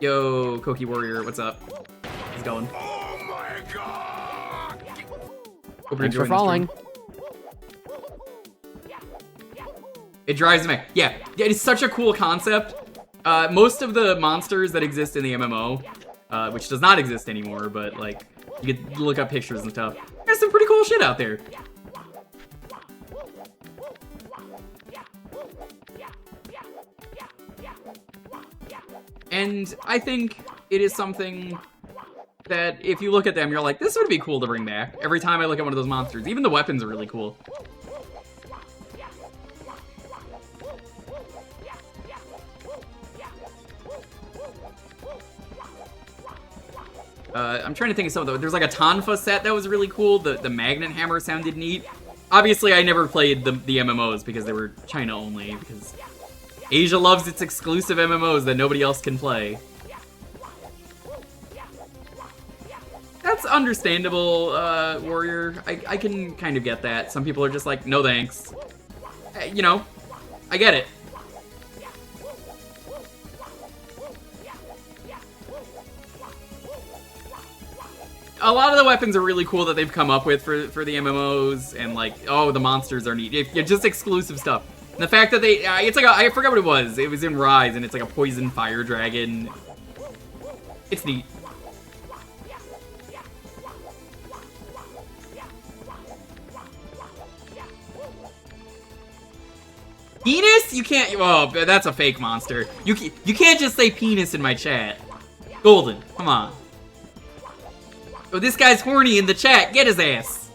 Yo, Koki Warrior, what's up? How's it going? Oh my god! Thanks for falling. It drives me. Yeah, it's such a cool concept. Most of the monsters that exist in the MMO, which does not exist anymore, but like you could look up pictures and stuff. There's some pretty cool shit out there. And I think it is something that if you look at them, you're like, this would be cool to bring back. Every time I look at one of those monsters, even the weapons are really cool. I'm trying to think of some of those. There's like a Tonfa set that was really cool. The magnet hammer sounded neat. Obviously, I never played the MMOs because they were China only, because Asia loves its exclusive MMOs that nobody else can play. That's understandable, Warrior. I can kind of get that. Some people are just like, no thanks. You know, I get it. A lot of the weapons are really cool that they've come up with for the MMOs, and like, oh, the monsters are neat. It's just exclusive stuff. And the fact that they, it's like I forgot what it was. It was in Rise, and it's like a poison fire dragon. It's neat. Penis? You can't. Oh, that's a fake monster. You can't just say penis in my chat. Golden, come on. Oh, this guy's horny in the chat. Get his ass.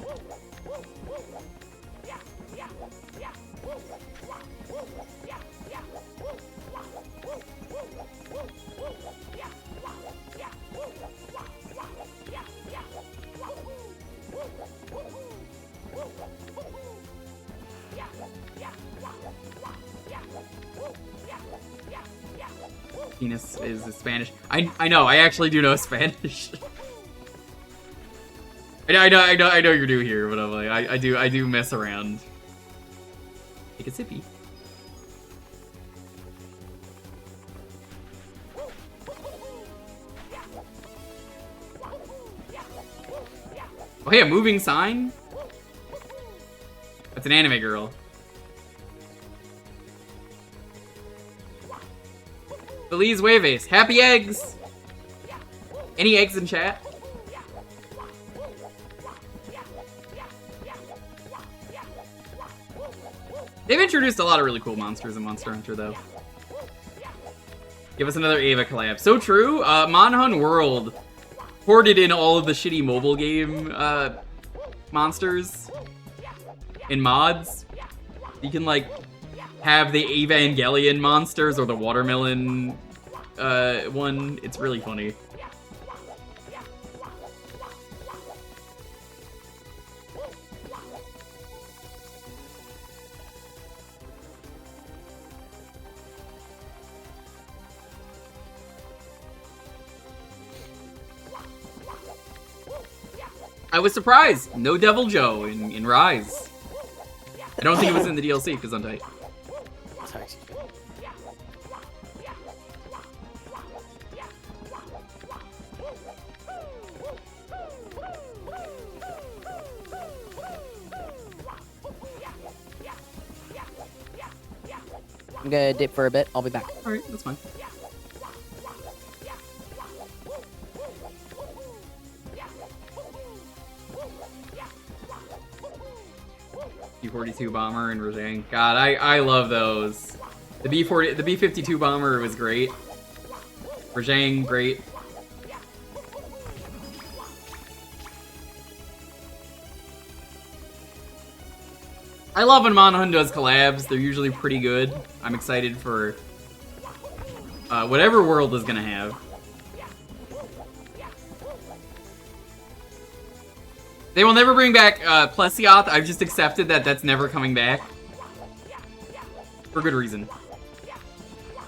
Penis is Spanish. I know. I actually do know Spanish. I know you're new here, but I'm like, I do mess around. Take a sippy. Oh hey, a moving sign? That's an anime girl. Feliz Hueves. Happy eggs! Any eggs in chat? They've introduced a lot of really cool monsters in Monster Hunter, though. Give us another Ava collab. So true. Monhun World ported in all of the shitty mobile game monsters in mods. You can, like, have the Evangelion monsters or the watermelon one. It's really funny. I was surprised. No Devil Joe in Rise. I don't think it was in the DLC because I'm tight. Sorry, excuse me. I'm gonna dip for a bit. I'll be back. Alright, that's fine. B-42 bomber and Rajang. God, I love those. The B-52 bomber was great. Rajang, great. I love when Monhun does collabs. They're usually pretty good. I'm excited for whatever World is gonna have. They will never bring back Plesioth. I've just accepted that that's never coming back. For good reason.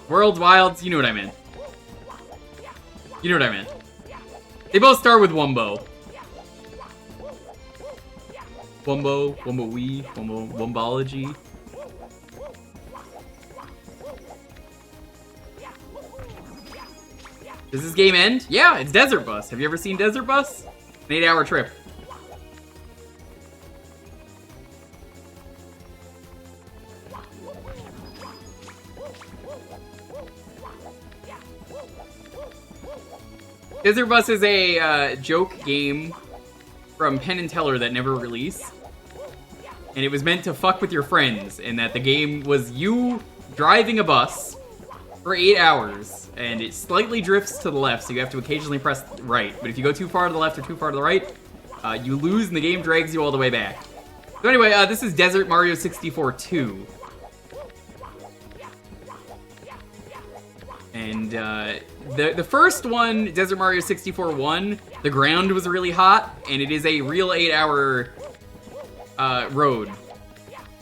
Worlds, Wilds, you know what I meant. You know what I meant. They both start with Wumbo. Wumbo, Wumbo-wee, Wumbology. Does this game end? Yeah, it's Desert Bus. Have you ever seen Desert Bus? An 8-hour trip. Desert Bus is a joke game from Penn and Teller that never released. And it was meant to fuck with your friends, and that the game was you driving a bus for 8 hours, and it slightly drifts to the left, so you have to occasionally press right. But if you go too far to the left or too far to the right, you lose and the game drags you all the way back. So anyway, this is Desert Mario 64 2. And the first one, Desert Mario 64 1, the ground was really hot, and it is a real 8-hour road.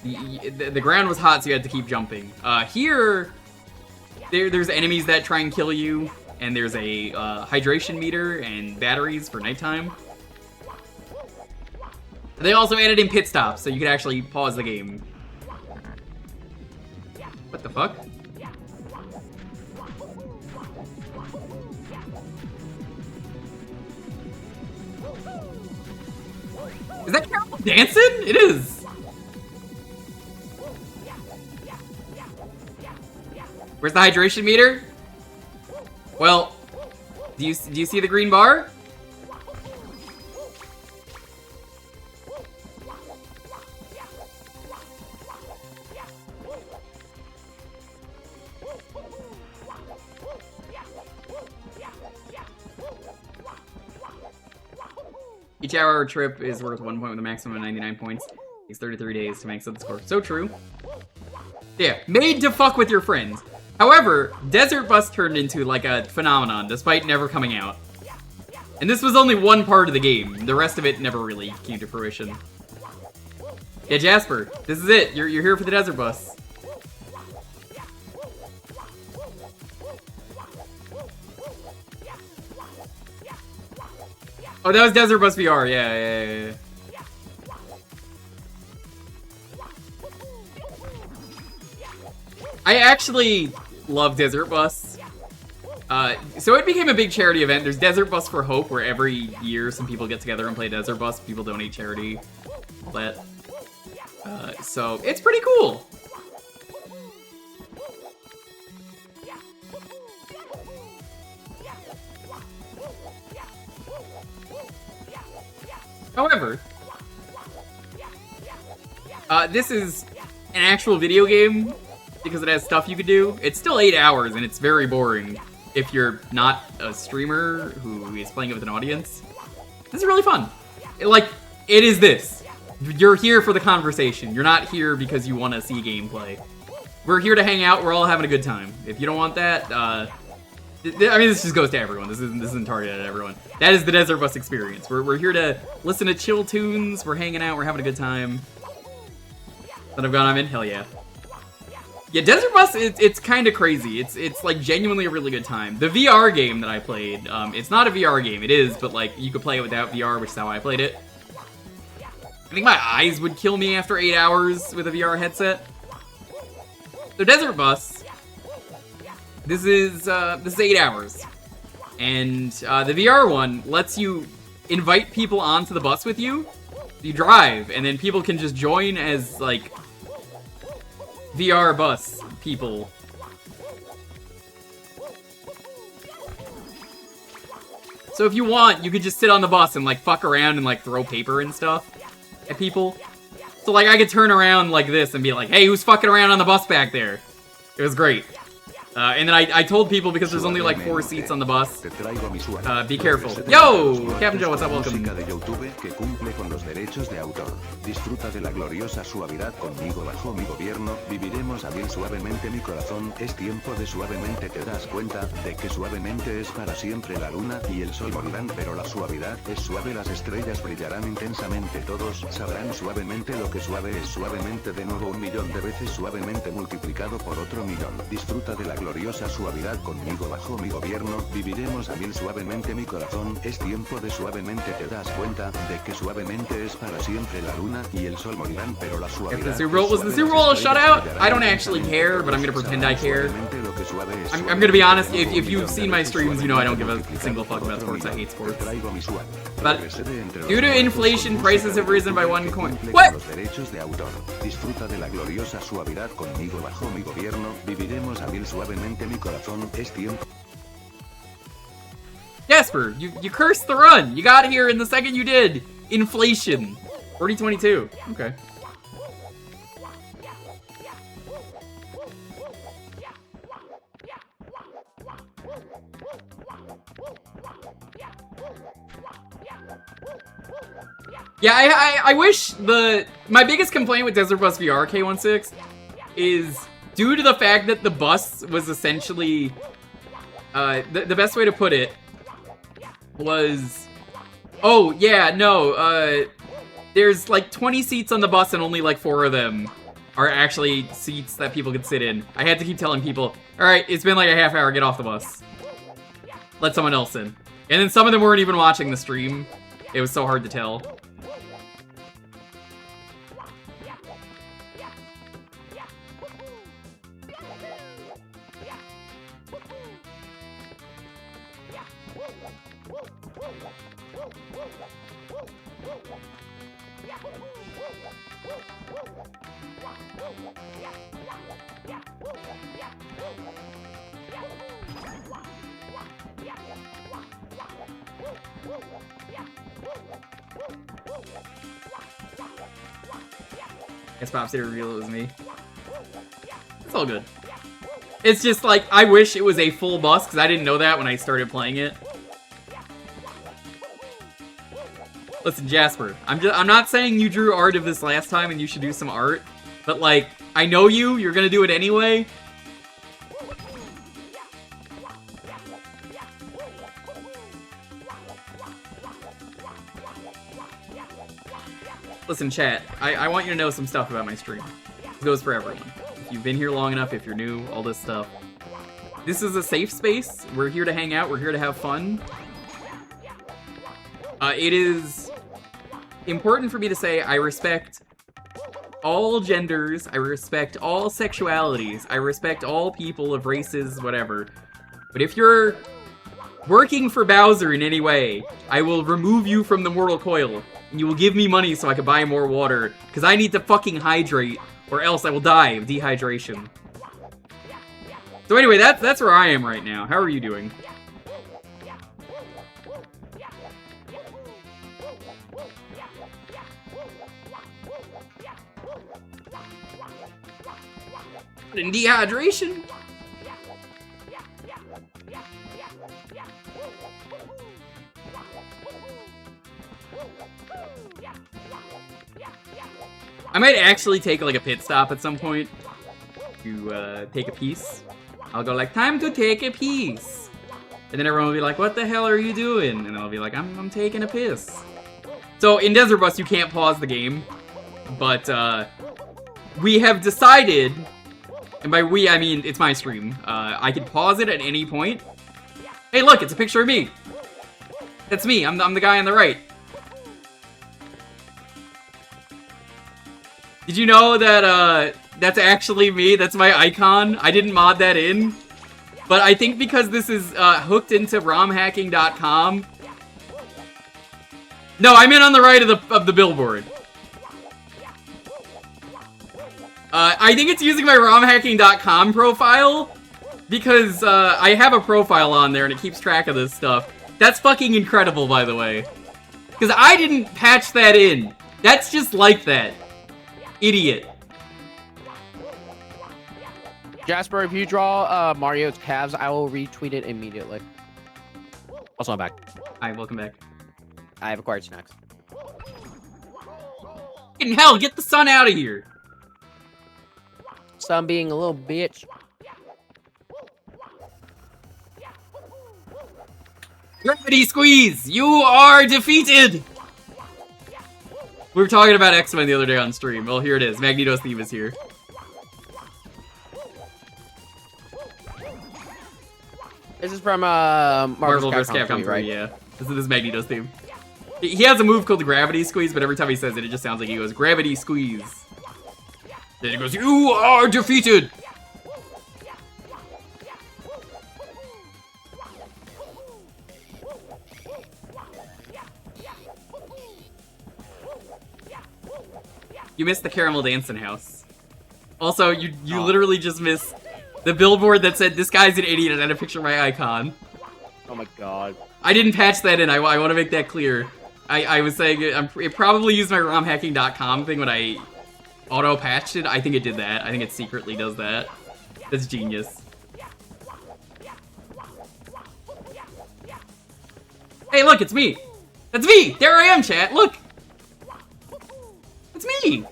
The ground was hot, so you had to keep jumping. Here, there's enemies that try and kill you, and there's a hydration meter and batteries for nighttime. They also added in pit stops, so you could actually pause the game. What the fuck? Is that Carol dancing? It is. Where's the hydration meter? Well, do you see the green bar? Each hour trip is worth 1 point with a maximum of 99 points. It takes 33 days to max out the score. So true. Yeah, made to fuck with your friends. However, Desert Bus turned into like a phenomenon despite never coming out. And this was only one part of the game. The rest of it never really came to fruition. Yeah, Jasper, this is it. You're here for the Desert Bus. Oh, that was Desert Bus VR. Yeah. I actually love Desert Bus. So it became a big charity event. There's Desert Bus for Hope, where every year some people get together and play Desert Bus. People donate charity, all that. So it's pretty cool. However, this is an actual video game because it has stuff you could do. It's still 8 hours and it's very boring if you're not a streamer who is playing it with an audience. This is really fun. It is this. You're here for the conversation. You're not here because you want to see gameplay. We're here to hang out. We're all having a good time. If you don't want that, I mean, this just goes to everyone. This isn't targeted at everyone. That is the Desert Bus experience. We're here to listen to chill tunes. We're hanging out. We're having a good time. That I've gone, I'm in. Hell yeah. Yeah, Desert Bus, it's kind of crazy. It's like genuinely a really good time. The VR game that I played, it's not a VR game. It is, but like you could play it without VR, which is how I played it. I think my eyes would kill me after 8 hours with a VR headset. So Desert Bus, this is 8 hours, and the VR one lets you invite people onto the bus with you. You drive, and then people can just join as like VR bus people. So if you want, you could just sit on the bus and like fuck around and like throw paper and stuff at people. So like I could turn around like this and be like, hey, who's fucking around on the bus back there? It was great. And then I told people, because there's only like 4 seats on the bus, be careful. Yo! Captain Joe, what's up? Welcome. Disfruta de la gloriosa suavidad conmigo bajo mi gobierno, viviremos a bien suavemente mi corazón, es tiempo de suavemente te das cuenta, de que suavemente es para siempre la luna y el sol morirán pero la suavidad es suave, las estrellas brillarán intensamente, todos sabrán suavemente lo que suave es suavemente de nuevo 1.000.000 de veces suavemente multiplicado por otro 1.000.000, disfruta de la gloriosa suavidad conmigo bajo mi gobierno, viviremos a bien suavemente mi corazón, es tiempo de suavemente te das cuenta, de que suavemente es para siempre la luna y el sol morirán pero la suavidad. If the Super Bowl was the Super Bowl a shutout, I don't actually care, but I'm gonna pretend I care. I'm gonna be honest, if you've seen my streams, you know I don't give a single fuck about sports. I hate sports. But due to inflation, prices have risen by 1 coin. What? Disfruta de la gloriosa suavidad conmigo bajo mi gobierno, viviremos a bien suavemente mi corazón, es tiempo. Jasper, you cursed the run. You got here in the second you did. Inflation. 4022. Okay. Yeah, I wish my biggest complaint with Desert Bus VR K16 is due to the fact that the bus was essentially the best way to put it was, oh yeah, no, there's like 20 seats on the bus and only like 4 of them are actually seats that people could sit in. I had to keep telling people, alright, it's been like a half hour, get off the bus. Let someone else in. And then some of them weren't even watching the stream. It was so hard to tell. Guess Pops didn't reveal it was me. It's all good. It's just like, I wish it was a full bus, because I didn't know that when I started playing it. Listen, Jasper, I'm not saying you drew art of this last time and you should do some art, but like, I know you're gonna do it anyway. Listen, chat, I want you to know some stuff about my stream. This goes for everyone. If you've been here long enough, if you're new, all this stuff. This is a safe space. We're here to hang out. We're here to have fun. It is important for me to say I respect all genders, I respect all sexualities, I respect all people of races, whatever. But if you're working for Bowser in any way, I will remove you from the mortal coil, and you will give me money so I can buy more water, because I need to fucking hydrate, or else I will die of dehydration. So anyway, that's where I am right now. How are you doing? In dehydration? I might actually take like a pit stop at some point to take a piece. I'll go like, time to take a piece. And then everyone will be like, what the hell are you doing? And I'll be like, I'm taking a piss. So in Desert Bus, you can't pause the game. But we have decided, and by we, I mean, it's my stream. I can pause it at any point. Hey, look, it's a picture of me. That's me. I'm the guy on the right. Did you know that that's actually me? That's my icon. I didn't mod that in. But I think because this is hooked into romhacking.com. No, I meant on the right of the billboard. I think it's using my romhacking.com profile because I have a profile on there and it keeps track of this stuff. That's fucking incredible, by the way. Because I didn't patch that in. That's just like that. Idiot. Jasper, if you draw Mario's calves, I will retweet it immediately. Also, I'm back. Hi, welcome back. I have acquired snacks. In hell, get the sun out of here. Sun being a little bitch. Gravity squeeze! You are defeated! We were talking about X-Men the other day on stream. Well, here it is. Magneto's theme is here. This is from Marvel vs. Capcom 3, right? Yeah. This is Magneto's theme. He has a move called the Gravity Squeeze, but every time he says it, it just sounds like he goes, Gravity Squeeze. Then he goes, you are defeated! You missed the Caramel Dancing House. Also, you literally just missed the billboard that said, this guy's an idiot, and I had a picture of my icon. Oh my god. I didn't patch that in, I want to make that clear. I was saying, it probably used my romhacking.com thing when I auto-patched it. I think it did that. I think it secretly does that. That's genius. Hey, look, it's me! That's me! There I am, chat, look! It's me!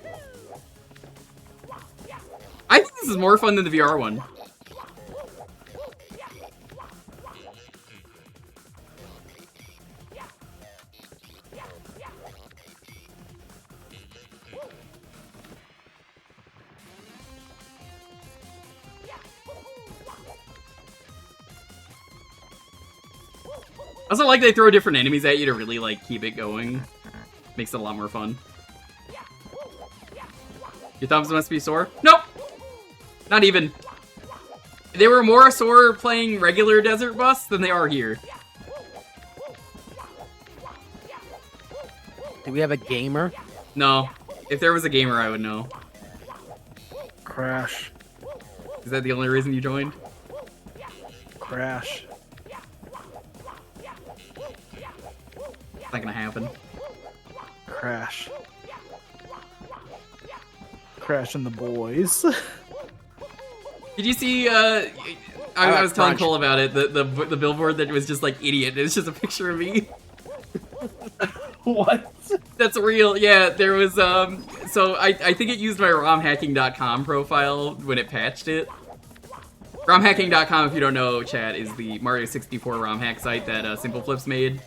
I think this is more fun than the VR one. I also like they throw different enemies at you to really, like, keep it going. Makes it a lot more fun. Your thumbs must be sore? Nope! Not even. They were more sore playing regular Desert Bus than they are here. Do we have a gamer? No. If there was a gamer, I would know. Crash. Is that the only reason you joined? Crash. It's not gonna happen. Crash. Crash and the boys. Did you see, I was telling Cole about it, the billboard that was just like, idiot, it's just a picture of me. What? That's real, yeah, there was, so I think it used my romhacking.com profile when it patched it. Romhacking.com, if you don't know, chat, is the Mario 64 ROM hack site that Simple Flips made.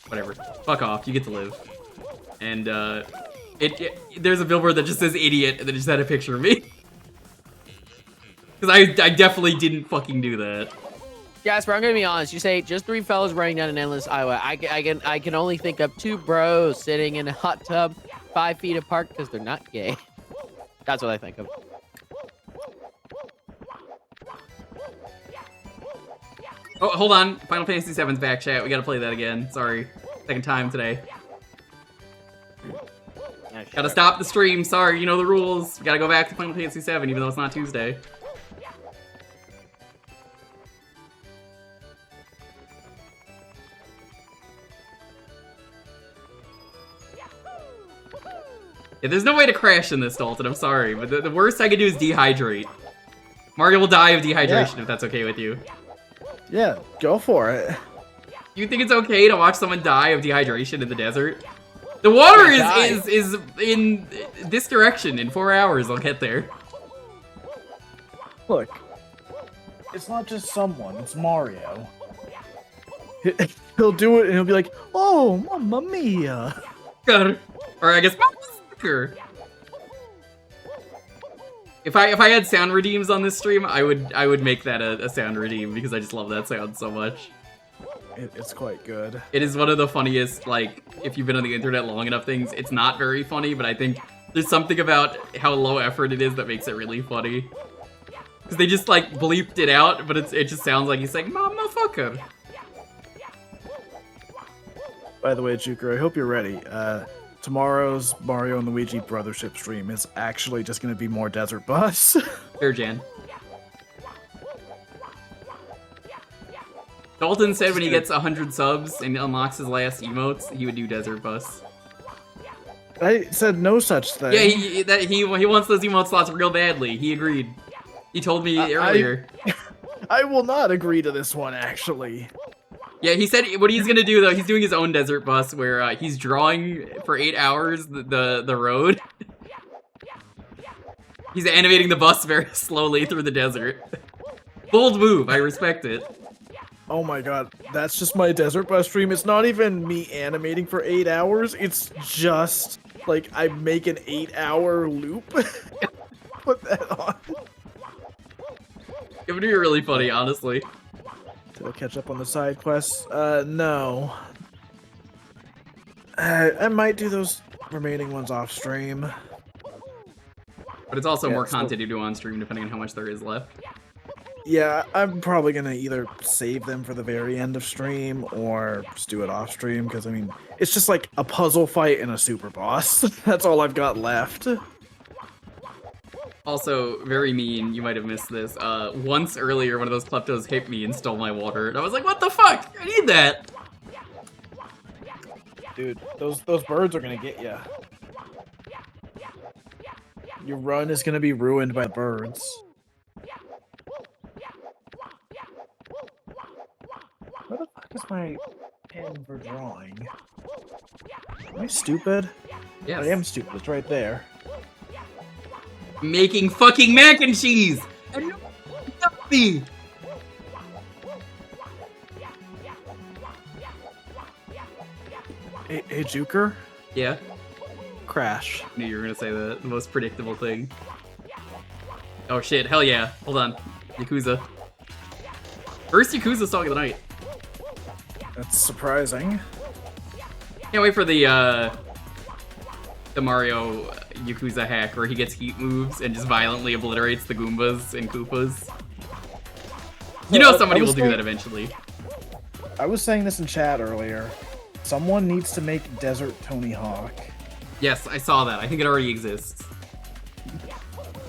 Whatever. Fuck off, you get to live. And, there's a billboard that just says idiot, and then it just had a picture of me. Because I definitely didn't fucking do that. Jasper, I'm gonna be honest. You say just 3 fellas running down an endless highway. I can only think of 2 bros sitting in a hot tub 5 feet apart because they're not gay. That's what I think of. Oh, hold on. Final Fantasy VII's back, chat. We gotta play that again. Sorry. Second time today. Gotta stop the stream. Sorry, you know the rules. We gotta go back to Final Fantasy VII, even though it's not Tuesday. Yeah, there's no way to crash in this, Dalton. I'm sorry, but the worst I could do is dehydrate. Mario will die of dehydration if that's okay with you. Yeah, go for it. You think it's okay to watch someone die of dehydration in the desert? The water is in this direction. In 4 hours, I'll get there. Look, it's not just someone, it's Mario. He'll do it and he'll be like, oh, mamma mia. Or I guess, if I had sound redeems on this stream, I would make that a sound redeem because I just love that sound so much. It's quite good. It is one of the funniest, like, if you've been on the internet long enough things, it's not very funny, but I think there's something about how low effort it is that makes it really funny. Because they just, like, bleeped it out, but it just sounds like he's saying, motherfucker. By the way, Jewker, I hope you're ready. Tomorrow's Mario and Luigi Brothership stream is actually just going to be more Desert Bus. Fair, Jan. Dalton said when he gets 100 subs and unlocks his last emotes, he would do Desert Bus. I said no such thing. Yeah, he wants those emote slots real badly. He agreed. He told me earlier. I will not agree to this one, actually. Yeah, he said what he's gonna do though. He's doing his own Desert Bus where he's drawing for 8 hours the road. He's animating the bus very slowly through the desert. Bold move. I respect it. Oh my god, that's just my Desert Bus stream. It's not even me animating for 8 hours. It's just, like, I make an 8-hour loop. Put that on. It would be really funny, honestly. Did I catch up on the side quests? No. I might do those remaining ones off stream. But it's also more content to do on stream depending on how much there is left. Yeah, I'm probably gonna either save them for the very end of stream or just do it off stream, because I mean, it's just like a puzzle fight and a super boss. That's all I've got left. Also, very mean, you might have missed this. Once earlier, one of those kleptos hit me and stole my water, and I was like, what the fuck? I need that! Dude, those birds are gonna get ya. Your run is gonna be ruined by birds. Where the fuck is my pen for drawing? Am I stupid? Yes. I am stupid, it's right there. Making fucking mac and cheese! And nothing! Hey, Jewker? Yeah? Crash. I knew you were gonna say the most predictable thing. Oh shit, hell yeah. Hold on. Yakuza. First Yakuza song of the night. That's surprising. Can't wait for the Mario Yakuza hack where he gets heat moves and just violently obliterates the Goombas and Koopas. You know somebody will do that eventually. I was saying this in chat earlier. Someone needs to make Desert Tony Hawk. Yes, I saw that. I think it already exists.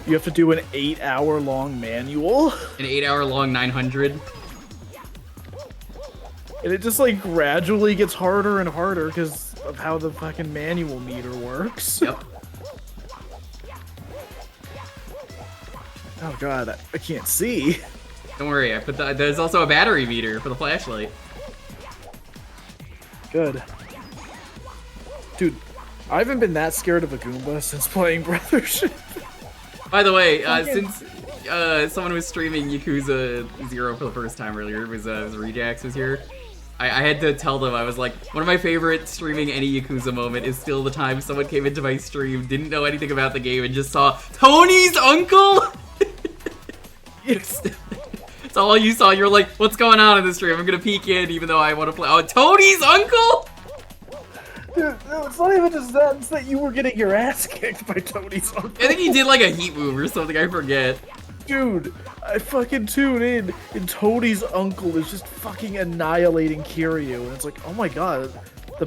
You have to do an 8-hour-long manual. An 8-hour-long 900. And it just, like, gradually gets harder and harder because of how the fucking manual meter works. Yep. Oh god, I can't see. Don't worry, I put there's also a battery meter for the flashlight. Good. Dude, I haven't been that scared of a Goomba since playing Brothership. By the way, since someone was streaming Yakuza 0 for the first time earlier, it was Rejax was here. I had to tell them, I was like, one of my favorite streaming any Yakuza moment is still the time someone came into my stream, didn't know anything about the game, and just saw Tony's uncle! Yes. It's all you saw. You're like, what's going on in this stream? I'm gonna peek in, even though I want to play. Oh, Tony's uncle? Dude, no, it's not even just that. It's that you were getting your ass kicked by Tony's uncle. I think he did like a heat move or something. I forget. Dude, I fucking tune in, and Tony's uncle is just fucking annihilating Kiryu, and it's like, oh my god, the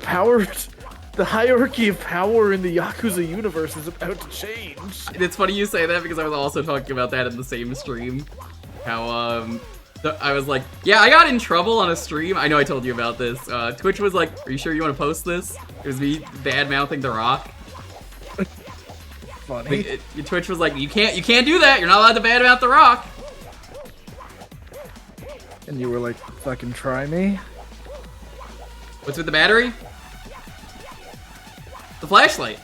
hierarchy of power in the Yakuza universe is about to change. It's funny you say that because I was also talking about that in the same stream. How, I was like, yeah, I got in trouble on a stream. I know I told you about this. Twitch was like, are you sure you want to post this? It was me bad-mouthing The Rock. Funny. Twitch was like, you can't do that. You're not allowed to badmouth The Rock. And you were like, fucking try me? What's with the battery? The flashlight.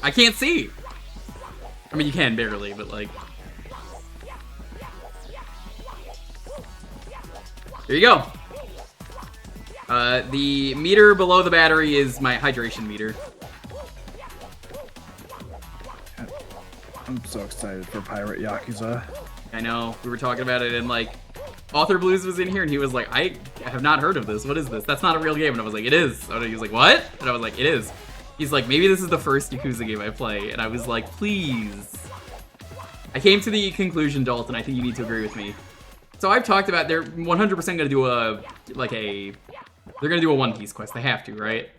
I can't see. I mean, you can barely, but like. There you go. The meter below the battery is my hydration meter. I'm so excited for Pirate Yakuza. I know, we were talking about it, and like, Author Blues was in here, and he was like, I have not heard of this. What is this? That's not a real game. And I was like, it is. And he was like, what? And I was like, it is. He's like, maybe this is the first Yakuza game I play. And I was like, please. I came to the conclusion, Dalton, I think you need to agree with me. So I've talked about, they're 100% gonna do they're gonna do a One Piece quest. They have to, right?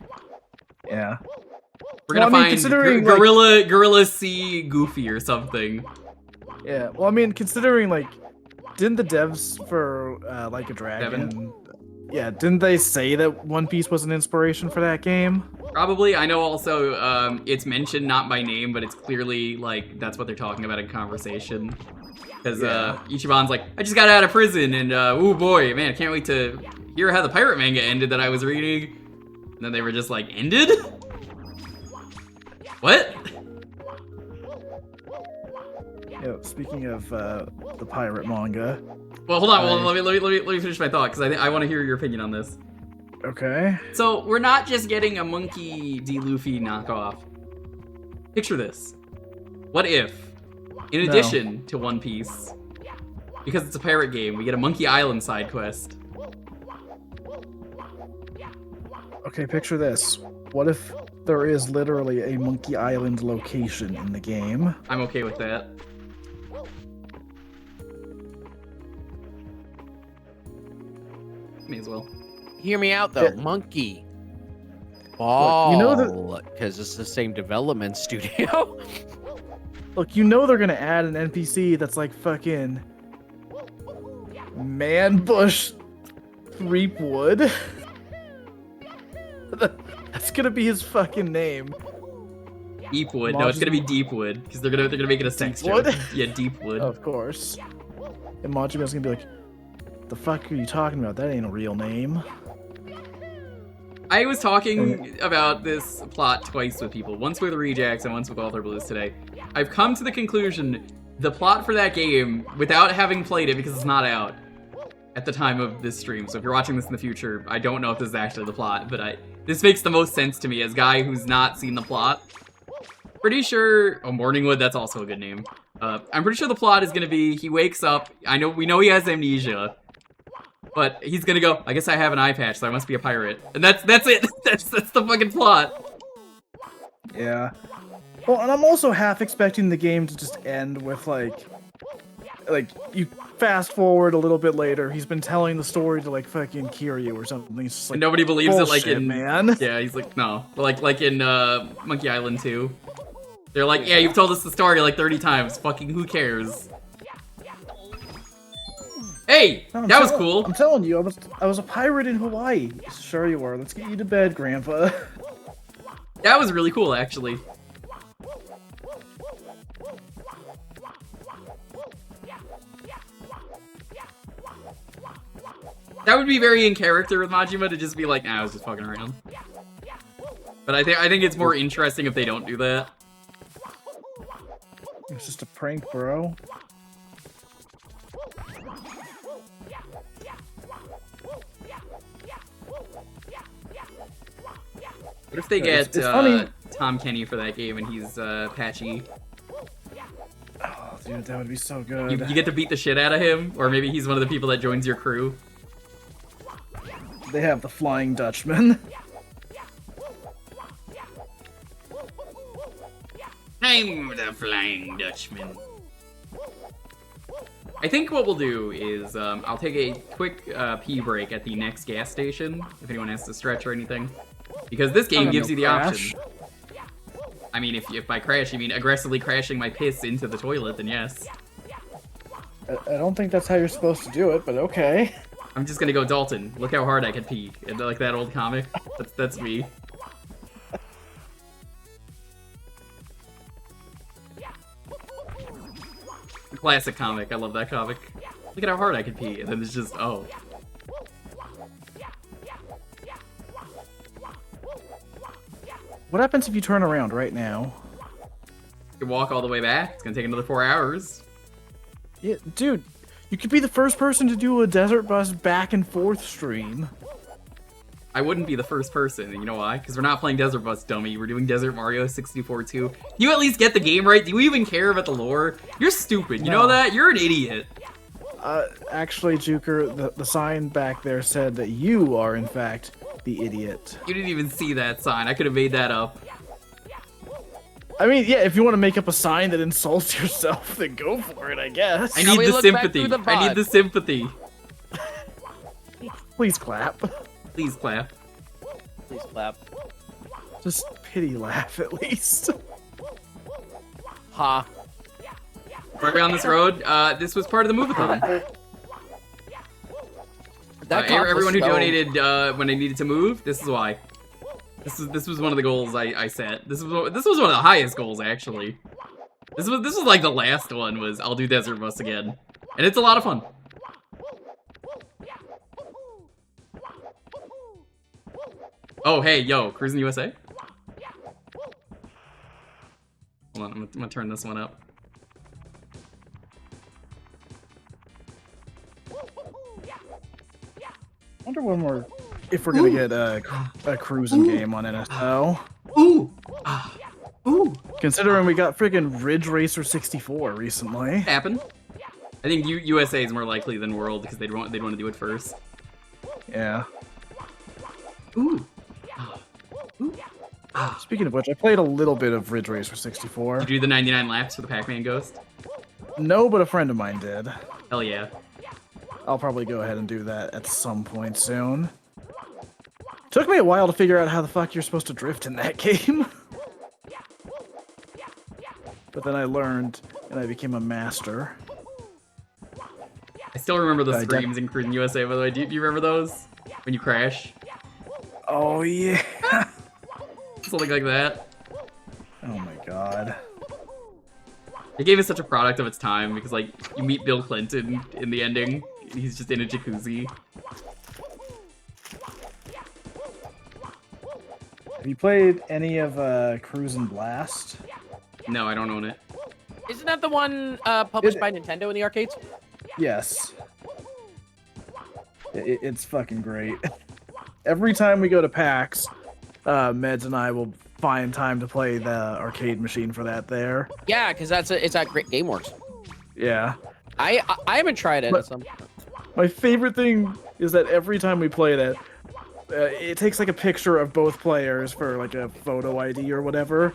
Yeah. We're gonna find Gorilla C Goofy or something. Yeah, well, I mean, considering, like, didn't the devs for, Like a Dragon... Yeah, didn't they say that One Piece was an inspiration for that game? Probably. I know also, it's mentioned not by name, but it's clearly, like, that's what they're talking about in conversation. Because, Ichiban's like, I just got out of prison, and, oh boy, man, I can't wait to hear how the pirate manga ended that I was reading. And then they were just like, ended? What? Yeah, speaking of the pirate manga. Well, hold on. Well, let me finish my thought because I want to hear your opinion on this. Okay. So we're not just getting a Monkey D. Luffy knockoff. Picture this: what if, in addition to One Piece, because it's a pirate game, we get a Monkey Island side quest? Okay, picture this. What if there is literally a Monkey Island location in the game? I'm okay with that. May as well. Hear me out though, Monkey Ball. Look, you know because it's the same development studio. Look, you know they're gonna add an NPC that's like fucking Manbush Threepwood. That's gonna be his fucking name. Deepwood. No, it's gonna be Deepwood because they're gonna make it a sex joke. Yeah, Deepwood. Of course. And Majima's gonna be like, "The fuck are you talking about? That ain't a real name." I was talking about this plot twice with people. Once with Rejax and once with Author Blues today. I've come to the conclusion the plot for that game, without having played it because it's not out at the time of this stream. So if you're watching this in the future, I don't know if this is actually the plot, but this makes the most sense to me as a guy who's not seen the plot. Pretty sure... Oh, Morningwood, that's also a good name. I'm pretty sure the plot is gonna be, he wakes up, we know he has amnesia, but he's gonna go, I guess I have an eye patch, so I must be a pirate. And that's it! That's the fucking plot! Yeah. Well, and I'm also half expecting the game to just end with, like, you fast forward a little bit later, he's been telling the story to, like, fucking Kiryu or something. It's just like, and nobody believes it, like, in... man. Yeah, he's like, no. Like in, Monkey Island 2. They're like, yeah, you've told us the story, like, 30 times. Fucking who cares? Hey! No, that was cool! I'm telling you, I was a pirate in Hawaii. Sure you were. Let's get you to bed, Grandpa. That was really cool, actually. That would be very in character with Majima to just be like, nah, I was just fucking around. But I think it's more interesting if they don't do that. It's just a prank, bro. What if they get funny. Tom Kenny for that game and he's patchy? Oh, dude, that would be so good. You get to beat the shit out of him, or maybe he's one of the people that joins your crew. They have the Flying Dutchman. I'm the Flying Dutchman. I think what we'll do is I'll take a quick pee break at the next gas station if anyone has to stretch or anything, because this game gives you the option. I mean, if by crash you mean aggressively crashing my piss into the toilet, then yes. I don't think that's how you're supposed to do it, but okay. I'm just gonna go Dalton. Look how hard I can pee. Like that old comic. That's me. Classic comic. I love that comic. Look at how hard I can pee, and then it's just oh. What happens if you turn around right now? You can walk all the way back. It's gonna take another 4 hours. Yeah, dude, you could be the first person to do a Desert Bus back and forth stream. I wouldn't be the first person, you know why? Because we're not playing Desert Bus, dummy. We're doing Desert Mario 64 too. You at least get the game right? Do you even care about the lore? You're stupid, you know that? You're an idiot. Actually, Jewker, the sign back there said that you are, in fact, the idiot. You didn't even see that sign. I could have made that up. I mean, yeah, if you want to make up a sign that insults yourself, then go for it, I guess. I need the sympathy. I need the sympathy. Please clap. Please clap. Please clap. Just pity laugh, at least. Ha. Right around this road, this was part of the move-a-thon. Everyone who donated when I needed to move, this is why. This was one of the goals I set. This was one of the highest goals, actually. This was like the last one was I'll do Desert Bus again, and it's a lot of fun. Oh hey yo, Cruising USA. Hold on, I'm gonna turn this one up. I wonder if we're gonna get a cruising game on NSO. Ooh! Ooh! Considering we got freaking Ridge Racer 64 recently. Happened. I think USA is more likely than World because they'd want to do it first. Yeah. Ooh! Ooh! Speaking of which, I played a little bit of Ridge Racer 64. Did you do the 99 laps for the Pac-Man Ghost? No, but a friend of mine did. Hell yeah. I'll probably go ahead and do that at some point soon. Took me a while to figure out how the fuck you're supposed to drift in that game. But then I learned, and I became a master. I still remember the screams in Cruising USA, by the way. Do you remember those? When you crash? Oh, yeah. Something like that. Oh my god. It gave us such a product of its time, because, like, you meet Bill Clinton in the ending. He's just in a jacuzzi. Have you played any of Cruisin' Blast? No, I don't own it. Isn't that the one published by Nintendo in the arcades? Yes. It's fucking great. Every time we go to PAX, Meds and I will find time to play the arcade machine for that there. Yeah, because it's at Great GameWorks. Yeah. I haven't tried it. My favorite thing is that every time we play that, it takes like a picture of both players for like a photo ID or whatever,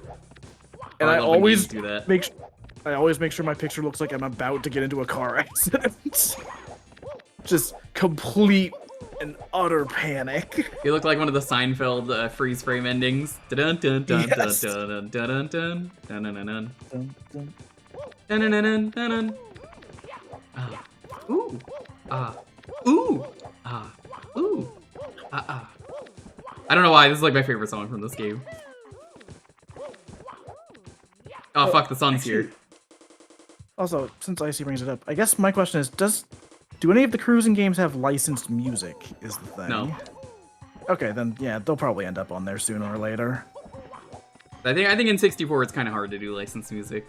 and I always do that. I always make sure my picture looks like I'm about to get into a car accident. Just complete and utter panic. You look like one of the Seinfeld freeze frame endings. Dun dun dun dun dun dun dun dun dun dun dun dun. Ooh. Ooh. Ooh. I don't know why, this is like my favorite song from this game. Oh fuck, the sun's here. Also, since Icy brings it up, I guess my question is, do any of the cruising games have licensed music, is the thing? No. Okay, then yeah, they'll probably end up on there sooner or later. I think in 64 it's kind of hard to do licensed music.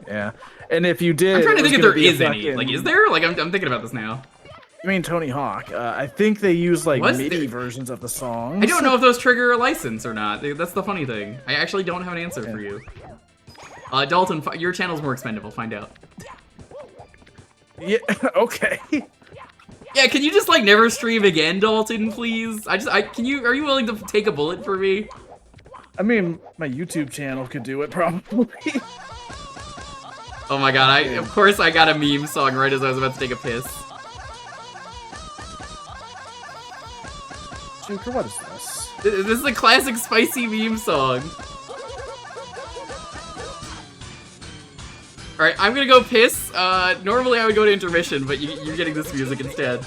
Yeah, and if you did... I'm trying to think if there is any. Like, is there? Like, I'm thinking about this now. I mean, Tony Hawk. I think they use, like, MIDI versions of the songs. I don't know if those trigger a license or not. That's the funny thing. I actually don't have an answer for you. Dalton, your channel's more expendable. Find out. Yeah. Okay. Yeah, can you just like never stream again, Dalton, please? Are you willing to take a bullet for me? I mean, my YouTube channel could do it probably. Oh my god, of course I got a meme song right as I was about to take a piss. Jewker, what is this? This is a classic spicy meme song. Alright, I'm gonna go piss. Normally I would go to intermission, but you're getting this music instead.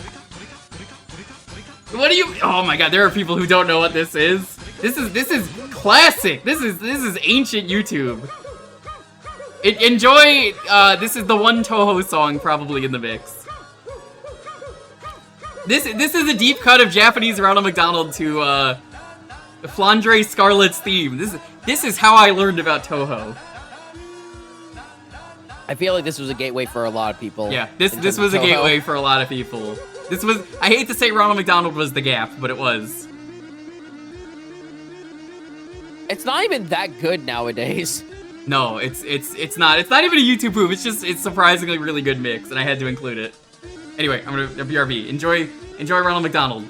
What do you— oh my god, there are people who don't know what this is. This is classic. This is ancient YouTube. Enjoy, this is the one Toho song probably in the mix. This is a deep cut of Japanese Ronald McDonald to, Flandre Scarlet's theme. This is how I learned about Toho. I feel like this was a gateway for a lot of people. Yeah, this was a gateway for a lot of people. This was— I hate to say Ronald McDonald was the gap, but it was. It's not even that good nowadays. No, it's not. It's not even a YouTube move. It's surprisingly really good mix, and I had to include it. Anyway, I'm gonna BRB. Enjoy Ronald McDonald.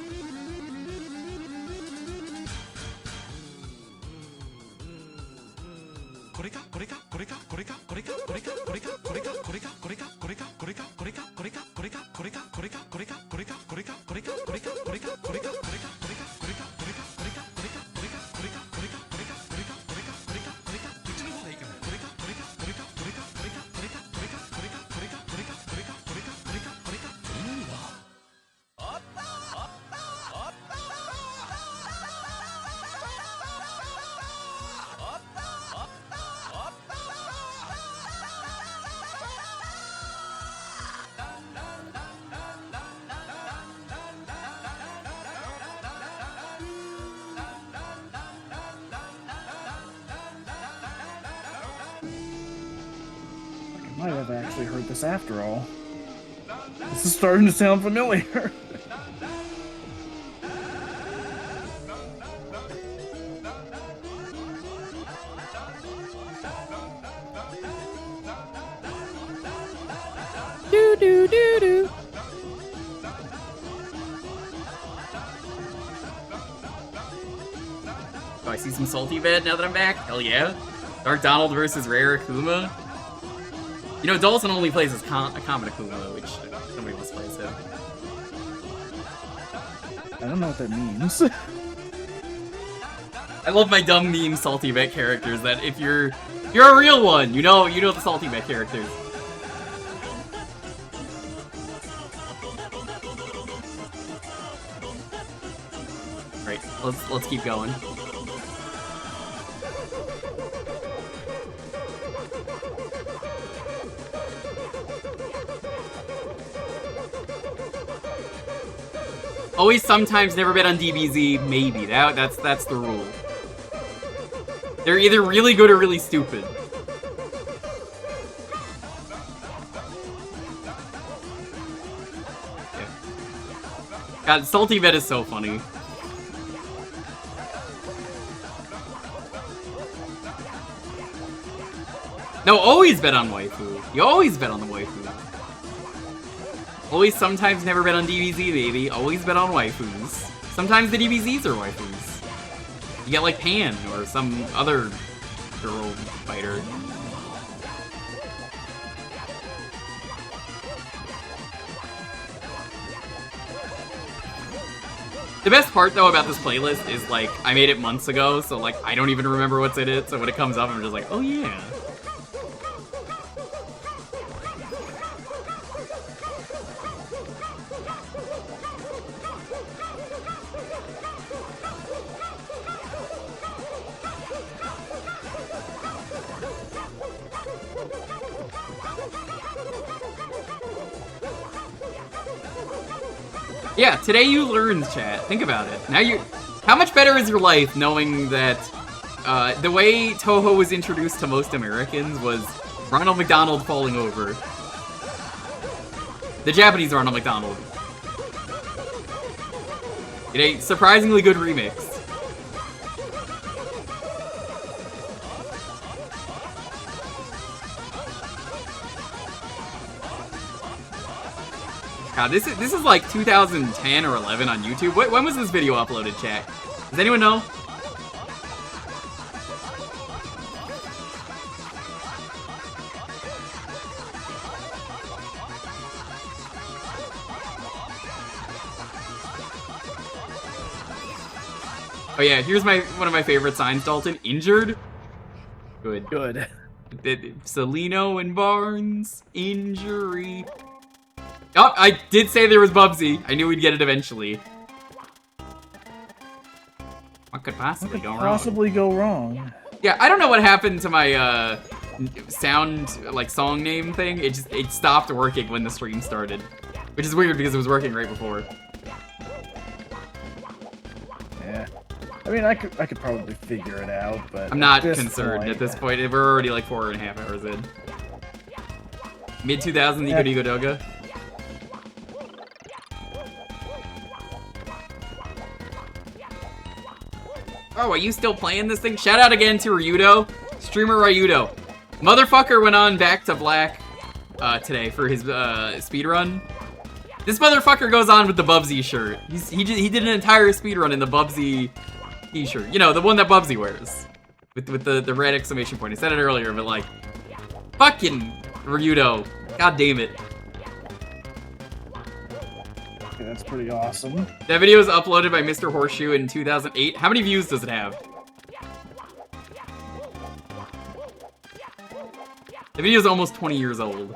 I might have actually heard this after all. This is starting to sound familiar. Do do do do. Oh, I see some salty bed now that I'm back. Hell yeah. Dark Donald versus Rare Akuma. You know, Dalton only plays as a common Akuma, which nobody wants to play, so. I don't know what that means. I love my dumb meme salty vet characters that if you're a real one, you know the salty vet characters. Right, let's keep going. Always, sometimes, never bet on DBZ, maybe. That's the rule. They're either really good or really stupid. Yeah. God, Salty Vet is so funny. No, always bet on waifu. You always bet on the waifu. Always, sometimes, never bet on DBZ, baby. Always bet on waifus. Sometimes the DBZs are waifus. You get like Pan or some other girl fighter. The best part though about this playlist is like I made it months ago, so like I don't even remember what's in it. So when it comes up, I'm just like, oh yeah. Yeah, today you learned, chat. Think about it. Now how much better is your life knowing that the way Toho was introduced to most Americans was Ronald McDonald falling over. The Japanese Ronald McDonald. In a surprisingly good remix. God, this is like 2010 or 11 on YouTube. When was this video uploaded, chat? Does anyone know? Oh yeah, here's one of my favorite signs, Dalton. Injured? Good. Good. Celino and Barnes. Injury. Oh, I did say there was Bubsy. I knew we'd get it eventually. What could possibly go wrong? Yeah, I don't know what happened to my sound, like, song name thing. It stopped working when the stream started. Which is weird because it was working right before. Yeah. I mean, I could probably figure it out, but I'm not concerned at this point. We're already like 4.5 hours in. Mid 2000s, Nico Digo Doga. Oh, are you still playing this thing? Shout out again to Ryudo, streamer Ryudo. Motherfucker went on Back to Black today for his speedrun. This motherfucker goes on with the Bubsy shirt. He did an entire speedrun in the Bubsy t-shirt. You know, the one that Bubsy wears. With the red exclamation point. I said it earlier, but like, fucking Ryudo. God damn it. Okay, that's pretty awesome. That video was uploaded by Mr. Horseshoe in 2008. How many views does it have? The video is almost 20 years old.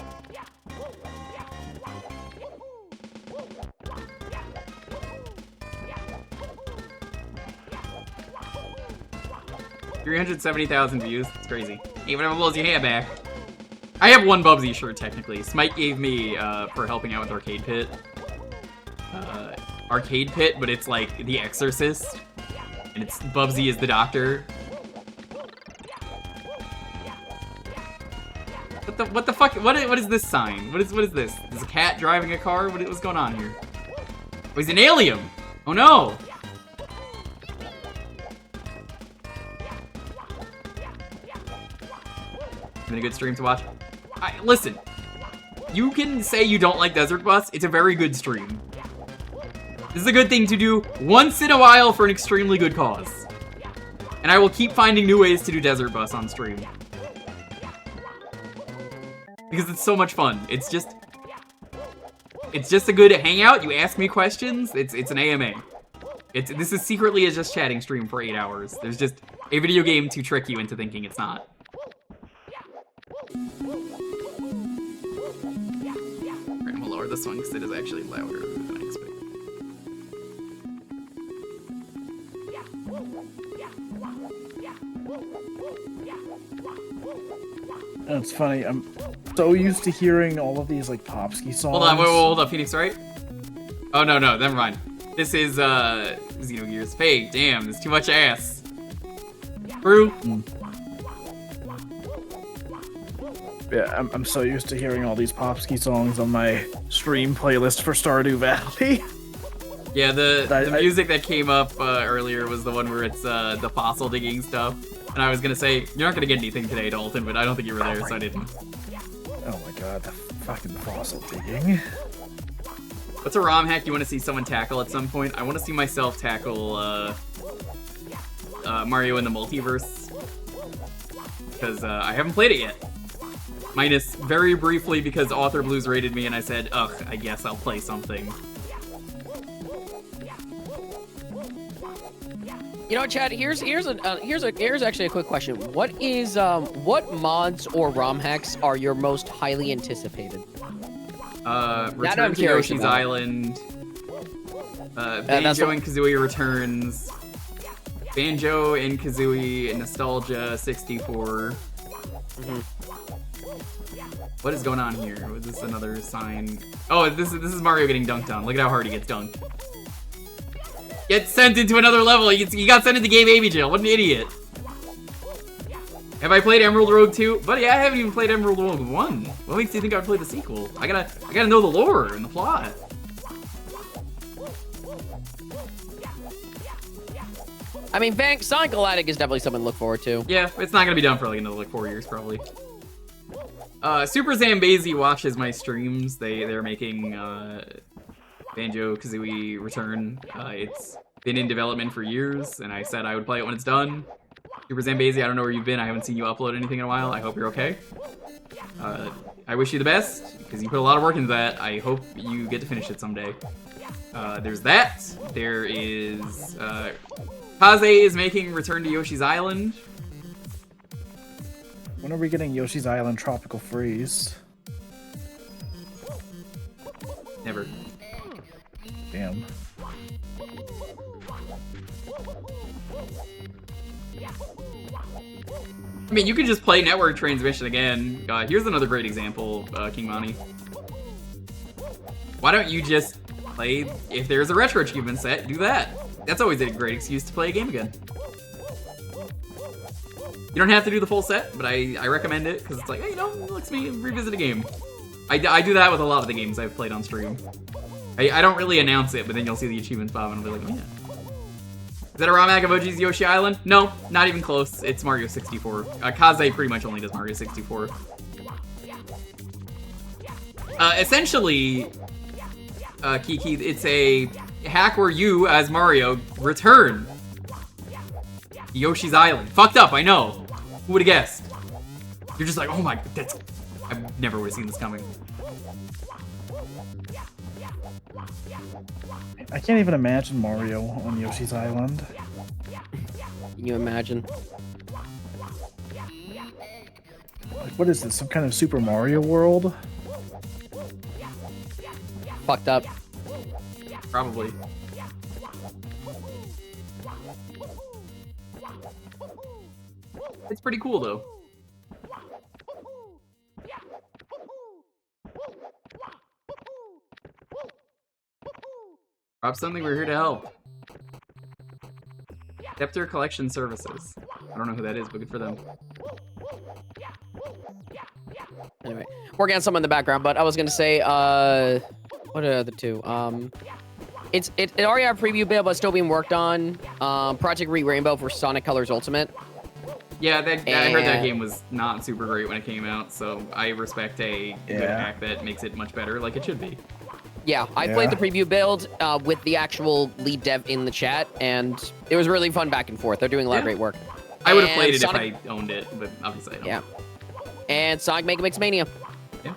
$370,000 views. It's crazy. Hey, whatever blows your hair back. I have one Bubsy shirt, technically. Smite gave me, for helping out with Arcade Pit. Arcade Pit, but it's like The Exorcist. And it's Bubsy is the doctor. What the fuck? What is this sign? What is this? Is a cat driving a car? What's going on here? Oh, he's an alien! Oh no! Been a good stream to watch. Listen, you can say you don't like Desert Bus. It's a very good stream. This is a good thing to do once in a while for an extremely good cause. And I will keep finding new ways to do Desert Bus on stream. Because it's so much fun. It's just a good hangout. You ask me questions. It's an AMA. This is secretly a just chatting stream for 8 hours. There's just a video game to trick you into thinking it's not. Alright, I'm gonna lower this one because it is actually louder than I expected. It's funny, I'm so used to hearing all of these, like, Popsky songs. Hold on, hold up, Phoenix, right? Oh, no, never mind. This is, Xenogears. Hey, damn, there's too much ass. Brew. Yeah, I'm so used to hearing all these Popsky songs on my stream playlist for Stardew Valley. Yeah, the music that came up earlier was the one where it's the fossil digging stuff. And I was gonna say, you're not gonna get anything today, Dalton, but I don't think you were there, so I didn't. Oh my god, the fucking fossil digging. What's a ROM hack you want to see someone tackle at some point? I want to see myself tackle Mario in the Multiverse. Because I haven't played it yet. Minus very briefly because Author Blues rated me and I said, ugh, I guess I'll play something. You know, Chad. Here's actually a quick question. What mods or ROM hacks are your most highly anticipated? Return to Yoshi's Island. Banjo and Kazooie Returns. Banjo and Kazooie Nostalgia 64. What is going on here? Was this another sign? Oh, this is Mario getting dunked on. Look at how hard he gets dunked. Get sent into another level. He got sent into gay baby jail. What an idiot. Have I played Emerald Road 2? Buddy, I haven't even played Emerald Road 1. What makes you think I would play the sequel? I gotta know the lore and the plot. I mean, Sonic Galactic is definitely something to look forward to. Yeah, it's not gonna be done for like another 4 years probably. Super Zambezi watches my streams. They're making Banjo-Kazooie Return. It's been in development for years, and I said I would play it when it's done. Super Zambezi, I don't know where you've been. I haven't seen you upload anything in a while. I hope you're okay. I wish you the best, because you put a lot of work into that. I hope you get to finish it someday. There's that. There is... Kaze is making Return to Yoshi's Island. When are we getting Yoshi's Island Tropical Freeze? Never. Damn. I mean, you can just play Network Transmission again. Here's another great example, King Monty. Why don't you just play, if there's a retro achievement set, do that. That's always a great excuse to play a game again. You don't have to do the full set, but I recommend it, because it's like, hey, you know, it lets me revisit a game. I do that with a lot of the games I've played on stream. I don't really announce it, but then you'll see the achievements pop, and I'll be like, oh yeah. Is that a ROM hack of OG's Yoshi Island? No, not even close. It's Mario 64. Kaze pretty much only does Mario 64. Essentially, Kiki, it's a hack where you, as Mario, return Yoshi's Island. Fucked up, I know. Who would've guessed? You're just like, oh my, that's... I never would've seen this coming. I can't even imagine Mario on Yoshi's Island. Can you imagine? Like, what is this? Some kind of Super Mario World? Fucked up. Probably. It's pretty cool, though. Drop something, we're here to help. Scepter Collection Services. I don't know who that is, but good for them. Anyway, working on something in the background, but I was gonna say, what are the two? It already had a preview bit, but still being worked on. Project Re-Rainbow for Sonic Colors Ultimate. Yeah, I heard that game was not super great when it came out, so I respect a good hack that makes it much better, like it should be. Yeah, I played the preview build with the actual lead dev in the chat, and it was really fun back and forth. They're doing a lot of great work. I would have played it if I owned it, but obviously I don't. Yeah. And Sonic Mega Mix Mania. Yeah.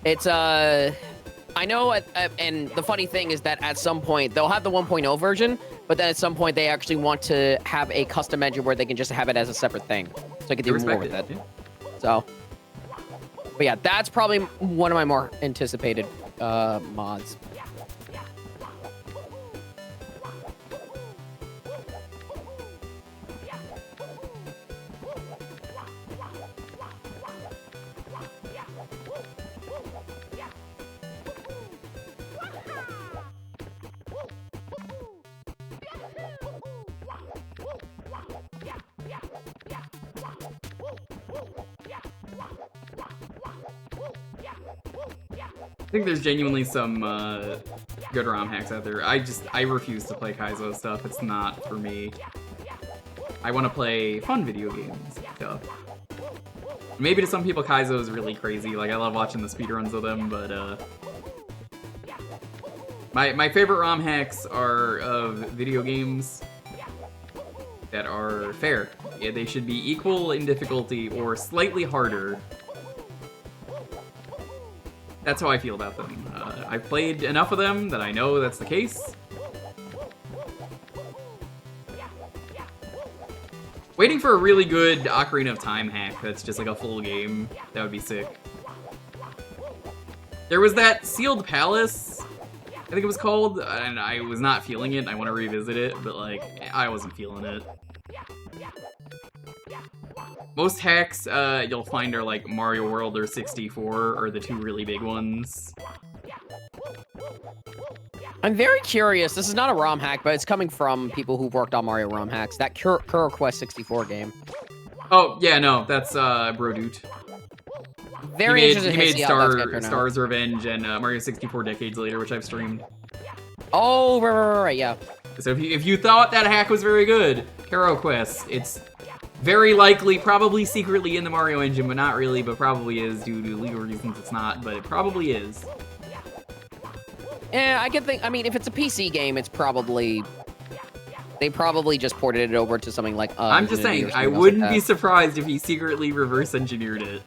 It's, I know, and the funny thing is that at some point, they'll have the 1.0 version, but then at some point they actually want to have a custom engine where they can just have it as a separate thing. So I can do more with it. Yeah. So, but yeah, that's probably one of my more anticipated mods. I think there's genuinely some good ROM hacks out there. I refuse to play Kaizo stuff. It's not for me. I want to play fun video games stuff. Maybe to some people Kaizo is really crazy. Like, I love watching the speedruns of them, but my favorite ROM hacks are of video games that are fair. Yeah, they should be equal in difficulty or slightly harder. That's how I feel about them. I've played enough of them that I know that's the case. Waiting for a really good Ocarina of Time hack that's just like a full game. That would be sick. There was that Sealed Palace, I think it was called, and I was not feeling it. I want to revisit it, but like, I wasn't feeling it. Most hacks you'll find are like Mario World or 64 are the two really big ones. I'm very curious. This is not a ROM hack, but it's coming from people who've worked on Mario ROM hacks. That Kuro Quest 64 game. Oh, yeah, no, that's Brodoot. Very interested He to made see how that's gonna turn out. Star's Revenge and Mario 64 Decades Later, which I've streamed. Oh, right, yeah. So if you thought that hack was very good, Kuro Quest, it's very likely, probably secretly in the Mario engine, but not really, but probably is due to legal reasons it's not, but it probably is. I can think. I mean, if it's a PC game, it's probably they probably just ported it over to something like. I'm just saying, I wouldn't be surprised if he secretly reverse engineered it.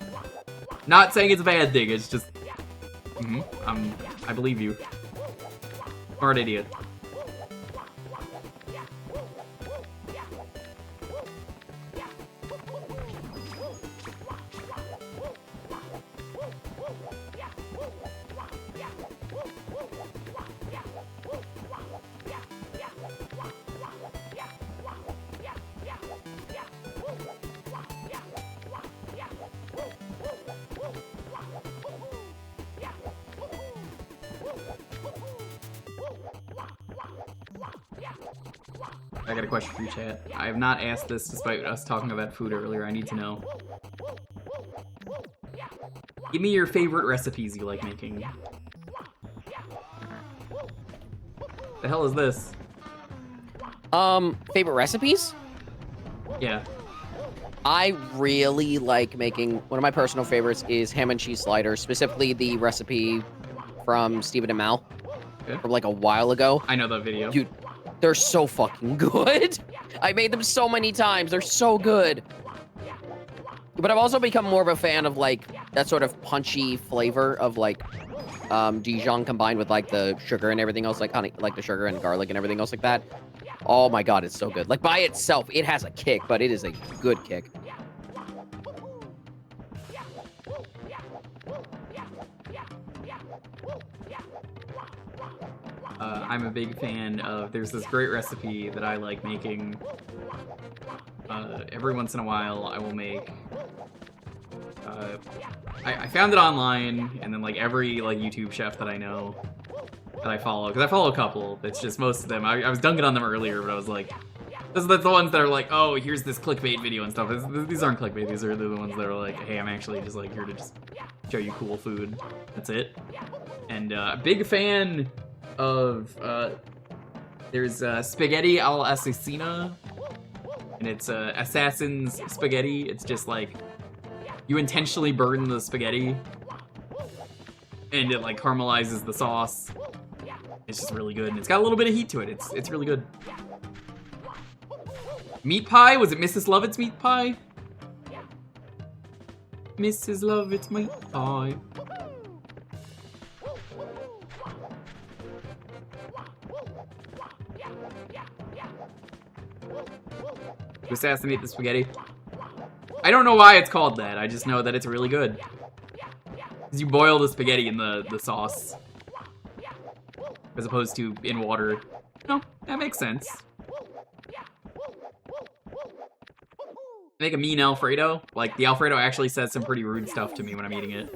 Not saying it's a bad thing. It's just, I believe you. Smart idiot. I got a question for you, chat. I have not asked this despite us talking about food earlier. I need to know. Give me your favorite recipes you like making. The hell is this? Favorite recipes? Yeah. I really like making, one of my personal favorites is ham and cheese sliders, specifically the recipe from Stephen and Mal from like a while ago. I know that video. Dude, they're so fucking good. I made them so many times. They're so good. But I've also become more of a fan of like that sort of punchy flavor of like Dijon combined with like the sugar and everything else, like honey, like the sugar and garlic and everything else like that. Oh my god, it's so good. Like by itself, it has a kick, but it is a good kick. I'm a big fan of, there's this great recipe that I like making. Every once in a while, I will make, I found it online, and then like every like YouTube chef that I know, that I follow, because I follow a couple, it's just most of them, I was dunking on them earlier, but I was like, that's the ones that are like, oh, here's this clickbait video and stuff. These aren't clickbait, these are the ones that are like, hey, I'm actually just like here to just show you cool food. That's it. And big fan of, there's spaghetti all'assassina, and it's assassin's spaghetti. It's just like, you intentionally burn the spaghetti, and it like caramelizes the sauce. It's just really good, and it's got a little bit of heat to it. It's really good. Meat pie? Was it Mrs. Lovett's meat pie? Mrs. Lovett's meat pie. To assassinate the spaghetti. I don't know why it's called that. I just know that it's really good. Because you boil the spaghetti in the sauce, as opposed to in water. No, that makes sense. Make a mean Alfredo. Like, the Alfredo actually says some pretty rude stuff to me when I'm eating it.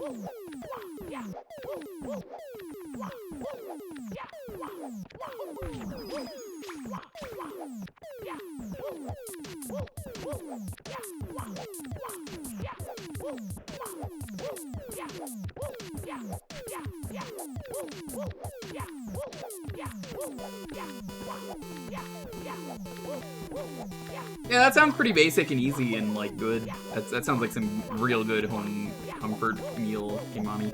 Yeah, that sounds pretty basic and easy and like good. That sounds like some real good home comfort meal, King Mommy.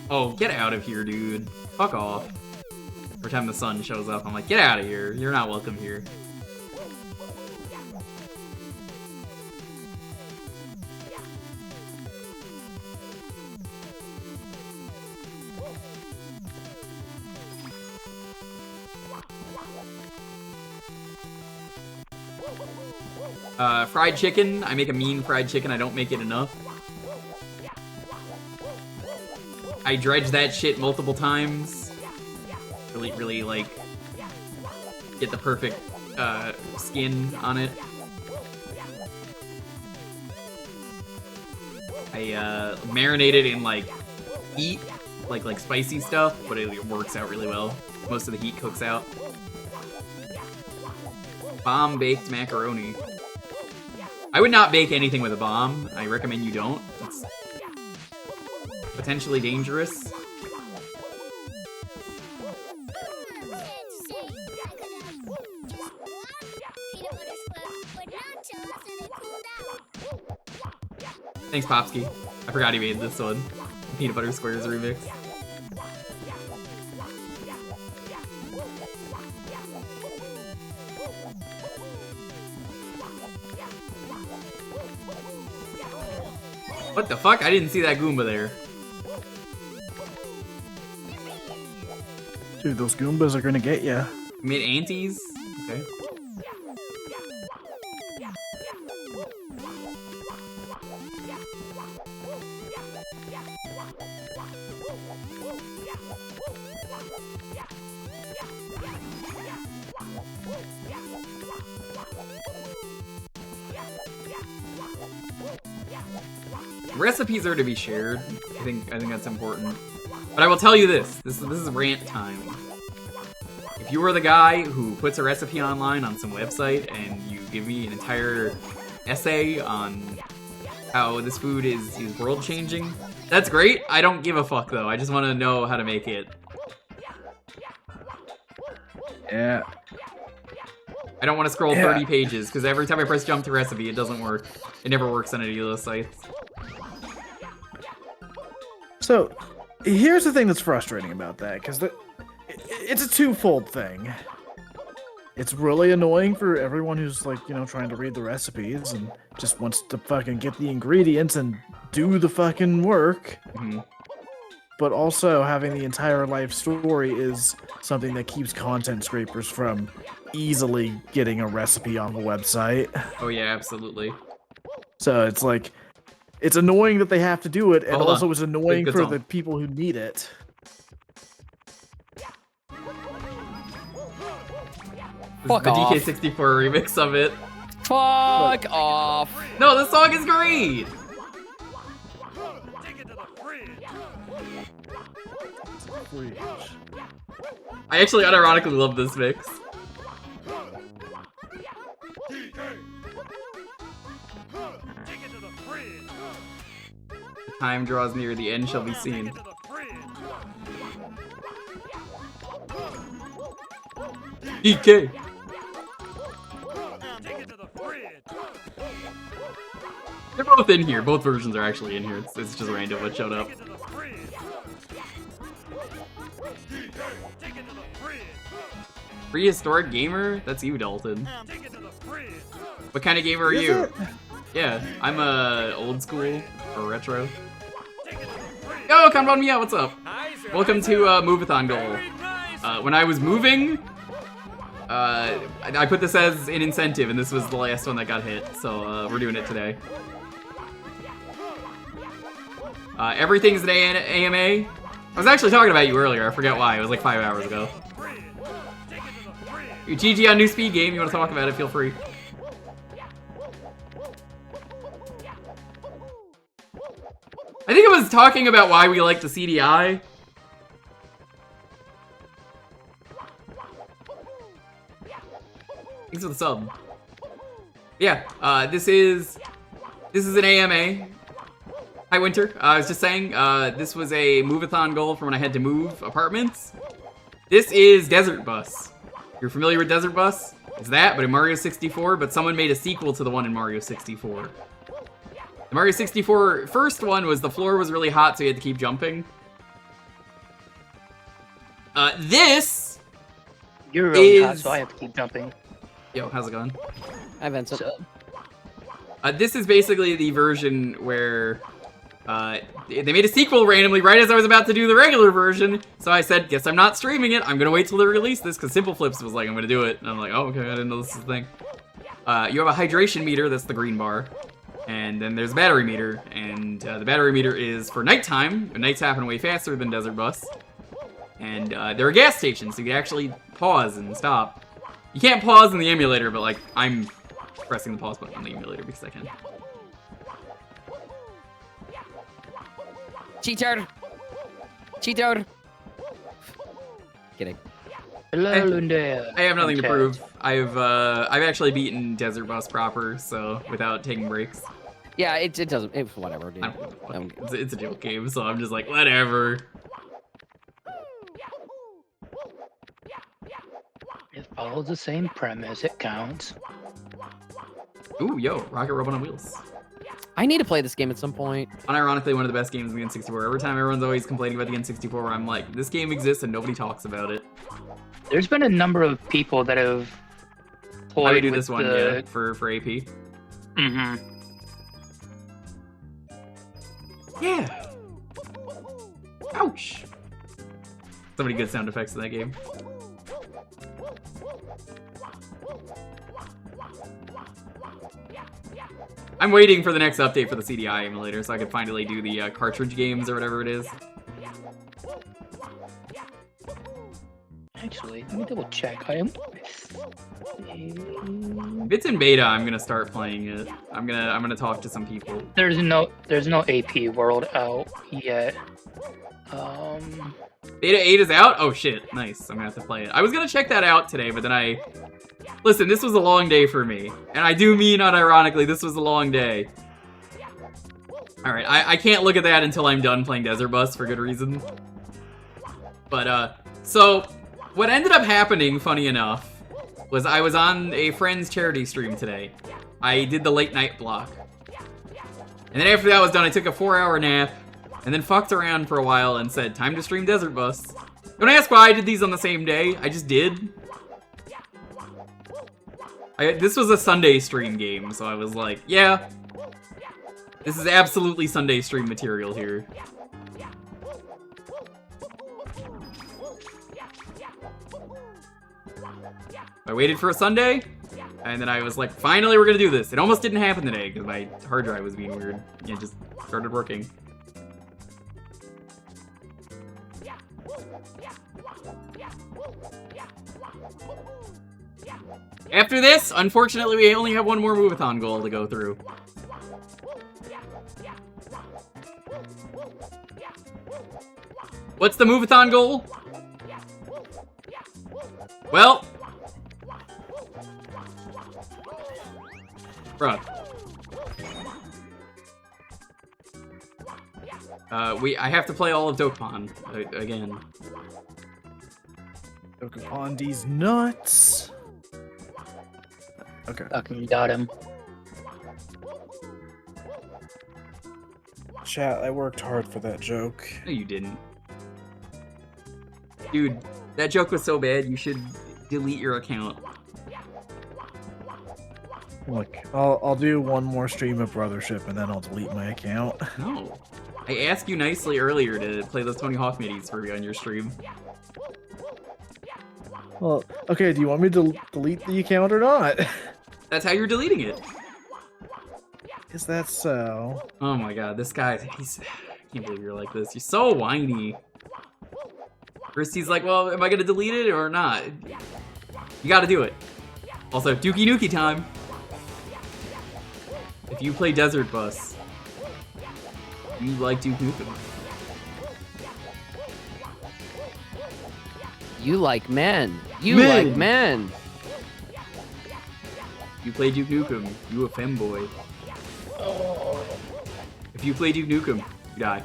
Oh, get out of here, dude. Fuck off. Every time the sun shows up, I'm like, get out of here. You're not welcome here. Fried chicken. I make a mean fried chicken. I don't make it enough. I dredge that shit multiple times. Really, like, get the perfect skin on it. I marinate it in, like, heat, like spicy stuff, but it works out really well. Most of the heat cooks out. Bomb-baked macaroni. I would not bake anything with a bomb. I recommend you don't. It's potentially dangerous. Thanks, Popsky. I I forgot he made this one. Peanut Butter Squares remix. What the fuck? I didn't see that Goomba there. Dude, those Goombas are gonna get ya. Mid antes? Okay. Recipes are to be shared. I think that's important. But I will tell you this. This is rant time. If you are the guy who puts a recipe online on some website and you give me an entire essay on how this food is world changing, that's great. I don't give a fuck though. I just want to know how to make it. Yeah. I don't want to scroll 30 pages because every time I press jump to recipe, it doesn't work. It never works on any of those sites. So, here's the thing that's frustrating about that, because it's a twofold thing. It's really annoying for everyone who's, like, you know, trying to read the recipes and just wants to fucking get the ingredients and do the fucking work. Mm-hmm. But also, having the entire life story is something that keeps content scrapers from easily getting a recipe on the website. Oh yeah, absolutely. So it's like, it's annoying that they have to do it, and Hold also on. it's annoying Good for song. the people who need it. Fuck the off. DK64 remix of it. Fuck off. No, this song is great! Take it to the fridge. I actually unironically love this mix. Take it to the fridge. The time draws near, the end shall be seen. To the fridge. DK! Take it to the fridge. They're both in here. Both versions are actually in here. It's just random what showed up. Take it to the fridge. Take it to the fridge. Prehistoric gamer? That's you, Dalton. Take it to the fridge. What kind of gamer are Is you? it? Yeah, I'm a old school or retro. Take it to the fridge. Yo, Kanban Mia, what's up? Hi, sir. Welcome to Move-a-thon Goal. Very nice. When I was moving, I put this as an incentive, and this was the last one that got hit, so we're doing it today. Everything's an AMA. I was actually talking about you earlier. I forget why. It was like 5 hours ago. Take it to the fridge. You GG on new speed game. You want to talk about it? Feel free. I think I was talking about why we like the CDI. Thanks for the sub. Yeah, this is an AMA. Hi, Winter. I was just saying, this was a move-a-thon goal for when I had to move apartments. This is Desert Bus. You're familiar with Desert Bus? It's that, but in Mario 64, but someone made a sequel to the one in Mario 64. The Mario 64 first one was the floor was really hot, so you had to keep jumping. This You're really is... hot, so I have to keep jumping. Yo, how's it going? Hi, Vincent. So, This is basically the version where they made a sequel randomly right as I was about to do the regular version. So I said, guess I'm not streaming it. I'm going to wait till they release this because Simple Flips was like, I'm going to do it. And I'm like, oh, okay, I didn't know this was a thing. You have a hydration meter. That's the green bar. And then there's a battery meter. And the battery meter is for nighttime. Nights happen way faster than Desert Bus. And there are gas stations, so you can actually pause and stop. You can't pause in the emulator, but like, I'm pressing the pause button on the emulator because I can. Cheater. Cheater. Kidding. hello, Lundea. I have nothing to Okay. prove. I've actually beaten Desert Bus proper, so without taking breaks. Yeah, it doesn't. It's whatever, dude. I don't give a fuck. It's a joke game, so I'm just like, whatever. It follows the same premise. It counts. Ooh, yo, Rocket Robot on Wheels. I need to play this game at some point. Unironically, one of the best games in the N64. Every time everyone's always complaining about the N64, I'm like, this game exists and nobody talks about it. There's been a number of people that have played How do you do with this one, the... yeah, for AP? Mm-hmm. Yeah. Ouch. So many good sound effects in that game. I'm waiting for the next update for the CDI emulator so I can finally do the cartridge games or whatever it is. Actually, let me double check. I am. If it's in beta, I'm gonna start playing it. I'm gonna talk to some people. There's no AP World out yet. Beta 8 is out? Oh shit, nice. I'm gonna have to play it. I was gonna check that out today, but then Listen, this was a long day for me. And I do mean unironically, this was a long day. Alright, I can't look at that until I'm done playing Desert Bus for good reason. But, so, what ended up happening, funny enough, was I was on a friend's charity stream today. I did the late night block. And then after that was done, I took a 4-hour nap, and then fucked around for a while and said, time to stream Desert Bus. Don't ask why I did these on the same day, I just did. This was a Sunday stream game, so I was like, yeah, this is absolutely Sunday stream material here. I waited for a Sunday, and then I was like, finally we're gonna do this. It almost didn't happen today, because my hard drive was being weird. It just started working. After this, unfortunately, we only have one more move-a-thon goal to go through. What's the move-a-thon goal? Well... Bruh. I have to play all of Dokapon again. Dokapon D's nuts. Okay. Fucking got him. Chat, I worked hard for that joke. No, you didn't. Dude, that joke was so bad, you should delete your account. Look, I'll do one more stream of Brothership and then I'll delete my account. No. I asked you nicely earlier to play those Tony Hawk midis for me on your stream. Well, okay, do you want me to delete the account or not? That's how you're deleting it. Is that so? Oh my god, this guy, I can't believe you're like this. You're so whiny. First he's like, well, am I gonna delete it or not? You gotta do it. Also, Dookie Nukie time. If you play Desert Bus, you like Duke Nukem. You like men. You like men. You play Duke Nukem, you a femboy. If you play Duke Nukem, you die.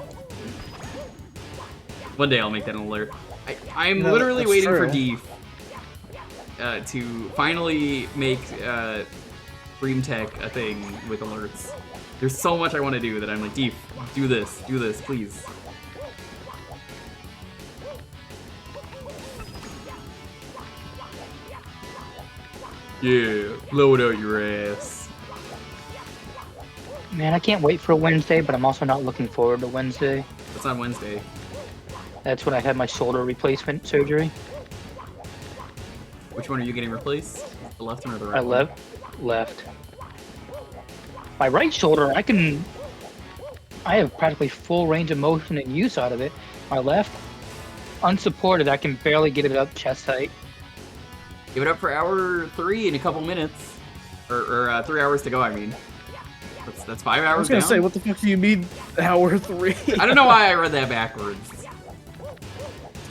One day I'll make that an alert. I'm literally waiting for Deef to finally make Dream Tech a thing with alerts. There's so much I want to do that I'm like, Deef, do this, please. Yeah, blow it out your ass. Man, I can't wait for Wednesday, but I'm also not looking forward to Wednesday. What's on Wednesday? That's when I had my shoulder replacement surgery. Which one are you getting replaced? The left one or the right? Left. My right shoulder, I have practically full range of motion and use out of it. My left, unsupported, I can barely get it up chest height. Give it up for hour 3 in a couple minutes. Or 3 hours to go, I mean. That's 5 hours I was gonna down. say, what the fuck do you mean hour 3? I don't know why I read that backwards.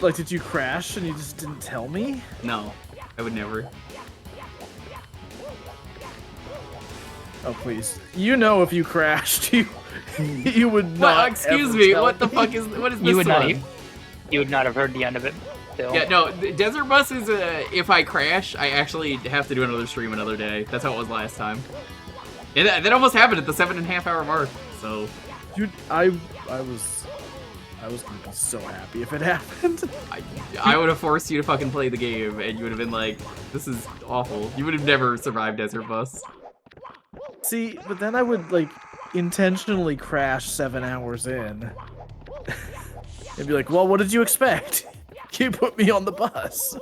Like, did you crash and you just didn't tell me? No, I would never. Oh, please. You know if you crashed, you would not. Well, excuse ever me, tell what the fuck is this You would one? you would not have heard the end of it, Bill. Yeah, no, Desert Bus is if I crash, I actually have to do another stream another day. That's how it was last time. Yeah, that almost happened at the 7.5 hour mark. So, Dude, I was gonna be so happy if it happened. I would have forced you to fucking play the game, and you would have been like, "This is awful." You would have never survived Desert Bus. See, but then I would like intentionally crash 7 hours in, and be like, "Well, what did you expect? You put me on the bus."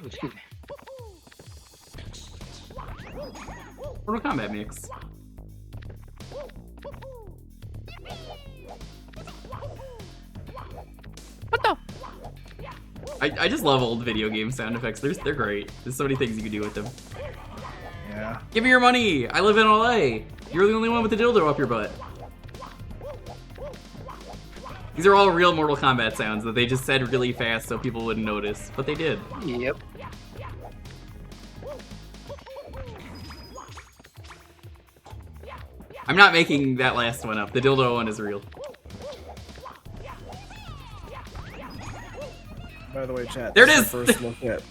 Oh, excuse me. Mortal Kombat mix. What the? I just love old video game sound effects. They're great. There's so many things you can do with them. Yeah. Give me your money! I live in LA! You're the only one with the dildo up your butt. These are all real Mortal Kombat sounds that they just said really fast so people wouldn't notice, but they did. Yep. I'm not making that last one up. The dildo one is real. By the way, chat. There it this is! your first look at.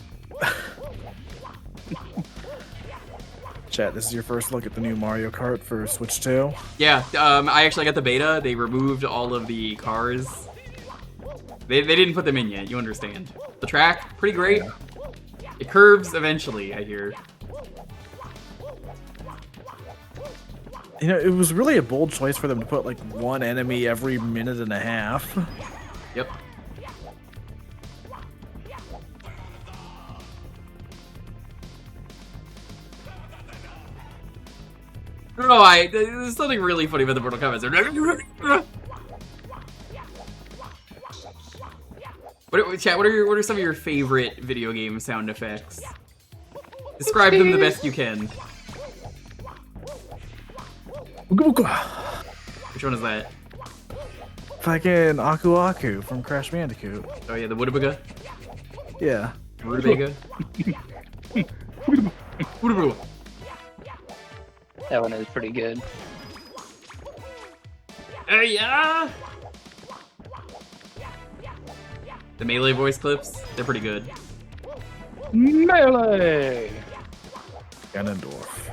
Chat, this is your first look at the new Mario Kart for Switch 2. Yeah, I actually got the beta. They removed all of the cars. They didn't put them in yet, you understand. The track, pretty great. It curves eventually, I hear. You know, it was really a bold choice for them to put like one enemy every minute and a half. Yep. I don't know, there's something really funny about the Mortal Kombat. Chat, what are some of your favorite video game sound effects? Describe them the best you can. Which one is that? Fucking Aku Aku from Crash Bandicoot. Oh yeah, the Woodabuga? Yeah. Rutabaga? Woodabuga. That one is pretty good. Hey, yeah! The melee voice clips, they're pretty good. Melee! Ganondorf.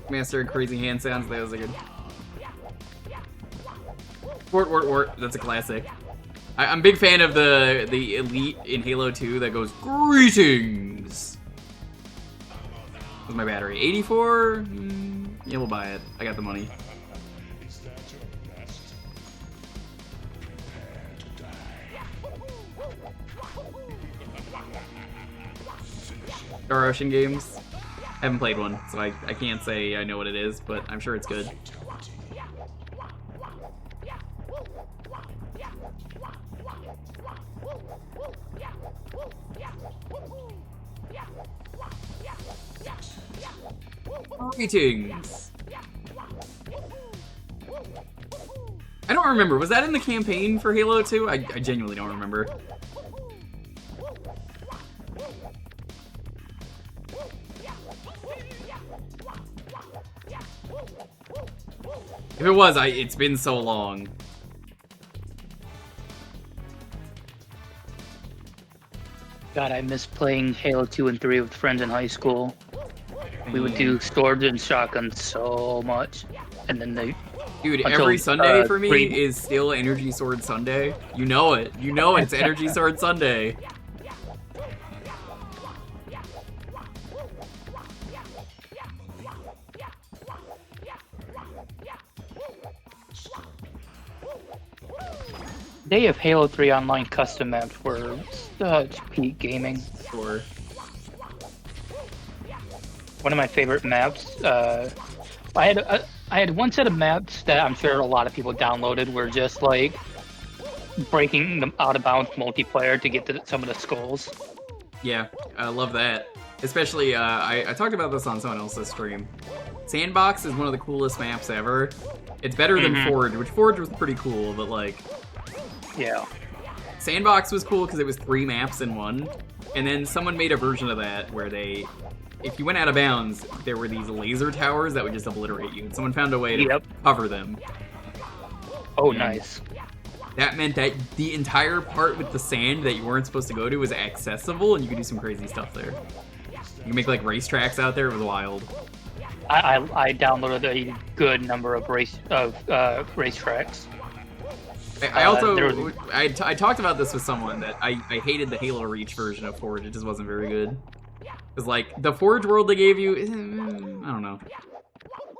Master and crazy hand sounds, that was a good. Wart, that's a classic. I'm a big fan of the elite in Halo 2 that goes, greetings! What's my battery? 84? Yeah, we'll buy it. I got the money. Star Ocean games. I haven't played one, so I can't say I know what it is, but I'm sure it's good. Greetings. I don't remember. Was that in the campaign for Halo 2? I genuinely don't remember. If it was, it's been so long. God, I miss playing Halo 2 and 3 with friends in high school. We would do swords and shotguns so much. And then they... Dude, until, every Sunday for me 3. is still Energy Sword Sunday. You know it. You know it's Energy Sword Sunday. Day of Halo 3 online custom maps were such peak gaming. Sure. One of my favorite maps. I had one set of maps that I'm sure a lot of people downloaded were just like breaking them out of bounds multiplayer to get to some of the skulls. Yeah, I love that. Especially, I talked about this on someone else's stream. Sandbox is one of the coolest maps ever. It's better than Forge, which Forge was pretty cool, but like... Yeah. Sandbox was cool because it was 3 maps in one. And then someone made a version of that where they... If you went out of bounds, there were these laser towers that would just obliterate you. And someone found a way to cover them. Oh, nice. That meant that the entire part with the sand that you weren't supposed to go to was accessible, and you could do some crazy stuff there. You can make like racetracks out there. It was wild. I downloaded a good number of racetracks. I also I talked about this with someone that I hated the Halo Reach version of Forge. It just wasn't very good. Cause like the Forge world they gave you, I don't know,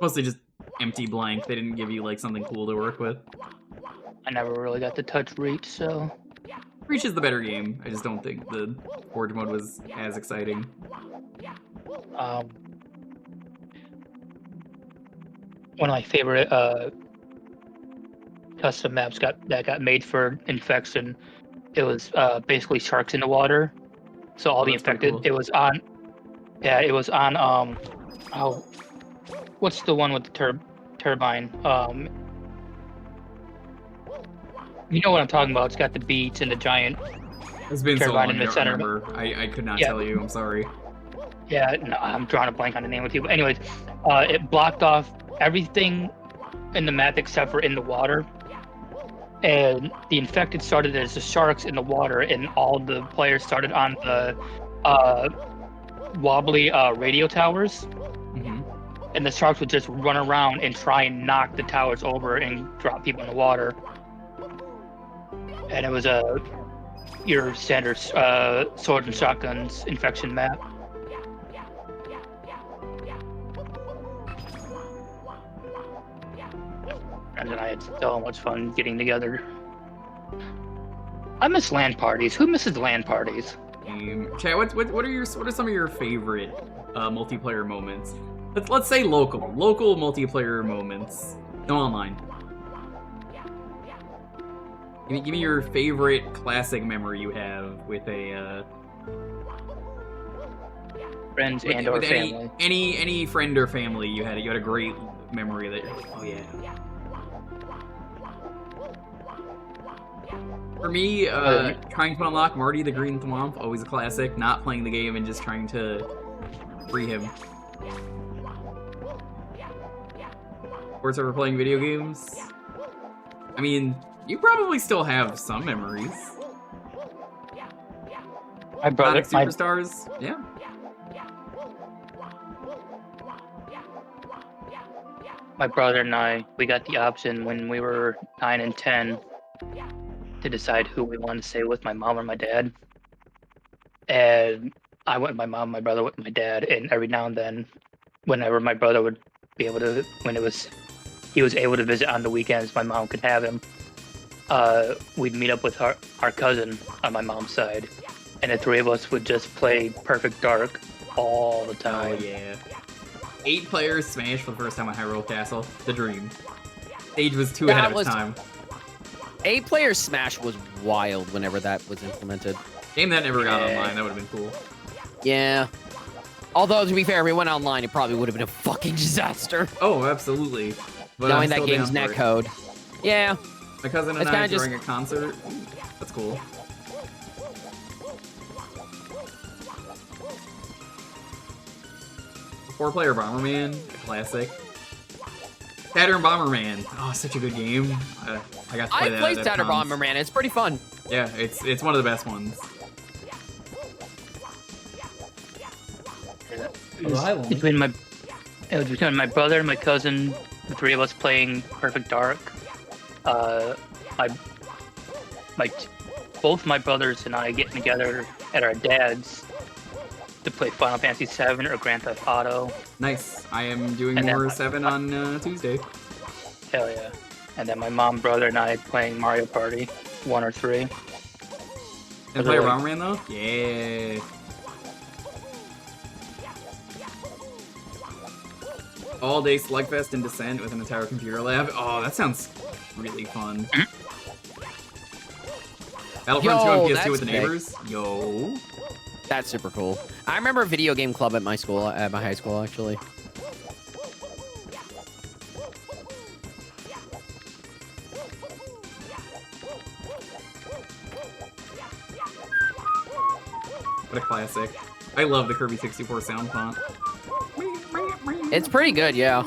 mostly just empty blank. They didn't give you like something cool to work with. I never really got to touch Reach, so Reach is the better game. I just don't think the Forge mode was as exciting. One of my favorite custom maps that got made for Infection. It was basically sharks in the water. So all the infected. Cool. It was on. Yeah, it was on. Oh, what's the one with the turbine? You know what I'm talking about? It's got the beach and the giant. It's been so long. In the center. I could not tell you. I'm sorry. Yeah, no, I'm drawing a blank on the name of you. But anyways, it blocked off everything in the map except for in the water. And the infected started as the sharks in the water, and all the players started on the wobbly radio towers. Mm-hmm. And the sharks would just run around and try and knock the towers over and drop people in the water. And it was your standard swords and shotguns infection map. And I had so much fun getting together. I miss LAN parties. Who misses LAN parties? Chad, what are some of your favorite multiplayer moments? Let's say local multiplayer moments. No online. Give me your favorite classic memory you have with a friends and or family. Any friend or family you had a great memory that you're like, oh yeah. For me, trying to unlock Marty the Green Thwomp, always a classic. Not playing the game and just trying to free him. Of course, ever playing video games? I mean, you probably still have some memories. My brother, Sonic Superstars, yeah. My brother and I, we got the option when we were 9 and 10 to decide who we wanted to stay with, my mom or my dad. And I went with my mom, my brother went with my dad, and every now and then, whenever my brother would be able to, he was able to visit on the weekends, my mom could have him. We'd meet up with our cousin on my mom's side, and the three of us would just play Perfect Dark all the time. Oh yeah. 8 players Smash for the first time on Hyrule Castle. The dream. Stage was too ahead of its time. 8-player Smash was wild whenever that was implemented. Game that never got online, that would have been cool. Yeah. Although, to be fair, if we went online, it probably would have been a fucking disaster. Oh, absolutely. But knowing that game's netcode. Yeah. My cousin and I during a concert. That's cool. Four-player Bomberman, classic. Saturn Bomberman, oh, such a good game. I got to play that. I played Saturn Bomberman. It's pretty fun. Yeah, it's one of the best ones. Between my brother and my cousin, the three of us playing Perfect Dark. Both my brothers and I getting together at our dad's to play Final Fantasy VII or Grand Theft Auto. Nice. I am doing more 7 on Tuesday. Hell yeah. And then my mom, brother, and I playing Mario Party 1 or 3. And play Bomberman though? Yeah. All day slugfest and Descent with an entire computer lab. Oh, that sounds really fun. Battlefront 2 on PS2 with the neighbors. Yo. That's super cool. I remember a video game club at my school, at my high school, actually. What a classic. I love the Kirby 64 sound font. It's pretty good, yeah.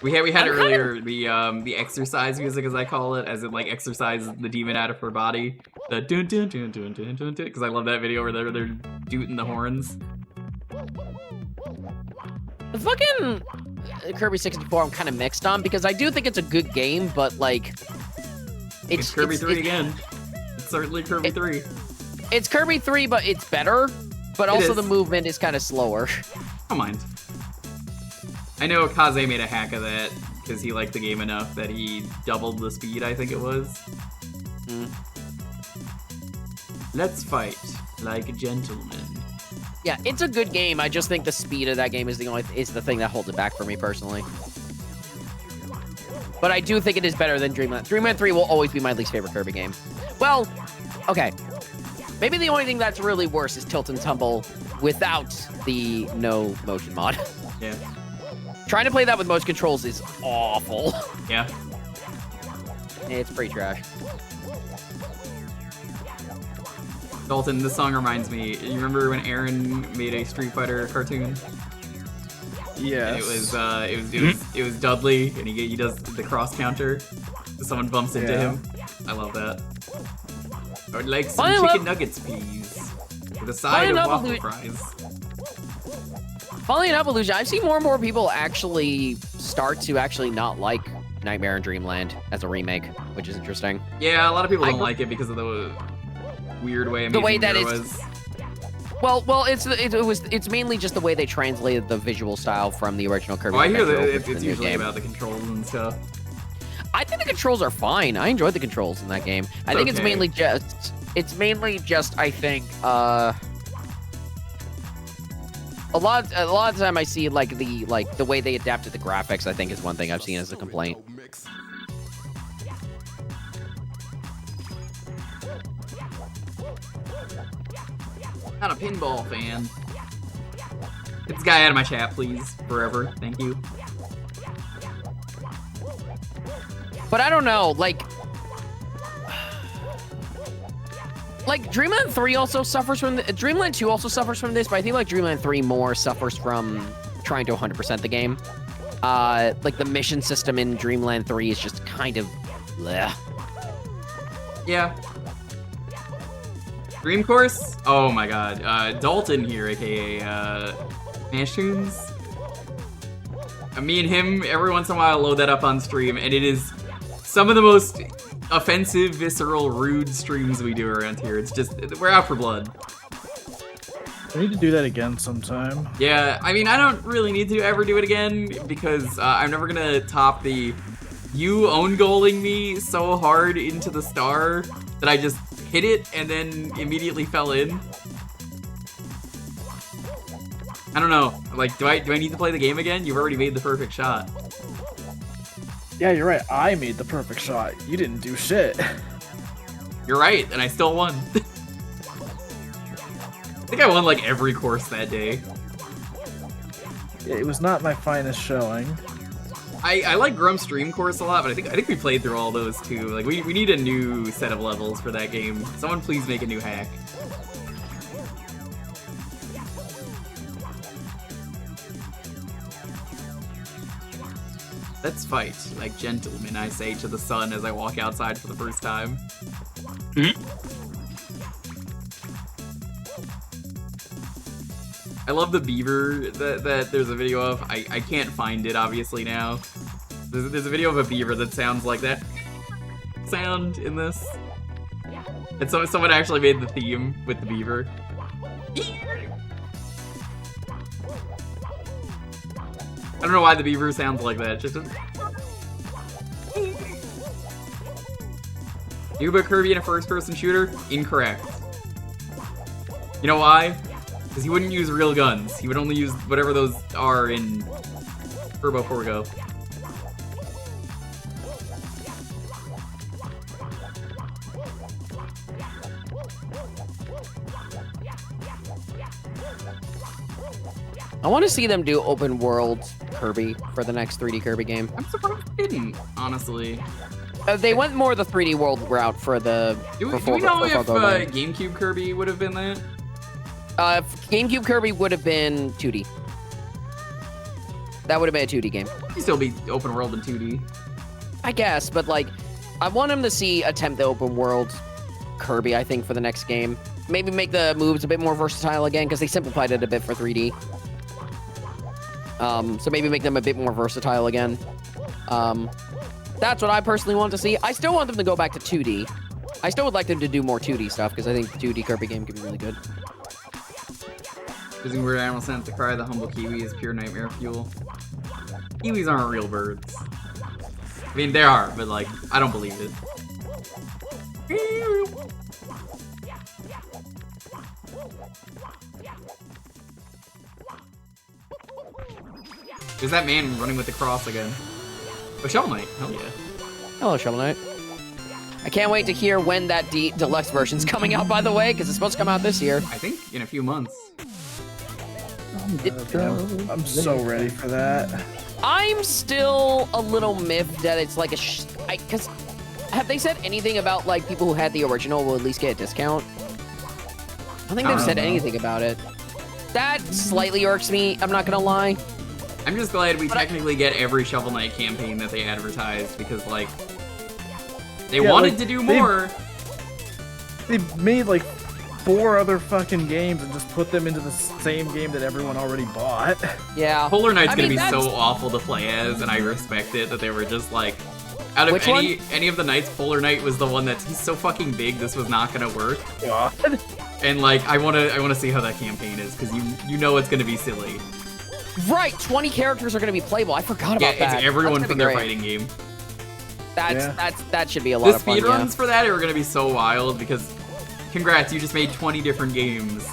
We had earlier the exercise music, as I call it, as it like exercises the demon out of her body. The dun dun dun dun dun dun dun, because I love that video where they're dooting the horns. The fucking Kirby 64 I'm kind of mixed on because I do think it's a good game, but like It's Kirby 3 again. It's certainly Kirby 3. It's Kirby 3, but it's better. But also is. the movement is kind of slower. I don't mind. I know Kaze made a hack of that because he liked the game enough that he doubled the speed, I think it was. Mm. Let's fight like gentlemen. Yeah, it's a good game. I just think the speed of that game is the thing that holds it back for me personally. But I do think it is better than Dreamland. Dreamland 3 will always be my least favorite Kirby game. Well, okay. Maybe the only thing that's really worse is Tilt and Tumble without the no motion mod. Yeah. Trying to play that with motion controls is awful. Yeah. It's pretty trash. Dalton, this song reminds me. You remember when Aaron made a Street Fighter cartoon? Yes. And it was Dudley, and he does the cross counter. Someone bumps into him. I love that. I would like some chicken nuggets, please, with a side of waffle fries. Following up, Illusion, I've seen more and more people actually start to actually not like Nightmare in Dreamland as a remake, which is interesting. Yeah, a lot of people don't like it because of the weird way the way that Mirror it's was. well, it's mainly just the way they translated the visual style from the original Kirby. Oh, I hear Adventure that over to it's the new usually game. about the controls and stuff. I think the controls are fine. I enjoyed the controls in that game. I think it's okay. mainly just I think a lot of the time I see like the way they adapted the graphics, I think is one thing I've seen as a complaint. Not a pinball fan. Get this guy out of my chat, please. Forever. Thank you. But I don't know, like Dreamland 3 also suffers from Dreamland 2 also suffers from this, but I think like Dreamland 3 more suffers from trying to 100% the game. Like the mission system in Dreamland 3 is just kind of bleh. Yeah. Dream Course? Oh my god. Dalton here, aka Mashtoons. Me and him, every once in a while, load that up on stream, and it is some of the most offensive, visceral, rude streams we do around here. It's just, we're out for blood. I need to do that again sometime. Yeah, I mean, I don't really need to ever do it again, because I'm never gonna top the you own-goaling me so hard into the star that I just hit it and then immediately fell in. I don't know. Like, do I need to play the game again? You've already made the perfect shot. Yeah, you're right. I made the perfect shot. You didn't do shit. You're right, and I still won. I think I won like every course that day. It was not my finest showing. I like Grum's Dream Course a lot, but I think we played through all those too. Like we need a new set of levels for that game. Someone please make a new hack. Let's fight like gentlemen, I say to the sun as I walk outside for the first time. I love the beaver that there's a video of. I can't find it obviously now. There's a video of a beaver that sounds like that sound in this. And so someone actually made the theme with the beaver. I don't know why the beaver sounds like that. Just you put Kirby in a first-person shooter? Incorrect. You know why? Because he wouldn't use real guns. He would only use whatever those are in Turbo Forgo. I want to see them do open world Kirby for the next 3D Kirby game. I'm surprised they didn't, honestly. They went more the 3D world route for the. Do we know if GameCube Kirby would have been that? GameCube Kirby would have been 2D. That would have been a 2D game. It'd still be open world in 2D. I guess, but like, I want him to attempt the open world Kirby, I think, for the next game. Maybe make the moves a bit more versatile again, because they simplified it a bit for 3D. So maybe make them a bit more versatile again. That's what I personally want to see. I still want them to go back to 2D. I still would like them to do more 2D stuff, because I think the 2D Kirby game could be really good. Using weird animal sounds to cry, the humble kiwi is pure nightmare fuel. Kiwis aren't real birds. I mean, they are, but like, I don't believe it. There's that man running with the cross again. Oh, Shovel Knight. Hell yeah. Hello, Shovel Knight. I can't wait to hear when that deluxe version's coming out, by the way, because it's supposed to come out this year. I think in a few months. I'm so ready for that. I'm still a little miffed that it's like because have they said anything about like people who had the original will at least get a discount? I don't think they've said anything about it. That slightly irks me, I'm not gonna lie. I'm just glad we technically get every Shovel Knight campaign that they advertised, because like they wanted to do more. They made like 4 other fucking games and just put them into the same game that everyone already bought. Yeah. Polar Knight's gonna be so awful to play as, and I respect it that they were just like, out of any of the knights, Polar Knight was the one he's so fucking big, this was not gonna work. God. And like, I wanna see how that campaign is, because you know it's gonna be silly. Right, 20 characters are gonna be playable. I forgot about that. Yeah, it's everyone from their fighting game. That should be a lot of fun. The speedruns for that are gonna be so wild, because congrats, you just made 20 different games.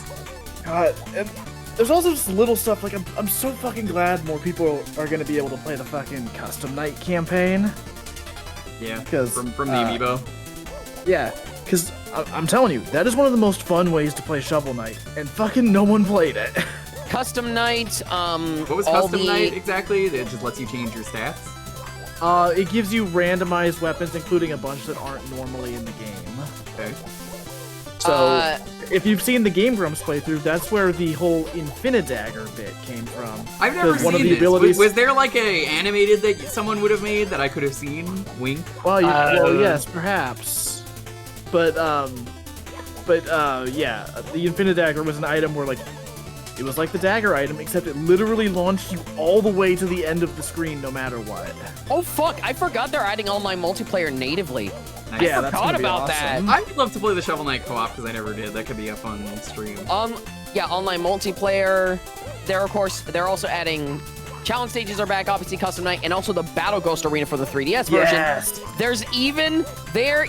God, and there's also just little stuff, like, I'm so fucking glad more people are gonna be able to play the fucking Custom Night campaign. Yeah, because from the Amiibo. Yeah, because I'm telling you, that is one of the most fun ways to play Shovel Knight, and fucking no one played it. Custom Night, What was Custom Night exactly? It just lets you change your stats? It gives you randomized weapons, including a bunch that aren't normally in the game. Okay. So, if you've seen the Game Grumps playthrough, that's where the whole Infinidagger bit came from. I've never seen this. Abilities... Was there like a animated that someone would have made that I could have seen? Wink. Well, yes, perhaps. But yeah, the Infinidagger was an item where, like, it was like the dagger item, except it literally launched you all the way to the end of the screen, no matter what. Oh fuck! I forgot they're adding online multiplayer natively. Nice. Yeah, I forgot about that. I would love to play the Shovel Knight co-op because I never did. That could be a fun stream. Yeah, online multiplayer. They're also adding challenge stages are back, obviously Custom Night, and also the Battle Ghost Arena for the 3DS version. Yes. They're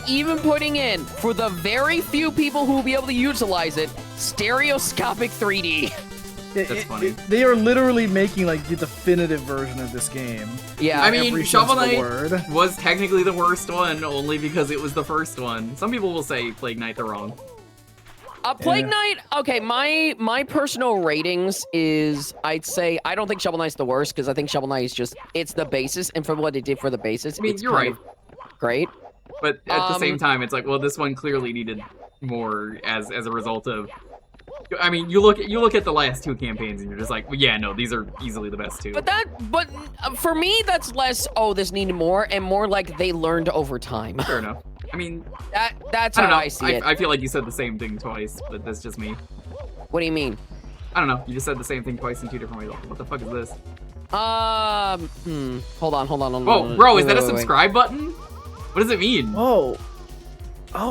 even putting in, for the very few people who will be able to utilize it, stereoscopic 3D. That's funny. They are literally making like the definitive version of this game. Yeah, I mean, Shovel Knight was technically the worst one, only because it was the first one. Some people will say Plague Knight the wrong. Plague Knight, okay, my personal ratings is, I'd say, I don't think Shovel Knight's the worst, because I think Shovel Knight is just, it's the basis, and for what it did for the basis, I mean, it's you're right. Great. But at the same time, it's like, well, this one clearly needed more as a result of... I mean, you look at the last 2 campaigns and you're just like, well, yeah, no, these are easily the best 2. But for me, that's less, oh, this needed more, and more like they learned over time. Fair enough. I mean, that's how I see it. I feel like you said the same thing twice, but that's just me. What do you mean? I don't know. You just said the same thing twice in 2 different ways. What the fuck is this? Hold on. Whoa, bro, is that a subscribe button? What does it mean? Oh,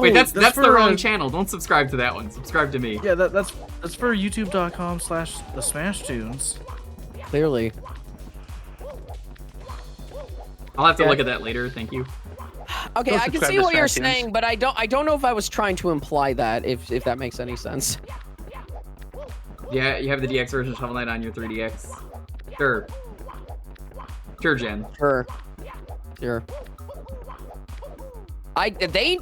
wait, that's the wrong channel. Don't subscribe to that one. Subscribe to me. Yeah, that's for youtube.com/thesmashtunes. Clearly. I'll have to look at that later. Thank you. Okay, I can see what you're saying, but I don't know if I was trying to imply that, if that makes any sense. Yeah, you have the DX version of Shovel Knight on your 3DX. Sure. Sure, Jen. Sure. They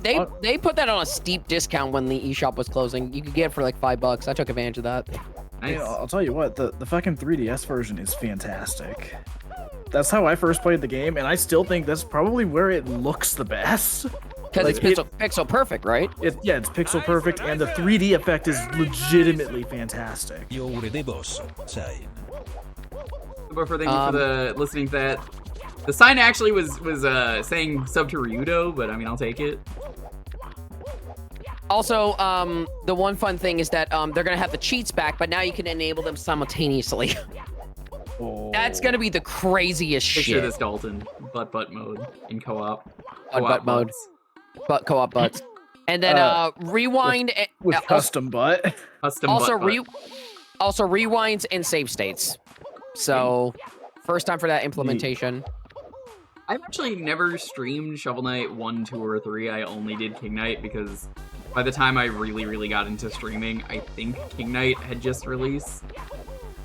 put that on a steep discount when the eShop was closing. You could get it for like $5. I took advantage of that. Nice. Yeah, I'll tell you what, the fucking 3DS version is fantastic. That's how I first played the game, and I still think that's probably where it looks the best. Because like, it's pixel perfect, right? It's pixel perfect, and the 3D effect is legitimately fantastic. Io de boss, sai. But thank you for the listening to that. The sign actually was saying sub to Ryudo, but I mean, I'll take it. Also, the one fun thing is that they're gonna have the cheats back, but now you can enable them simultaneously. That's gonna be the craziest Picture shit. this, Dalton. Butt mode in co-op. Butt mode. Butt co-op butts. And then rewind with custom butt. Custom also butt. Also rewinds and save states. So first time for that implementation. I've actually never streamed Shovel Knight 1, 2, or 3. I only did King Knight because by the time I really got into streaming, I think King Knight had just released.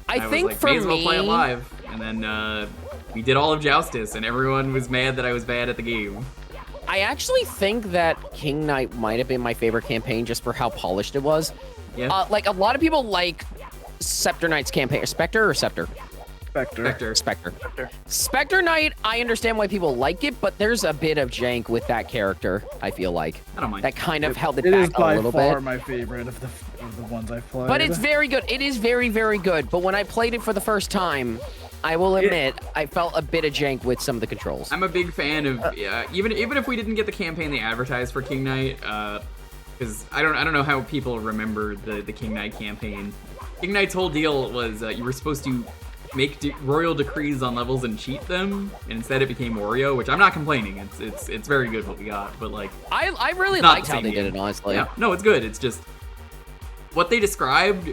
I think was like, for may as well me, play it live. And then we did all of Joustus, and everyone was mad that I was bad at the game. I actually think that King Knight might have been my favorite campaign just for how polished it was. Yeah. Like a lot of people like Scepter Knight's campaign. Spectre or Scepter? Spectre. Spectre Knight, I understand why people like it, but there's a bit of jank with that character, I feel like. I don't mind. That kind of held it It is back a by little far bit. my favorite of the ones I've played. But it's very good. It is very, very good. But when I played it for the first time, I will admit, I felt a bit of jank with some of the controls. I'm a big fan of even if we didn't get the campaign they advertised for King Knight, because I don't know how people remember the King Knight campaign. King Knight's whole deal was you were supposed to make royal decrees on levels and cheat them, and instead it became Wario, which I'm not complaining. It's very good what we got, but like I really not liked the how same they game. did it, honestly. Yeah, no, it's good. It's just what they described,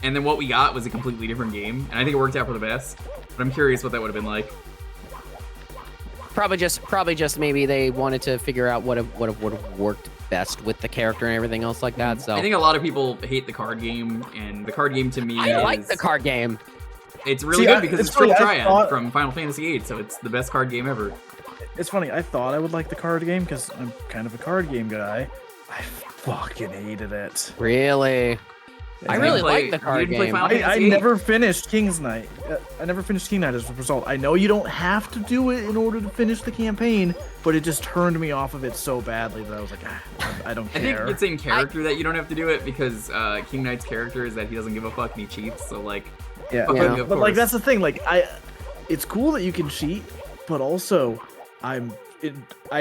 and then what we got was a completely different game, and I think it worked out for the best. But I'm curious what that would have been like. Probably just maybe they wanted to figure out what would have worked best with the character and everything else like that. So I think a lot of people hate the card game, and the card game to me I like is- the card game. It's really good because it's Triple Triad from Final Fantasy VIII, so it's the best card game ever. It's funny, I thought I would like the card game because I'm kind of a card game guy. I fucking hated it. Really? I really like the card game. I never finished King's Knight. I never finished King Knight as a result. I know you don't have to do it in order to finish the campaign, but it just turned me off of it so badly that I was like, I don't I care. think it's in character that you don't have to do it because King Knight's character is that he doesn't give a fuck and he cheats, so like... Yeah, fuck him, of but like course. that's the thing. Like it's cool that you can cheat, but also I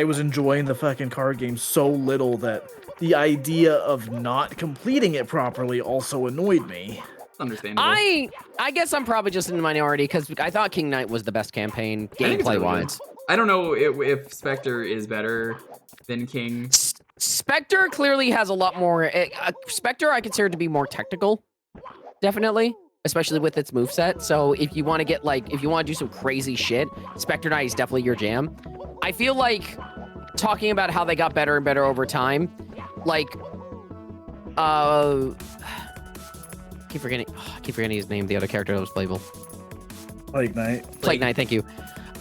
was enjoying the fucking card game so little that the idea of not completing it properly also annoyed me. Understandable. I guess I'm probably just in the minority because I thought King Knight was the best campaign gameplay wise. I don't know if Spectre is better than King. Spectre clearly has a lot more. Spectre I consider to be more technical, definitely, especially with its moveset. So if you want to get if you want to do some crazy shit, Spectre Knight is definitely your jam. I feel like talking about how they got better and better over time, keep forgetting his name. The other character that was playable. Plague Knight. Plague Knight. Thank you.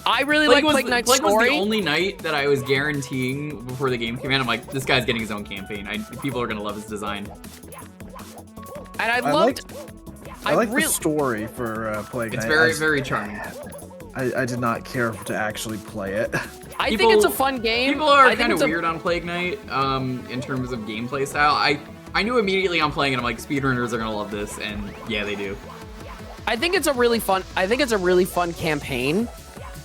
I really like Plague Knight's Plague story. was the only knight that I was guaranteeing before the game came out. I'm like, this guy's getting his own campaign. People are gonna love his design. And I loved. I like the story for Plague It's Knight. very charming. I did not care to actually play it. I think it's a fun game. People are kind of weird on Plague Knight in terms of gameplay style. I knew immediately on playing it, I'm like, speedrunners are gonna love this, and yeah, they do. I think it's a really fun campaign,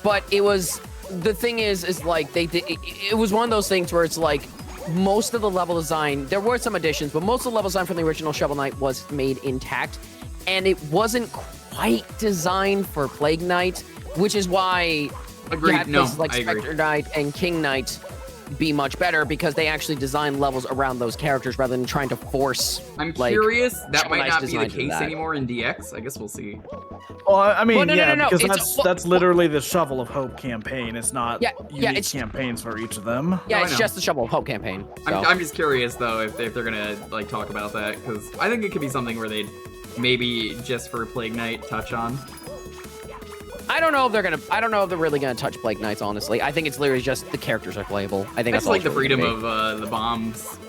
but it was the thing is like it was one of those things where it's like most of the level design, there were some additions, but most of the level design from the original Shovel Knight was made intact, and it wasn't quite designed for Plague Knight, which is why Agreed. you have No, places like I agree. Spectre Knight and King Knight be much better because they actually design levels around those characters rather than trying to force. I'm curious, that Shovel might Knight's not be the design to case that. anymore in DX. I guess we'll see. Well, I mean, Well, no. because that's literally the Shovel of Hope campaign. It's not unique it's campaigns for each of them. Yeah, No, I it's know. just the Shovel of Hope campaign. So. I'm just curious though if they're gonna like talk about that, because I think it could be something where they'd maybe just for Plague Knight touch on. I don't know if they're really gonna touch Plague Knights. Honestly, I think it's literally just the characters are playable. I think I that's just all like the it's really freedom gonna of the bombs. be.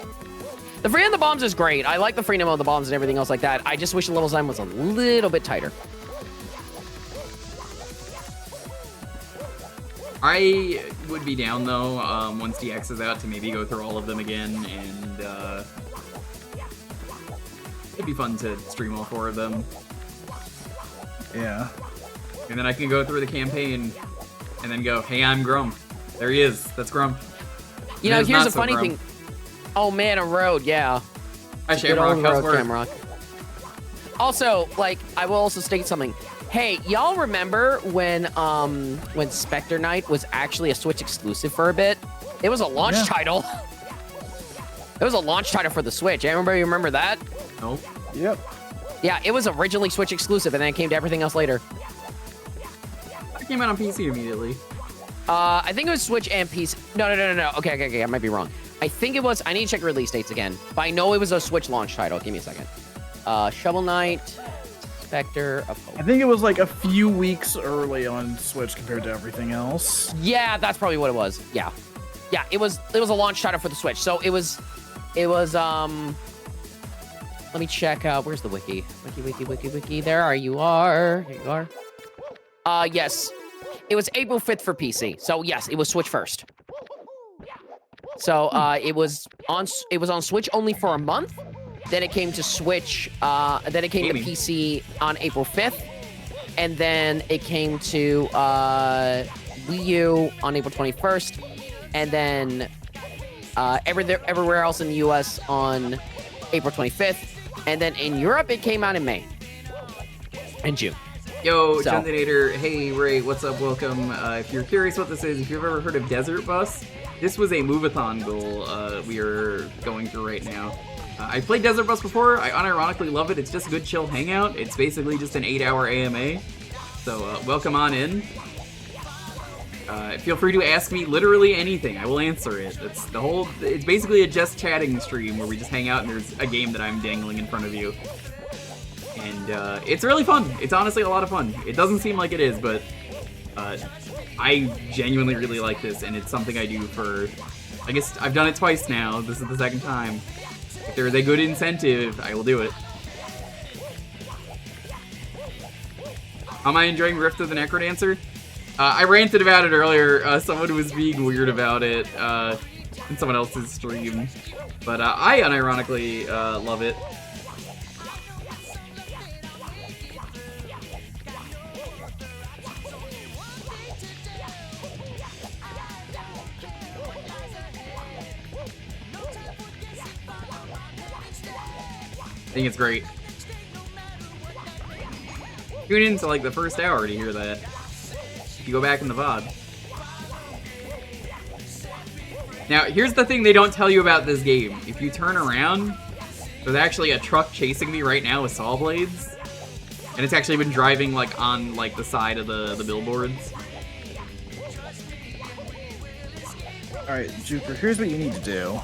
The freedom of the bombs is great. I like the freedom of the bombs and everything else like that. I just wish the level design was a little bit tighter. I would be down though once DX is out to maybe go through all of them again, and it'd be fun to stream all 4 of them. Yeah. And then I can go through the campaign and then go, hey, I'm Grump. There he is. That's Grump. You know, And here's it's a not so funny Grump. thing. Oh man, a road, yeah. Hi, Good Shamrock. old How's road, work? Shamrock. Also, like, I will also state something. Hey, y'all remember when Spectre Knight was actually a Switch exclusive for a bit? It was a launch title. It was a launch title for the Switch. Everybody remember that? Nope. Yep. Yeah, it was originally Switch exclusive, and then it came to everything else later. It came out on PC immediately. I think it was Switch and PC. No. Okay, I might be wrong. I think it was. I need to check release dates again, but I know it was a Switch launch title. Give me a second. Shovel Knight, Spectre of Hope. I think it was like a few weeks early on Switch compared to everything else. Yeah, that's probably what it was. Yeah, it was a launch title for the Switch. So it was let me check. Where's the wiki? Wiki. There you are. Here you are. Yes, it was April 5th for PC. So yes, it was Switch first. So it was on Switch only for a month. Then it came to Switch. Then it came to PC on April 5th, and then it came to Wii U on April 21st, and then everywhere else in the US on April 25th, and then in Europe it came out in May and June. Yo, So- Gentinator, hey Ray, what's up? Welcome. If you're curious what this is, if you've ever heard of Desert Bus, this was a move-a-thon goal we are going through right now. I played Desert Bus before. I unironically love it. It's just a good chill hangout. It's basically just an 8-hour AMA. So welcome on in. Feel free to ask me literally anything. I will answer it. It's basically a just chatting stream where we just hang out and there's a game that I'm dangling in front of you. And it's really fun. It's honestly a lot of fun. It doesn't seem like it is, but I genuinely really like this, and it's something I do for, I guess I've done it twice now. This is the second time. If there is a good incentive, I will do it. Am I enjoying Rift of the Necrodancer? I ranted about it earlier. Someone was being weird about it in someone else's stream. But I unironically love it. I think it's great. Tune in to like the first hour to hear that. If you go back in the VOD. Now, here's the thing they don't tell you about this game. If you turn around, there's actually a truck chasing me right now with saw blades. And it's actually been driving like on like the side of the billboards. Alright, Jewker, here's what you need to do.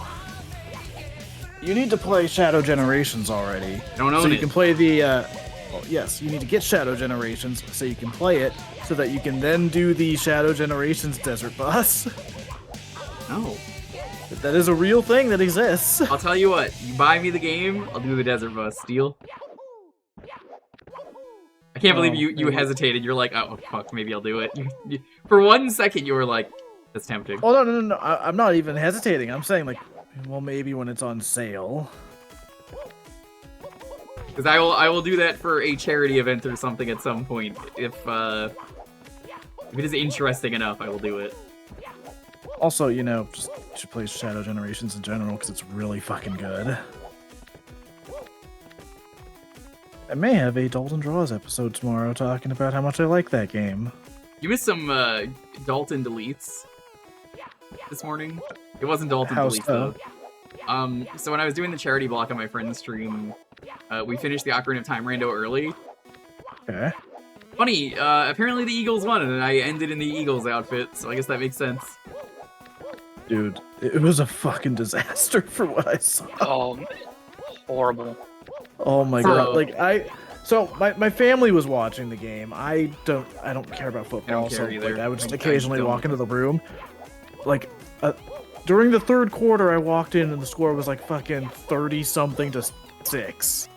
You need to play Shadow Generations already. I don't own so you it. can play the, well, yes, you need to get Shadow Generations so you can play it, so that you can then do the Shadow Generations Desert Bus. No. That is a real thing that exists. I'll tell you what, you buy me the game, I'll do the Desert Bus. Deal? I can't believe you hesitated. You're like, oh, fuck, maybe I'll do it. For 1 second, you were like, that's tempting. Oh, no. I'm not even hesitating. I'm saying, like, well, maybe when it's on sale. Because I will do that for a charity event or something at some point. If it is interesting enough, I will do it. Also, you know, just should play Shadow Generations in general, because it's really fucking good. I may have a Dalton Draws episode tomorrow talking about how much I like that game. You missed some Dalton deletes this morning. It wasn't Dalton How deletes so? though. So when I was doing the charity block on my friend's stream, we finished the Ocarina of Time rando early. Okay. Funny, apparently the Eagles won, and I ended in the Eagles outfit, so I guess that makes sense. Dude, it was a fucking disaster for what I saw. Oh, horrible. Oh my god! Like my family was watching the game. I don't care about football, care so either. like I would just I occasionally don't. walk into the room. Like, during the third quarter, I walked in and the score was like fucking 30-something to 6.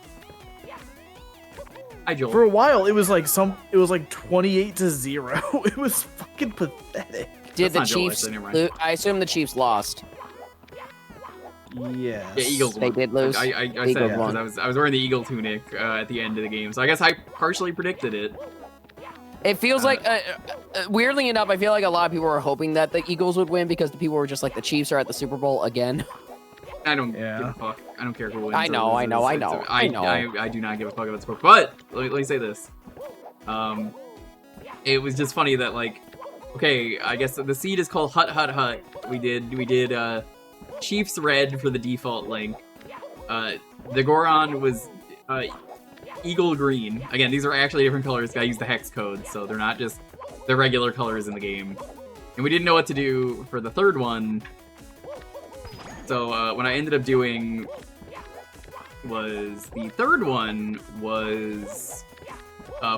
Hi, Joel. For a while, it was like 28-0. It was fucking pathetic. Did the That's not Joel, Chiefs? actually, never mind. I assume the Chiefs lost. Yes. Yeah, Eagles They won. did lose. I said Eagles because won. I was wearing the Eagle tunic at the end of the game, so I guess I partially predicted it. It feels like, weirdly enough, I feel like a lot of people were hoping that the Eagles would win because the people were just like, the Chiefs are at the Super Bowl again. I don't Yeah. give a fuck. I don't care who wins. I know, or I know, loses. I know, It's- I know. I do not give a fuck about sport. But let me say this. It was just funny that like, okay, I guess the seed is called Hut Hut Hut. We did Chiefs Red for the default link. The Goron was Eagle Green. Again, these are actually different colors. I used the hex code, so they're not just the regular colors in the game. And we didn't know what to do for the third one. So what I ended up doing was the third one was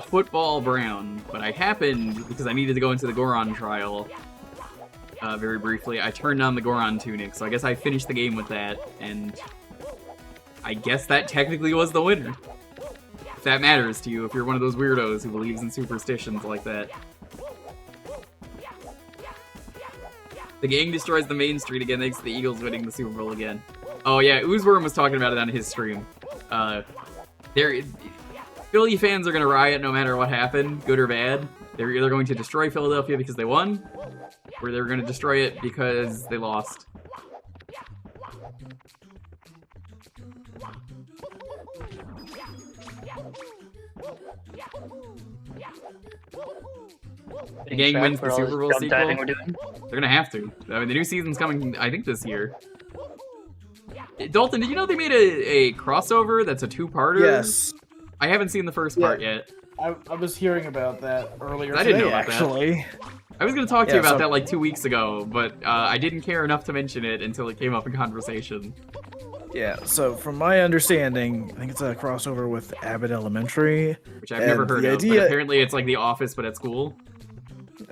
football brown, but I happened, because I needed to go into the Goron trial very briefly, I turned on the Goron tunic, so I guess I finished the game with that, and I guess that technically was the winner. If that matters to you, if you're one of those weirdos who believes in superstitions like that. The gang destroys the main street again thanks to the Eagles winning the Super Bowl again. Oh yeah, Oozworm was talking about it on his stream. Philly fans are going to riot no matter what happened, good or bad. They're either going to destroy Philadelphia because they won, or they're going to destroy it because they lost. The gang wins the Super Bowl sequel. We're doing. They're gonna have to. I mean, the new season's coming, I think, this year. Dalton, did you know they made a crossover that's a two-parter? Yes. I haven't seen the first part yet. I was hearing about that earlier I didn't today, know about that. actually. I was gonna talk to you Yeah, about so- that like 2 weeks ago, but I didn't care enough to mention it until it came up in conversation. Yeah, so from my understanding, I think it's a crossover with Abbott Elementary. Which I've never And heard the of, but idea- apparently it's like The Office, but at school.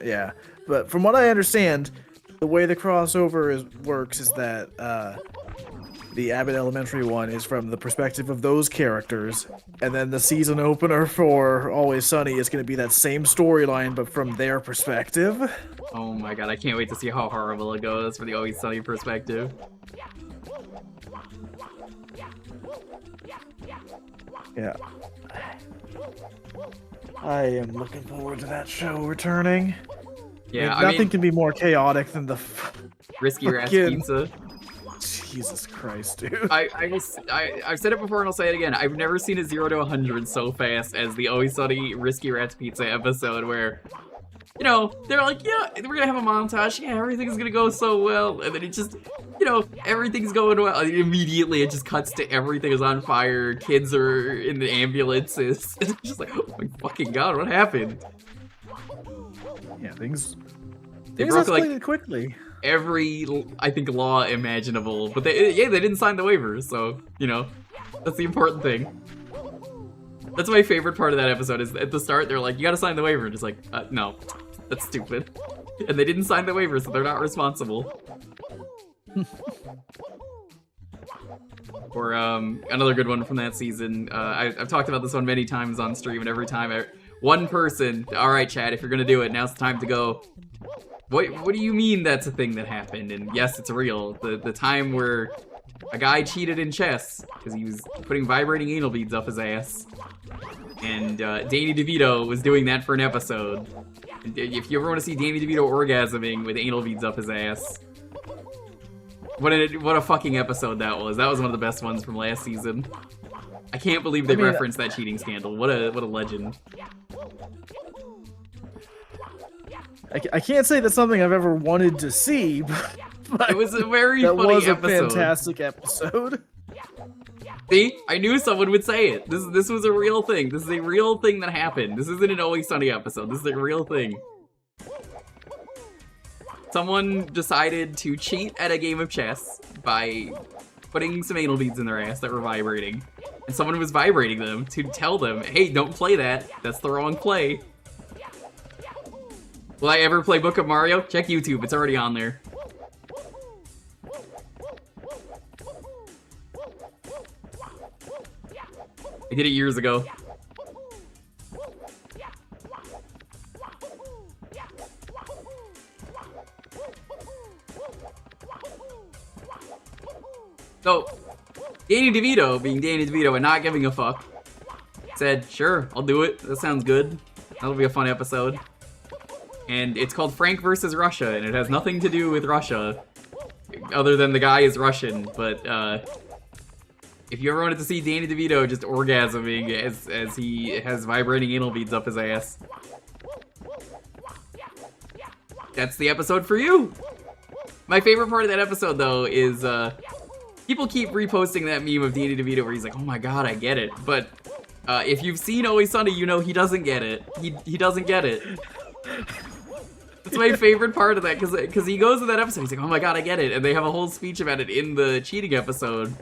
Yeah, but from what I understand, the way the crossover works is that the Abbott Elementary one is from the perspective of those characters, and then the season opener for Always Sunny is going to be that same storyline, but from their perspective. Oh my god, I can't wait to see how horrible it goes for the Always Sunny perspective. Yeah. I am looking forward to that show returning. Yeah, I nothing mean, can be more chaotic than the Risky Rats fucking- Pizza. Jesus Christ, dude. I've said it before and I'll say it again. I've never seen a 0 to 100 so fast as the Always Sunny Risky Rats Pizza episode where, you know, they're like, yeah, we're gonna have a montage. Yeah, everything's gonna go so well. And then it just, you know, everything's going well. And immediately it just cuts to everything is on fire. Kids are in the ambulances. It's just like, oh my fucking god, what happened? Yeah, things broke, like, escalated quickly. Every, I think, law imaginable. But they didn't sign the waivers, so, you know, that's the important thing. That's my favorite part of that episode, is at the start, they're like, you gotta sign the waiver. And it's like, no, that's stupid. And they didn't sign the waiver, so they're not responsible. Or, another good one from that season, I've talked about this one many times on stream, and every time, one person, alright Chad, if you're gonna do it, now's the time to go, what do you mean that's a thing that happened? And yes, it's real. The time where a guy cheated in chess, because he was putting vibrating anal beads up his ass. And Danny DeVito was doing that for an episode. And if you ever want to see Danny DeVito orgasming with anal beads up his ass, what a fucking episode that was. That was one of the best ones from last season. I can't believe they referenced that cheating scandal. What a legend. I can't say that's something I've ever wanted to see, but It was a very that funny was a episode. fantastic episode. See? I knew someone would say it. This was a real thing. This is a real thing that happened. This isn't an Always Sunny episode. This is a real thing. Someone decided to cheat at a game of chess by putting some anal beads in their ass that were vibrating. And someone was vibrating them to tell them, hey, don't play that. That's the wrong play. Will I ever play Book of Mario? Check YouTube. It's already on there. I did it years ago. So, Danny DeVito, being Danny DeVito and not giving a fuck, said, sure, I'll do it. That sounds good. That'll be a fun episode. And it's called Frank versus Russia, and it has nothing to do with Russia. other than the guy is Russian, but if you ever wanted to see Danny DeVito just orgasming as he has vibrating anal beads up his ass, that's the episode for you. My favorite part of that episode, though, is people keep reposting that meme of Danny DeVito where he's like, oh my god, I get it. But if you've seen Always Sunny, you know he doesn't get it. He doesn't get it. That's my favorite part of that, because he goes to that episode, he's like, oh my god, I get it. And they have a whole speech about it in the cheating episode,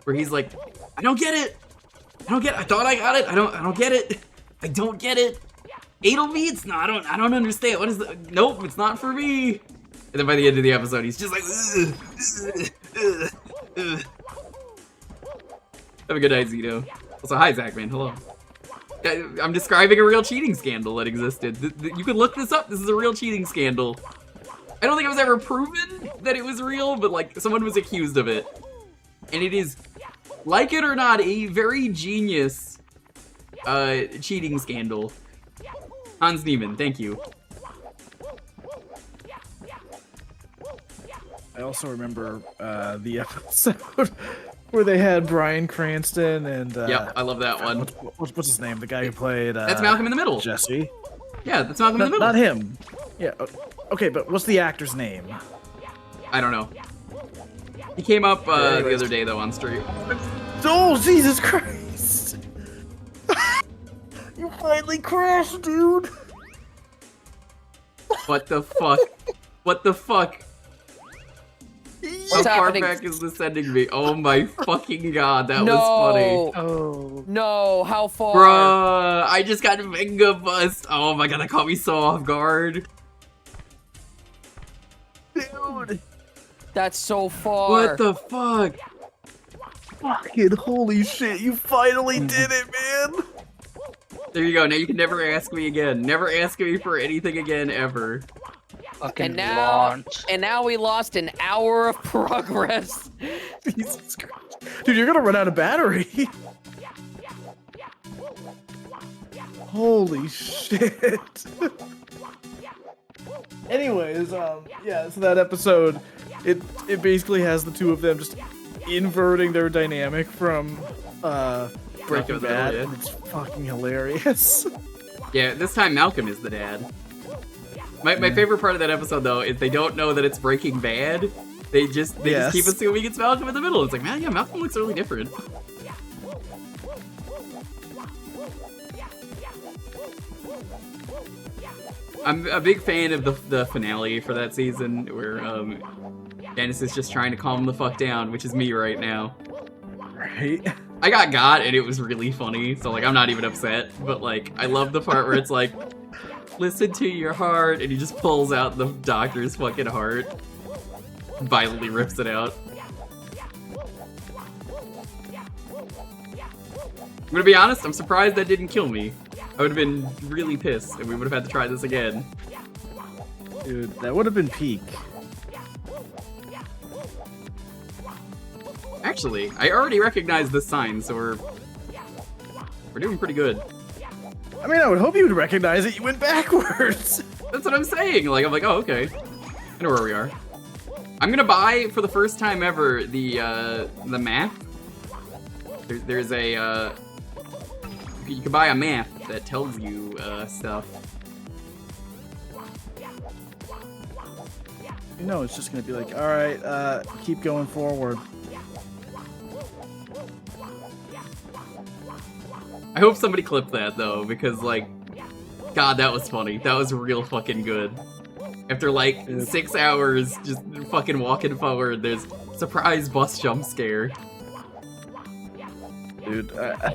where he's like, I don't get it. I don't get it. I thought I got it. I don't get it. I don't get it. Anal beads? No, I don't understand. What is the... Nope, it's not for me. And then by the end of the episode, he's just like, Have a good night, Zito. Also, hi, Zachman. Hello. I'm describing a real cheating scandal that existed. You can look this up. This is a real cheating scandal. I don't think it was ever proven that it was real, but, like, someone was accused of it. And it is, like it or not, a very genius cheating scandal. Hans Niemann, thank you. I also remember the episode where they had Bryan Cranston and... Yep, I love that one. What's his name? The guy who played... that's Malcolm in the Middle. Jesse. Yeah, that's Malcolm in the Middle. Not him. Yeah, okay, but what's the actor's name? I don't know. He came up the other day, though, on stream. Oh, Jesus Christ! You finally crashed, dude! What the fuck? What the fuck? What's How far happening? back is this sending me? Oh my fucking god, that was funny. Oh. No, how far? Bruh, I just got Venga Bus. Oh my god, that caught me so off guard. Dude! That's so far. What the fuck? Fucking holy shit, you finally did it, man! There you go, now you can never ask me again. Never ask me for anything again, ever. Fucking And now we lost an hour of progress. Jesus Christ. Dude, you're gonna run out of battery. Holy shit. Anyways, yeah, so that episode, it basically has the two of them just inverting their dynamic from Breaking Bad, and it's fucking hilarious. Yeah, this time Malcolm is the dad. My favorite part of that episode, though, is they don't know that it's Breaking Bad. They just keep assuming it's Malcolm in the Middle. It's like, man, yeah, Malcolm looks really different. I'm a big fan of the finale for that season, where Dennis is just trying to calm the fuck down, which is me right now. Right? I got and it was really funny, so like I'm not even upset. But like I love the part where it's like, listen to your heart, and he just pulls out the doctor's fucking heart, violently rips it out. I'm gonna be honest, I'm surprised that didn't kill me. I would have been really pissed, and we would have had to try this again. Dude, that would have been peak. Actually, I already recognize this sign, so we're doing pretty good. I mean, I would hope you would recognize it. You went backwards. That's what I'm saying. Like, I'm like, oh, okay. I know where we are. I'm gonna buy, for the first time ever, the map. There's a, you can buy a map that tells you, stuff. You know, it's just gonna be like, alright, keep going forward. I hope somebody clipped that, though, because, like, God, that was funny. That was real fucking good. After, like, 6 hours just fucking walking forward, there's surprise bus jump scare. Dude, I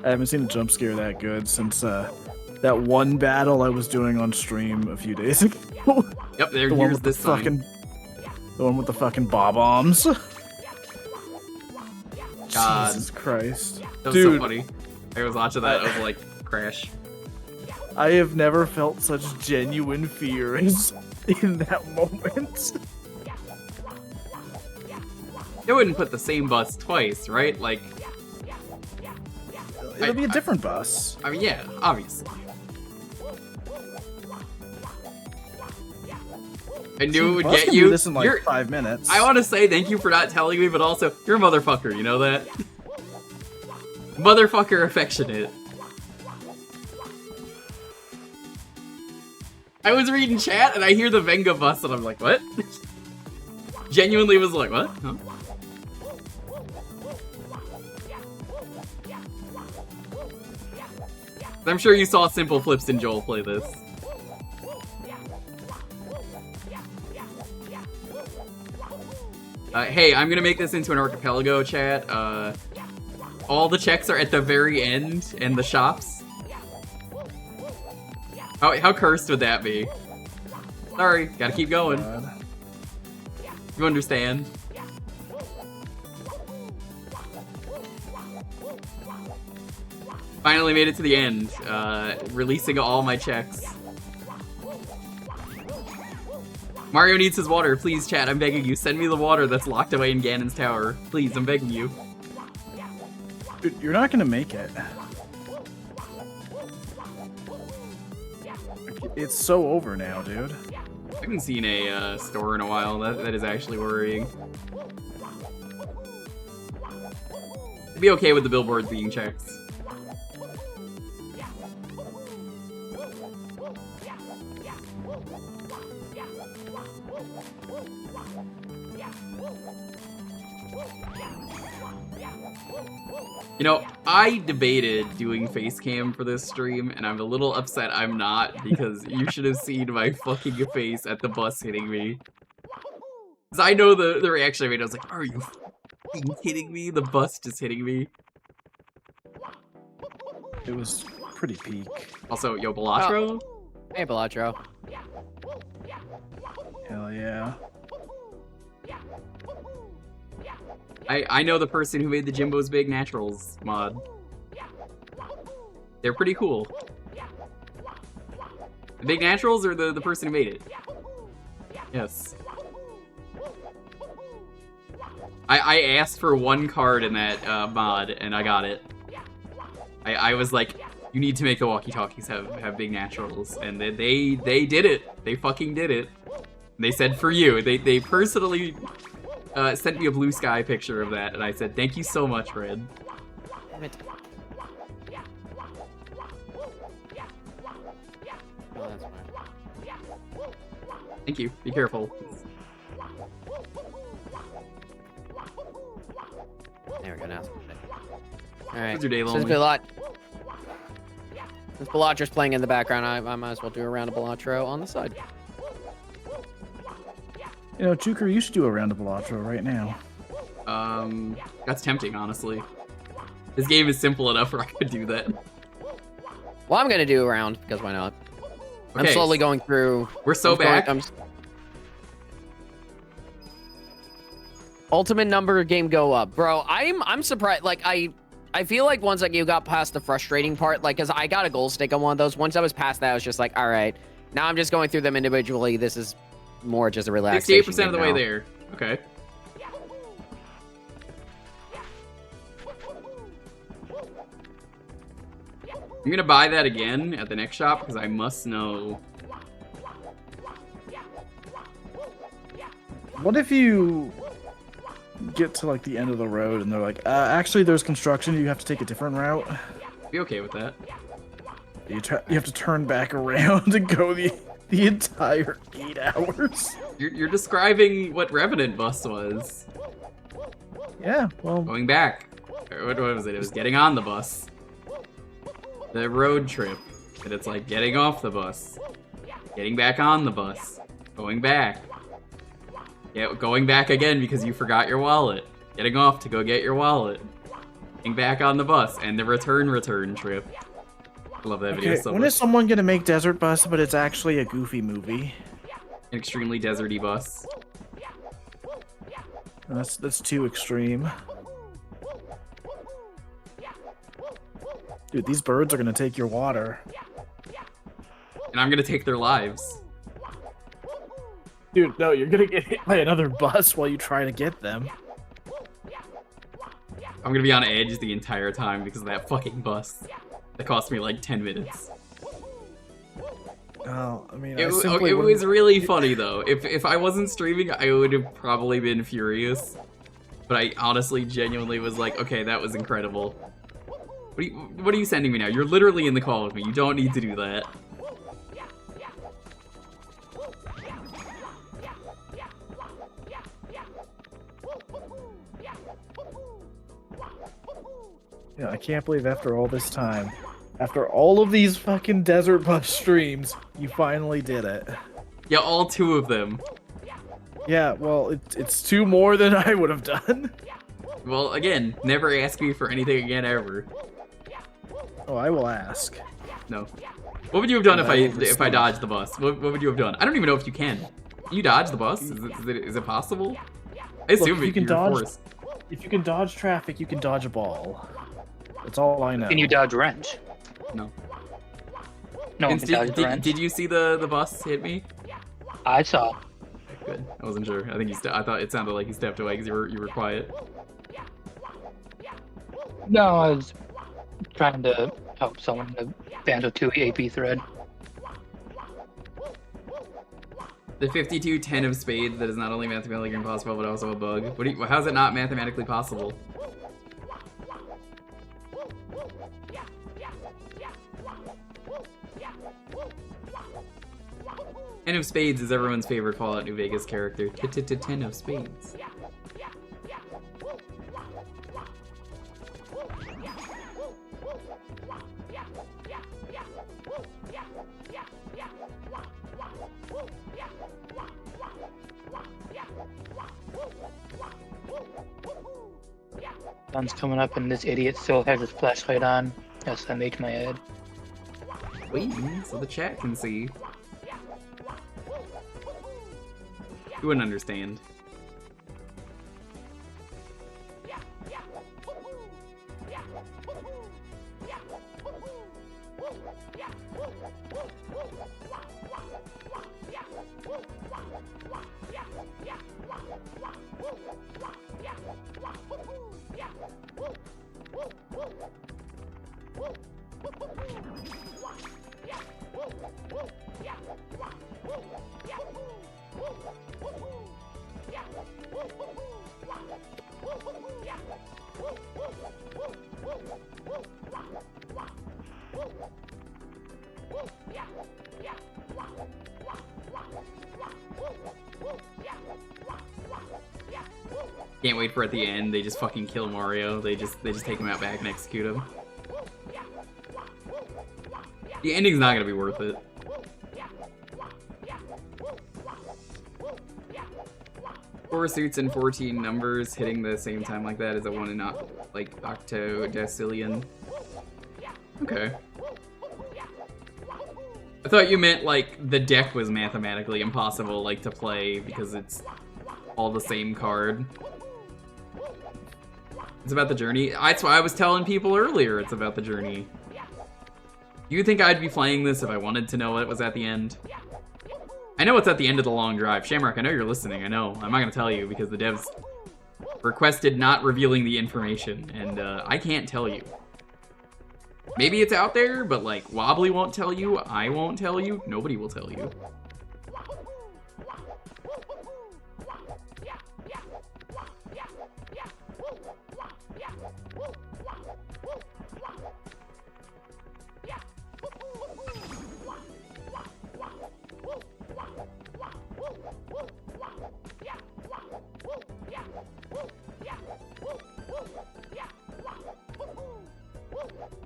haven't seen a jump scare that good since, that one battle I was doing on stream a few days ago. Yep, here's this sign. The one with the fucking bob-ombs. God. Jesus Christ. That was Dude, so funny. I was watching that, I was like, crash. I have never felt such genuine fear as in that moment. They wouldn't put the same bus twice, right? Like... It'll be a different bus. I mean, yeah, obviously. I knew it would Bus get can you. do this in like You're- 5 minutes. I want to say thank you for not telling me, but also, you're a motherfucker, you know that? Motherfucker affectionate. I was reading chat and I hear the Venga Bus and I'm like, what? Genuinely was like, what? Huh? I'm sure you saw Simple Flips and Joel play this. Hey, I'm gonna make this into an archipelago chat. All the checks are at the very end in the shops. How cursed would that be? Sorry, gotta keep going. You understand? Finally made it to the end, releasing all my checks. Mario needs his water. Please, chat, I'm begging you. Send me the water that's locked away in Ganon's tower. Please, I'm begging you. Dude, you're not gonna make it. It's so over now, dude. I haven't seen a store in a while. That is actually worrying. I'd be okay with the billboards being checks. You know, I debated doing face cam for this stream, and I'm a little upset I'm not, because you should have seen my fucking face at the bus hitting me. Because I know the reaction I made, I was like, are you fucking kidding me? The bus just hitting me. It was pretty peak. Also, yo, Balatro? Hey, Balatro. Hell yeah. I know the person who made the Jimbo's Big Naturals mod. They're pretty cool. The Big Naturals or the person who made it? Yes. I asked for one card in that mod, and I got it. I was like, you need to make the walkie-talkies have Big Naturals, and they did it. They fucking did it. They said for you. They personally sent me a blue sky picture of that, and I said, thank you so much, Red. Damn it. Oh, that's fine. Thank you. Be careful. There we go, now. Alright. How's your day, Since Lonely? Balatra's playing in the background, I might as well do a round of Balatro on the side. You know, Jewker, you should do a round of Balatro right now. That's tempting, honestly. This game is simple enough where I could do that. Well, I'm gonna do a round, because why not? I'm Okay, slowly going through... We're so back. Ultimate number game go up. Bro, I'm surprised. Like, I feel like once like you got past the frustrating part, like, because I got a gold stick on one of those. Once I was past that, I was just like, all right. Now I'm just going through them individually. This is more just a relaxation 68% of the way now. there. Okay. I'm gonna buy that again at the next shop because I must know. What if you get to like the end of the road and they're like, actually there's construction, you have to take a different route? Be okay with that. You have to turn back around and go the entire 8 hours. You're describing what Revenant Bus was. Yeah, well... Going back. What was it? It was getting on the bus. The road trip. And it's like getting off the bus. Getting back on the bus. Going back. Yeah, going back again because you forgot your wallet. Getting off to go get your wallet. Getting back on the bus. And the return trip. I love that video so when much. is someone gonna make Desert Bus, but it's actually a Goofy movie? An extremely deserty bus. That's too extreme. Dude, these birds are gonna take your water. And I'm gonna take their lives. Dude, no, you're gonna get hit by another bus while you try to get them. I'm gonna be on edge the entire time because of that fucking bus. That cost me like 10 minutes. Oh, I mean, It, I w- simply it wouldn't- was really funny though. If I wasn't streaming, I would have probably been furious. But I honestly, genuinely was like, okay, that was incredible. What are you sending me now? You're literally in the call with me. You don't need to do that. Yeah, I can't believe after all this time, after all of these fucking Desert Bus streams, you finally did it. Yeah, all 2 of them. Yeah, well, it's 2 more than I would have done. Well, again, never ask me for anything again ever. Oh, I will ask. No. What would you have done I will if I respond. dodged the bus? What would you have done? I don't even know if you can. Can you dodge the bus? Is it possible? I assume Look, you can you're dodge. forced. If you can dodge traffic, you can dodge a ball. That's all I know. Can you dodge wrench? No. No one Vince, can dodge wrench. did you see the bus hit me? I saw. Good. I wasn't sure. I think I thought it sounded like you stepped away because you were quiet. No, I was trying to help someone in the Banjo 2 AP thread. The 52-10 of spades that is not only mathematically impossible but also a bug. How's it not mathematically possible? Ten of Spades is everyone's favorite Fallout New Vegas character. Ten of Spades. Sun's coming up and this idiot still has his flashlight on. SMH my head. Waiting so the chat can see. You wouldn't understand. Can't wait for at the end they just fucking kill Mario. They just take him out back and execute him. The ending's not gonna be worth it. Four suits and 14 numbers hitting the same time like that is a 1 in like octodecillion. Okay. I thought you meant like the deck was mathematically impossible like to play because it's all the same card. It's about the journey. That's why I was telling people earlier it's about the journey. You think I'd be playing this if I wanted to know what was at the end? I know it's at the end of the long drive. Shamrock, I know you're listening. I know. I'm not going to tell you because the devs requested not revealing the information, and I can't tell you. Maybe it's out there, but like Wobbly won't tell you, I won't tell you, nobody will tell you.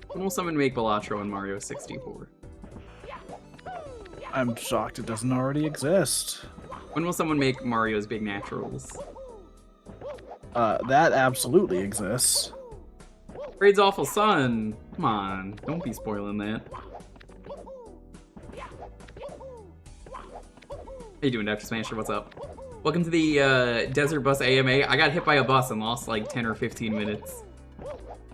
When will someone make Balatro in Mario 64? I'm shocked it doesn't already exist. When will someone make Mario's Big Naturals? That absolutely exists. Raid's Awful Son! Come on, don't be spoiling that. How you doing, Dr. Smasher? What's up? Welcome to the Desert Bus AMA. I got hit by a bus and lost like 10 or 15 minutes.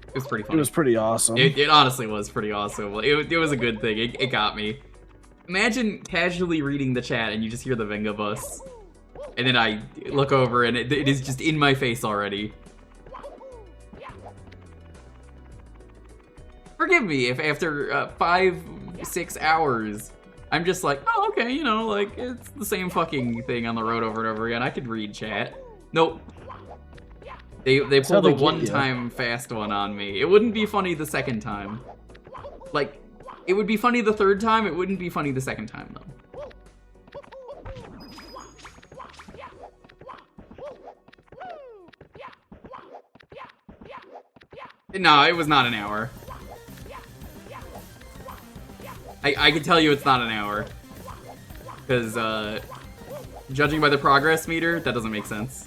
It was pretty funny. It was pretty awesome. It honestly was pretty awesome. It was a good thing. It got me. Imagine casually reading the chat and you just hear the Venga Bus. And then I look over and it is just in my face already. Forgive me if after 5-6 hours I'm just like, oh, okay, you know, like, it's the same fucking thing on the road over and over again. I could read chat. Nope. They pulled a one-time fast one on me. It wouldn't be funny the second time. Like, it would be funny the third time, it wouldn't be funny the second time, though. No, it was not an hour. I can tell you it's not an hour. Because, judging by the progress meter, that doesn't make sense.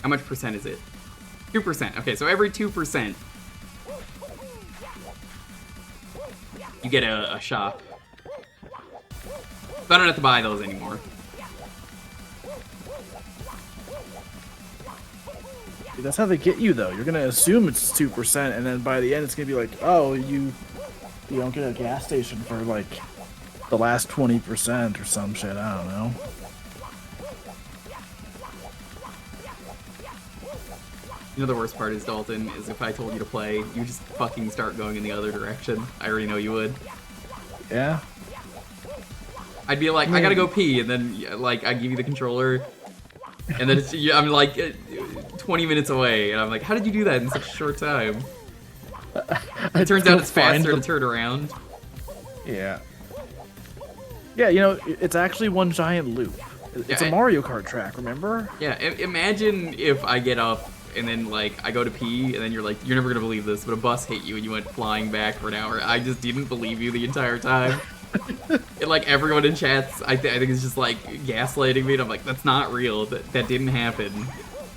How much percent is it? 2%. Okay, so every 2%, you get a shop. So I don't have to buy those anymore. That's how they get you, though. You're gonna assume it's 2%, and then by the end, it's gonna be like, oh, you don't get a gas station for like the last 20% or some shit. I don't know. You know the worst part is, Dalton, is if I told you to play, you just fucking start going in the other direction. I already know you would. Yeah. I'd be like, I gotta go pee, and then, like, I give you the controller, and then it's, I'm like 20 minutes away, and I'm like, how did you do that in such a short time? It turns out it's faster to turn around. Yeah. Yeah, you know, it's actually one giant loop. It's a Mario Kart track, remember? Yeah, imagine if I get up, and then, like, I go to pee, and then you're like, you're never gonna believe this, but a bus hit you, and you went flying back for an hour. I just didn't believe you the entire time. And, like, everyone in chats, I think it's just, like, gaslighting me, and I'm like, that's not real. That didn't happen.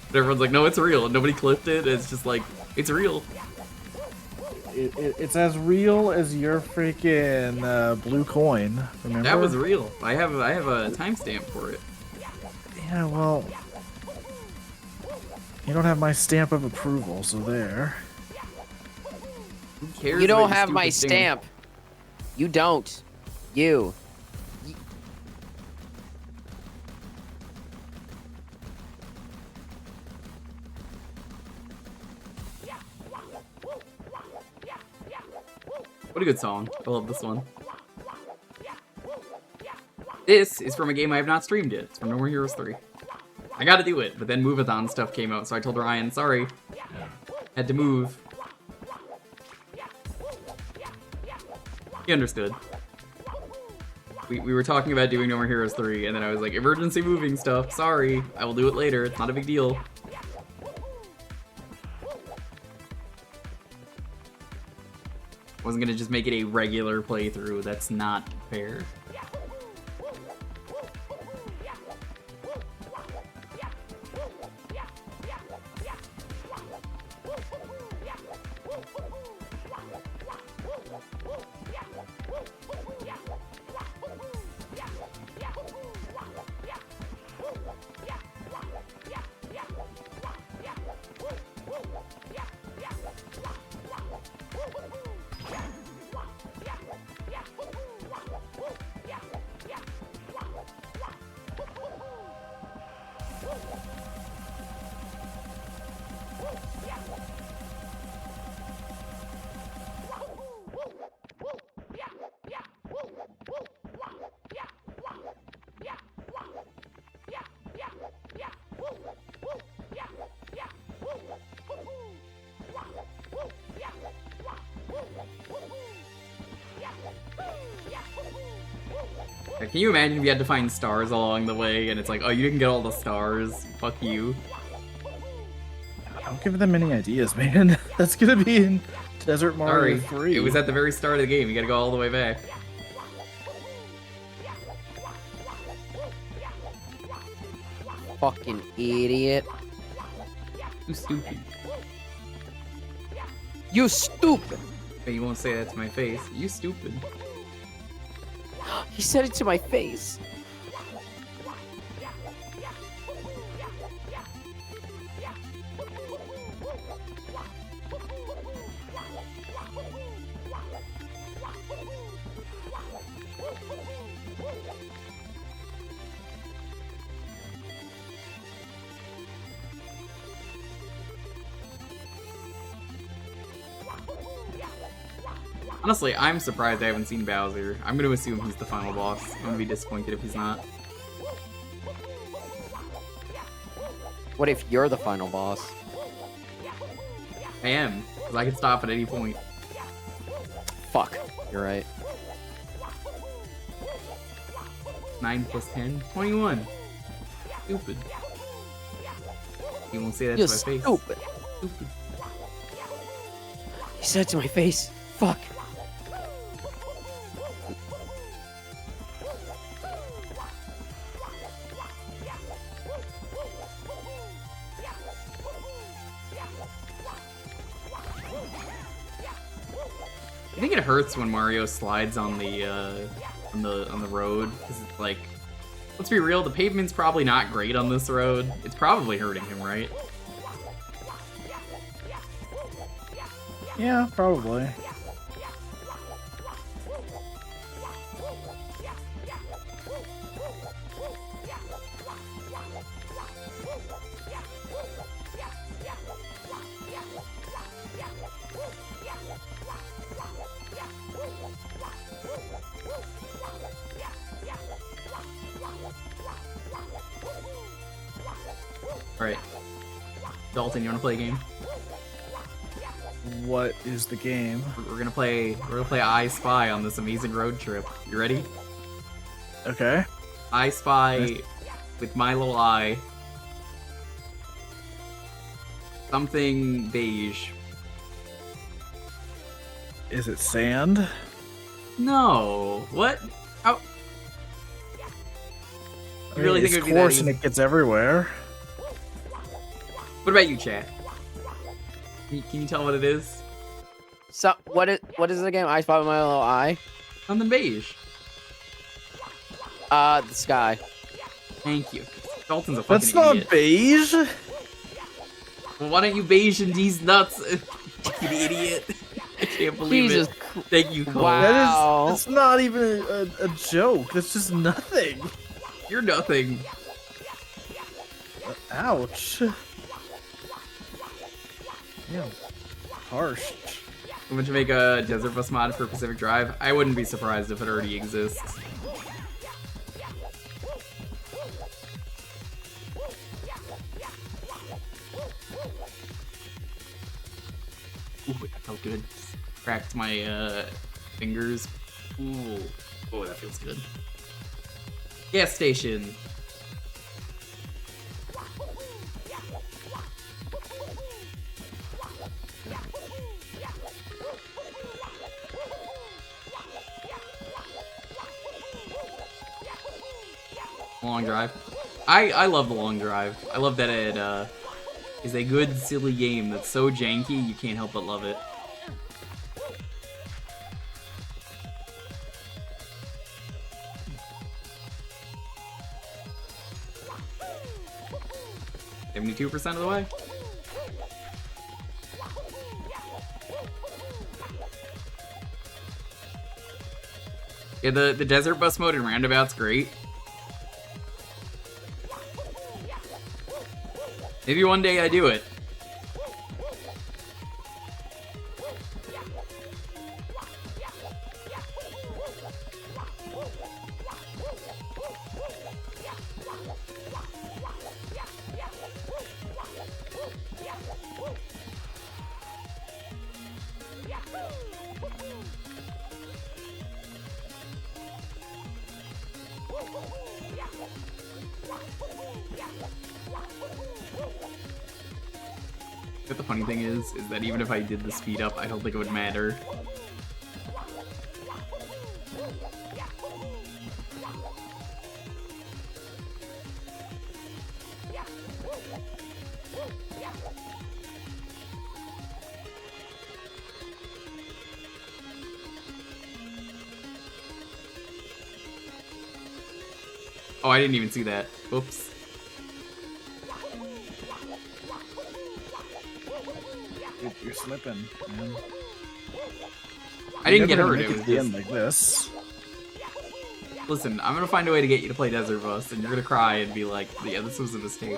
But everyone's like, no, it's real. And nobody clipped it. It's just like, it's real. It's as real as your freaking blue coin, remember? That was real. I have a timestamp for it. Yeah, well... You don't have my stamp of approval, so there. Who cares? You don't have my stamp. You don't. You. What a good song. I love this one. This is from a game I have not streamed yet. It's from No More Heroes 3. I gotta do it, but then Move-a-thon stuff came out, so I told Ryan, sorry. Had to move. He understood. We were talking about doing No More Heroes 3, and then I was like, emergency moving stuff, sorry. I will do it later, it's not a big deal. Wasn't gonna just make it a regular playthrough, that's not fair. Can you imagine if you had to find stars along the way, and it's like, oh, you didn't get all the stars, fuck you. Don't give them any ideas, man. That's gonna be in Desert Mario 3. It was at the very start of the game, you gotta go all the way back. Fucking idiot. You stupid. You stupid! But you won't say that to my face. You stupid. He said it to my face. Honestly, I'm surprised I haven't seen Bowser. I'm gonna assume he's the final boss. I'm gonna be disappointed if he's not. What if you're the final boss? I am, because I can stop at any point. Fuck. You're right. 9 plus 10? 21. Stupid. You won't say that You're to my face. stupid. Stupid. He said it to my face. Fuck. I think it hurts when Mario slides on the road, because it's like, let's be real, the pavement's probably not great on this road. It's probably hurting him, right? Yeah, probably. Alright. Dalton, you wanna play a game? What is the game? We're gonna play I Spy on this amazing road trip. You ready? Okay. I Spy with my little eye. Something beige. Is it sand? No. What? How? I You really mean, think it it's would be that coarse and easy? it gets everywhere. What about you, chat? Can you tell what it is? So what is the game? I spot with my little eye. Something beige. The sky. Thank you. Dalton's a fucking That's not idiot. beige. Well, why don't you beige in these nuts? Fucking idiot. I can't believe Jesus. it. Thank you, Cole. Wow. That's not even a joke. That's just nothing. You're nothing. Ouch. Yeah. Harsh. I'm going to make a desert bus mod for Pacific Drive. I wouldn't be surprised if it already exists. Ooh, that felt good. Cracked my fingers. Ooh. Oh, that feels good. Gas station. Long drive. I love the long drive. I love that it is a good, silly game that's so janky you can't help but love it. $72% of the way. Yeah, the desert bus mode in Roundabout's great. Maybe one day I do it. But the funny thing is that even if I did the speed up, I don't think it would matter. Oh, I didn't even see that. Oops. You're slipping, man. I didn't get Never hurt. make It it was to the just... end like this. Listen, I'm gonna find a way to get you to play Desert Bus, and you're gonna cry and be like, yeah, this was a mistake.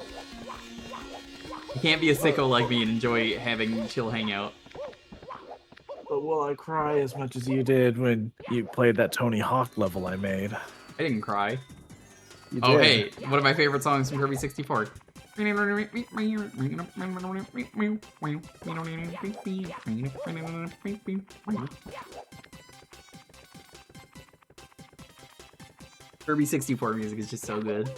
You can't be a sicko like me and enjoy having chill hangout. But will I cry as much as you did when you played that Tony Hawk level I made? I didn't cry. You Oh, did. hey, one of my favorite songs from Kirby 64. Kirby 64 music is just so good.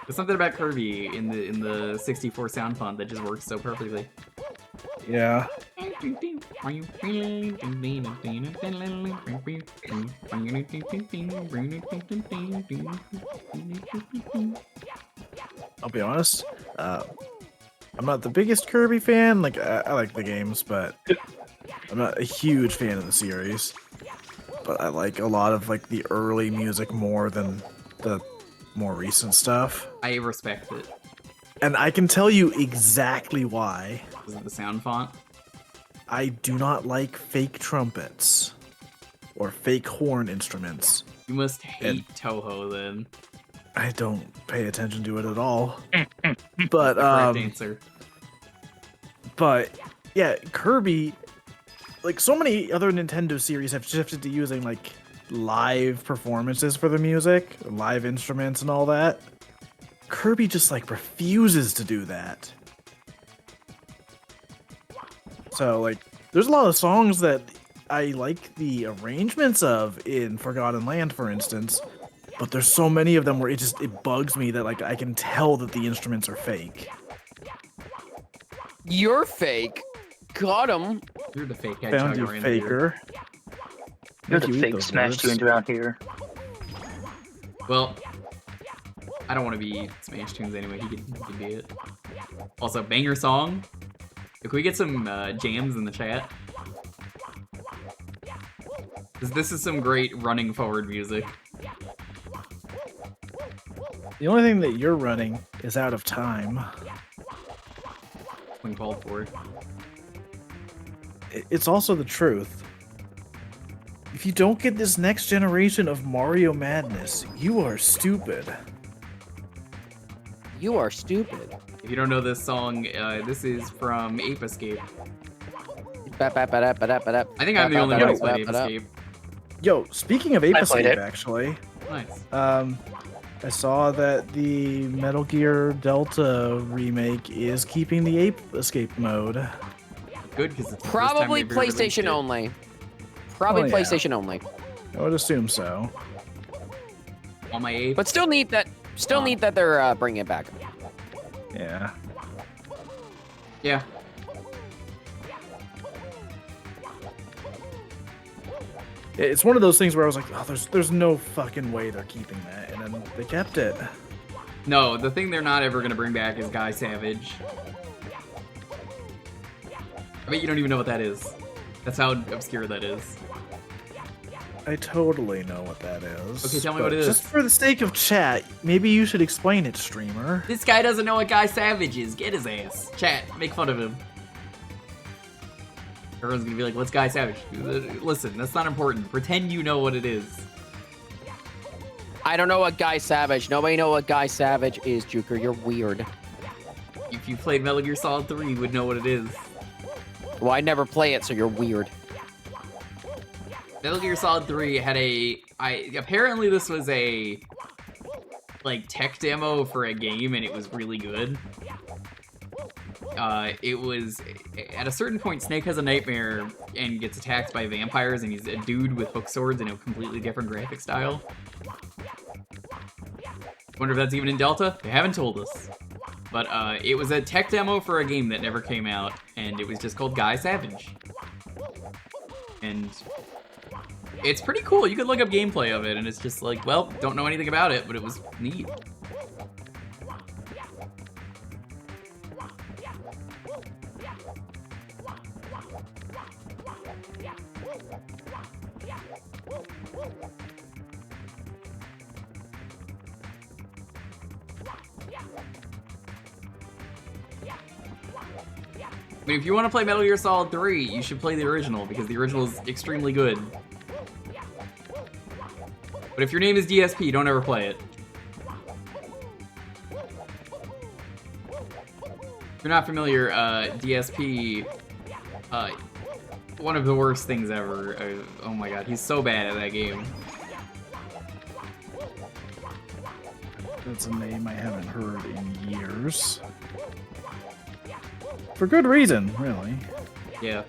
There's something about Kirby in the 64 sound font that just works so perfectly. Yeah. I'll be honest. I'm not the biggest Kirby fan. Like I like the games, but I'm not a huge fan of the series. But I like a lot of like the early music more than the more recent stuff. I respect it. And I can tell you exactly why. Is it the sound font? I do not like fake trumpets or fake horn instruments. You must hate Toho then. I don't pay attention to it at all. But Correct answer. But yeah, Kirby, like so many other Nintendo series have shifted to using like live performances for the music, live instruments and all that. Kirby just like refuses to do that. So like there's a lot of songs that I like the arrangements of in Forgotten Land, for instance, but there's so many of them where it bugs me that like I can tell that the instruments are fake. You're fake. Got him. You're the fake Found you, faker. You're Thank the you, fake those Smash words. Tunes around here. Well, I don't want to be Smash Tunes anyway. He can be it. Also, banger song. Can we get some jams in the chat? This is some great running forward music. The only thing that you're running is out of time. When called for. It's also the truth. If you don't get this next generation of Mario Madness, you are stupid. You are stupid. If you don't know this song, this is from Ape Escape. I think I'm the only one who's played Ape Escape. Yo, speaking of Ape I played Escape, it. actually, Nice. I saw that the Metal Gear Delta remake is keeping the Ape Escape mode. Good, because it's the Probably first time they've ever released PlayStation it. only. Probably Oh, yeah. PlayStation only. I would assume so. All my apes. But still neat that they're bringing it back. Yeah. Yeah. It's one of those things where I was like, oh, there's no fucking way they're keeping that, and then they kept it. No, the thing they're not ever gonna bring back is Guy Savage. I bet you don't even know what that is. That's how obscure that is. I totally know what that is. Okay, tell me but what it is. Just for the sake of chat, maybe you should explain it, streamer. This guy doesn't know what Guy Savage is. Get his ass. Chat, make fun of him. Everyone's gonna be like, what's Guy Savage? Listen, that's not important. Pretend you know what it is. I don't know what Guy Savage. Nobody know what Guy Savage is, Jewker. You're weird. If you played Metal Gear Solid 3, you would know what it is. Well, I never play it, so you're weird. Metal Gear Solid 3 had apparently this was a, like, tech demo for a game, and it was really good. It was, at a certain point, Snake has a nightmare and gets attacked by vampires, and he's a dude with hook swords in a completely different graphic style. Wonder if that's even in Delta? They haven't told us. But, it was a tech demo for a game that never came out, and it was just called Guy Savage. And it's pretty cool. You could look up gameplay of it, and it's just like, well, don't know anything about it, but it was neat. I mean, if you want to play Metal Gear Solid 3, you should play the original, because the original is extremely good. But if your name is DSP, don't ever play it. If you're not familiar, DSP One of the worst things ever. Oh my god, he's so bad at that game. That's a name I haven't heard in years. For good reason, really. Yeah.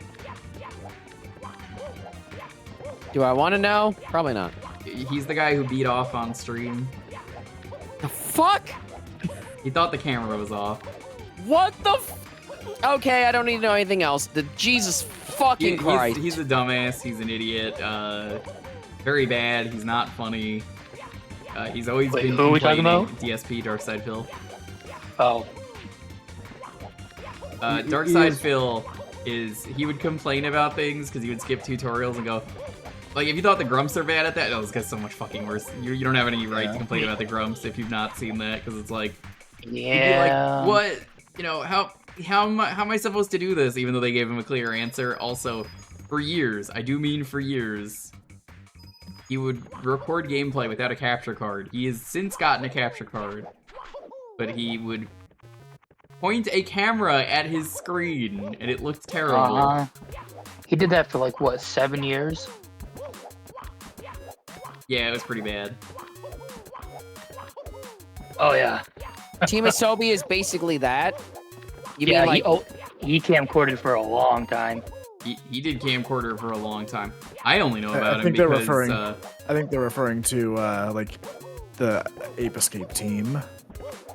Do I want to know? Probably not. He's the guy who beat off on stream. The fuck? He thought the camera was off. What the Okay, I don't need to know anything else. The Jesus fucking Christ. He's a dumbass. He's an idiot. Very bad. He's not funny. He's always been who are we talking about? DSP, Darkside Phil. Oh. Darkside Phil he would complain about things because he would skip tutorials and go, like, if you thought the grumps are bad at that, this guy's so much fucking worse. You don't have any right to complain about the grumps if you've not seen that, because it's like, yeah, like, what, you know, how am I supposed to do this? Even though they gave him a clear answer. Also, for years, I do mean for years, he would record gameplay without a capture card. He has since gotten a capture card, but he would point a camera at his screen, and it looked terrible. He did that for like, what, 7 years? Yeah, it was pretty bad. Oh, yeah. Team Asobi is basically that. You yeah, mean like... he camcorded for a long time. He did camcorder for a long time. I only know about I him think because... I think they're referring to, like, the Ape Escape team.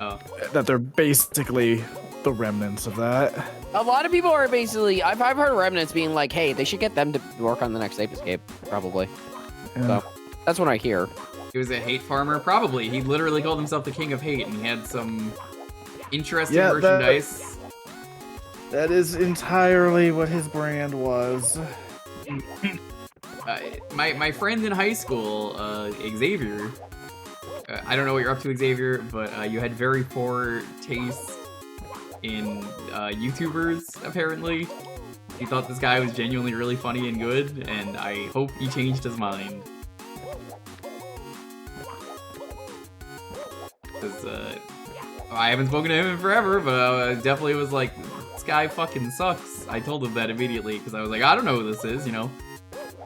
Oh. That they're basically the remnants of that. A lot of people are basically... I've heard remnants being like, hey, they should get them to work on the next Ape Escape, probably. Yeah. So, that's what I hear. He was a hate farmer? Probably. He literally called himself the king of hate, and he had some interesting merchandise. That is entirely what his brand was. My friend in high school, Xavier, I don't know what you're up to, Xavier, but you had very poor taste in YouTubers, apparently. He thought this guy was genuinely really funny and good, and I hope he changed his mind. Because I haven't spoken to him in forever, but I definitely was like, this guy fucking sucks. I told him that immediately, because I was like, I don't know who this is, you know?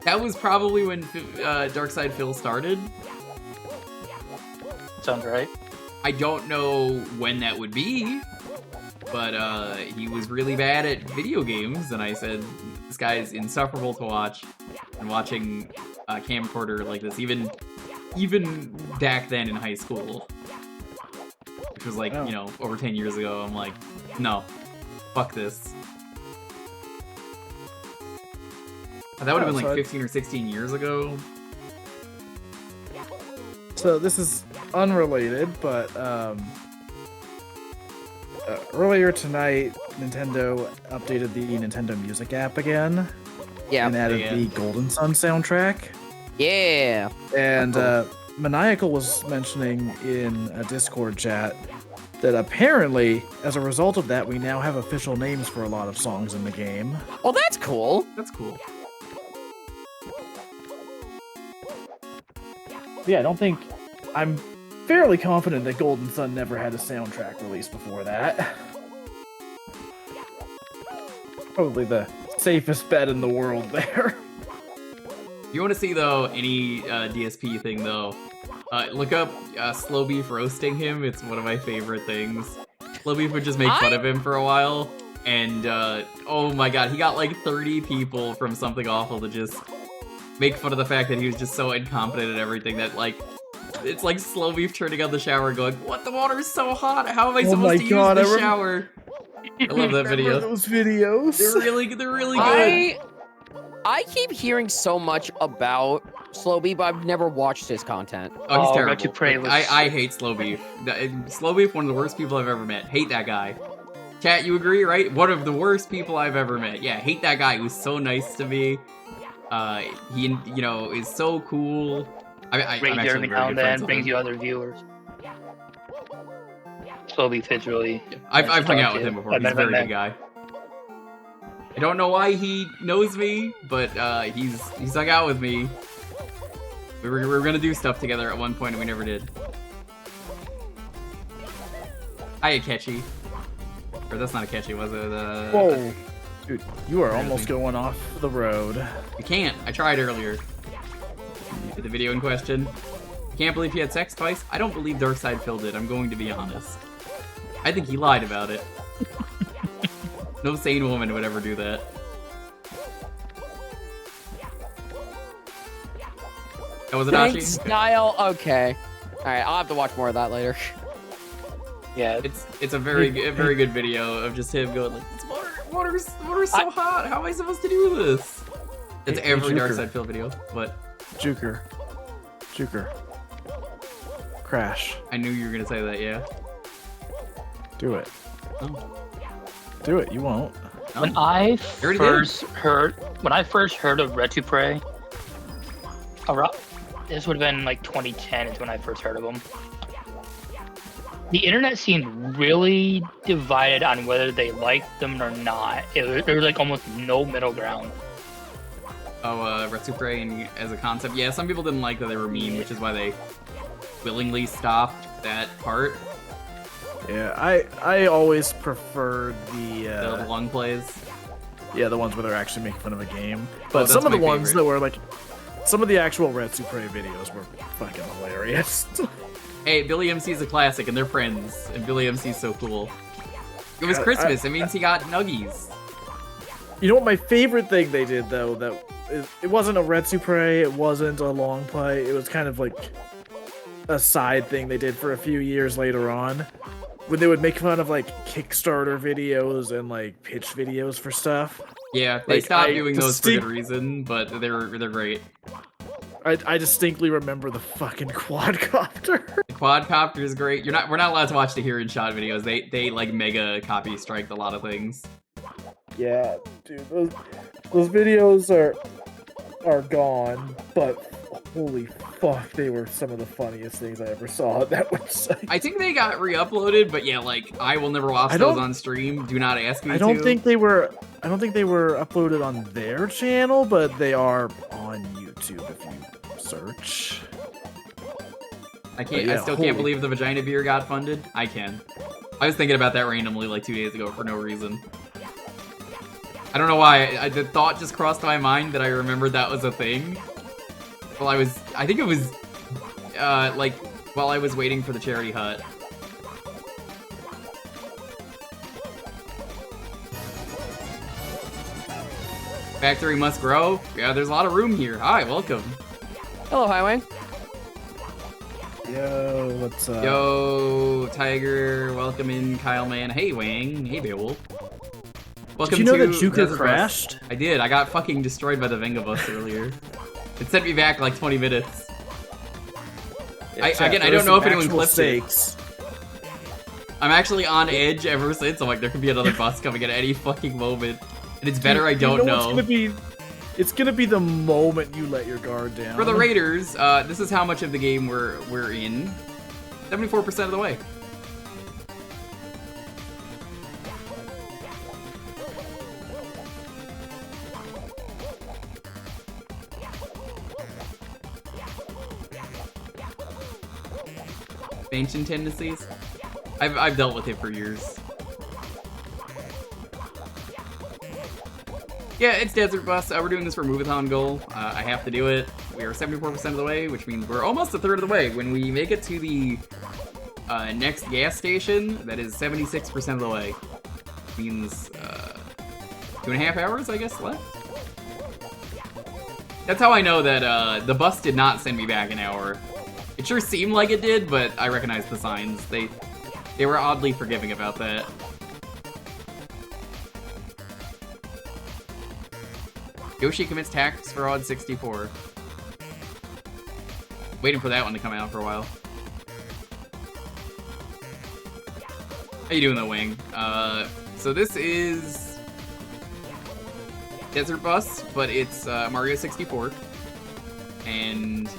That was probably when Darkside Phil started. Sounds right. I don't know when that would be, but he was really bad at video games, and I said, this guy is insufferable to watch. And watching a camcorder like this, even back then in high school, which was like, you know, over 10 years ago, I'm like, no, fuck this. That would have been like 15 or 16 years ago. So this is unrelated, but earlier tonight, Nintendo updated the Nintendo Music app again. Yeah. And added the Golden Sun soundtrack. Yeah. And Maniacal was mentioning in a Discord chat that apparently, as a result of that, we now have official names for a lot of songs in the game. Oh, that's cool. That's cool. Yeah, I don't think... I'm fairly confident that Golden Sun never had a soundtrack released before that. Probably the safest bet in the world there. If you want to see, though, any DSP thing, though, look up Slow Beef roasting him. It's one of my favorite things. Slow Beef would just make fun of him for a while, and oh my god, he got like 30 people from Something Awful to just make fun of the fact that he was just so incompetent at everything that, like, it's like Slow Beef turning on the shower going, what, the water is so hot, how am I supposed to use the shower? I love that video. Those videos. They're really good. I keep hearing so much about Slow Beef, but I've never watched his content. Oh, he's terrible. Like, I hate Slow Beef. Slow Beef, one of the worst people I've ever met. Hate that guy. Chat, you agree, right? One of the worst people I've ever met. Yeah, hate that guy. He was so nice to me. He, you know, is so cool. I'm actually every now and then brings you other viewers. Slow Beef is really... Yeah, I've hung out with him before. He's a very good guy. I don't know why he knows me, but he's hung out with me. We were gonna do stuff together at one point, and we never did. Hi, Akechi. Or that's not Akechi, was it? Whoa. Dude, you are almost going off the road. I can't. I tried earlier. The video in question. I can't believe he had sex twice. I don't believe Darkside Phil did. I'm going to be honest. I think he lied about it. No sane woman would ever do that. That was Thanks, Adachi. style. Okay. All right, I'll have to watch more of that later. Yeah, It's a very good video of just him going like, "This water's so hot. How am I supposed to do this?" It's every Jewker. Darkside Phil video, but Jewker. Crash. I knew you were gonna say that. Yeah. Do it. Oh. Do it. You won't. when I already first heard of Retupre, this would have been like 2010 is when I first heard of him. The internet seemed really divided on whether they liked them or not. There was like almost no middle ground. Oh, Retupre as a concept. Yeah, some people didn't like that they were mean, which is why they willingly stopped that part. Yeah, I always preferred The long plays. yeah, the ones where they're actually making fun of a game. But that's some of the my ones favorite. that were like, some of the actual Retupre videos were fucking hilarious. Hey, Billy MC's a classic, and they're friends, and Billy MC's so cool. It was Christmas. It means he got nuggies. You know what my favorite thing they did though, it wasn't a Retupre, it wasn't a long play, it was kind of like a side thing they did for a few years later on, when they would make fun of like Kickstarter videos and like pitch videos for stuff. Yeah, they Like, stopped I doing those for good reason, but they're great. I distinctly remember the fucking quadcopter. The quadcopter is great. We're not allowed to watch the Here in Shot videos. They like mega copy strike a lot of things. Yeah, dude, those videos are gone, but holy fuck, they were some of the funniest things I ever saw on that website. I think they got re-uploaded, but yeah, like I will never watch those on stream. Do not ask me I don't think they were uploaded on their channel, but they are on YouTube if you search. I can't. Yeah, I still can't believe the vagina beer got funded. I can. I was thinking about that randomly like 2 days ago for no reason. I don't know why. The thought just crossed my mind that I remembered that was a thing. Well, I think it was, like, while I was waiting for the charity hut. Factory must grow? Yeah, there's a lot of room here. Hi, welcome. Hello, Highway. Yo, what's up? Yo, Tiger, welcome in, Kyle Man. Hey, Wang. Hey, Beowulf. Welcome Did you know to that Jewker Desert Bus. crashed? I did. I got fucking destroyed by the Venga Bus earlier. It sent me back like 20 minutes. I don't know if anyone clipped it. I'm actually on edge ever since. I'm like, there could be another bus coming at any fucking moment. And it's better I don't know. It's gonna be the moment you let your guard down. For the Raiders, this is how much of the game we're in. 74% of the way. Ancient tendencies. I've dealt with it for years. Yeah, it's Desert Bus. We're doing this for Move-a-thon goal. I have to do it. We are 74% of the way, which means we're almost a third of the way. When we make it to the next gas station, that is 76% of the way. Means 2.5 hours, I guess, left. That's how I know that the bus did not send me back an hour. It sure seemed like it did, but I recognized the signs. They were oddly forgiving about that. Yoshi commits tax fraud 64. Waiting for that one to come out for a while. How you doing though, Wing? So this is Desert Bus, but it's Mario 64. And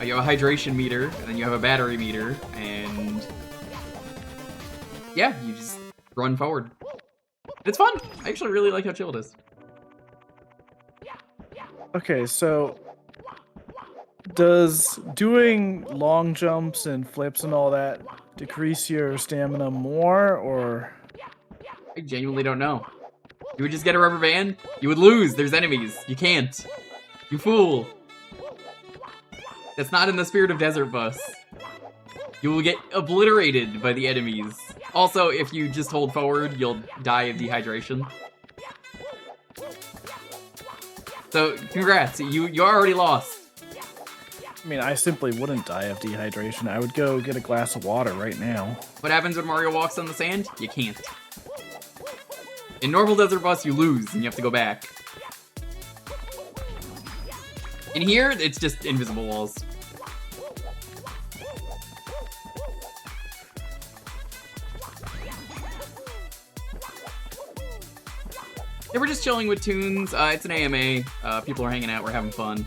you have a hydration meter, and then you have a battery meter, and yeah, you just run forward. It's fun! I actually really like how chill it is. Okay, so does doing long jumps and flips and all that decrease your stamina more, or? I genuinely don't know. You would just get a rubber band? You would lose. There's enemies. You can't. You fool. That's not in the spirit of Desert Bus. You will get obliterated by the enemies. Also, if you just hold forward, you'll die of dehydration. So, congrats. You already lost. I mean, I simply wouldn't die of dehydration. I would go get a glass of water right now. What happens when Mario walks on the sand? You can't. In normal Desert Bus, you lose, and you have to go back. In here, it's just invisible walls. Yeah, we're just chilling with tunes. It's an AMA. People are hanging out. We're having fun.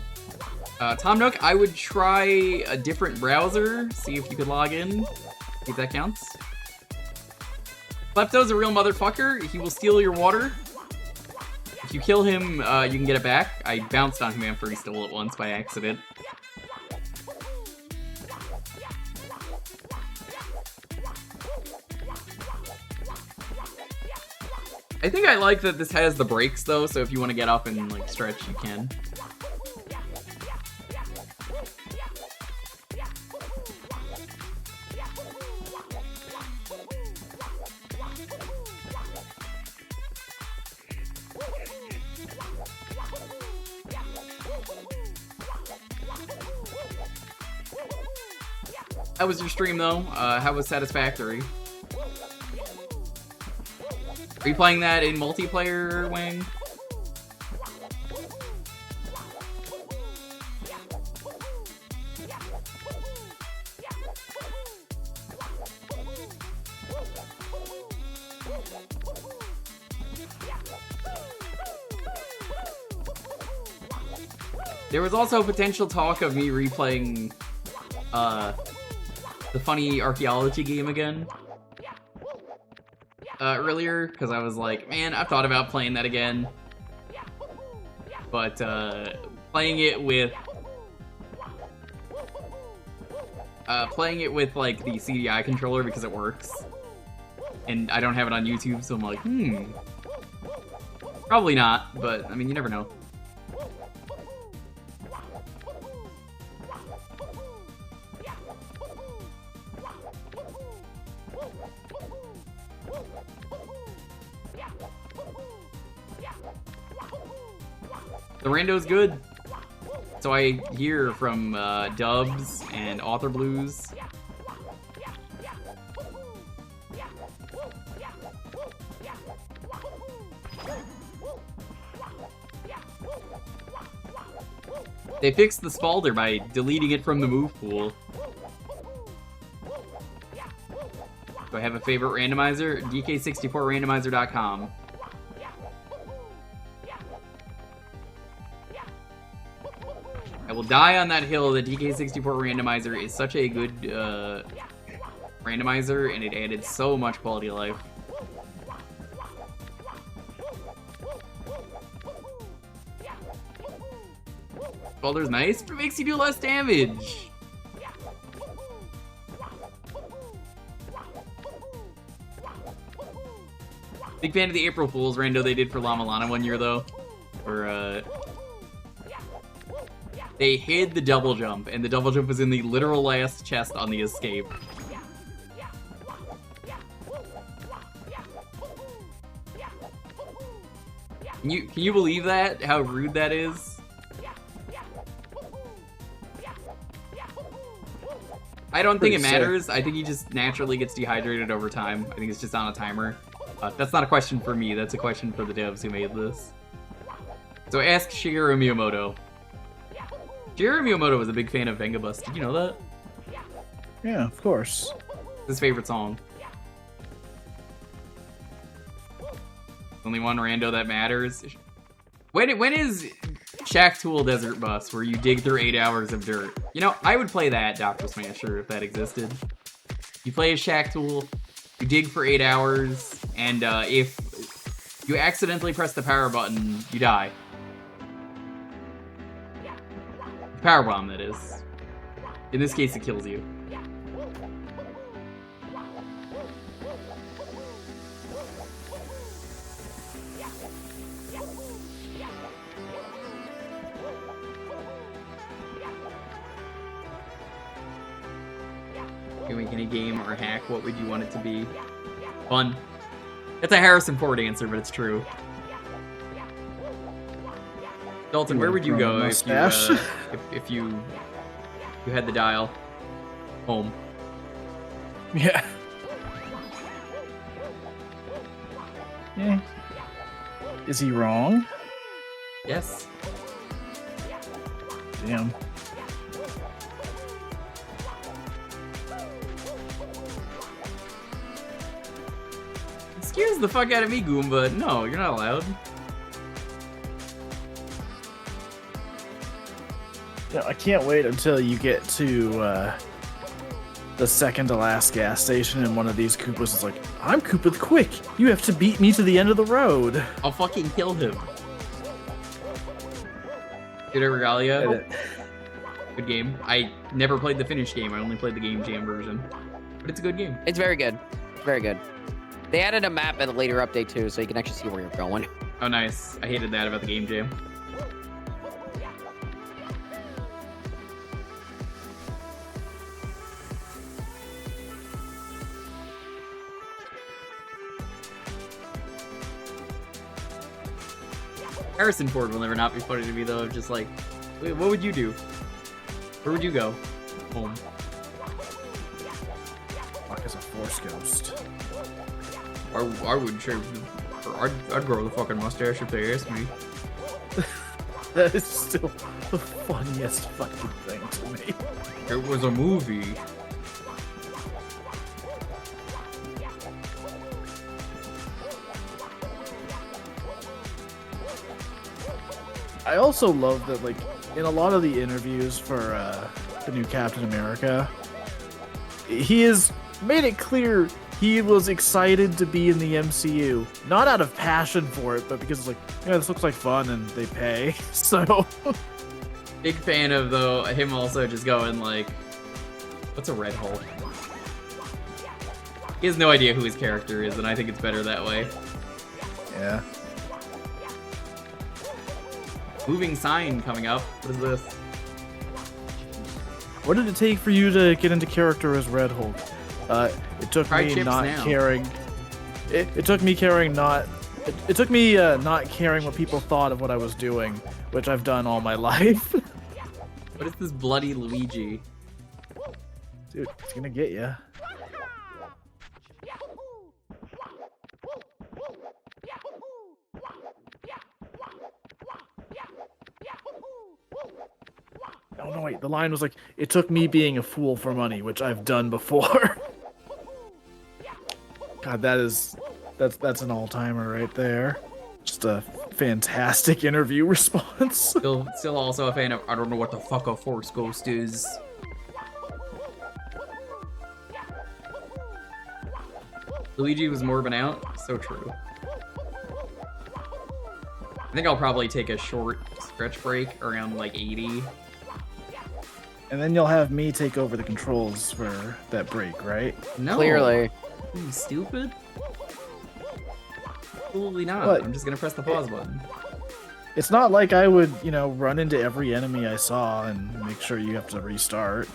Tom Nook, I would try a different browser. See if you could log in. See if that counts. Klepto's a real motherfucker. He will steal your water. If you kill him, you can get it back. I bounced on him after he stole it once by accident. I think I like that this has the brakes though, so if you want to get up and like stretch, you can. How was your stream though? How was Satisfactory? Are you playing that in multiplayer, Wing? There was also potential talk of me replaying the funny archaeology game again earlier, because I was like, man, I've thought about playing that again, but playing it with like the CDI controller because it works, and I don't have it on YouTube, so I'm like, probably not, but I mean, you never know. The rando's good. So I hear from Dubs and Author Blues. They fixed the Spalder by deleting it from the move pool. Do I have a favorite randomizer? DK64randomizer.com. I will die on that hill. The DK64 randomizer is such a good randomizer, and it added so much quality of life. Spalder's nice, but it makes you do less damage. Big fan of the April Fool's rando they did for Llama Lana one year, though. Where, they hid the double jump, and the double jump was in the literal last chest on the escape. Can you believe that? How rude that is? I don't think it matters. I think he just naturally gets dehydrated over time. I think it's just on a timer. That's not a question for me. That's a question for the devs who made this. So ask Shigeru Miyamoto. Shigeru Miyamoto was a big fan of Venga Bus. Did you know that? Yeah, of course. His favorite song. Only one rando that matters. When is Shack Tool Desert Bus, where you dig through 8 hours of dirt? You know, I would play that Dr. Smasher if that existed. You play a Shack Tool, you dig for 8 hours, and if you accidentally press the power button, you die. Power bomb, that is. In this case, it kills you. If you make any game or hack, what would you want it to be? Fun. It's a Harrison Ford answer, but it's true. Dalton, where would you go if you had the dial? Home. Yeah. Yeah. Is he wrong? Yes. Damn. It scares the fuck out of me, Goomba. No, you're not allowed. Yeah, I can't wait until you get to the second to last gas station and one of these Koopas is like, I'm Koopa the Quick. You have to beat me to the end of the road. I'll fucking kill him. Good Regalia. Good game. I never played the finished game. I only played the Game Jam version. But it's a good game. It's very good. Very good. They added a map at a later update too, so you can actually see where you're going. Oh, nice. I hated that about the Game Jam. Harrison Ford will never not be funny to me though. Just like, wait, what would you do? Where would you go? Home. Fuck is a Force Ghost. I would shave. I'd grow the fucking mustache if they asked me. That is still the funniest fucking thing to me. It was a movie. I also love that, like, in a lot of the interviews for the new Captain America, he has made it clear he was excited to be in the MCU. Not out of passion for it, but because it's like, yeah, this looks like fun and they pay. So, Big fan of, though, him also just going like, what's a red hole? He has no idea who his character is, and I think it's better that way. yeah. Moving sign coming up. What is this? What did it take for you to get into character as Red Hulk? It took Try me chips not now. caring. It took me caring not. It took me not caring what people thought of what I was doing, which I've done all my life. What is this bloody Luigi? Dude, it's gonna get you. Oh no, wait. The line was like, "It took me being a fool for money," which I've done before. God, that's an all-timer right there. Just a fantastic interview response. Still also a fan of, I don't know what the fuck a Force Ghost is. Luigi was morbing out. So true. I think I'll probably take a short stretch break around like 80. And then you'll have me take over the controls for that break, right? No. Clearly. You stupid? Absolutely not. What? I'm just gonna press the pause button. It's not like I would, run into every enemy I saw and make sure you have to restart.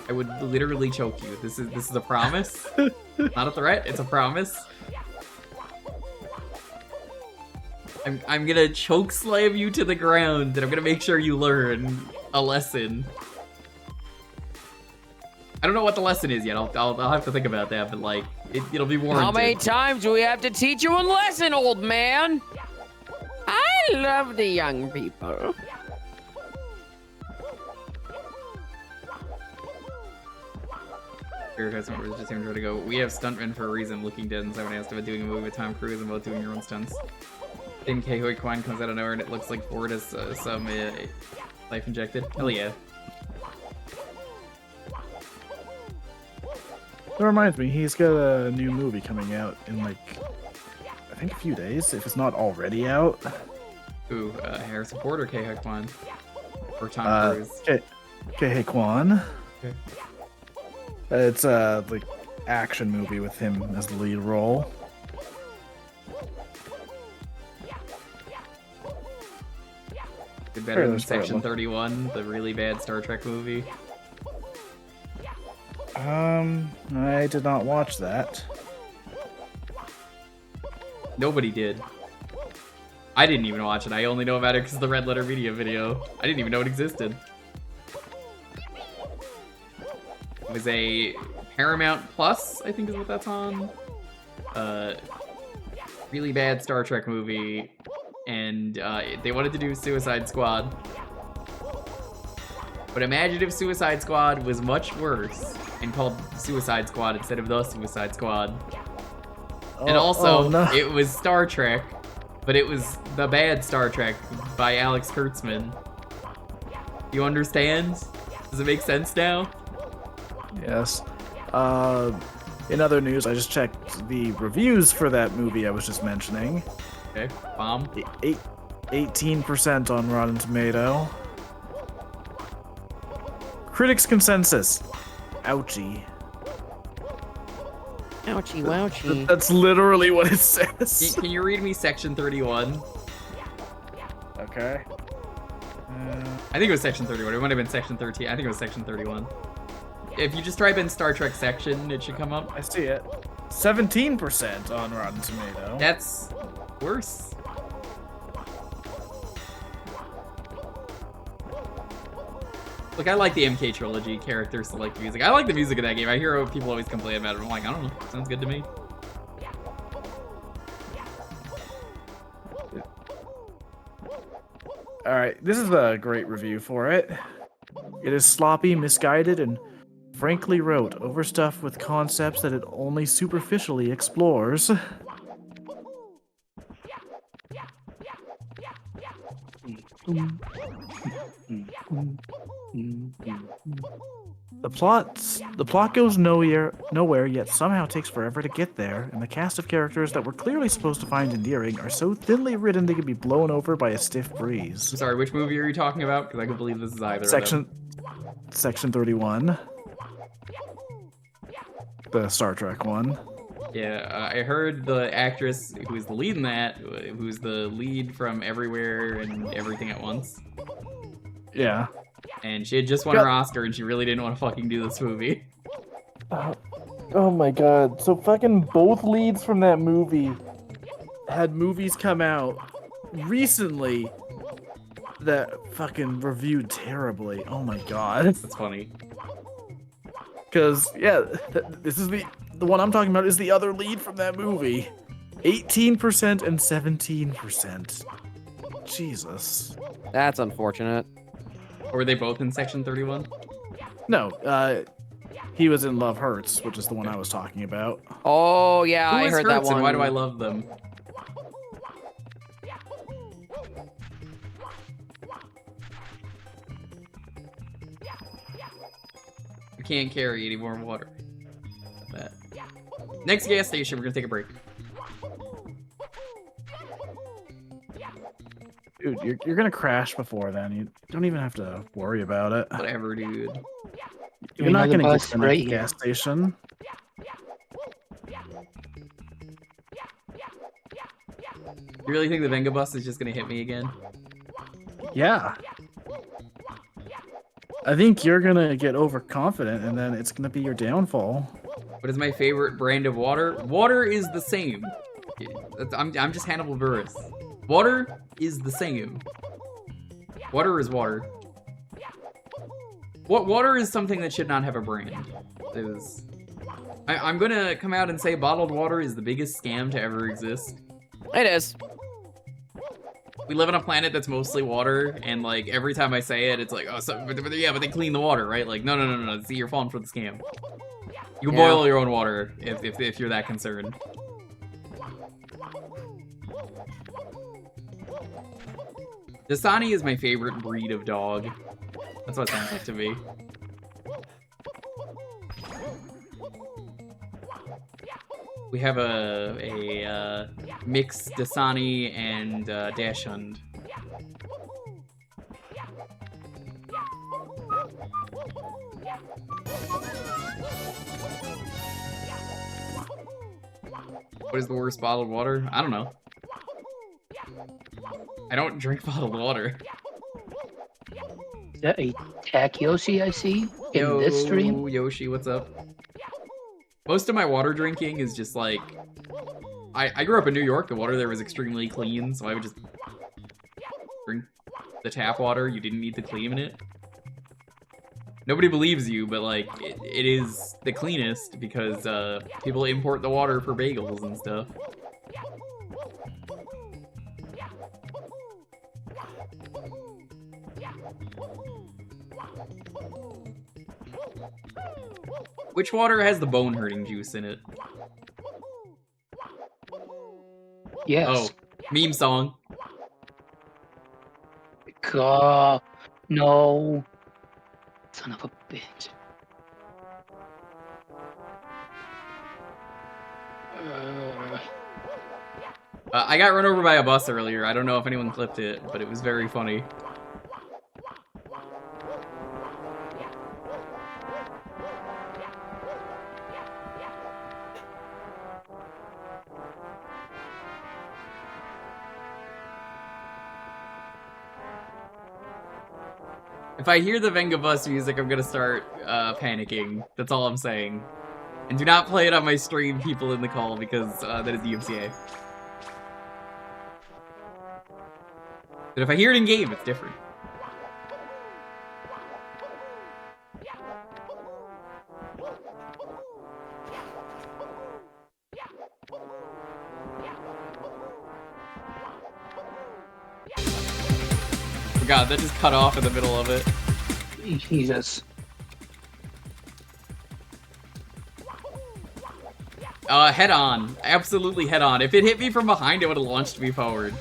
I would literally choke you. This is a promise. Not a threat, it's a promise. I'm gonna choke slam you to the ground, and I'm gonna make sure you learn a lesson. I don't know what the lesson is yet. I'll have to think about that, but like it'll be warranted. How many times do we have to teach you a lesson, old man? I love the young people. Spirit has was just here to go. We have stuntmen for a reason. Looking Dead and someone asked about doing a movie with Tom Cruise and about doing your own stunts. Then Kehoi Kwan comes out of nowhere and it looks like Ford has some life injected. Hell yeah. That reminds me, he's got a new movie coming out in I think a few days, if it's not already out. Ooh, Harrison Ford or Kehoi Kwan? Or Tom Cruise? Kehei Kwan. Okay. It's a action movie with him as the lead role. Did better than Section 31, the really bad Star Trek movie. I did not watch that. Nobody did. I didn't even watch it. I only know about it because of the Red Letter Media video. I didn't even know it existed. It was a Paramount Plus, I think is what that's on. Really bad Star Trek movie, and they wanted to do Suicide Squad. But imagine if Suicide Squad was much worse and called Suicide Squad instead of The Suicide Squad. And also, no. it was Star Trek, but it was the bad Star Trek by Alex Kurtzman. You understand? Does it make sense now? Yes. In other news, I just checked the reviews for that movie I was just mentioning. Okay, bomb. 18% on Rotten Tomato. Critics' consensus. Ouchie. Ouchie, wouchie. That's literally what it says. Can you read me section 31? Okay. I think it was section 31. It might have been section 13. I think it was section 31. If you just type in Star Trek section, it should come up. I see it. 17% on Rotten Tomato. That's worse. Look, I like the MK Trilogy character select music. I like the music of that game. I hear people always complain about it. I'm like, I don't know. Sounds good to me. Alright, this is a great review for it. It is sloppy, misguided, and frankly rote, overstuffed with concepts that it only superficially explores. The plot goes nowhere, yet somehow takes forever to get there, and the cast of characters that we're clearly supposed to find endearing are so thinly written they can be blown over by a stiff breeze. I'm sorry, which movie are you talking about? Because I can believe this is either Section of them. 31. The Star Trek one. Yeah, I heard the actress who's the lead in that, who's the lead from Everywhere and Everything at Once. Yeah. And she had just won her Oscar, and she really didn't want to fucking do this movie. Oh my god. So fucking both leads from that movie had movies come out recently that fucking reviewed terribly. Oh my god. That's funny. Because, yeah, this is the one I'm talking about is the other lead from that movie. 18% and 17%. Jesus. That's unfortunate. Or were they both in Section 31? No, he was in Love Hurts, which is the one I was talking about. Oh, yeah, Who I is heard that Hurts one. and why do I love them? I can't carry any more water. That. Next gas station, we're gonna take a break. Dude, you're gonna crash before then. You don't even have to worry about it. Whatever, dude. You're not Another gonna get bus to the right next here. gas station. You really think the Venga Bus is just gonna hit me again? Yeah. I think you're gonna get overconfident, and then it's gonna be your downfall. What is my favorite brand of water? Water is the same. I'm just Hannibal Buress. Water is the same. Water is water. Water is something that should not have a brand. I'm gonna come out and say bottled water is the biggest scam to ever exist. It is. We live on a planet that's mostly water, and like every time I say it, it's like, oh, but they clean the water, right? Like, no. See, you're falling for the scam. You can boil your own water if you're that concerned. Dasani is my favorite breed of dog. That's what it sounds like to me. We have a mixed Dasani and Dachshund. What is the worst bottled water? I don't know. I don't drink bottled water. Is that a Tack Yoshi I see in this stream? Yoshi, what's up? Most of my water drinking is just like... I grew up in New York, the water there was extremely clean, so I would just drink the tap water. You didn't need to clean it. Nobody believes you, but like, it is the cleanest because people import the water for bagels and stuff. Which water has the bone-hurting juice in it? Yes. Oh, meme song. God, no. Son of a bitch. I got run over by a bus earlier. I don't know if anyone clipped it, but it was very funny. If I hear the Venga Bus music, I'm gonna start panicking. That's all I'm saying. And do not play it on my stream, people in the call, because that is DMCA. But if I hear it in game, it's different. Oh god, that just cut off in the middle of it. Jesus. Head on. Absolutely head on. If it hit me from behind, it would have launched me forward.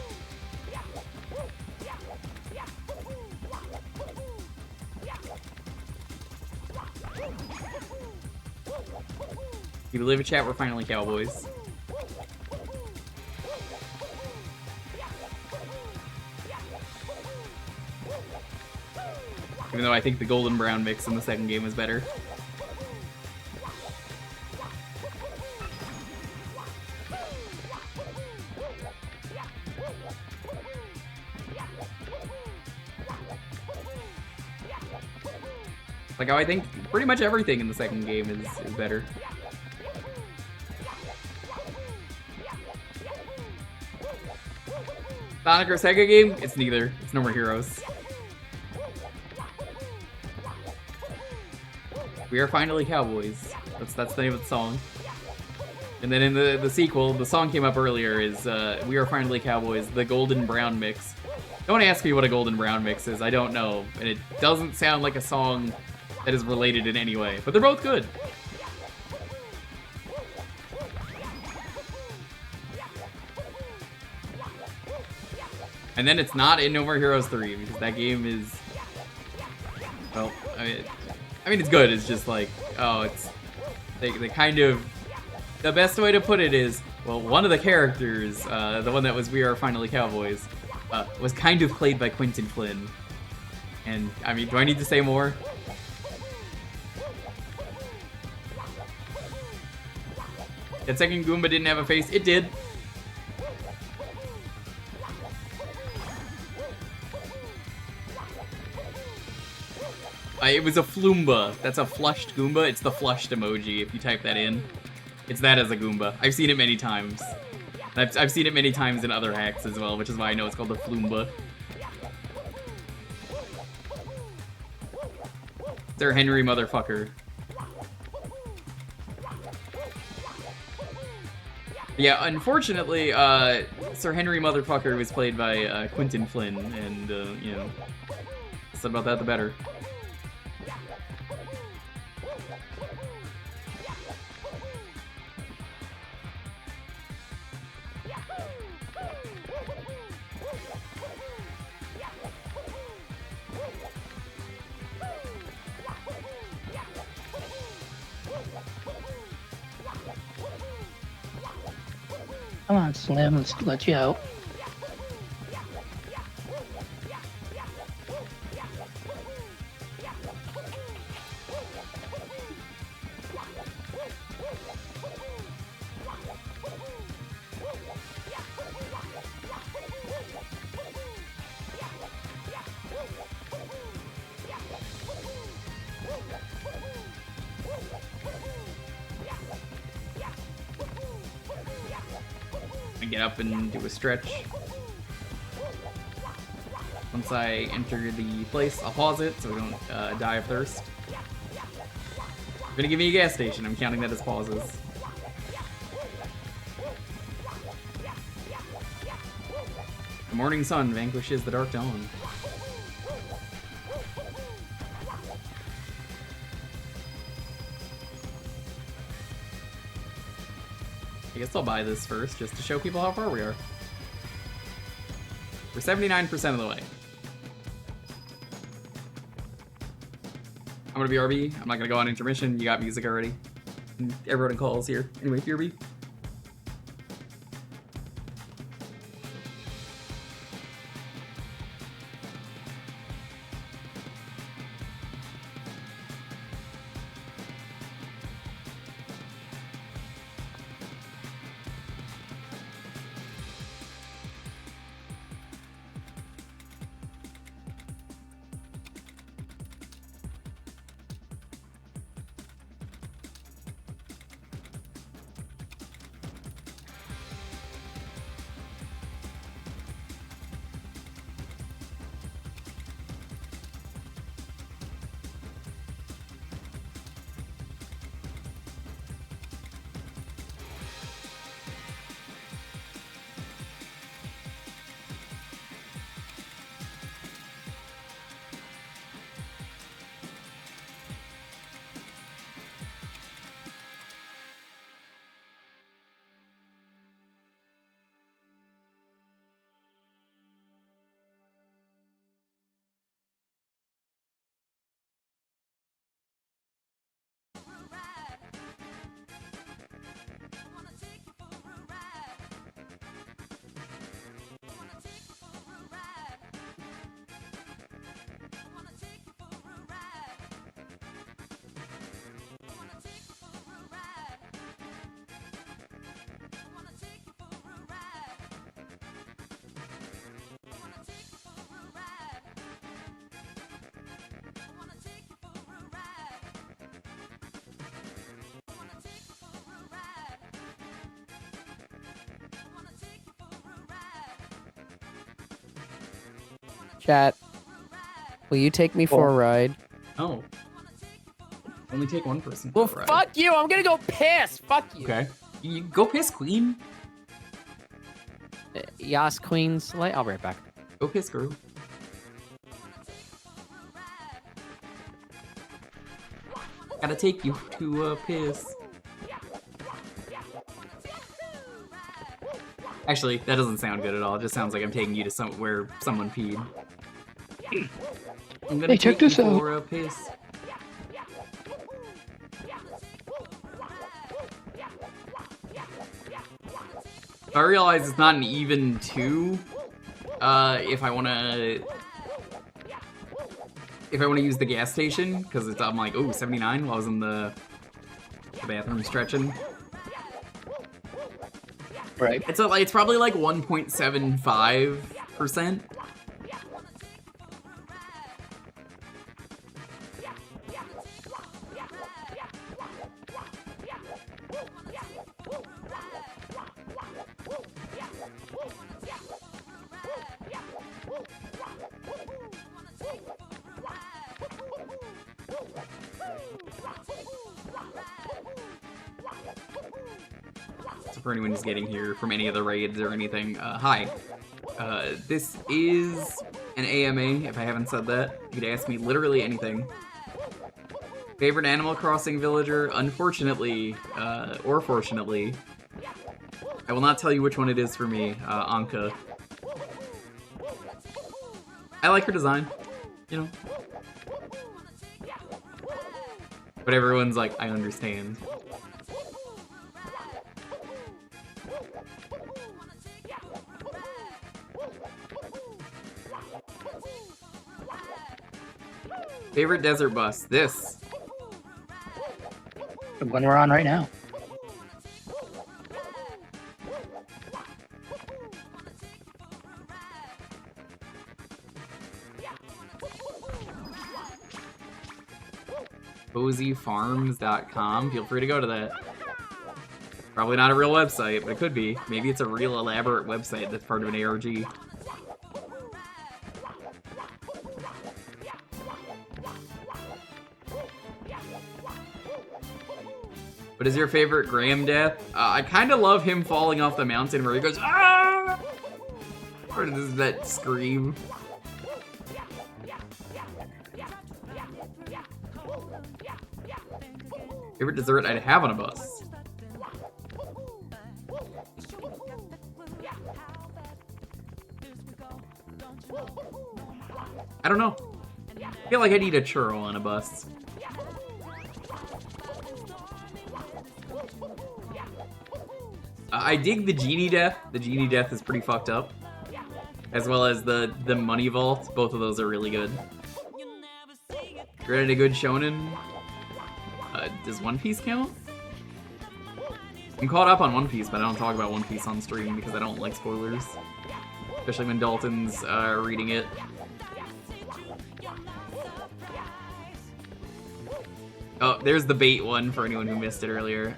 If you live in chat, we're finally cowboys. Even though I think the golden brown mix in the second game was better. Like how I think pretty much everything in the second game is better. Sonic or Sega game? It's neither. It's No More Heroes. We are finally cowboys. That's the name of the song. And then in the sequel, the song came up earlier, is We Are Finally Cowboys, the golden brown mix. Don't ask me what a golden brown mix is, I don't know. And it doesn't sound like a song that is related in any way, but they're both good. And then it's not in No More Heroes 3, because that game is... Well, I mean it's good, it's just like, oh, it's... They kind of... The best way to put it is, well, one of the characters, the one that was We Are Finally Cowboys, was kind of played by Quentin Flynn. And, I mean, do I need to say more? That second Goomba didn't have a face. It did. It was a Floomba. That's a flushed Goomba. It's the flushed emoji if you type that in. It's that as a Goomba. I've seen it many times. I've seen it many times in other hacks as well, which is why I know it's called the Floomba. Sir Henry motherfucker. Yeah, unfortunately, Sir Henry motherfucker was played by Quentin Flynn, and, you know, said about that the better. Come on, Slim, let's let you out. get up and do a stretch. Once I enter the place, I'll pause it so we don't die of thirst. You're gonna give me a gas station. I'm counting that as pauses. The morning sun vanquishes the dark dawn. I guess I'll buy this first just to show people how far we are. We're 79% of the way. I'm gonna BRB. I'm not gonna go on intermission. You got music already. And everyone in calls here. Anyway, BRB. Chat, will you take me for a ride? Oh. Only take one person. Well, for a ride. fuck you! I'm gonna go piss! Fuck you! Okay. You go piss, Queen. Yas, Queens. I'll be right back. Go piss, girl. Gotta take you to piss. Actually, that doesn't sound good at all. It just sounds like I'm taking you to where someone peed. I'm gonna Hey, check this out. for a piss. I realize it's not an even 2. If I wanna use the gas station, because I'm like, oh, 79 while I was in the bathroom stretching. Right. It's probably like 1.75%. For anyone who's getting here from any of the raids or anything, hi. This is an AMA, if I haven't said that. You could ask me literally anything. Favorite Animal Crossing villager? Unfortunately, or fortunately, I will not tell you which one it is for me, Anka. I like her design, you know. But everyone's like, I understand. Favorite desert bus? This. The one we're on right now. CozyFarms.com. Feel free to go to that. Probably not a real website, but it could be. Maybe it's a real elaborate website that's part of an ARG. What is your favorite Graham death? I kind of love him falling off the mountain where he goes, ah! Or does that scream? Favorite dessert I'd have on a bus? I don't know. I feel like I'd eat a churro on a bus. I dig the genie death. The genie death is pretty fucked up. As well as the money vault. Both of those are really good. Granted, a good shonen. Does One Piece count? I'm caught up on One Piece, but I don't talk about One Piece on stream because I don't like spoilers. Especially when Dalton's reading it. Oh, there's the bait one for anyone who missed it earlier.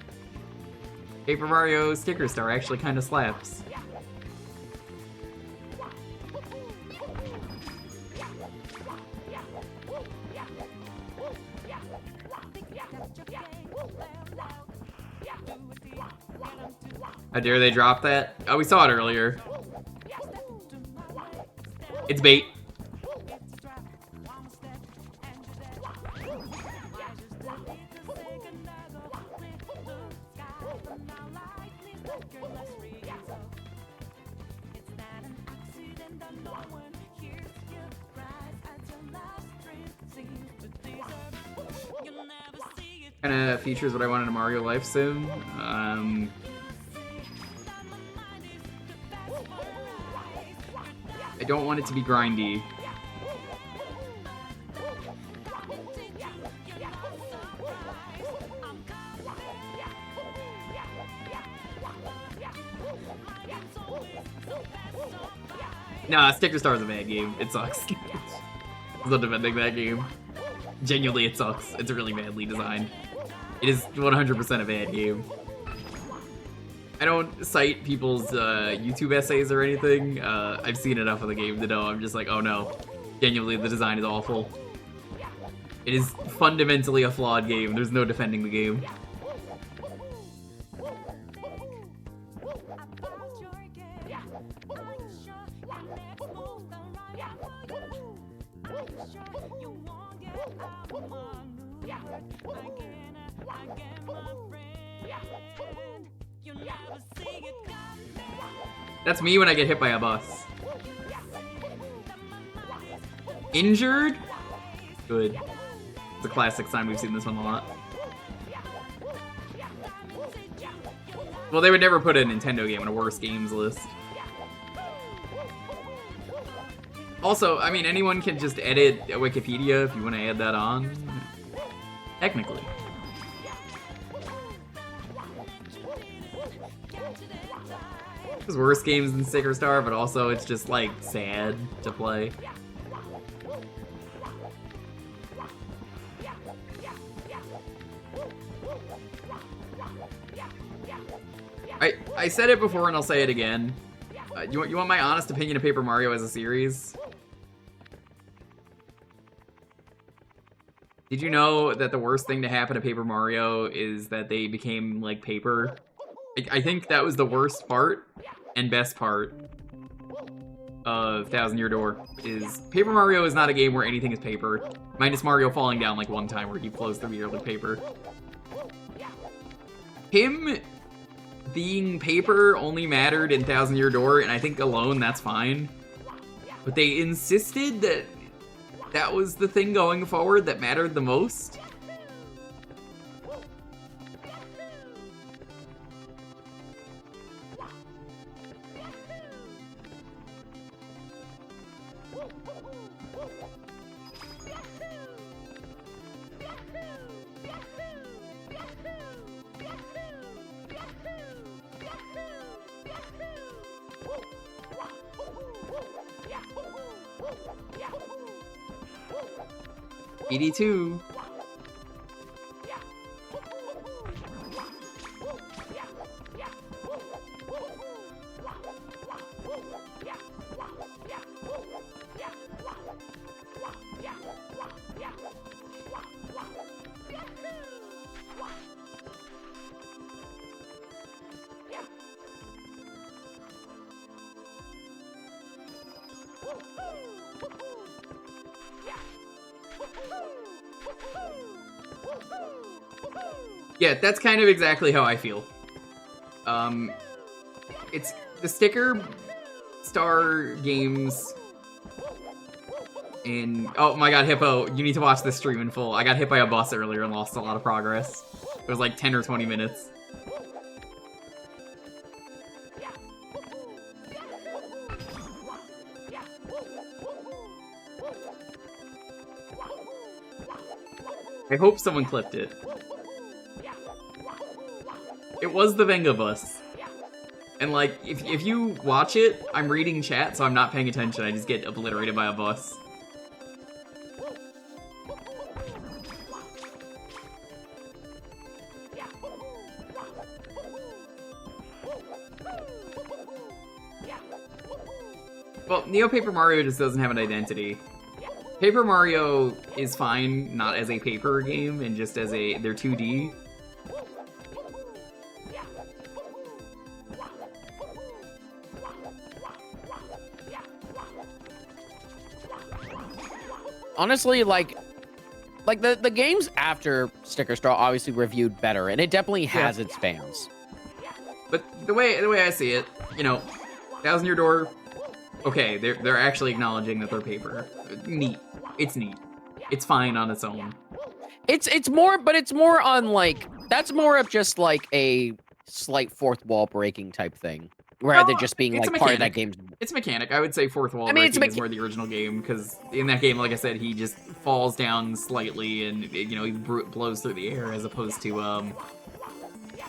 Paper Mario Sticker Star actually kind of slaps. How dare they drop that? Oh, we saw it earlier. It's bait. Kind of features what I want in a Mario Life Sim. I don't want it to be grindy. Nah, Sticker Star's a bad game. It sucks. I'm not defending that game. Genuinely, it sucks. It's really badly designed. It is 100% a bad game. I don't cite people's YouTube essays or anything. I've seen enough of the game to know I'm just like, oh no. Genuinely, the design is awful. It is fundamentally a flawed game. There's no defending the game. That's me when I get hit by a bus. Injured? Good. It's a classic sign. We've seen this one a lot. Well, they would never put a Nintendo game on a worst games list. Also, I mean, anyone can just edit a Wikipedia if you want to add that on. Technically. There's worse games than Sticker Star, but also it's just, like, sad to play. I said it before and I'll say it again. You want my honest opinion of Paper Mario as a series? Did you know that the worst thing to happen to Paper Mario is that they became, like, paper? I think that was the worst part and best part of Thousand Year Door. Is Paper Mario is not a game where anything is paper, minus Mario falling down like one time where he flows through the air like paper. Him being paper only mattered in Thousand Year Door, and I think alone that's fine. But they insisted that that was the thing going forward that mattered the most. ED2. Yeah, that's kind of exactly how I feel. It's the Sticker Star games. And oh my god, Hippo, you need to watch this stream in full. I got hit by a bus earlier and lost a lot of progress. It was like 10 or 20 minutes. I hope someone clipped it. It was the Venga Bus. And like, if you watch it, I'm reading chat, so I'm not paying attention. I just get obliterated by a bus. Well, Neo Paper Mario just doesn't have an identity. Paper Mario is fine, not as a paper game, and just as they're 2D. Honestly, like the games after Sticker Star obviously reviewed better, and it definitely has its fans. But the way I see it, you know, Thousand Year Door, okay, they're actually acknowledging that they're paper. Neat. It's neat. It's fine on its own. It's more on like that's more of just like a slight fourth wall breaking type thing, rather than just being like part of that game. It's a mechanic. I would say fourth wall breaking is more the original game, because in that game, like I said, he just falls down slightly and you know he blows through the air as opposed to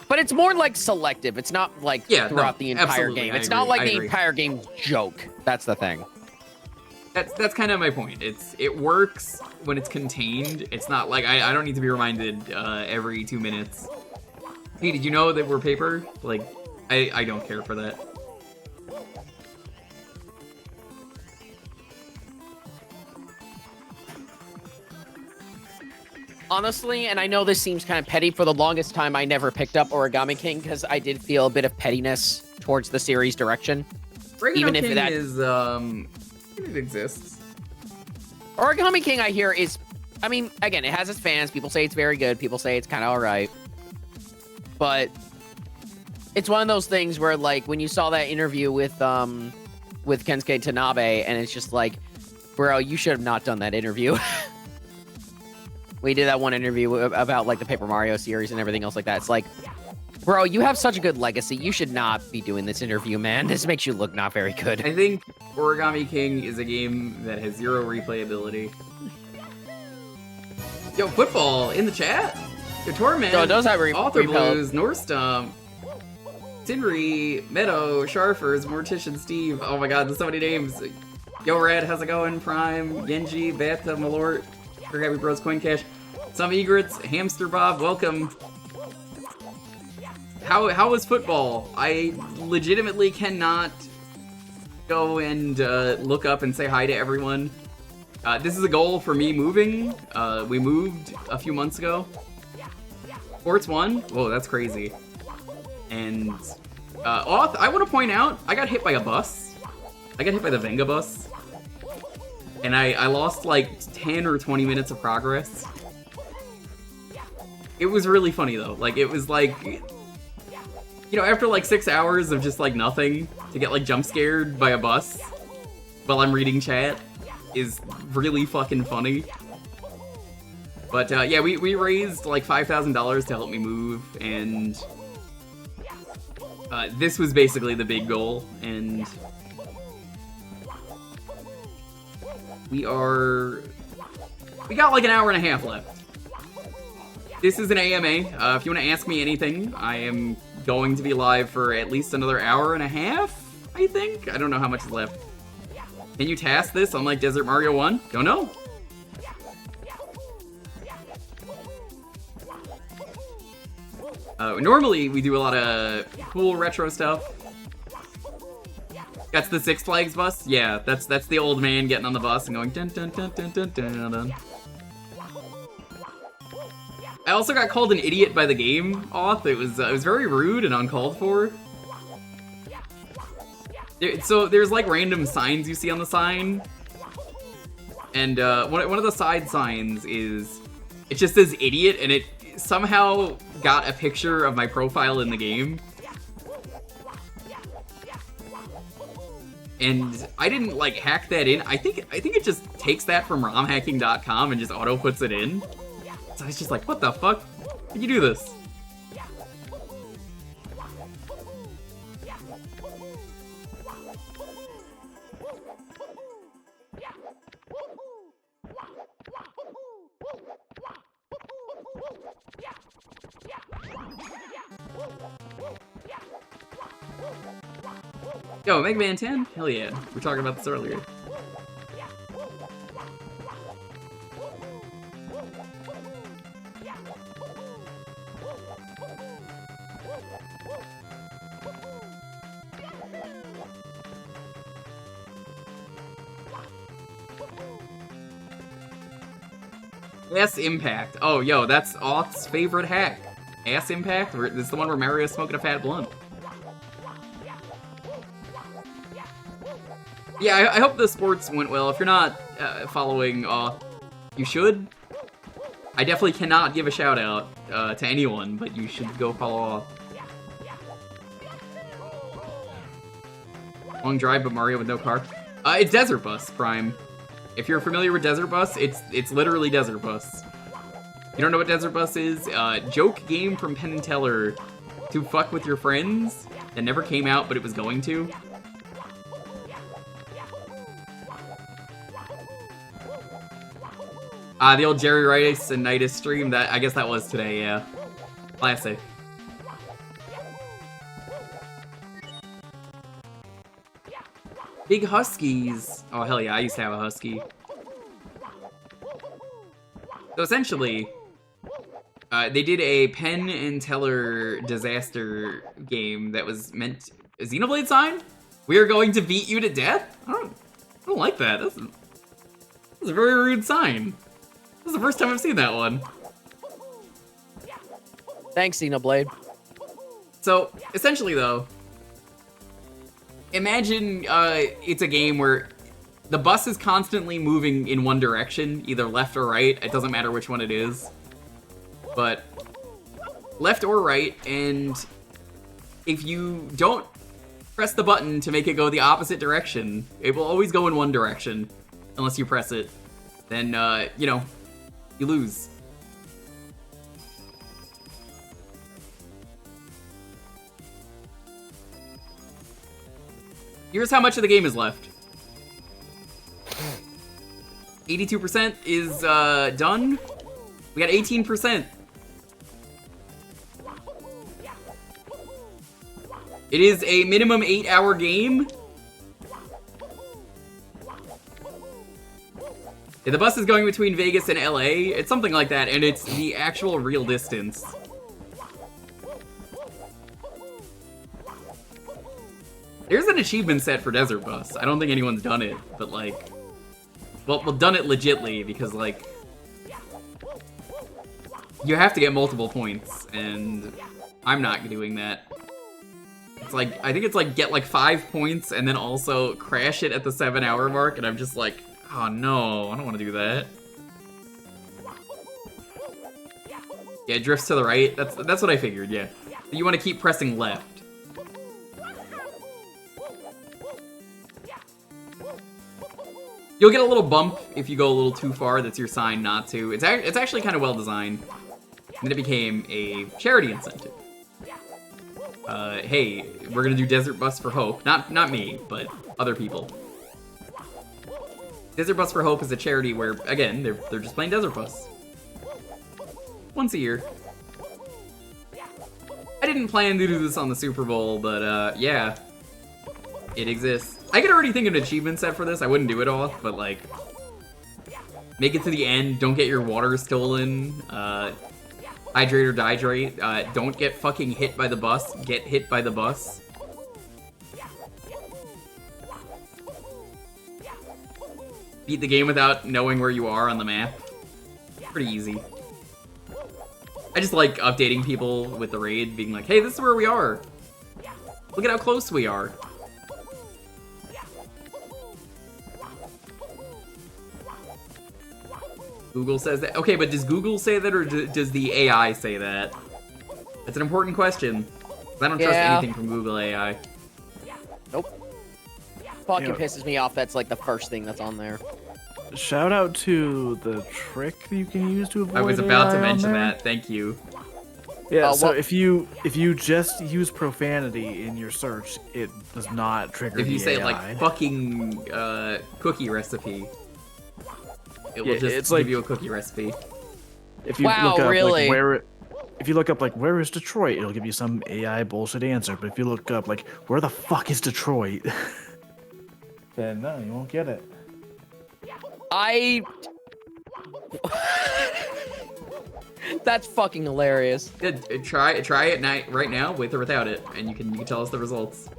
But it's more like selective. It's not like throughout the entire game. It's not like the entire game's joke. That's the thing. That's kind of my point. It works when it's contained. It's not like I don't need to be reminded every 2 minutes. Hey, did you know that we're paper? Like, I don't care for that. Honestly, and I know this seems kind of petty, for the longest time I never picked up Origami King because I did feel a bit of pettiness towards the series direction. Even if that is it exists. Origami King, I hear, is, I mean, again, it has its fans. People say it's very good. People say it's kind of all right. But it's one of those things where, like, when you saw that interview with Kensuke Tanabe, and it's just like, bro, you should have not done that interview. We did that one interview about, like, the Paper Mario series and everything else like that. It's like, bro, you have such a good legacy. You should not be doing this interview, man. This makes you look not very good. I think Origami King is a game that has zero replayability. Yo, football in the chat. Yo, Torment. So it does have Author Blues, Northstump, Tinry, Meadow, Sharfers, Mortician Steve. Oh my god, there's so many names. Yo, Red, how's it going? Prime, Genji, Batha, Malort, Happy Bros, Coin Cash, some Egrets, Hamster Bob, welcome. How was football? I legitimately cannot go and look up and say hi to everyone. This is a goal for me moving. We moved a few months ago. Sports 1? Whoa, that's crazy. And I want to point out, I got hit by a bus. I got hit by the Venga Bus. And I lost like 10 or 20 minutes of progress. It was really funny though. Like, it was like, you know, after like 6 hours of just like nothing, to get like jump scared by a bus while I'm reading chat is really fucking funny. But yeah, we raised like $5,000 to help me move, and this was basically the big goal, and we got like an hour and a half left. This is an AMA. If you want to ask me anything, I am going to be live for at least another hour and a half, I think. I don't know how much is left. Can you task this on like Desert Mario 1? Don't know. Normally we do a lot of cool retro stuff. That's the Six Flags bus? Yeah, that's the old man getting on the bus and going dun dun dun dun dun dun dun. I also got called an idiot by the game auth. It was very rude and uncalled for. So there's like random signs you see on the sign, and one of the side signs is it just says idiot, and it somehow got a picture of my profile in the game. And I didn't, like, hack that in. I think it just takes that from romhacking.com and just auto puts it in. So I was just like, what the fuck? How'd you do this? Yo, Mega Man 10? Hell yeah. We were talking about this earlier. Ass Impact. Oh, yo, that's Auth's favorite hack. Ass Impact? This is the one where Mario's smoking a fat blunt. Yeah, I hope the sports went well. If you're not following Auth, you should. I definitely cannot give a shout out to anyone, but you should go follow Auth. Long drive, but Mario with no car. It's Desert Bus, Prime. If you're familiar with Desert Bus, it's literally Desert Bus. You don't know what Desert Bus is? Joke game from Penn and Teller to fuck with your friends that never came out, but it was going to. The old Jerry Rice and Nidus stream, I guess that was today, yeah. Classic. Big Huskies. Oh, hell yeah, I used to have a Husky. So essentially, they did a Penn and Teller disaster game that was meant... A Xenoblade sign? We are going to beat you to death? I don't like that. That's a very rude sign. This is the first time I've seen that one. Thanks, Xenoblade. So, essentially though, imagine it's a game where the bus is constantly moving in one direction, either left or right, it doesn't matter which one it is. But left or right, and if you don't press the button to make it go the opposite direction, it will always go in one direction, unless you press it. Then, you know, you lose. Here's how much of the game is left. 82% is done. We got 18%. It is a minimum 8-hour game. Yeah, the bus is going between Vegas and LA. It's something like that, and it's the actual real distance. There's an achievement set for Desert Bus. I don't think anyone's done it, but like... Well, done it legitly, because like... You have to get multiple points, and I'm not doing that. It's like, I think it's like get like 5 points, and then also crash it at the 7-hour mark, and I'm just like... Oh no, I don't want to do that. Yeah, it drifts to the right. That's what I figured, yeah. You want to keep pressing left. You'll get a little bump if you go a little too far. That's your sign not to. It's actually kind of well designed. And then it became a charity incentive. Hey, we're gonna do Desert Bus for Hope. Not me, but other people. Desert Bus for Hope is a charity where, again, they're just playing Desert Bus. Once a year. I didn't plan to do this on the Super Bowl, but yeah. It exists. I could already think of an achievement set for this. I wouldn't do it all, but like... Make it to the end, don't get your water stolen, hydrate or dihydrate, don't get fucking hit by the bus, get hit by the bus. Beat the game without knowing where you are on the map. Pretty easy. I just like updating people with the raid, being like, hey, this is where we are. Look at how close we are. Google says that. Okay, but does Google say that, or does the AI say that? That's an important question. I don't trust anything from Google AI. Nope. Fucking pisses me off. That's like the first thing that's on there. Shout out to the trick that you can use to avoid I was about to AI mention on there. that. Thank you. Yeah, so if you just use profanity in your search, it does not trigger If you the say AI. like fucking cookie recipe, it will just it's give like- you a cookie recipe. If you Wow, look up really? like if you look up like where is Detroit, it'll give you some AI bullshit answer. But if you look up like where the fuck is Detroit, then no, you won't get it. That's fucking hilarious. Try it right now with or without it, and you can tell us the results.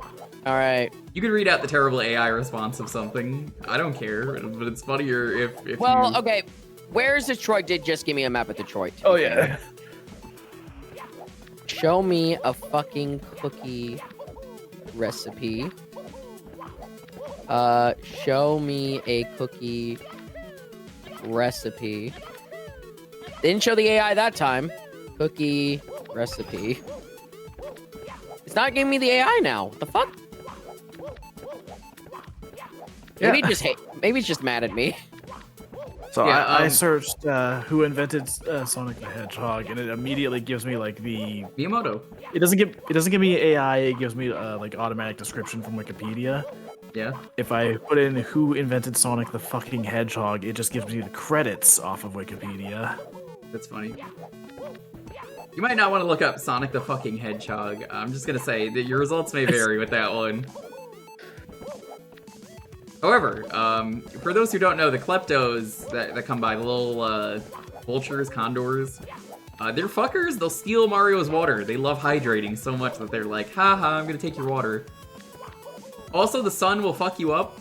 All right. You can read out the terrible AI response of something. I don't care, but it's funnier if Well, you... okay. Where's Detroit? Did just give me a map of Detroit. Oh yeah. Show me a fucking cookie recipe. Show me a cookie recipe. Didn't show the AI that time. Cookie recipe. It's not giving me the AI now. What the fuck? Maybe maybe it's just mad at me. So Yeah, I searched who invented Sonic the Hedgehog, and it immediately gives me like the Miyamoto. It doesn't give me AI. It gives me like automatic description from Wikipedia. Yeah. If I put in who invented Sonic the fucking Hedgehog, it just gives me the credits off of Wikipedia. That's funny. You might not want to look up Sonic the fucking Hedgehog. I'm just gonna say that your results may vary with that one. However, for those who don't know, the kleptos that come by, the little vultures, condors, they're fuckers. They'll steal Mario's water. They love hydrating so much that they're like, haha, I'm gonna take your water. Also, the sun will fuck you up.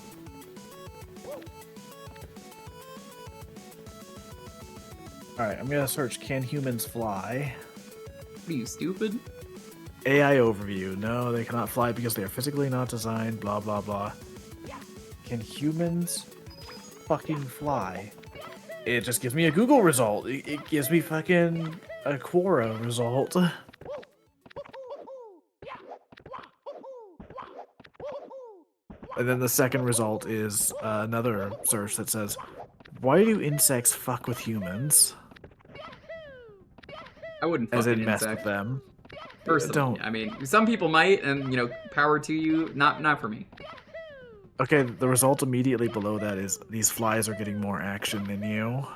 Alright, I'm gonna search can humans fly? What are you, stupid? AI overview. No, they cannot fly because they are physically not designed, blah blah blah. Can humans fucking fly? It just gives me a Google result. It gives me fucking a Quora result. And then the second result is another search that says, why do insects fuck with humans? I wouldn't As fucking in mess with insect. them. Personally, Don't. I mean, some people might, and you know, power to you. Not for me. Okay, the result immediately below that is these flies are getting more action than you.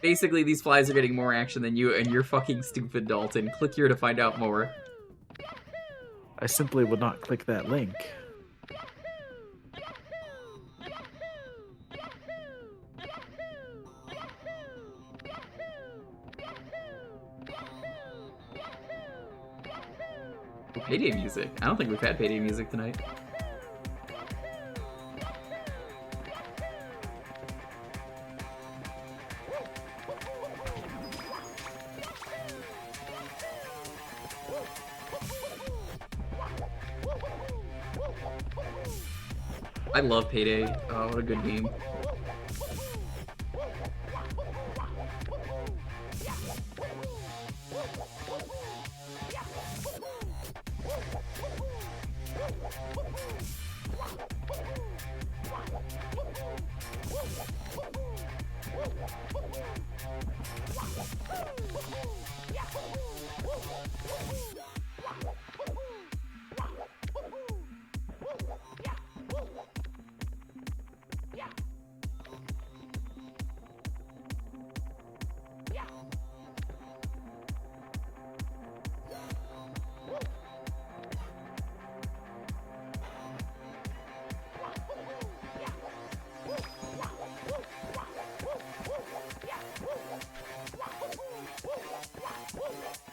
Basically, these flies are getting more action than you, and you're fucking stupid, Dalton. Click here to find out more. I simply would not click that link. Payday music. I don't think we've had payday music tonight. I love Payday. Oh, what a good game.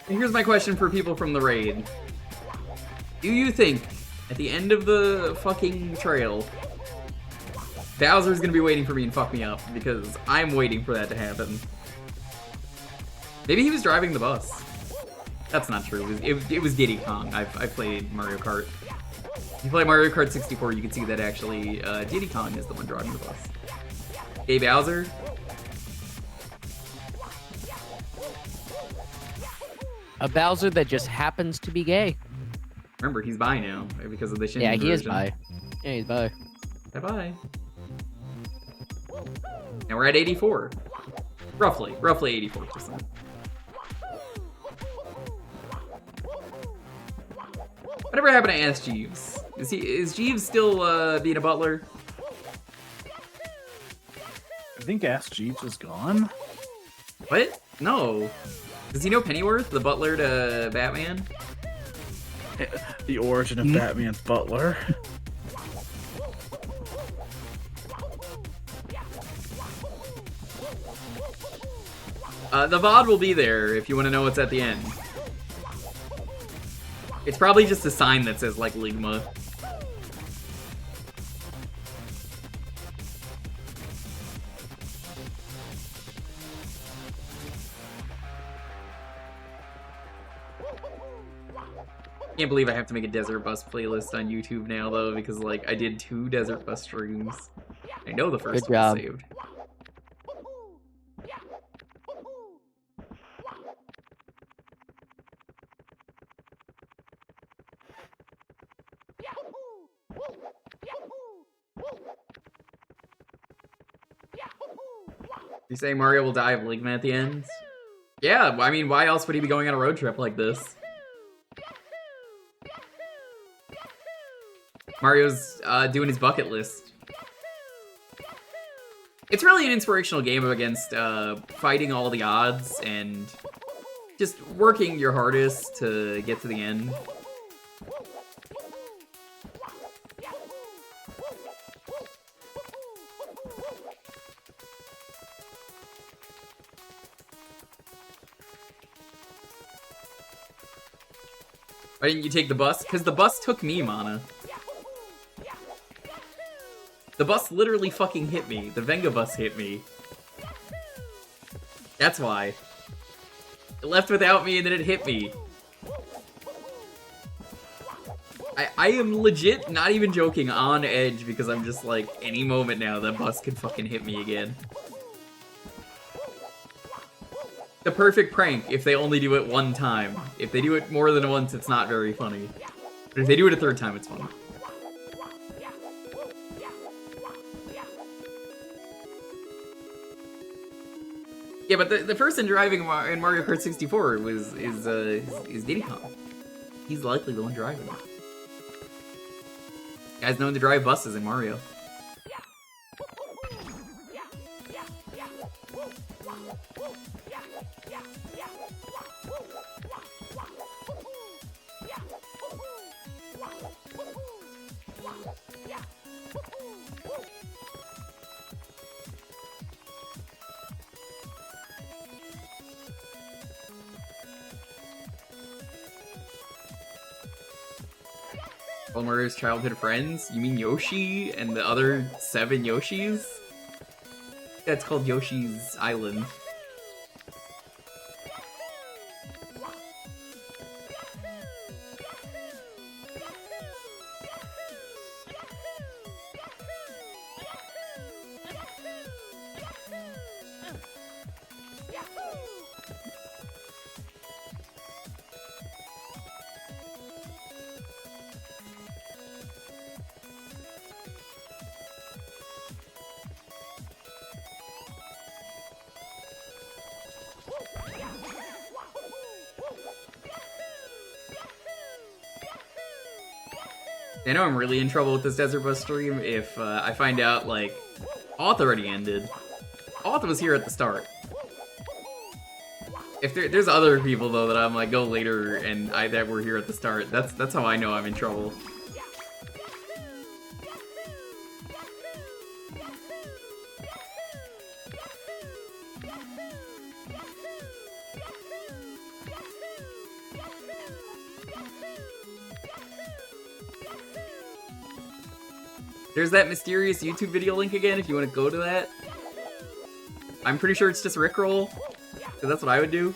And here's my question for people from the raid. Do you think, at the end of the fucking trail, Bowser's gonna be waiting for me and fuck me up? Because I'm waiting for that to happen. Maybe he was driving the bus. That's not true. It was Diddy Kong. I've played Mario Kart. If you play Mario Kart 64, you can see that actually Diddy Kong is the one driving the bus. Hey, Bowser. A Bowser that just happens to be gay. Remember, he's bi now because of the Shin. Yeah, he is version. bi. Yeah, he's bi. Bye-bye. And we're at 84. Roughly 84%. Whatever happened to Ask Jeeves? Is Jeeves still being a butler? I think Ask Jeeves is gone. What? No. Does he know Pennyworth, the butler to Batman? The origin of Batman's butler. The VOD will be there if you want to know what's at the end. It's probably just a sign that says, like, Ligma. Can't believe I have to make a Desert Bus playlist on YouTube now, though, because, like, I did 2 Desert Bus streams. I know the first Good one job. was saved. You say Mario will die of Ligma at the end? Yeah, I mean, why else would he be going on a road trip like this? Mario's doing his bucket list. It's really an inspirational game against fighting all the odds and just working your hardest to get to the end. Why didn't you take the bus? Because the bus took me, Mana. The bus literally fucking hit me. The Venga Bus hit me. That's why. It left without me and then it hit me. I am legit, not even joking, on edge because I'm just like, any moment now that bus could fucking hit me again. The perfect prank if they only do it one time. If they do it more than once, it's not very funny. But if they do it a third time, it's funny. Yeah, but the person driving in Mario Kart 64 is Diddy Kong. He's likely the one driving it. Guy's known to drive buses in Mario. All Mario's childhood friends? You mean Yoshi and the other 7 Yoshis? That's called Yoshi's Island. I know I'm really in trouble with this Desert Bus stream if I find out, like, Auth already ended. Auth was here at the start. If there's other people, though, that I'm like, go later and that were here at the start, that's how I know I'm in trouble. There's that mysterious YouTube video link again if you want to go to that. I'm pretty sure it's just Rickroll, because that's what I would do.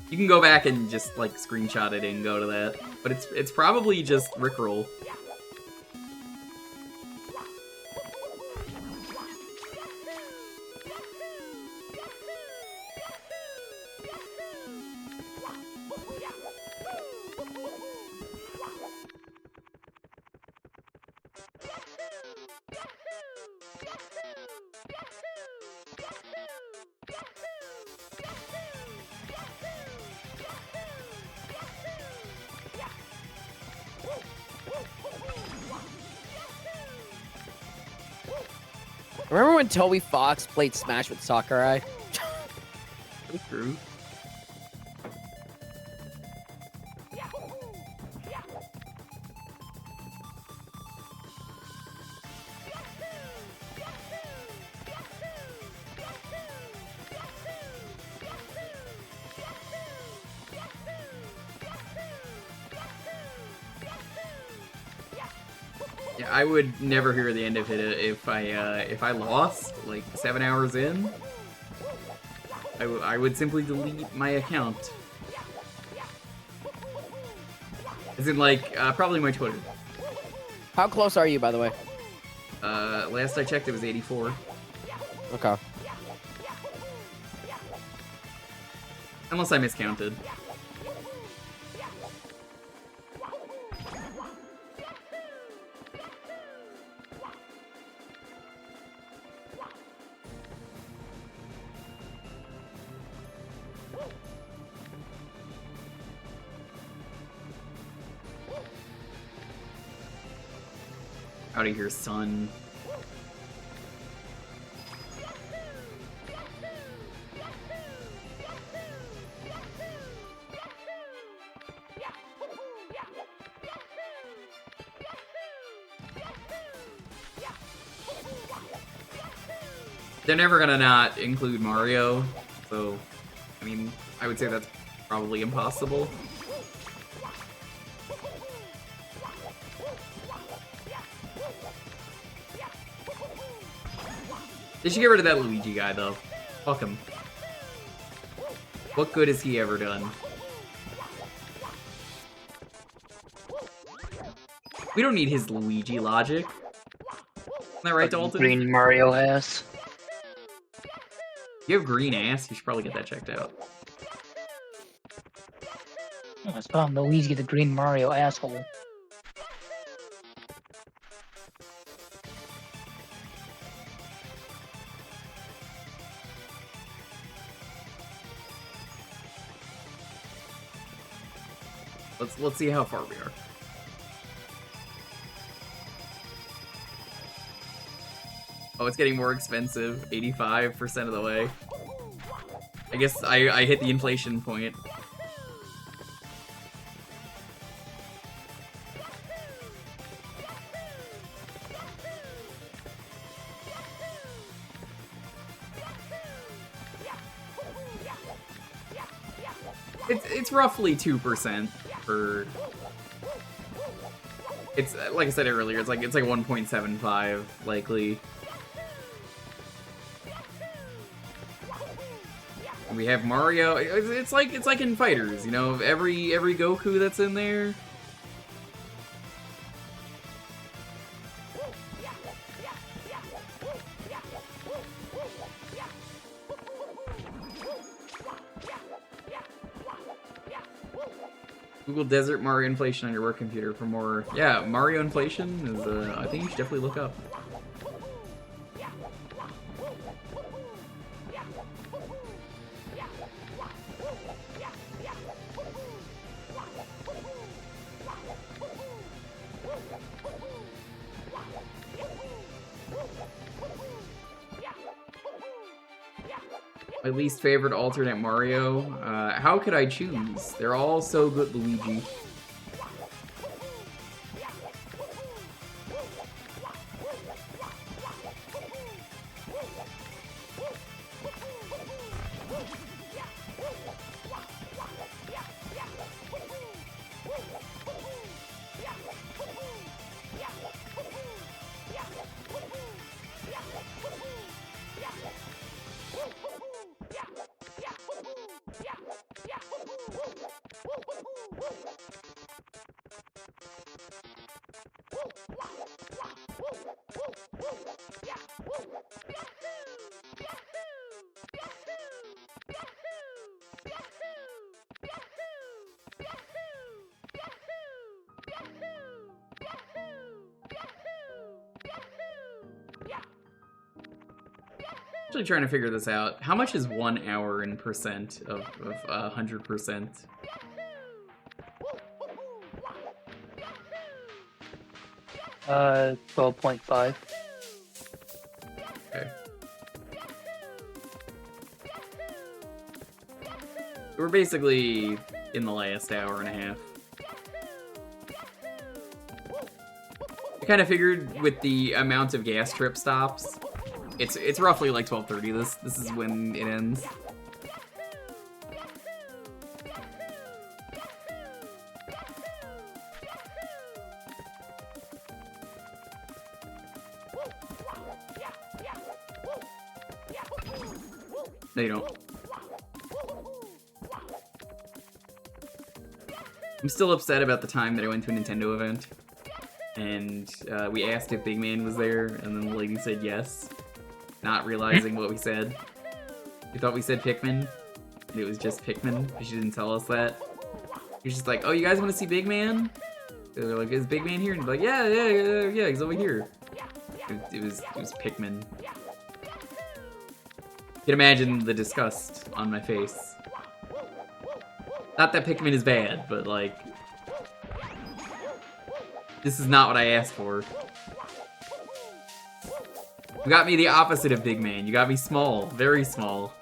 You can go back and just, like, screenshot it and go to that. But it's probably just Rickroll. Remember when Toby Fox played Smash with Sakurai? That's true. Yeah, I would never hear the end of it if I lost like 7 hours in. I would simply delete my account. As in, like, probably my Twitter. How close are you, by the way? Last I checked, it was 84. Okay. Unless I miscounted. Out of here, son. They're never gonna not include Mario, so, I mean, I would say that's probably impossible. They should get rid of that Luigi guy, though. Fuck him. What good has he ever done? We don't need his Luigi logic. Isn't that right, Dalton? Green Mario ass. You have green ass, you should probably get that checked out. Oh, it's found Luigi the Green Mario asshole. Let's see how far we are. Oh, it's getting more expensive. 85% of the way. I guess I hit the inflation point. It's roughly 2% for. It's like I said earlier. It's like 1.75 likely. We have Mario. It's like in Fighters, you know, every Goku that's in there. Google Desert Mario inflation on your work computer for more. Yeah, Mario inflation is. I think you should definitely look up. My least favorite alternate Mario? How could I choose? They're all so good, Luigi. Actually trying to figure this out. How much is 1 hour in percent of 100%? $12.5. Okay. We're basically in the last hour and a half. I kind of figured with the amount of gas trip stops, it's roughly like 12:30. This is when it ends. No, you don't. I'm still upset about the time that I went to a Nintendo event, and we asked if Big Man was there, and then the lady said yes, not realizing what we said. We thought we said Pikmin, and it was just Pikmin, but she didn't tell us that. She was just like, oh, you guys want to see Big Man? And they're like, is Big Man here? And we're like, yeah, he's over here. It was Pikmin. You can imagine the disgust on my face. Not that Pikmin is bad, but like, this is not what I asked for. You got me the opposite of Big Man. You got me small, very small.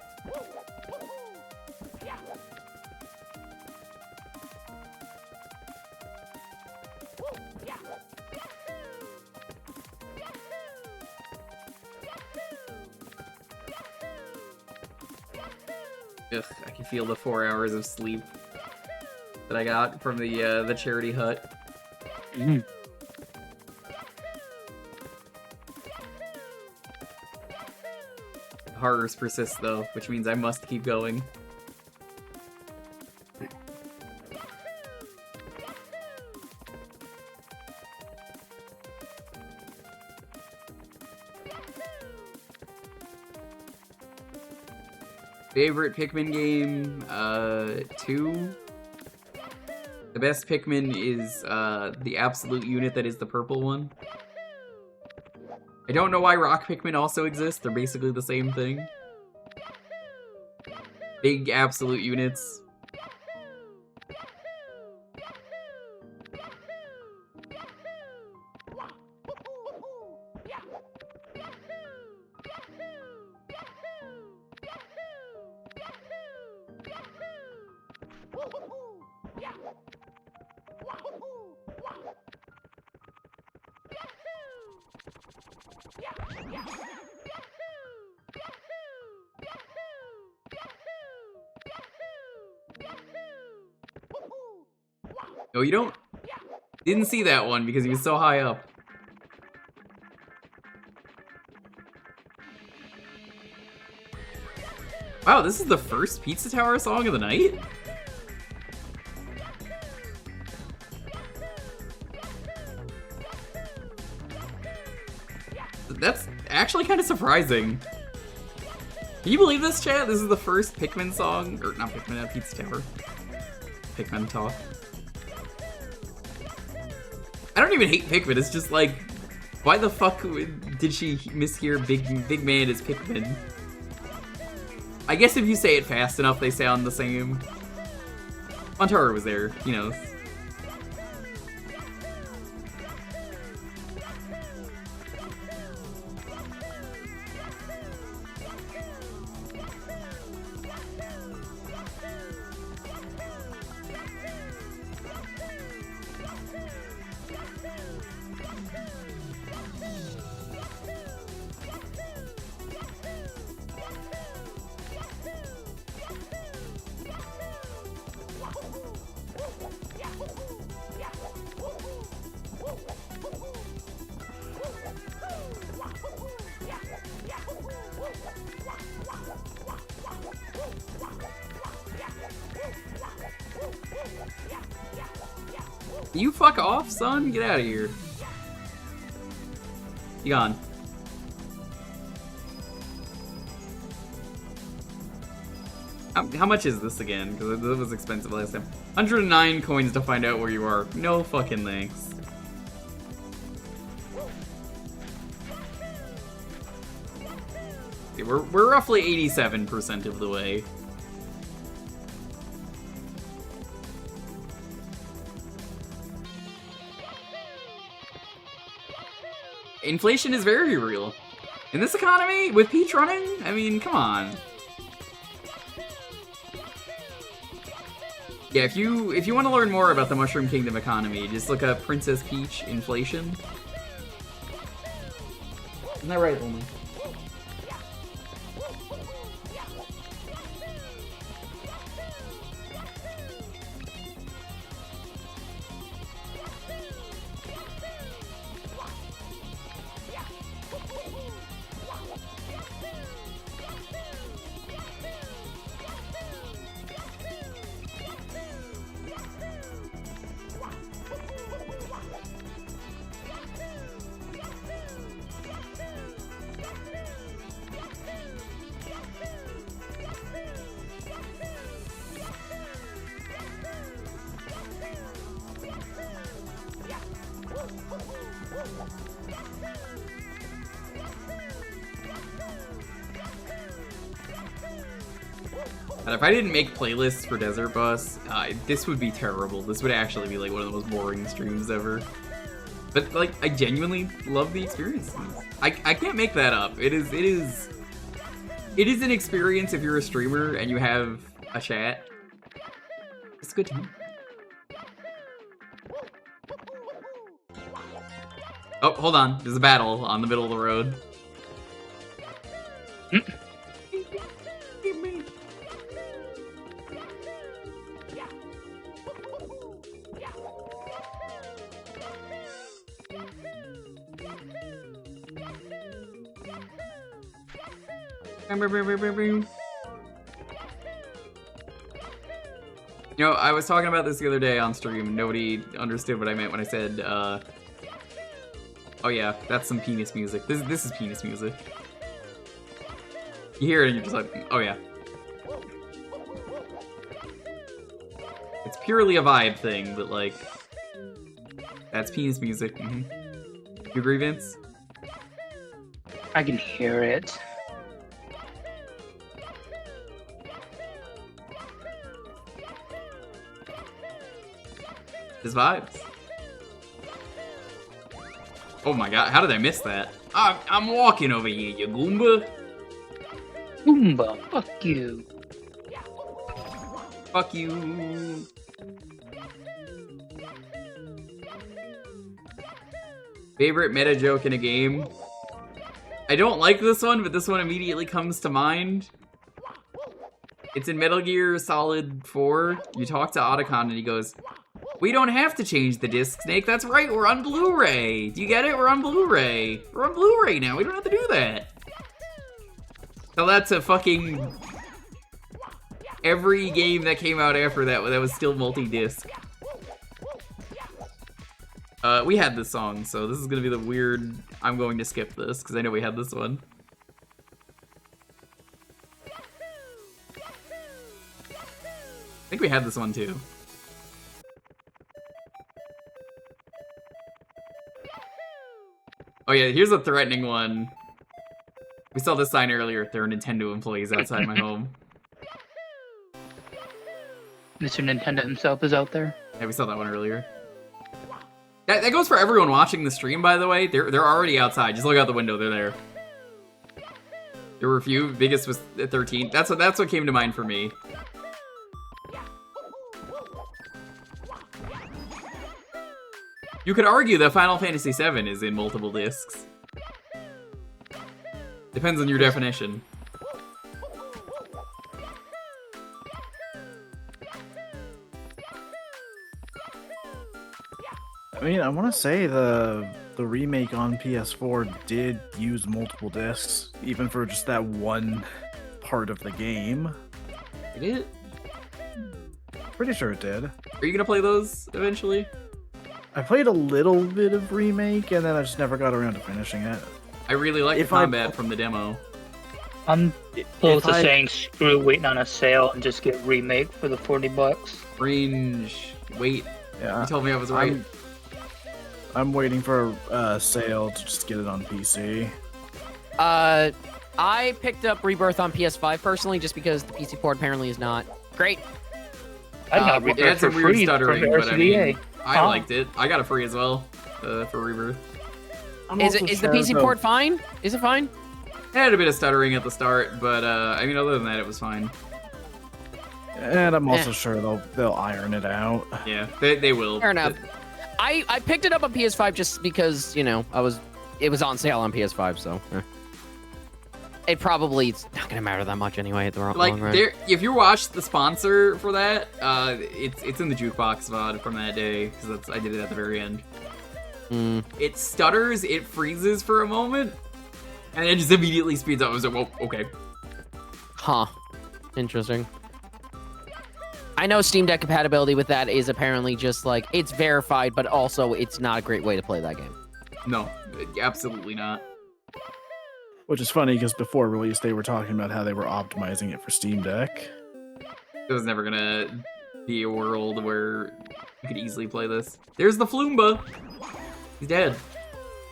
Ugh, I can feel the 4 hours of sleep that I got from the charity hut. Horrors persist though, which means I must keep going. Favorite Pikmin game? 2. The best Pikmin is the absolute unit that is the purple one. I don't know why Rock Pikmin also exists. They're basically the same thing. Big absolute units. Oh, you don't... Didn't see that one because he was so high up. Wow, this is the first Pizza Tower song of the night? That's actually kind of surprising. Can you believe this, chat? This is the first Pikmin song, or not Pikmin, Pizza Tower. Pikmin talk. I don't even hate Pikmin, it's just like, why the fuck did she mishear Big Man as Pikmin? I guess if you say it fast enough, they sound the same. Montaro was there, you know. You fuck off, son? Get out of here. You gone. How much is this again? Because it was expensive last time. 109 coins to find out where you are. No fucking thanks. Okay, we're roughly 87% of the way. Inflation is very real. In this economy, with Peach running, I mean, come on. Yeah, if you want to learn more about the Mushroom Kingdom economy, just look up Princess Peach inflation. Isn't that right, Only? And if I didn't make playlists for Desert Bus, this would be terrible. This would actually be like one of the most boring streams ever. But like, I genuinely love the experience. I can't make that up. It is an experience if you're a streamer and you have a chat. It's a good time. Oh, hold on. There's a battle on the middle of the road. You know, I was talking about this the other day on stream, and nobody understood what I meant when I said, oh yeah, that's some penis music. This is penis music. You hear it and you're just like, oh yeah. It's purely a vibe thing, but like, that's penis music. You agree, Vince? I can hear it. His vibes. Oh my god, how did I miss that? I'm walking over here, you Goomba. Goomba, fuck you. Fuck you. Favorite meta joke in a game? I don't like this one, but this one immediately comes to mind. It's in Metal Gear Solid 4. You talk to Otacon and he goes, "We don't have to change the disc, Snake. That's right, we're on Blu-ray. Do you get it? We're on Blu-ray. We're on Blu-ray now. We don't have to do that." So that's a fucking... Every game that came out after that was still multi-disc. We had this song, so this is gonna be the weird... I'm going to skip this, because I know we had this one. I think we had this one too. Oh yeah, here's a threatening one. We saw this sign earlier. There are Nintendo employees outside my home. Mr. Nintendo himself is out there. Yeah, we saw that one earlier. That goes for everyone watching the stream, by the way. They're already outside. Just look out the window. They're there. There were a few. Biggest was at 13. That's what came to mind for me. You could argue that Final Fantasy VII is in multiple discs. Depends on your definition. I mean, I want to say the remake on PS4 did use multiple discs, even for just that one part of the game. It did? Pretty sure it did. Are you gonna play those eventually? I played a little bit of remake, and then I just never got around to finishing it. I really like the combat from the demo. I'm close to saying screw waiting on a sale and just get remake for the $40. Range. Wait. Yeah. You told me I was right. I'm waiting for a sale to just get it on PC. I picked up Rebirth on PS5 personally, just because the PC port apparently is not great. I got Rebirth it had some for weird free stuttering, from but I mean, RCDA. I liked it. I got it free as well for Rebirth. Is the PC port fine? Is it fine? It had a bit of stuttering at the start, but I mean, other than that, it was fine. And I'm also sure they'll iron it out. Yeah, they will. Fair enough. I picked it up on PS5 just because, you know, it was on sale on PS5, so it probably it's not gonna matter that much anyway at the long run. If you watch the sponsor for that, it's in the jukebox VOD from that day because I did it at the very end. It stutters, it freezes for a moment, and it just immediately speeds up. I was like, whoa, okay. Huh. Interesting. I know Steam Deck compatibility with that is apparently just like, it's verified, but also it's not a great way to play that game. No, absolutely not. Which is funny because before release they were talking about how they were optimizing it for Steam Deck. There was never gonna be a world where you could easily play this. There's the Floomba. He's dead.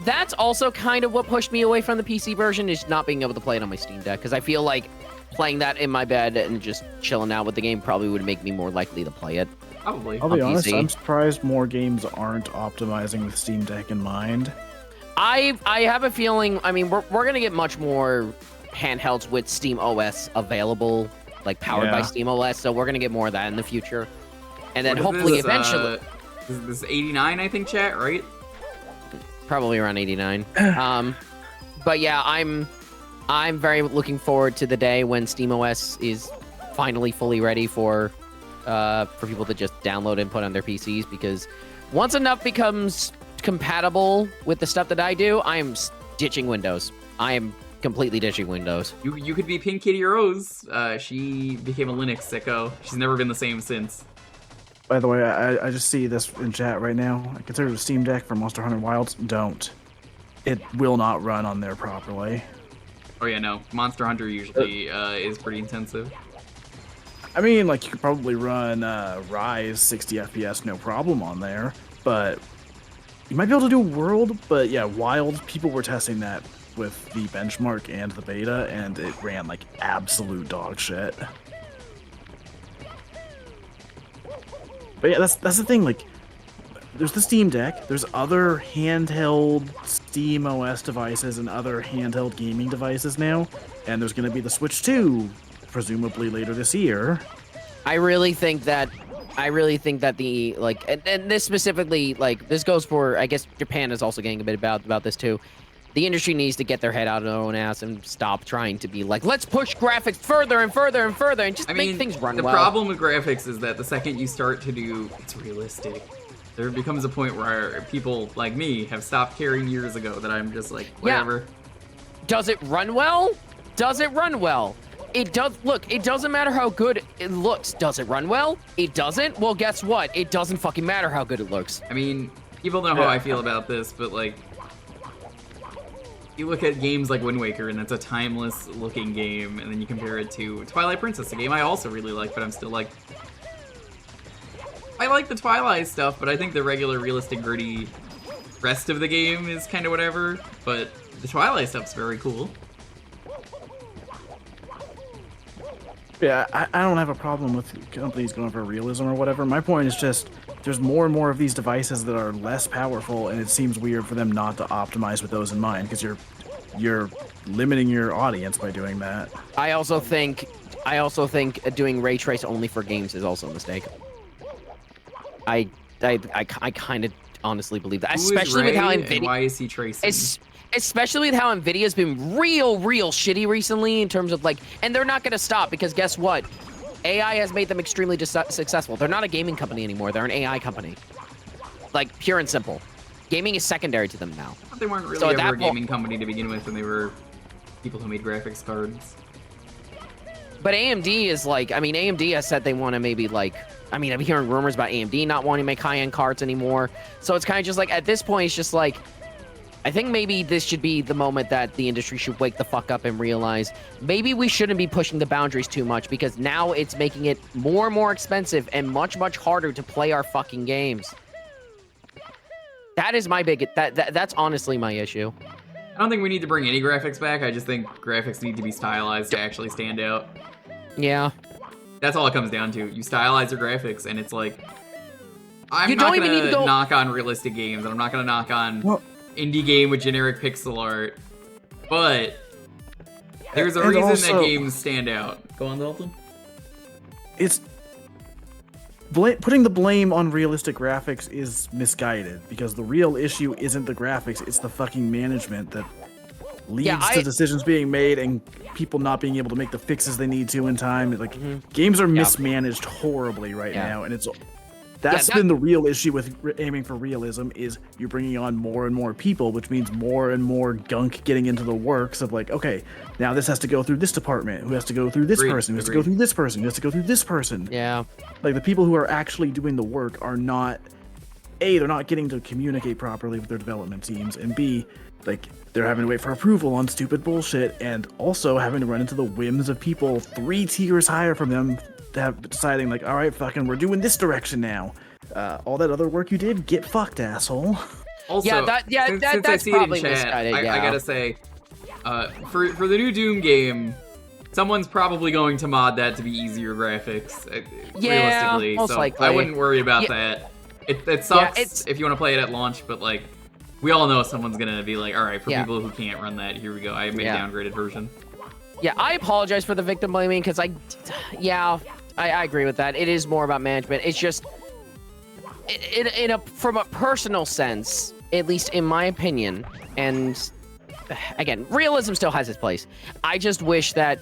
That's also kind of what pushed me away from the PC version, is not being able to play it on my Steam Deck, because I feel like playing that in my bed and just chilling out with the game probably would make me more likely to play it. Probably. I'll be honest, PC. I'm surprised more games aren't optimizing with Steam Deck in mind. I have a feeling, I mean, we're going to get much more handhelds with Steam OS available, like powered by Steam OS, so we're going to get more of that in the future. And then hopefully eventually... This is 89, I think, chat, right? Probably around 89. But yeah, I'm very looking forward to the day when SteamOS is finally fully ready for people to just download and put on their PCs, because once enough becomes compatible with the stuff that I do, I am ditching Windows. I am completely ditching Windows. You could be Pink Kitty Rose. She became a Linux sicko. She's never been the same since. By the way, I just see this in chat right now. I consider the Steam Deck for Monster Hunter Wilds. Don't. It will not run on there properly. Oh yeah, no. Monster Hunter usually is pretty intensive. I mean, like, you could probably run Rise 60 FPS no problem on there, but you might be able to do World, but yeah, Wild, people were testing that with the benchmark and the beta, and it ran like absolute dog shit. But yeah, that's the thing, like, there's the Steam Deck, there's other handheld Steam OS devices and other handheld gaming devices now, and there's going to be the Switch 2, presumably later this year. I really think that the, like, and this specifically, like, this goes for, I guess Japan is also getting a bit about this too. The industry needs to get their head out of their own ass and stop trying to be like, let's push graphics further and further and further and just make things run well. The problem with graphics is that the second you start to do, it's realistic. There becomes a point where people like me have stopped caring years ago that I'm just like, whatever. Yeah. Does it run well? Does it run well? It does. Look, it doesn't matter how good it looks. Does it run well? It doesn't? Well, guess what? It doesn't fucking matter how good it looks. I mean, people know how I feel about this, but like, you look at games like Wind Waker, and that's a timeless looking game, and then you compare it to Twilight Princess, a game I also really like, but I'm still like, I like the Twilight stuff, but I think the regular realistic gritty rest of the game is kind of whatever, but the Twilight stuff's very cool. Yeah, I don't have a problem with companies going for realism or whatever. My point is just, there's more and more of these devices that are less powerful, and it seems weird for them not to optimize with those in mind, because you're limiting your audience by doing that. I also think doing ray trace only for games is also a mistake. I kind of honestly believe that, especially with how Nvidia. Why is he tracing? Especially with how Nvidia's been real shitty recently in terms of like, and they're not gonna stop, because guess what? AI has made them extremely successful. They're not a gaming company anymore. They're an AI company. Like, pure and simple. Gaming is secondary to them now. They weren't really ever a gaming company to begin with, and they were people who made graphics cards. But AMD is like, I mean, AMD has said they want to maybe like, I mean, I'm hearing rumors about AMD not wanting to make high-end cards anymore. So it's kind of just like, at this point, it's just like, I think maybe this should be the moment that the industry should wake the fuck up and realize maybe we shouldn't be pushing the boundaries too much, because now it's making it more and more expensive and much harder to play our fucking games. That is my that's honestly my issue. I don't think we need to bring any graphics back. I just think graphics need to be stylized to actually stand out. Yeah. That's all it comes down to. You stylize your graphics, and it's like, I'm not gonna knock on realistic games, and I'm not gonna knock on indie game with generic pixel art, but there's a reason that games stand out. Go on, Dalton. It's putting the blame on realistic graphics is misguided because the real issue isn't the graphics, it's the fucking management that leads to decisions being made and people not being able to make the fixes they need to in time. Like games are mismanaged horribly right now, and that's been the real issue with aiming for realism is you're bringing on more and more people, which means more and more gunk getting into the works of like, okay, now this has to go through this department, who has to go through this person, who has to go through this person, who has to go through this person. Yeah. Like the people who are actually doing the work are not, A, they're not getting to communicate properly with their development teams, and B, like they're having to wait for approval on stupid bullshit, and also having to run into the whims of people 3 tiers higher from them deciding like, all right, fucking, we're doing this direction now. All that other work you did, get fucked, asshole. Also, that's probably misguided. I gotta say, for the new Doom game, someone's probably going to mod that to be easier graphics. Realistically, most likely. I wouldn't worry about that. It sucks if you want to play it at launch, but like, we all know someone's gonna be like, all right, for people who can't run that, here we go. I made a downgraded version. Yeah, I apologize for the victim blaming because I agree with that. It is more about management. It's just, from a personal sense, at least in my opinion, and again, realism still has its place. I just wish that,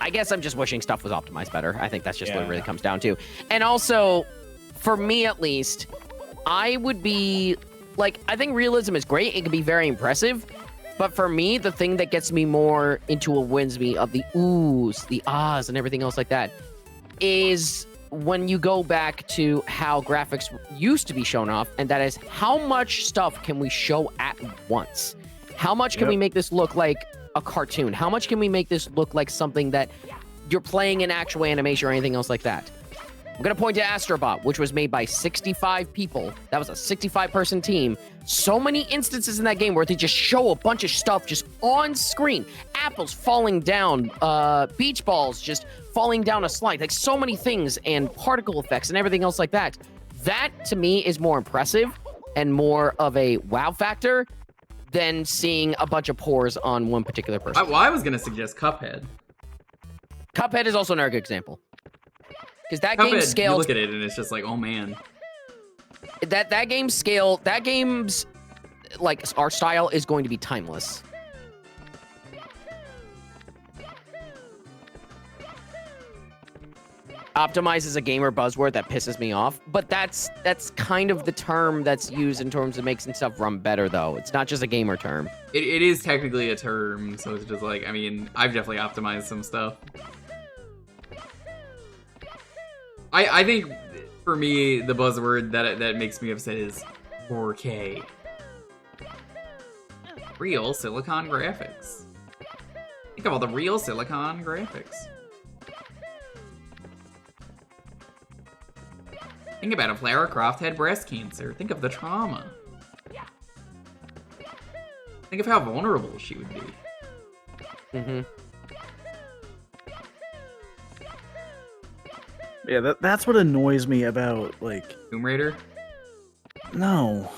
I guess I'm just wishing stuff was optimized better. I think that's just what it really comes down to. And also, for me at least, I would be, like, I think realism is great. It can be very impressive. But for me, the thing that gets me more into a wins me of the oohs, the ahs, and everything else like that is when you go back to how graphics used to be shown off, and that is how much stuff can we show at once? How much can we make this look like a cartoon? How much can we make this look like something that you're playing in actual animation or anything else like that? I'm going to point to Astrobot, which was made by 65 people. That was a 65-person team. So many instances in that game where they just show a bunch of stuff just on screen. Apples falling down, beach balls just falling down a slide. Like, so many things, and particle effects and everything else like that. That, to me, is more impressive and more of a wow factor than seeing a bunch of pores on one particular person. I was going to suggest Cuphead. Cuphead is also another good example. Because that Cuphead, game scaled. You look at it and it's just like, oh man. That game's scale, that game's like art style is going to be timeless. Optimize is a gamer buzzword that pisses me off, but that's kind of the term that's used in terms of making stuff run better, though. It's not just a gamer term. It is technically a term, so it's just like, I mean, I've definitely optimized some stuff. I think, for me, the buzzword that makes me upset is 4K. Real silicon graphics. Think of all the real silicon graphics. Think about if Lara Croft had breast cancer. Think of the trauma. Think of how vulnerable she would be. Mm-hmm. Yeah, that's what annoys me about, like... Tomb Raider? No.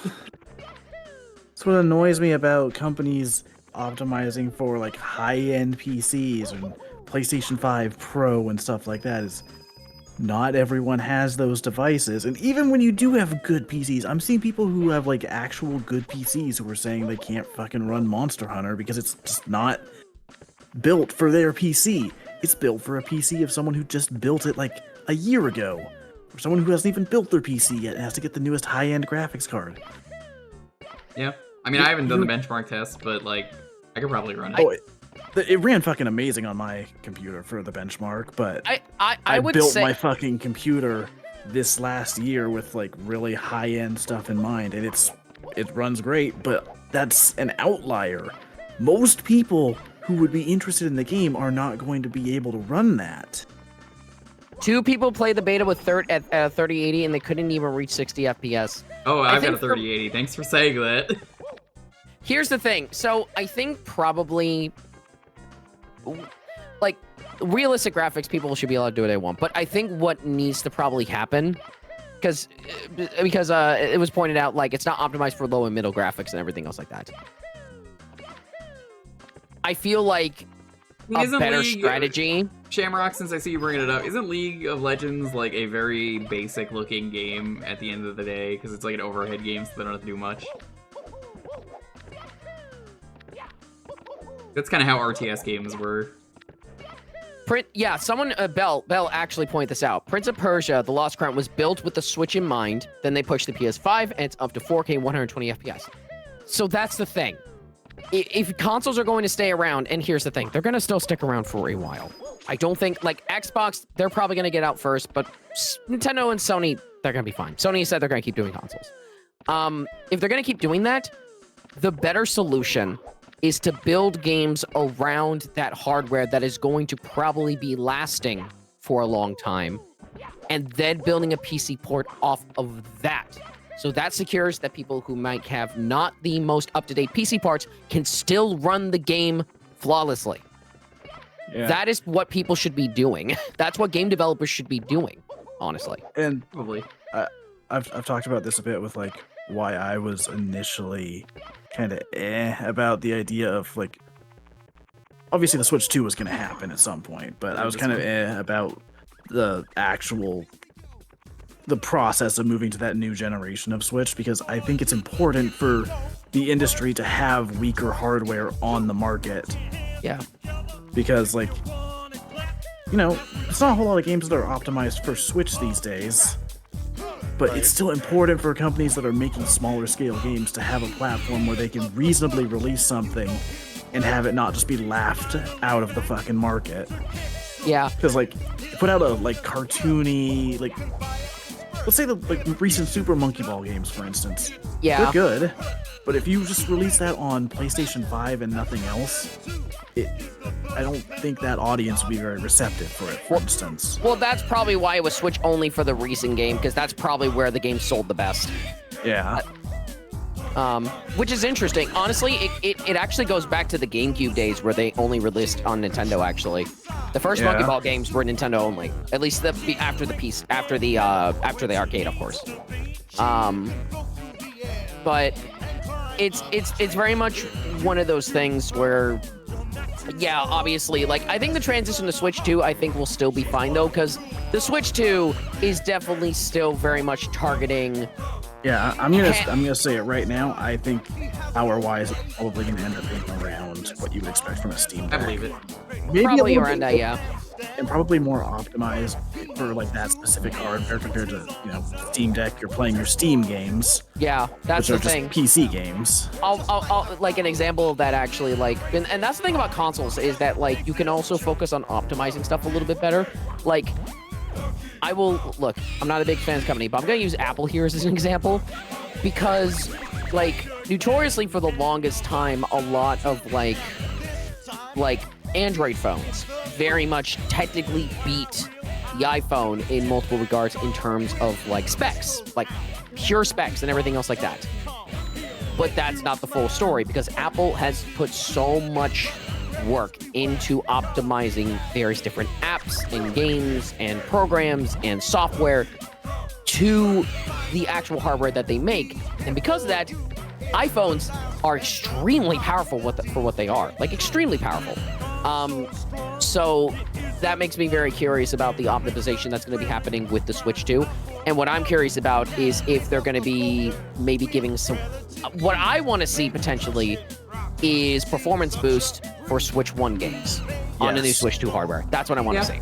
That's what annoys me about companies optimizing for, like, high-end PCs and PlayStation 5 Pro and stuff like that is not everyone has those devices. And even when you do have good PCs, I'm seeing people who have, like, actual good PCs who are saying they can't fucking run Monster Hunter because it's just not built for their PC. It's built for a PC of someone who just built it, like, a year ago, or someone who hasn't even built their PC yet and has to get the newest high-end graphics card. Yeah, I mean, I haven't done the benchmark test, but like, I could probably run it. Oh, it ran fucking amazing on my computer for the benchmark, but I would built say... my fucking computer this last year with like really high-end stuff in mind, and it runs great, but that's an outlier. Most people who would be interested in the game are not going to be able to run that. 2 people played the beta with 3080 and they couldn't even reach 60 FPS. Oh, I've got a 3080. Thanks for saying that. Here's the thing. So I think probably, like, realistic graphics, people should be allowed to do what they want. But I think what needs to probably happen, because it was pointed out, like, it's not optimized for low and middle graphics and everything else like that. I feel like a better strategy Shamrock, since I see you bringing it up, isn't League of Legends like a very basic looking game at the end of the day? Because it's like an overhead game, so they don't have to do much. That's kind of how RTS games were. Yeah, someone, Bell actually pointed this out. Prince of Persia, The Lost Crown was built with the Switch in mind. Then they pushed the PS5, and it's up to 4K 120 FPS. So that's the thing. If consoles are going to stay around, and here's the thing, they're going to still stick around for a while. I don't think, like, Xbox, they're probably going to get out first, but Nintendo and Sony, they're going to be fine. Sony said they're going to keep doing consoles. If they're going to keep doing that, the better solution is to build games around that hardware that is going to probably be lasting for a long time, and then building a PC port off of that. So that secures that people who might have not the most up-to-date PC parts can still run the game flawlessly. Yeah. That is what people should be doing. That's what game developers should be doing, honestly. And Probably. I've talked about this a bit with like why I was initially kind of about the idea of like, obviously the Switch 2 was going to happen at some point, but I was kind of about the process of moving to that new generation of Switch, because I think it's important for the industry to have weaker hardware on the market. Yeah. Because, like, you know, it's not a whole lot of games that are optimized for Switch these days, but it's still important for companies that are making smaller scale games to have a platform where they can reasonably release something and have it not just be laughed out of the fucking market. Yeah. Because, like, you put out a, like, cartoony, like, let's say the like recent Super Monkey Ball games, for instance. Yeah. They're good, but if you just release that on PlayStation 5 and nothing else, I don't think that audience would be very receptive for it, for instance. Well, that's probably why it was Switch only for the recent game, because that's probably where the game sold the best. Yeah. Which is interesting. Honestly, it actually goes back to the GameCube days where they only released on Nintendo, actually. The first Monkey Ball games were Nintendo only. At least after the arcade, of course. But it's very much one of those things where, yeah, obviously, like, I think the transition to Switch 2, I think will still be fine, though, because the Switch 2 is definitely still very much targeting... Yeah, I'm gonna say it right now. I think power-wise, it's probably gonna end up being around what you would expect from a Steam Deck. I believe it. Maybe probably around that, yeah. And probably more optimized for like that specific hardware compared to, you know, Steam Deck. You're playing your Steam games. Yeah, that's which the are thing. Just PC games. I'll like an example of that actually, like, and that's the thing about consoles is that like you can also focus on optimizing stuff a little bit better. Like, I will look. I'm not a big fan of the company, but I'm gonna use Apple here as an example because, like, notoriously for the longest time, a lot of like Android phones very much technically beat the iPhone in multiple regards in terms of like specs, like pure specs and everything else like that. But that's not the full story because Apple has put so much work into optimizing various different apps and games and programs and software to the actual hardware that they make. And because of that, iPhones are extremely powerful for what they are, like extremely powerful. So that makes me very curious about the optimization that's going to be happening with the Switch 2. And what I'm curious about is if they're going to be maybe giving some... What I want to see potentially is performance boost for Switch 1 games on the new Switch 2 hardware. That's what I want to see.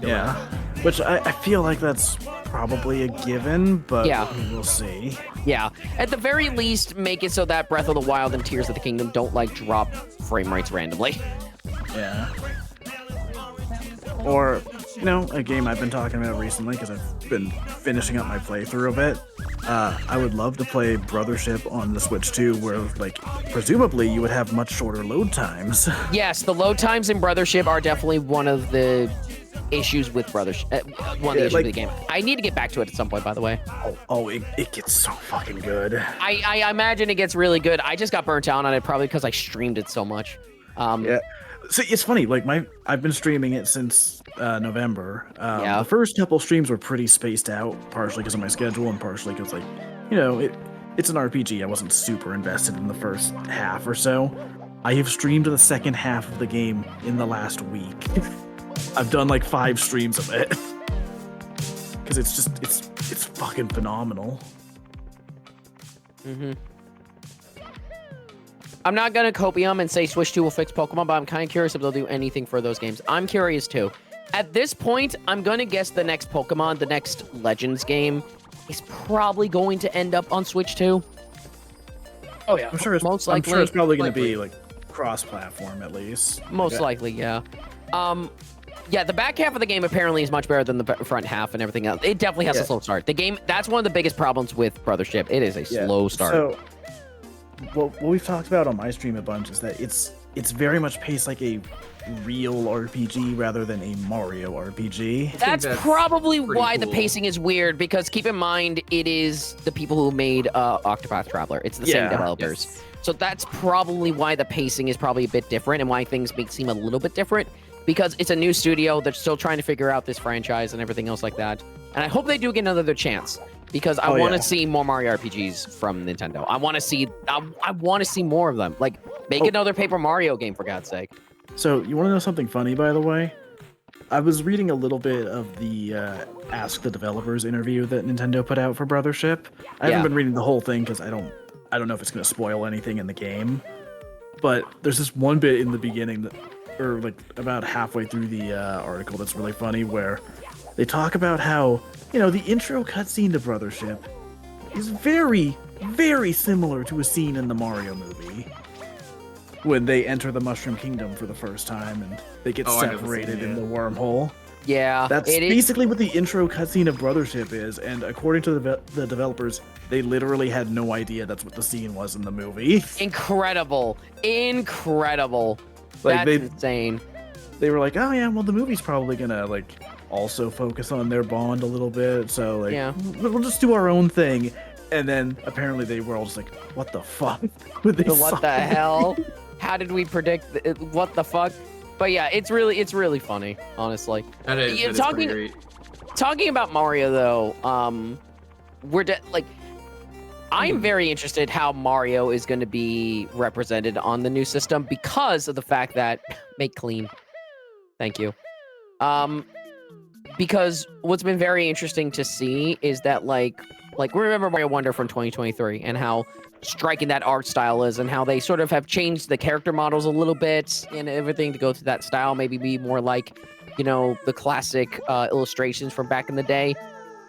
Yeah. Which I feel like that's probably a given, but we'll see. Yeah. At the very least, make it so that Breath of the Wild and Tears of the Kingdom don't, like, drop frame rates randomly. Yeah. Or, you know, a game I've been talking about recently because I've been finishing up my playthrough of it. I would love to play Brothership on the Switch 2 where, like, presumably you would have much shorter load times. Yes, the load times in Brothership are definitely one of the issues with Brothership. One of the issues with the game. I need to get back to it at some point, by the way. It gets so fucking good. I imagine it gets really good. I just got burnt out on it probably because I streamed it so much. Yeah. So it's funny, like I've been streaming it since November. The first couple streams were pretty spaced out, partially because of my schedule and partially because, like, you know, it's an RPG. I wasn't super invested in the first half or so. I have streamed the second half of the game in the last week. I've done like 5 streams of it. Because it's fucking phenomenal. Mm-hmm. I'm not gonna copium and say Switch 2 will fix Pokemon, but I'm kind of curious if they'll do anything for those games. I'm curious too. At this point, I'm gonna guess the next Pokemon, the next Legends game, is probably going to end up on Switch 2. Oh yeah. I'm sure it's probably going to be like cross-platform at least. Most likely, yeah. Yeah, the back half of the game apparently is much better than the front half and everything else. It definitely has a slow start. The game, that's one of the biggest problems with Brothership. It is a slow start. So, what we've talked about on my stream a bunch is that it's very much paced like a real RPG rather than a Mario RPG. That's probably why cool. the pacing is weird, because keep in mind, it is the people who made Octopath Traveler. It's the same developers. Yes. So that's probably why the pacing is probably a bit different and why things seem a little bit different, because it's a new studio. They're still trying to figure out this franchise and everything else like that. And I hope they do get another chance, because I want to see more Mario RPGs from Nintendo. I want to see more of them. Like, make another Paper Mario game, for God's sake. So, you want to know something funny, by the way? I was reading a little bit of the Ask the Developers interview that Nintendo put out for Brothership. I haven't been reading the whole thing because I don't know if it's going to spoil anything in the game. But there's this one bit in the beginning that, or like about halfway through the article, that's really funny, where they talk about how, the intro cutscene to Brothership is very, very similar to a scene in the Mario movie. When they enter the Mushroom Kingdom for the first time and they get separated in the wormhole. Yeah. That's basically what the intro cutscene of Brothership is, and according to the developers, they literally had no idea that's what the scene was in the movie. Incredible. Incredible. Like, that's insane. They were like, oh yeah, well the movie's probably gonna like also focus on their bond a little bit, so like we'll just do our own thing. And then apparently they were all just like, what the fuck? What the hell? How did we predict what the fuck? But yeah, it's really funny, honestly. That is pretty great. Talking about Mario though, I'm very interested how Mario is going to be represented on the new system, because of the fact that make clean. Thank you. Because what's been very interesting to see is that like we remember Mario Wonder from 2023 and how striking that art style is, and how they sort of have changed the character models a little bit and everything to go to that style, maybe be more like, the classic illustrations from back in the day.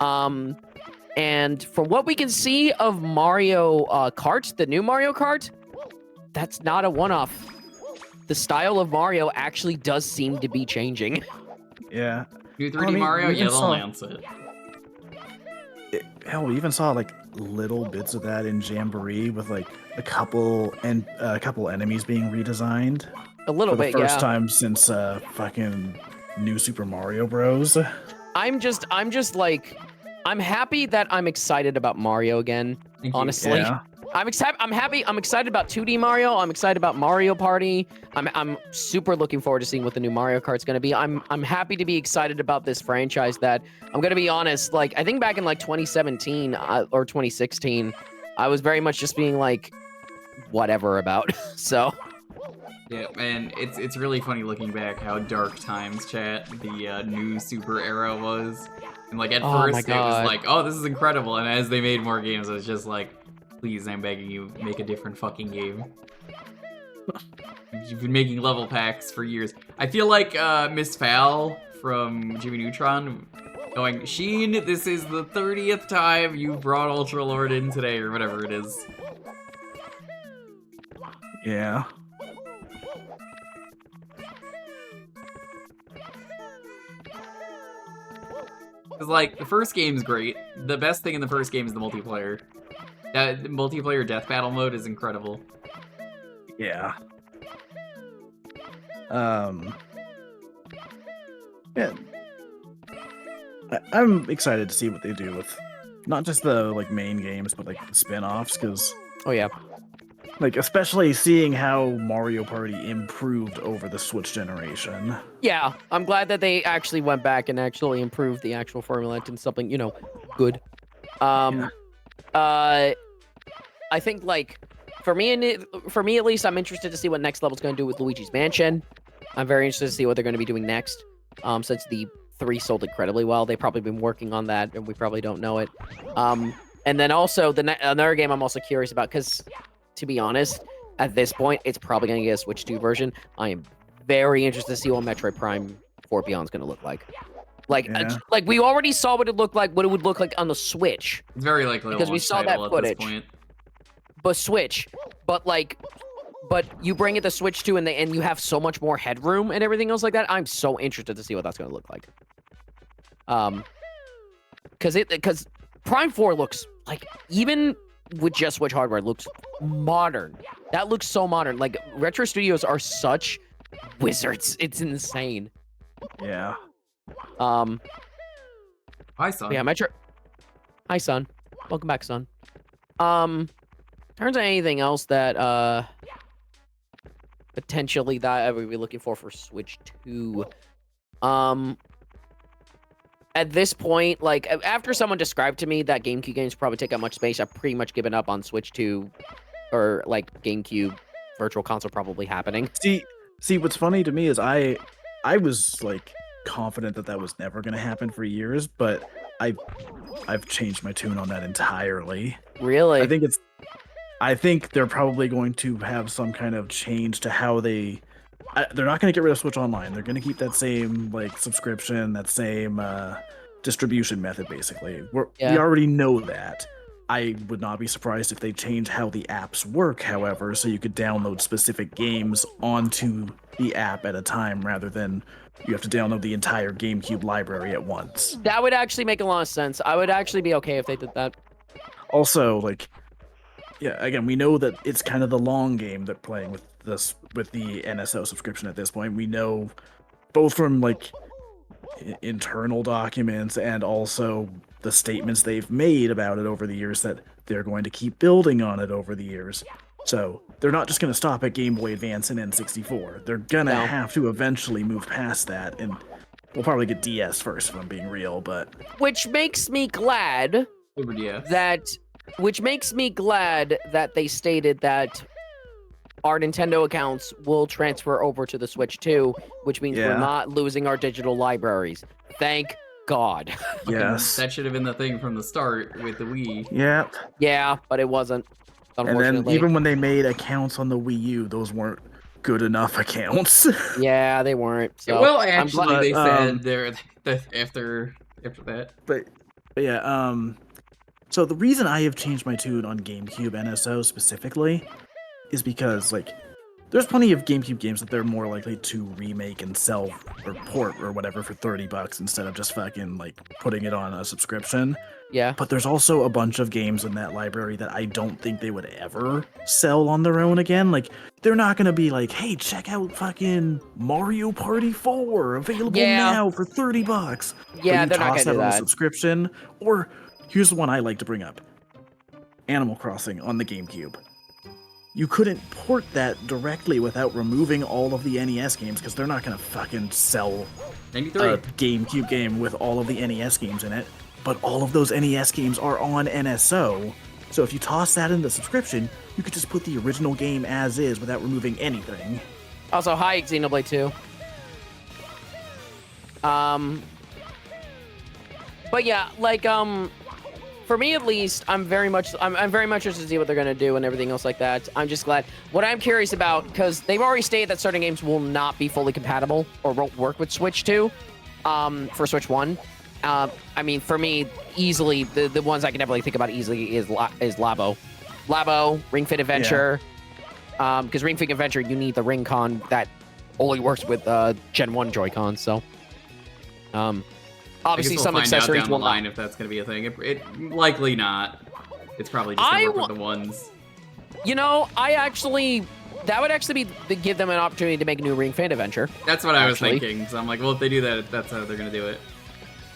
And from what we can see of Mario Kart, the new Mario Kart, that's not a one-off. The style of Mario actually does seem to be changing. Yeah. New 3D Mario, they'll announce it. Hell, we even saw like little bits of that in Jamboree with like a couple enemies being redesigned. A little bit, for the first time since fucking New Super Mario Bros. I'm happy that I'm excited about Mario again. Honestly, I'm excited about 2D Mario. I'm excited about Mario Party. I'm super looking forward to seeing what the new Mario Kart's gonna be. I'm happy to be excited about this franchise that, I'm gonna be honest, like I think back in like 2017 or 2016, I was very much just being like, whatever about. So. Yeah, and it's really funny looking back how dark times, chat, the new Super era was. And like at first it was like, oh, this is incredible. And as they made more games, I was just like, please, I'm begging you, make a different fucking game. You've been making level packs for years. I feel like Miss Fowl from Jimmy Neutron going, Sheen, this is the 30th time you brought Ultra Lord in today, or whatever it is. Yeah. Because, like, the first game's great. The best thing in the first game is the multiplayer. The multiplayer death battle mode is incredible. Yeah. Yeah. I'm excited to see what they do with not just the like main games, but like the spin-offs, because like especially seeing how Mario Party improved over the Switch generation. Yeah, I'm glad that they actually went back and actually improved the actual formula into something, good. I think like for me at least, I'm interested to see what Next Level's going to do with Luigi's Mansion. I'm very interested to see what they're going to be doing next. since the 3 sold incredibly well. They've probably been working on that, and we probably don't know it. And then also, another game I'm also curious about, because, to be honest, at this point, it's probably going to get a Switch 2 version. I am very interested to see what Metroid Prime 4 Beyond is going to look like. Like, like we already saw what it looked like, what it would look like on the Switch. It's very likely because we saw that footage. But Switch, but you bring it to Switch 2 and you have so much more headroom and everything else like that. I'm so interested to see what that's going to look like. Because Prime 4 looks like, even with just Switch hardware, it looks modern. That looks so modern. Like, Retro Studios are such wizards. It's insane. Yeah. Hi, son. Yeah, Metro. Hi, son. Welcome back, son. Turns out anything else that potentially that I would be looking for Switch 2. At this point, like, after someone described to me that GameCube games probably take up much space, I've pretty much given up on Switch 2 or like GameCube Virtual Console probably happening. See, what's funny to me is I was like confident that was never going to happen for years, but I've changed my tune on that entirely. Really? I think they're probably going to have some kind of change to how they're not going to get rid of Switch Online. They're going to keep that same like subscription, that same distribution method, basically. We already know that. I would not be surprised if they change how the apps work, however, so you could download specific games onto the app at a time rather than you have to download the entire GameCube library at once. That would actually make a lot of sense. I would actually be okay if they did that. Also, like, yeah, again, we know that it's kind of the long game that playing with the NSO subscription at this point. We know both from like internal documents and also the statements they've made about it over the years that they're going to keep building on it over the years. So they're not just going to stop at Game Boy Advance and N64. They're going to have to eventually move past that, and we'll probably get DS first if I'm being real, but... Which makes me glad that they stated that our Nintendo accounts will transfer over to the Switch 2, which means we're not losing our digital libraries. Thank God. Yes. That should have been the thing from the start with the Wii. Yeah. Yeah, but it wasn't, unfortunately. And then even when they made accounts on the Wii U, those weren't good enough accounts. Yeah, they weren't. So well, actually, they said they're after that. But yeah, so the reason I have changed my tune on GameCube NSO specifically is because, like, there's plenty of GameCube games that they're more likely to remake and sell or port or whatever for $30 instead of just fucking, like, putting it on a subscription. Yeah. But there's also a bunch of games in that library that I don't think they would ever sell on their own again. Like, they're not gonna be like, hey, check out fucking Mario Party 4, available now for $30. Yeah, but they're not gonna do on a that. subscription. Or, here's the one I like to bring up. Animal Crossing on the GameCube. You couldn't port that directly without removing all of the NES games, because they're not going to fucking sell a GameCube game with all of the NES games in it. But all of those NES games are on NSO, so if you toss that in the subscription, you could just put the original game as is without removing anything. Also, hi, Xenoblade 2. But yeah, like, for me at least, I'm very much interested to see what they're gonna do and everything else like that. I'm just glad. What I'm curious about, because they've already stated that certain games will not be fully compatible or won't work with Switch 2, for Switch 1. I mean, for me, easily the ones I can definitely think about easily is Labo, Ring Fit Adventure. Because Ring Fit Adventure, you need the Ring Con that only works with Gen 1 Joy-Cons. So, obviously, some accessories down will the line not. if that's going to be a thing. It likely not. It's probably just going to work with the ones. You know, that would actually be give them an opportunity to make a new Ring Fit Adventure. That's what I was thinking. So I'm like, well, if they do that, that's how they're going to do it.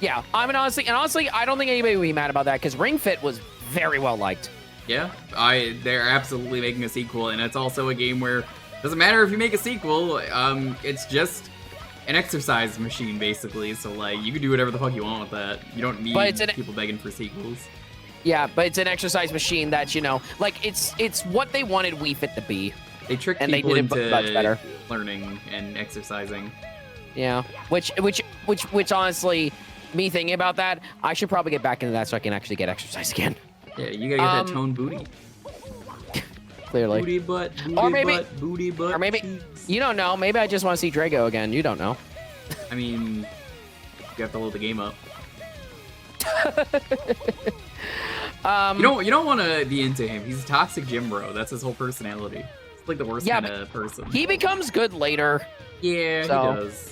Yeah, honestly, I don't think anybody would be mad about that because Ring Fit was very well liked. Yeah, they're absolutely making a sequel, and it's also a game where it doesn't matter if you make a sequel. It's just an exercise machine, basically. So, like, you can do whatever the fuck you want with that. You don't need people begging for sequels. Yeah, but it's an exercise machine that, you know, like, it's what they wanted Wii Fit to be. They tricked and people they did it into much better. learning and exercising. Yeah. Which honestly, me thinking about that, I should probably get back into that so I can actually get exercise again. Yeah, you gotta get that toned booty. Clearly. Booty butt, booty Or maybe- butt, booty butt. Or maybe cheeks. you don't know. Maybe I just want to see Drago again. You don't know. I mean, you have to load the game up. You don't want to be into him. He's a toxic gym bro. That's his whole personality. It's like the worst Yeah, kind of person. He becomes good later. Yeah, So- he does.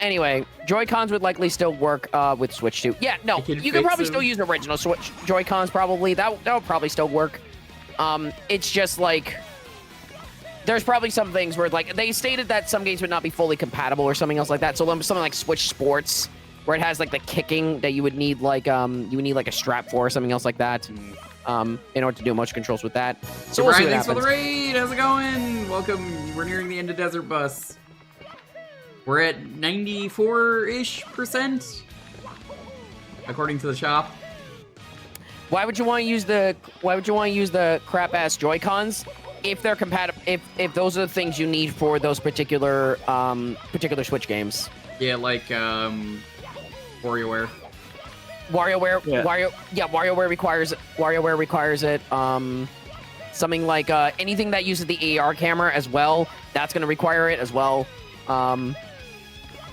Anyway, Joy-Cons would likely still work with Switch 2. Yeah, no, can you can fix probably them. still use original Switch Joy-Cons probably. That would probably still work. It's just like there's probably some things where like they stated that some games would not be fully compatible or something else like that. So something like Switch Sports, where it has like the kicking that you would need like a strap for or something else like that. In order to do motion controls with that. So we'll see Brian, what thanks for the happens. raid. How's it going? Welcome. We're nearing the end of Desert Bus. We're at 94-ish%, according to the shop. Why would you want to use the crap ass Joy-Cons if they're compatible? If those are the things you need for those particular Switch games? Yeah, like WarioWare. WarioWare requires it. Something like anything that uses the AR camera as well, that's going to require it as well.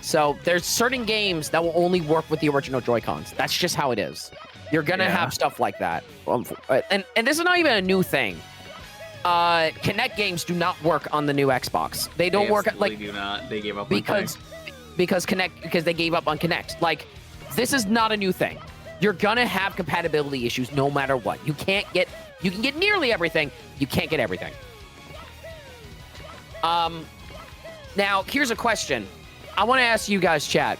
So there's certain games that will only work with the original Joy-Cons. That's just how it is. You're gonna have stuff like that. And this is not even a new thing. Kinect games do not work on the new Xbox. They don't work like do not. They gave up because they gave up on Kinect. Like this is not a new thing. You're gonna have compatibility issues no matter what. You can get nearly everything. You can't get everything. Now here's a question. I want to ask you guys, chat.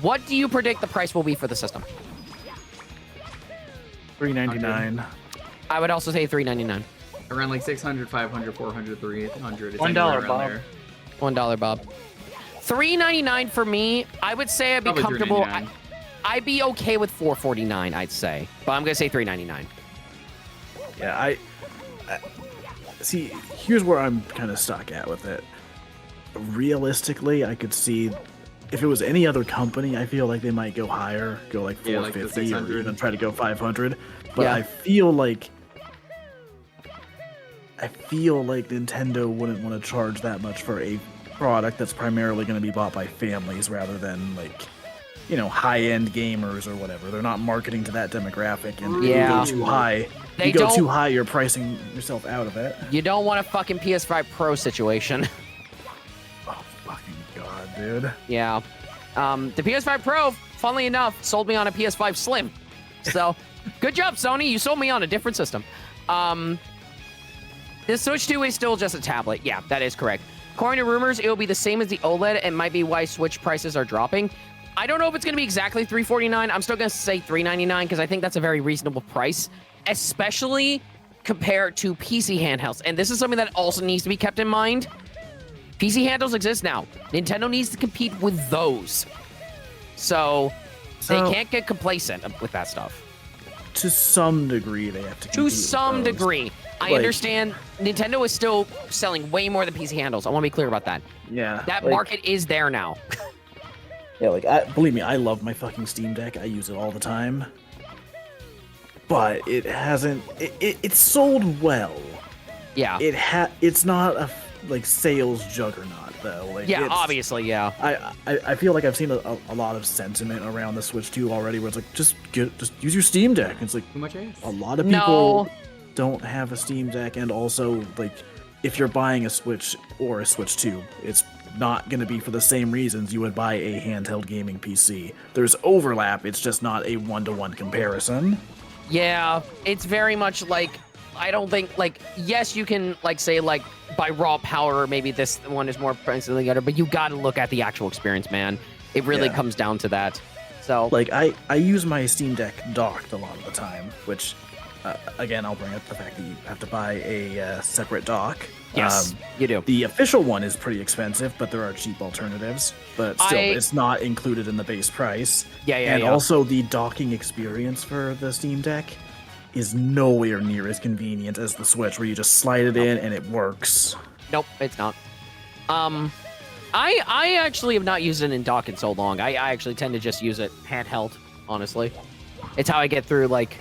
What do you predict the price will be for the system? $399. I would also say $399. Around like 600, 500, 400, 300. It's $1, anywhere around Bob. there. $1, Bob. $399 for me. I would say I'd be Probably comfortable. $3.99. I'd be okay with $449. I'd say, but I'm gonna say $399. Yeah, I see. Here's where I'm kind of stuck at with it. Realistically, I could see if it was any other company, I feel like they might go higher, go like Yeah, like the 450 or 600. even try to go 500. But Yeah. I feel like Nintendo wouldn't want to charge that much for a product that's primarily going to be bought by families rather than like, you know, high-end gamers or whatever. They're not marketing to that demographic, and if you Yeah. go too high, They you go don't- too high, you're pricing yourself out of it. You don't want a fucking PS5 Pro situation. Oh, fucking god, dude. Yeah. The PS5 Pro, funnily enough, sold me on a PS5 Slim. So, good job, Sony. You sold me on a different system. The Switch 2 is still just a tablet. Yeah, that is correct. According to rumors, it'll be the same as the OLED and might be why Switch prices are dropping. I don't know if it's going to be exactly $349. I'm still going to say $399 because I think that's a very reasonable price, especially compared to PC handhelds. And this is something that also needs to be kept in mind. PC handhelds exist now. Nintendo needs to compete with those. So they can't get complacent with that stuff. To some degree, they have to compete To with some those. degree. I Like- understand Nintendo is still selling way more than PC handles. I want to be clear about that. Yeah. That like- market is there now. Yeah, like, believe me, I love my fucking Steam Deck. I use it all the time. But it hasn't... It's sold well. Yeah. It's not a, like, sales juggernaut, though. Like, Yeah, it's- obviously, yeah. I feel like I've seen a lot of sentiment around the Switch 2 already, where it's like, just use your Steam Deck. It's like, Too much ass. a lot of people No. don't have a Steam Deck, and also, like, if you're buying a Switch or a Switch 2, it's not going to be for the same reasons you would buy a handheld gaming PC. There's overlap, it's just not a one-to-one comparison. Yeah, it's very much like, I don't think, like, yes, you can, like, say, like, by raw power, maybe this one is more expensive than the other, but you gotta look at the actual experience, man. It really Yeah. comes down to that. So, Like, I use my Steam Deck docked a lot of the time, which, again, I'll bring up the fact that you have to buy a separate dock. yes, you do. The official one is pretty expensive, but there are cheap alternatives. But still, it's not included in the base price. Yeah, yeah, And yeah. also, the docking experience for the Steam Deck is nowhere near as convenient as the Switch, where you just slide it in and it works. Nope, it's not. I actually have not used it in dock in so long. I actually tend to just use it handheld, honestly. It's how I get through, like,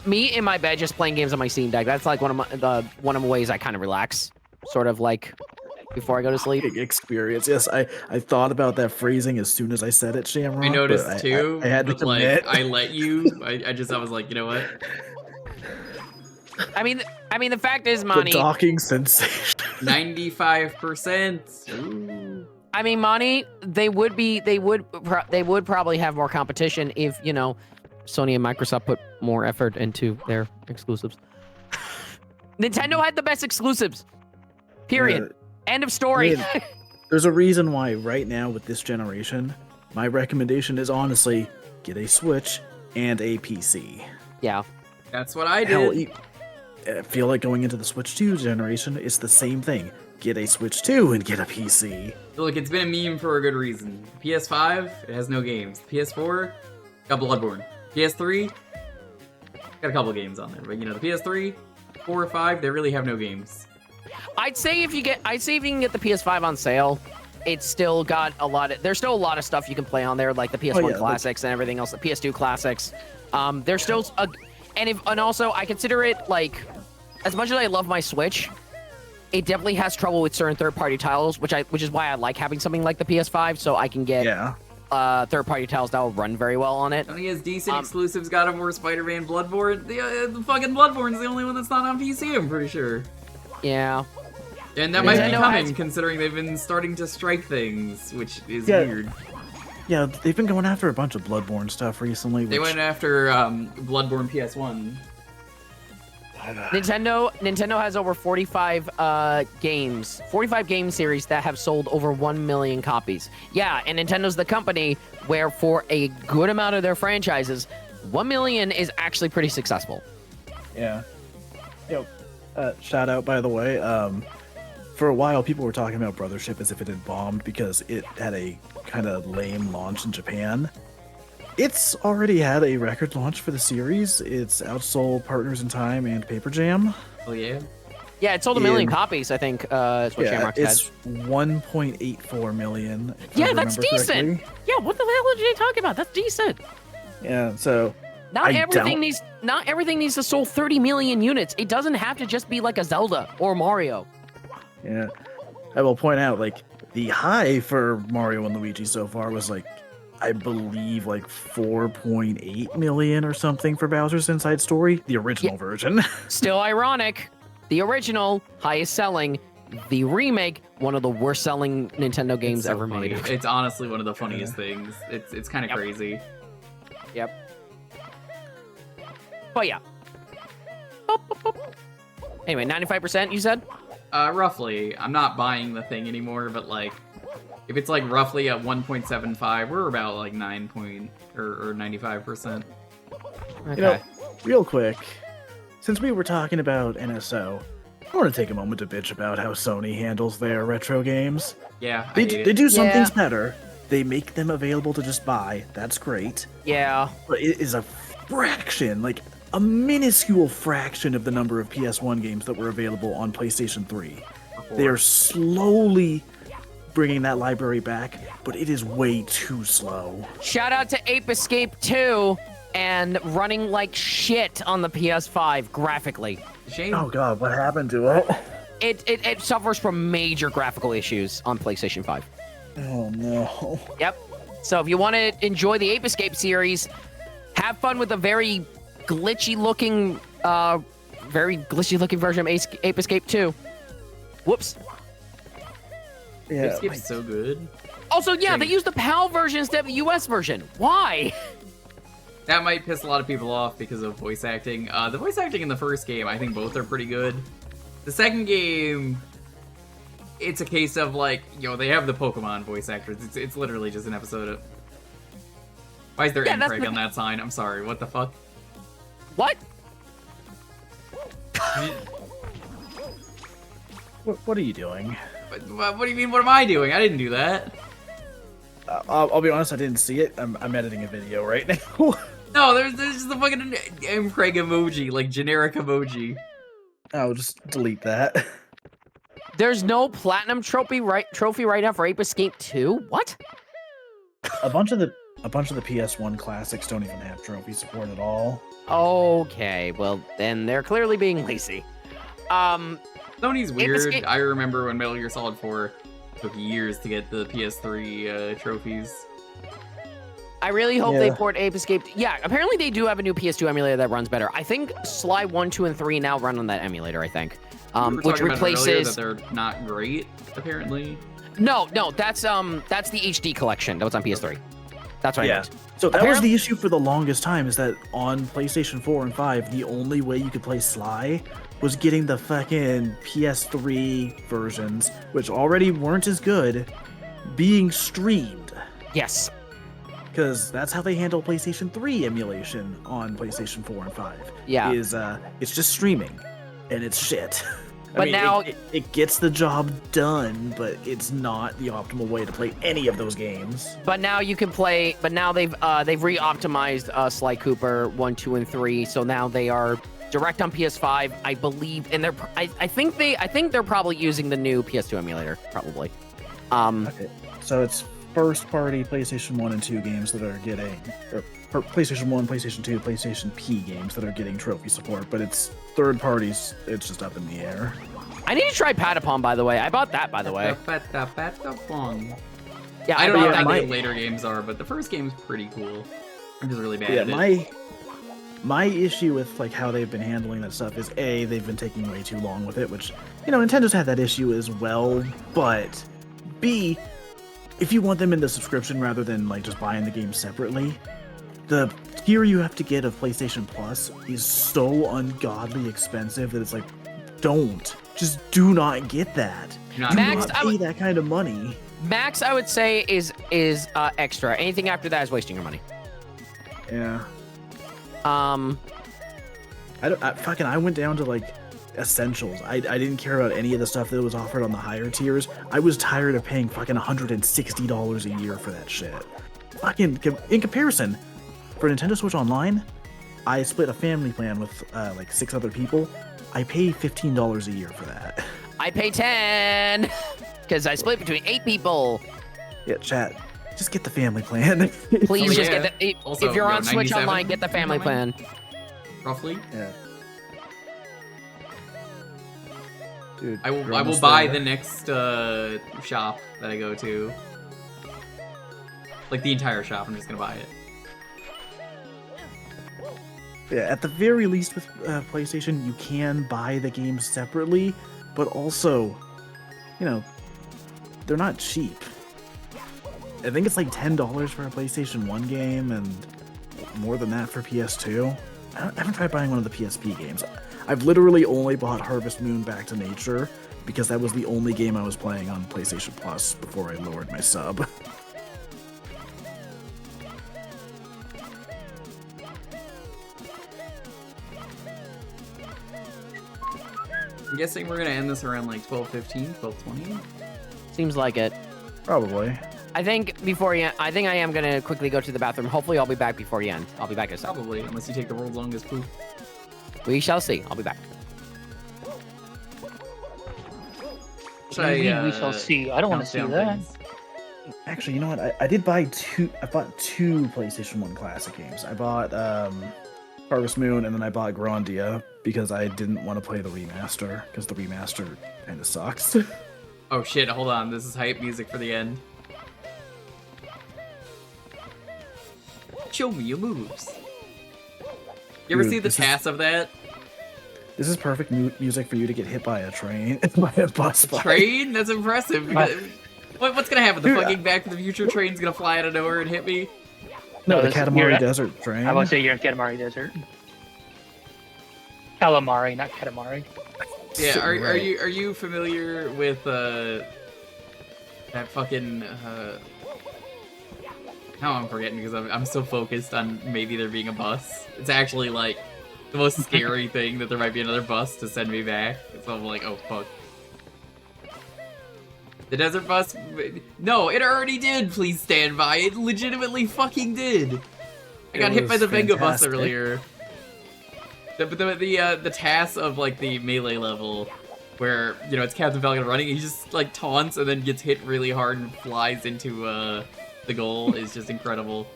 me in my bed just playing games on my Steam Deck. That's like one of the ways I kind of relax, sort of like before I go to sleep. Experience. Yes, I thought about that phrasing as soon as I said it, Shamrock. I noticed too. I had to commit. Like, I let you. I was like, you know what? I mean, the fact is, Monty. The docking sensation. 95%. I mean, Monty, they would probably have more competition if, you know, Sony and Microsoft put more effort into their exclusives. Nintendo had the best exclusives. Period. End of story. I mean, there's a reason why right now with this generation, my recommendation is honestly get a Switch and a PC. Yeah. That's what I did. Hell, I feel like going into the Switch 2 generation, it's the same thing. Get a Switch 2 and get a PC. Look, it's been a meme for a good reason. PS5, it has no games. PS4, got Bloodborne. PS3, got a couple games on there. But, you know, the PS3, 4 or 5, they really have no games. I'd say if you can get the PS5 on sale, it's still got a lot of. There's still a lot of stuff you can play on there, like the PS1 classics and everything else, the PS2 classics. There's still and also I consider it like, as much as I love my Switch, it definitely has trouble with certain third-party titles, which is why I like having something like the PS5, so I can get third-party titles that will run very well on it. Sony has decent exclusives. God of War, Spider-Man, Bloodborne. The fucking Bloodborne's the only one that's not on PC. I'm pretty sure. Yeah. And that might be coming, considering they've been starting to strike things, which is weird. Yeah, they've been going after a bunch of Bloodborne stuff recently. They went after Bloodborne PS1. Nintendo has over 45 games, 45 game series that have sold over 1 million copies. Yeah, and Nintendo's the company where for a good amount of their franchises, 1 million is actually pretty successful. Yeah. Yo, shout out, by the way. For a while, people were talking about Brothership as if it had bombed because it had a kind of lame launch in Japan. It's already had a record launch for the series. It's outsold Partners in Time and Paper Jam. Oh, yeah? Yeah, it sold 1 million copies, I think, is what Shamrock said. It's 1.84 million. Yeah, that's decent. Yeah, what the hell are you talking about? That's decent. Yeah, so... Not everything needs to sell 30 million units. It doesn't have to just be like a Zelda or Mario. Yeah. I will point out, like, the high for Mario and Luigi so far was, like, I believe, like, 4.8 million or something for Bowser's Inside Story, the original version. Still ironic. The original, highest selling. The remake, one of the worst selling Nintendo games ever made. It's honestly one of the funniest things. It's kind of crazy. Yep. But yeah. Anyway, 95% you said? Roughly. I'm not buying the thing anymore, but like, if it's like roughly at 1.75, we're about like 95%. Okay. You know, real quick, since we were talking about NSO, I want to take a moment to bitch about how Sony handles their retro games. Yeah, they do some things better. They make them available to just buy. That's great. Yeah. But it is a fraction, like a minuscule fraction of the number of PS1 games that were available on PlayStation 3. They are slowly bringing that library back, but it is way too slow. Shout out to Ape Escape 2 and running like shit on the PS5 graphically. Shame. Oh god, what happened to it? It suffers from major graphical issues on PlayStation 5. Oh no. Yep. So if you want to enjoy the Ape Escape series, have fun with a very glitchy looking version of Ape Escape 2. Whoops. Yeah, Ape Escape's so good. Also, yeah, they use the PAL version instead of the US version. Why? That might piss a lot of people off because of voice acting. The voice acting in the first game, I think both are pretty good. The second game, it's a case of like, they have the Pokemon voice actors. It's literally just an episode of... Why is there N Craig on that sign? I'm sorry, what the fuck? What? What are you doing? What do you mean, what am I doing? I didn't do that. I'll be honest, I didn't see it. I'm editing a video right now. No, there's just the fucking M. Craig emoji, like generic emoji. I'll just delete that. There's no platinum trophy right now for Ape Escape 2? What? A bunch of the PS1 classics don't even have trophy support at all. Okay, well then they're clearly being lazy. Sony's Ape weird. Escape- I remember when Metal Gear Solid 4 took years to get the PS3 trophies. I really hope they port Ape Escape. Yeah, apparently they do have a new PS2 emulator that runs better. I think Sly 1, 2, and 3 now run on that emulator, I think. We were Which talking about it earlier replaces... that they're not great, apparently. No, that's the HD collection that was on PS3. That's what I meant. So that was the issue for the longest time, is that on PlayStation 4 and 5, the only way you could play Sly was getting the fucking PS3 versions, which already weren't as good, being streamed. Yes. Because that's how they handle PlayStation 3 emulation on PlayStation 4 and 5. Yeah. It's just streaming, and it's shit. But now it gets the job done, but it's not the optimal way to play any of those games. But now you can play. But now they've re-optimized Sly Cooper 1, 2, and 3. So now they are direct on PS5, I believe, and I think they're probably using the new PS2 emulator, probably. Okay. So it's first-party PlayStation 1 and 2 games that are getting, or PlayStation 1, PlayStation 2, PlayStation P games that are getting trophy support, but it's third parties. It's just up in the air. I need to try Patapon, by the way. I bought that, by the way. Patapon. Yeah, I don't know how that. good later games are, but the first game's pretty cool. I'm just really bad at it. My issue with like how they've been handling that stuff is A, they've been taking way too long with it, which, you know, Nintendo's had that issue as well, but B, if you want them in the subscription rather than like just buying the game separately, the tier you have to get of PlayStation Plus is so ungodly expensive that it's like, just do not get that. Max, do not pay that kind of money. Max, I would say is extra. Anything after that is wasting your money. Yeah. I went down to like essentials. I didn't care about any of the stuff that was offered on the higher tiers. I was tired of paying fucking $160 a year for that shit. Fucking in comparison, for Nintendo Switch Online, I split a family plan with like 6 other people. I pay $15 a year for that. I pay 10 because I split between 8 people. Yeah, chat. Just get the family plan. Please just get the. Also, if you're on Switch 97 Online, get the family plan. Roughly. Yeah. Dude, I will buy the next shop that I go to. Like the entire shop, I'm just gonna buy it. Yeah, at the very least with PlayStation, you can buy the games separately, but also, you know, they're not cheap. I think it's like $10 for a PlayStation 1 game and more than that for PS2. I haven't tried buying one of the PSP games. I've literally only bought Harvest Moon Back to Nature because that was the only game I was playing on PlayStation Plus before I lowered my sub. I'm guessing we're gonna end this around like 12:15, 12:20. Seems like it. Probably. I think I am gonna quickly go to the bathroom. Hopefully, I'll be back before you end. I'll be back in a second. Probably, unless you take the world's longest poop. We shall see. I'll be back. We shall see. I don't want to see that. Actually, you know what? I did buy two. I bought 2 PlayStation 1 classic games. I bought Harvest Moon and then I bought Grandia because I didn't want to play the remaster because the remaster kind of sucks. Oh shit! Hold on. This is hype music for the end. Show me your moves. You ever Dude, see the TAS of that? This is perfect music for you to get hit by a train, by a bus. Train? That's impressive. What's gonna happen? The fucking Back to the Future train's gonna fly out of nowhere and hit me? No, the Katamari Desert train. I want to say you're in Katamari Desert. Calamari, not Katamari. Yeah, are you familiar with that fucking now I'm forgetting because I'm so focused on maybe there being a bus. It's actually like the most scary thing that there might be another bus to send me back. So I'm like, oh fuck. The desert bus? No, it already did. Please stand by. It legitimately fucking did. I got hit by the Venga Bus earlier. The TAS of like the melee level where, you know, it's Captain Falcon running, and he just, like, taunts and then gets hit really hard and flies into, the goal is just incredible.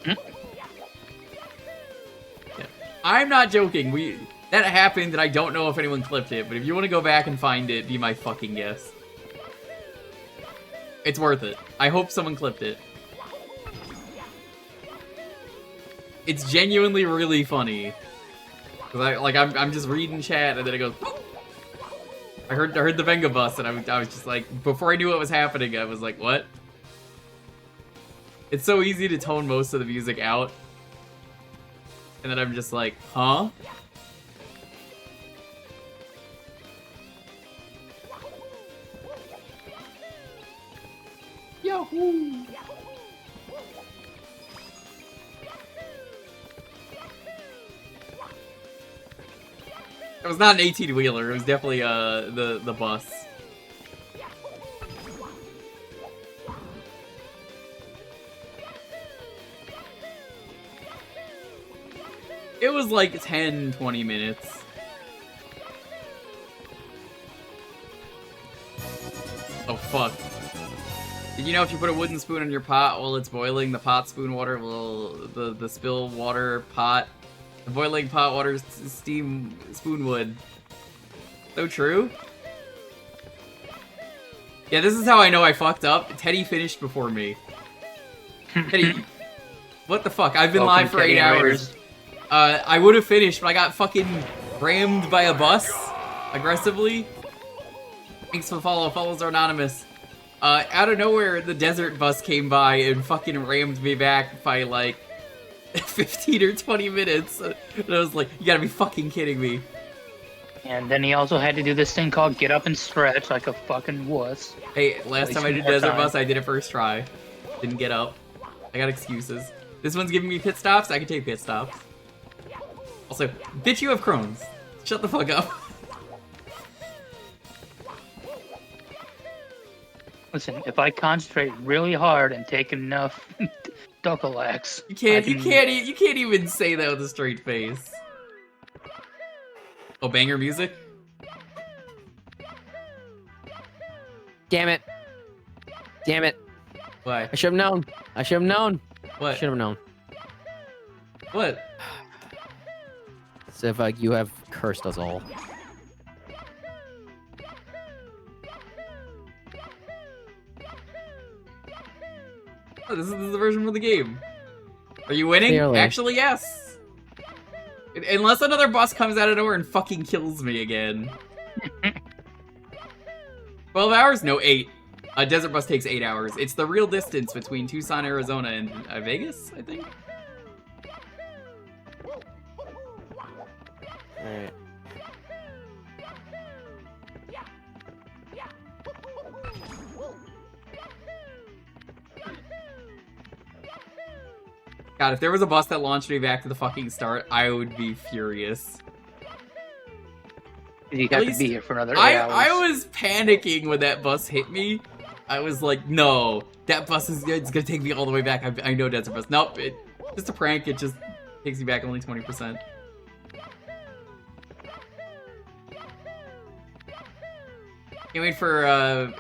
Yeah. I'm not joking, that happened, and I don't know if anyone clipped it, but if you want to go back and find it, be my fucking guest. It's worth it. I hope someone clipped it. It's genuinely really funny. Cause I'm just reading chat, and then it goes, boop! I heard the Venga Bus, and I was just like, before I knew what was happening, I was like, what? It's so easy to tone most of the music out. And then I'm just like, huh? Yahoo! It was not an 18-wheeler, it was definitely the bus. It was like 10-20 minutes. Oh fuck. Did you know if you put a wooden spoon in your pot while it's boiling, the pot spoon water will, the spill water pot, the boiling pot water steam spoon wood. So true? Yeah, this is how I know I fucked up. Teddy finished before me. Teddy, what the fuck? I've been live for 8 hours. I would have finished, but I got fucking rammed by a bus aggressively. Thanks for the follow. Follows are anonymous. Out of nowhere, the desert bus came by and fucking rammed me back by like 15 or 20 minutes. And I was like, you gotta be fucking kidding me. And then he also had to do this thing called get up and stretch like a fucking wuss. Hey, last time I did desert bus, I did it first try. Didn't get up. I got excuses. This one's giving me pit stops, I can take pit stops. Also, bitch, you have Crohn's. Shut the fuck up. Listen, if I concentrate really hard and take enough Docalax, you can't even say that with a straight face. Oh, banger music? Damn it. Damn it. Why? I should have known. I should have known. What? Should have known. What? Ziva, you have cursed us all. Oh, this is the version for the game. Are you winning? Clearly. Actually, yes. Unless another boss comes out of nowhere and fucking kills me again. 12 hours? No, 8. A desert bus takes 8 hours. It's the real distance between Tucson, Arizona and Vegas, I think? Alright. God, if there was a bus that launched me back to the fucking start, I would be furious. You have to be here for another 8 hours. I was panicking when that bus hit me. I was like, no, that bus is it's gonna take me all the way back. I know desert bus. Nope, just a prank. It just takes me back only 20%. Can't wait for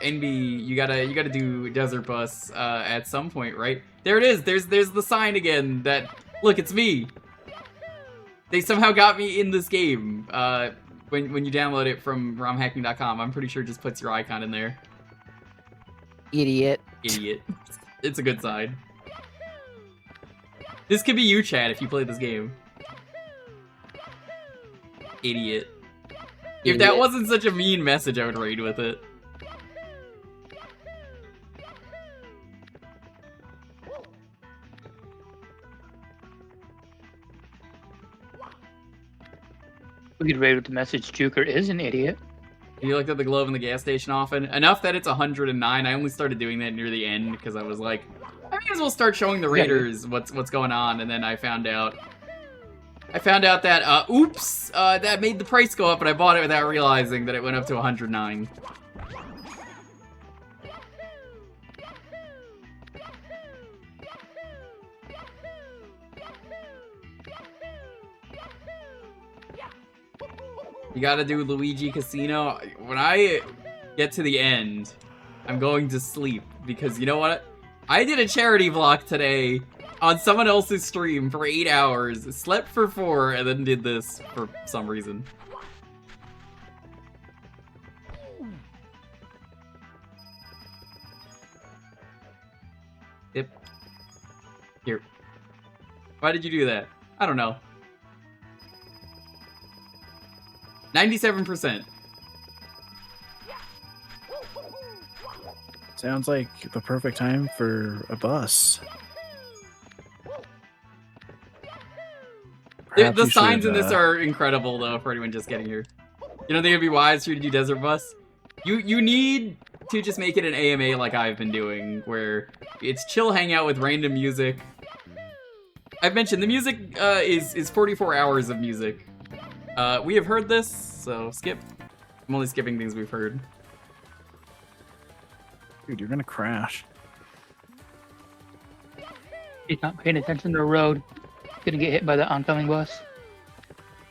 NB. You gotta do desert bus at some point, right? There it is. There's the sign again. That look, it's me. They somehow got me in this game. When you download it from romhacking.com, I'm pretty sure it just puts your icon in there. Idiot. Idiot. It's a good sign. This could be you, Chad, if you play this game. Idiot. If that wasn't such a mean message, I would raid with it. We could raid with the message, Jewker is an idiot. You looked at the glove in the gas station often? Enough that it's 109. I only started doing that near the end because I was like, I may as well start showing the raiders what's going on, and then I found out that, oops, that made the price go up, and I bought it without realizing that it went up to 109. You gotta do Luigi Casino. When I get to the end, I'm going to sleep because you know what? I did a charity vlog today on someone else's stream for 8 hours, slept for 4, and then did this for some reason. Yep. Here. Why did you do that? I don't know. 97%. Sounds like the perfect time for a bus. Perhaps The you signs should, in this are incredible, though, for anyone just getting here. You don't think it'd be wise for you to do Desert Bus? You need to just make it an AMA like I've been doing, where it's chill hangout with random music. I've mentioned the music is 44 hours of music. We have heard this, so skip. I'm only skipping things we've heard. Dude, you're gonna crash. He's not paying attention to the road. Gonna get hit by the oncoming bus.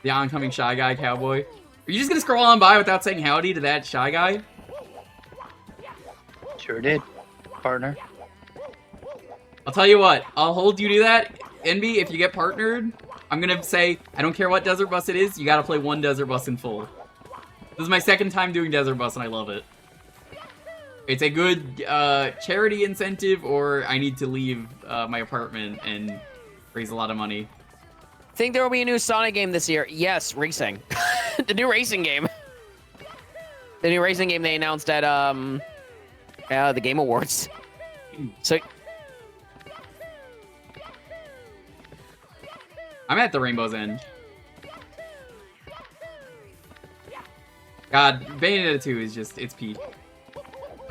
The oncoming Shy Guy cowboy. Are you just gonna scroll on by without saying howdy to that Shy Guy? Sure did, partner. I'll tell you what, I'll hold you to that. Envy, if you get partnered, I'm gonna say, I don't care what Desert Bus it is, you gotta play one Desert Bus in full. This is my second time doing Desert Bus and I love it. It's a good charity incentive, or I need to leave my apartment and raise a lot of money. Think there will be a new Sonic game this year? Yes, racing. The new racing game. The new racing game they announced at the Game Awards. So I'm at the Rainbow's End. God, Bayonetta 2 is just, it's peak.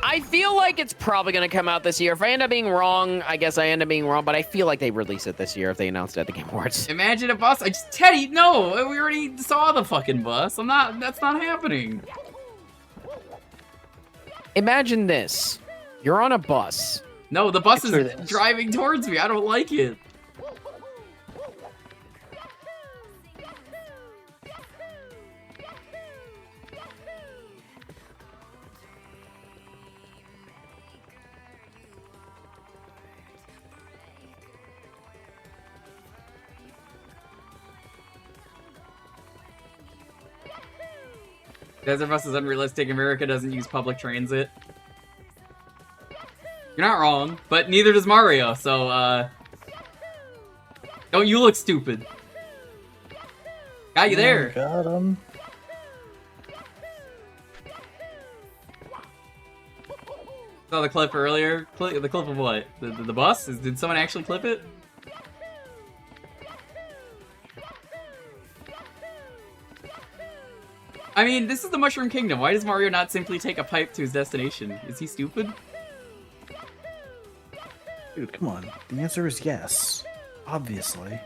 I feel like it's probably going to come out this year. If I end up being wrong, I guess I end up being wrong, but I feel like they release it this year if they announced it at the Game Awards. Imagine a bus. Teddy, no, we already saw the fucking bus. That's not happening. Imagine this. You're on a bus. No, the bus Picture is this. driving towards me. I don't like it. Desert Bus is unrealistic. America doesn't use public transit. You're not wrong, but neither does Mario, so, don't you look stupid. Got you there. Got him. Saw the clip earlier. The clip of what? The bus? Did someone actually clip it? I mean, this is the Mushroom Kingdom. Why does Mario not simply take a pipe to his destination? Is he stupid? Dude, come on. The answer is yes. Obviously.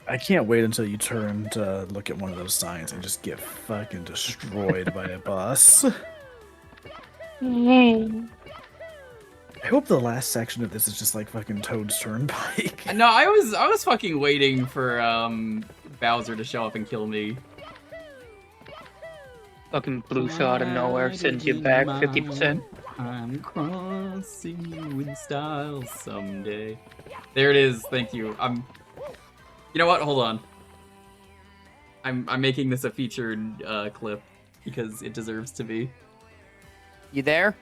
I can't wait until you turn to look at one of those signs and just get fucking destroyed by a bus. I hope the last section of this is just like fucking Toad's Turnpike. No, I was fucking waiting for Bowser to show up and kill me. Fucking blue shot out of nowhere sends you back 50%. I'm crossing you in style someday. There it is. Thank you. You know what? Hold on. I'm making this a featured clip because it deserves to be. You there?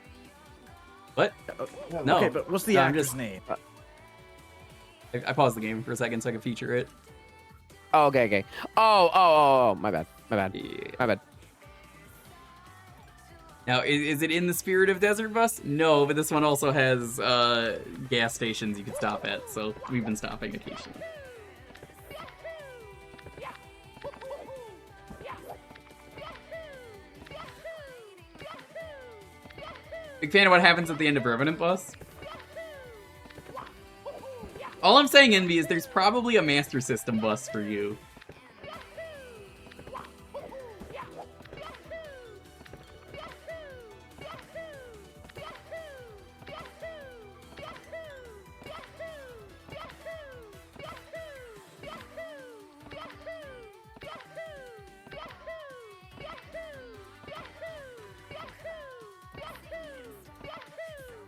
What? No. Okay, but what's the No, I'm actor's just- name? I paused the game for a second so I could feature it. Oh, okay. Oh, my bad. Yeah. My bad. Now, is it in the spirit of Desert Bus? No, but this one also has gas stations you can stop at, so we've been stopping occasionally. Big fan of what happens at the end of Revenant Bus. All I'm saying, Envy, is there's probably a Master System bus for you.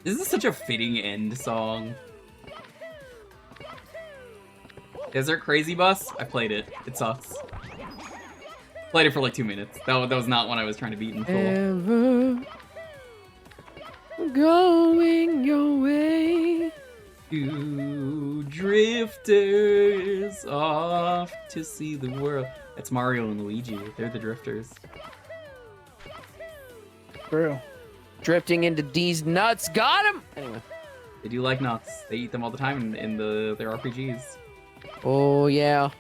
This is such a fitting end song. Desert Crazy Bus? I played it. It sucks. Played it for like 2 minutes. That was not one I was trying to beat in full. Ever going your way. Two drifters off to see the world. That's Mario and Luigi. They're the drifters. True. Drifting into D's nuts. Got him! Anyway. They do like nuts. They eat them all the time in their RPGs. Oh, yeah.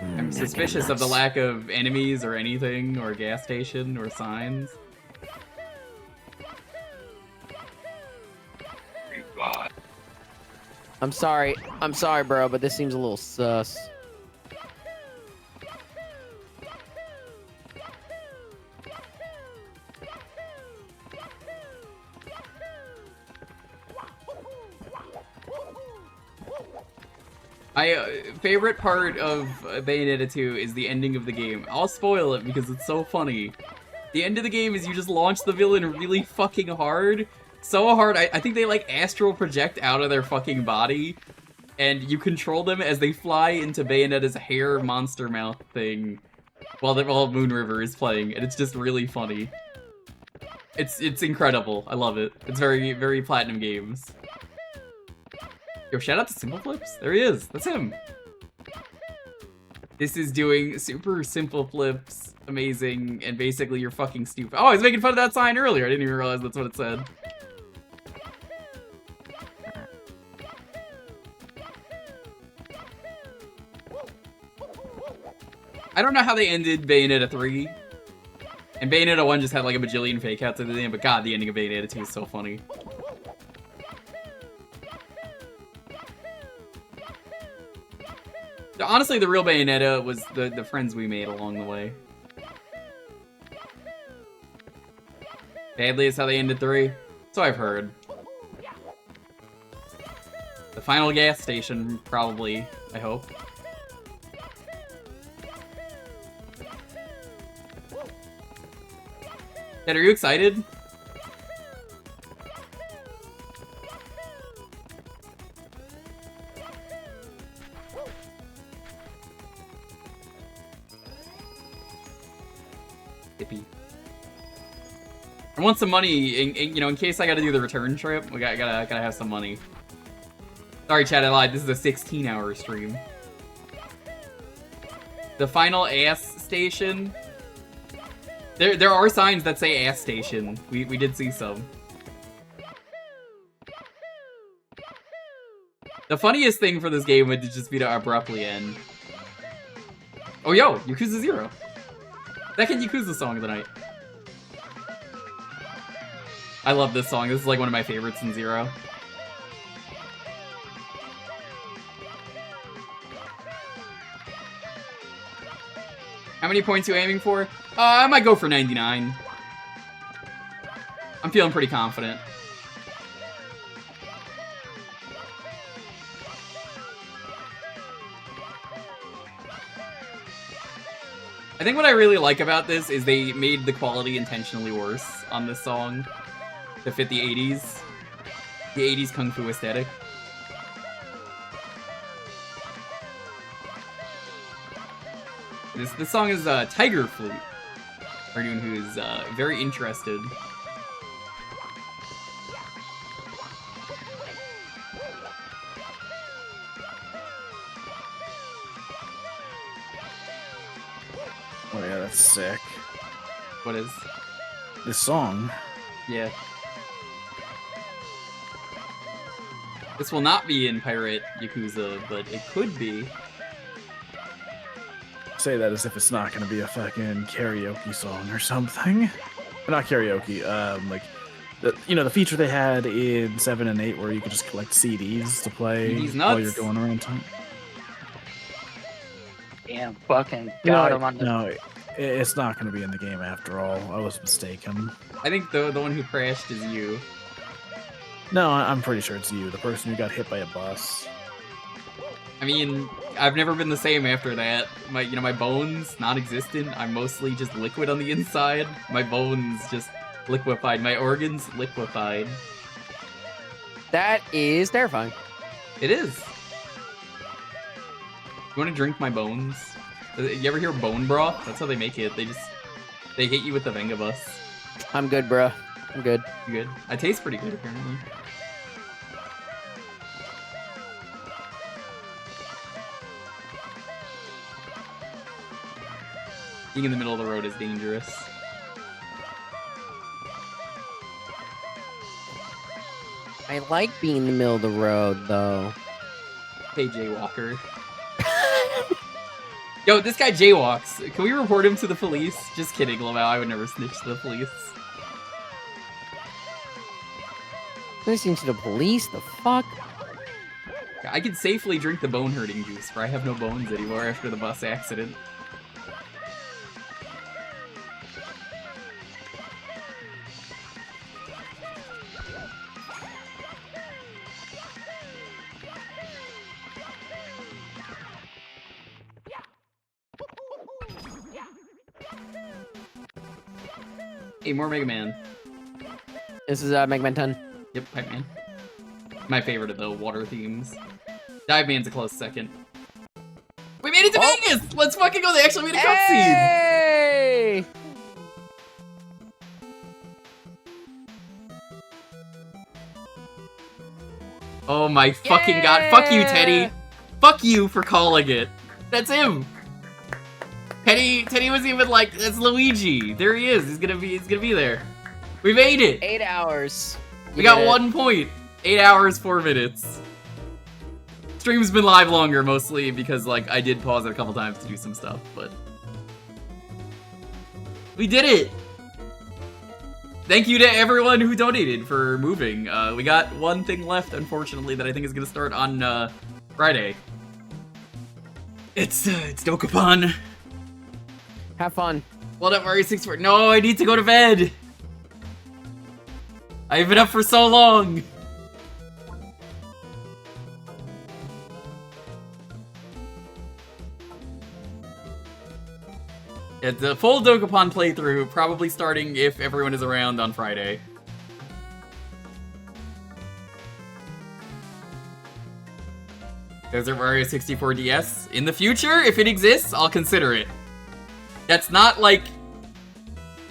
I'm suspicious of the lack of enemies or anything, or a gas station, or signs. I'm sorry, bro, but this seems a little sus. My favorite part of Bayonetta 2 is the ending of the game. I'll spoil it because it's so funny. The end of the game is you just launch the villain really fucking hard. So hard, I think they like astral project out of their fucking body. And you control them as they fly into Bayonetta's hair monster mouth thing while Moon River is playing. And it's just really funny. It's incredible. I love it. It's very, very Platinum Games. Yo, shout out to Simple Flips. There he is. That's him. This is doing super simple flips. Amazing. And basically you're fucking stupid. Oh, I was making fun of that sign earlier. I didn't even realize that's what it said. I don't know how they ended Bayonetta 3. And Bayonetta 1 just had like a bajillion fake outs at the end, but god, the ending of Bayonetta 2 is so funny. Honestly, the real Bayonetta was the friends we made along the way. Badly is how they ended 3. So I've heard. The final gas station, probably, I hope. Dad, are you excited? Hippie. I want some money, in case I gotta do the return trip. We gotta have some money. Sorry, chat, I lied. This is a 16-hour stream. The final ass station. There are signs that say ass station. We did see some. The funniest thing for this game would just be to abruptly end. Oh, yo, Yakuza 0. Second Yakuza song of the night. I love this song. This is like one of my favorites in 0. How many points are you aiming for? I might go for 99. I'm feeling pretty confident. I think what I really like about this is they made the quality intentionally worse on this song to fit the 80s. The 80s kung fu aesthetic. This song is Tiger Flute. For anyone who's very interested. Oh yeah, that's sick. What is? This song. Yeah. This will not be in Pirate Yakuza, but it could be. Say that as if it's not gonna be a fucking karaoke song or something. Not karaoke, like the feature they had in 7 and 8 where you could just collect CDs to play while you're going around town. Damn, fucking got him on the... No, it's not gonna be in the game after all. I was mistaken. I think the one who crashed is you. No, I'm pretty sure it's you, the person who got hit by a bus. I mean, I've never been the same after that. My bones, non-existent. I'm mostly just liquid on the inside. My bones just Liquefied. My organs liquefied. That is terrifying. It is. You want to drink my bones? You ever hear bone broth? That's how they make it. They hit you with the Venga Bus. I'm good, bro. I'm good. You good? I taste pretty good, apparently. Being in the middle of the road is dangerous. I like being in the middle of the road, though. Hey, Jaywalker. Yo, this guy jaywalks. Can we report him to the police? Just kidding, Lamau. I would never snitch to the police. Listening to the police? The fuck? I could safely drink the bone-hurting juice, for I have no bones anymore after the bus accident. Hey, more Mega Man. This is Mega Man 10. Yep, Pipe Man. My favorite of the water themes. Dive Man's a close second. We made it to Vegas! Let's fucking go! They actually made a cutscene! Hey! Oh my fucking god. Fuck you, Teddy. Fuck you for calling it. That's him. Teddy was even like, that's Luigi. There he is. He's gonna be there. We made it. 8 hours. We got 1 point. 8 hours, 4 minutes. Stream's been live longer, mostly because, like, I did pause it a couple times to do some stuff, but... We did it! Thank you to everyone who donated for moving. We got one thing left, unfortunately, that I think is gonna start on, Friday. It's Dokapon. Have fun. Well done, Mario 64. No, I need to go to bed! I've been up for so long! It's a full Dokapon playthrough, probably starting if everyone is around on Friday. Desert Mario 64 DS? In the future, if it exists, I'll consider it. That's not, like,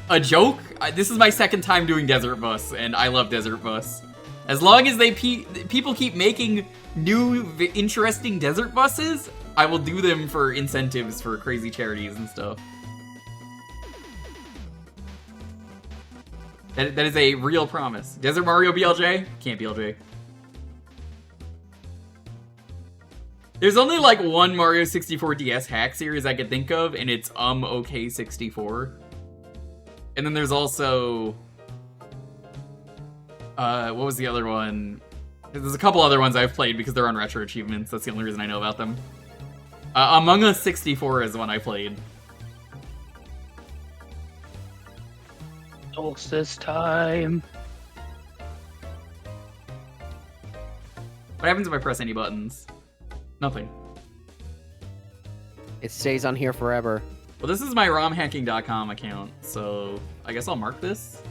a joke. This is my second time doing Desert Bus, and I love Desert Bus. As long as people keep making new, interesting Desert Buses, I will do them for incentives for crazy charities and stuff. That is a real promise. Desert Mario BLJ? Can't BLJ. There's only like one Mario 64 DS hack series I could think of, and it's OK64. And then there's also... what was the other one? There's a couple other ones I've played because they're on Retro Achievements. That's the only reason I know about them. Among Us 64 is the one I played. Solstice time. What happens if I press any buttons? Nothing. It stays on here forever. Well, this is my romhacking.com account, so I guess I'll mark this.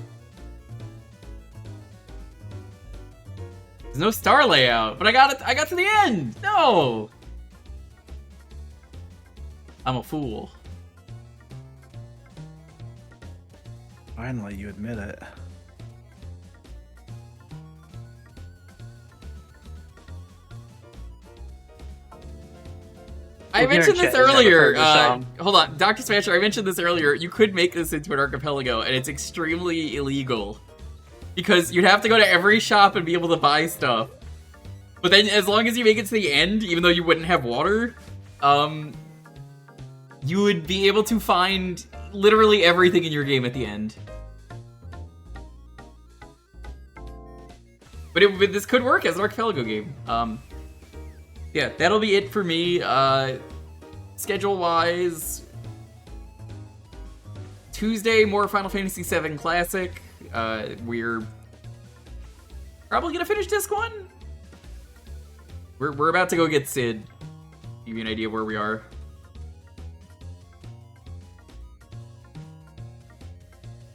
There's no star layout, but I got to the end! No! I'm a fool. Finally, you admit it. I mentioned this earlier. Hold on, Dr. Smasher, I mentioned this earlier. You could make this into an archipelago, and it's extremely illegal. Because you'd have to go to every shop and be able to buy stuff. But then, as long as you make it to the end, even though you wouldn't have water, you would be able to find literally everything in your game at the end. But this could work as an archipelago game. Yeah, that'll be it for me. Schedule-wise, Tuesday, more Final Fantasy VII Classic. We're probably gonna finish Disc 1. We're about to go get Sid. Give you an idea of where we are.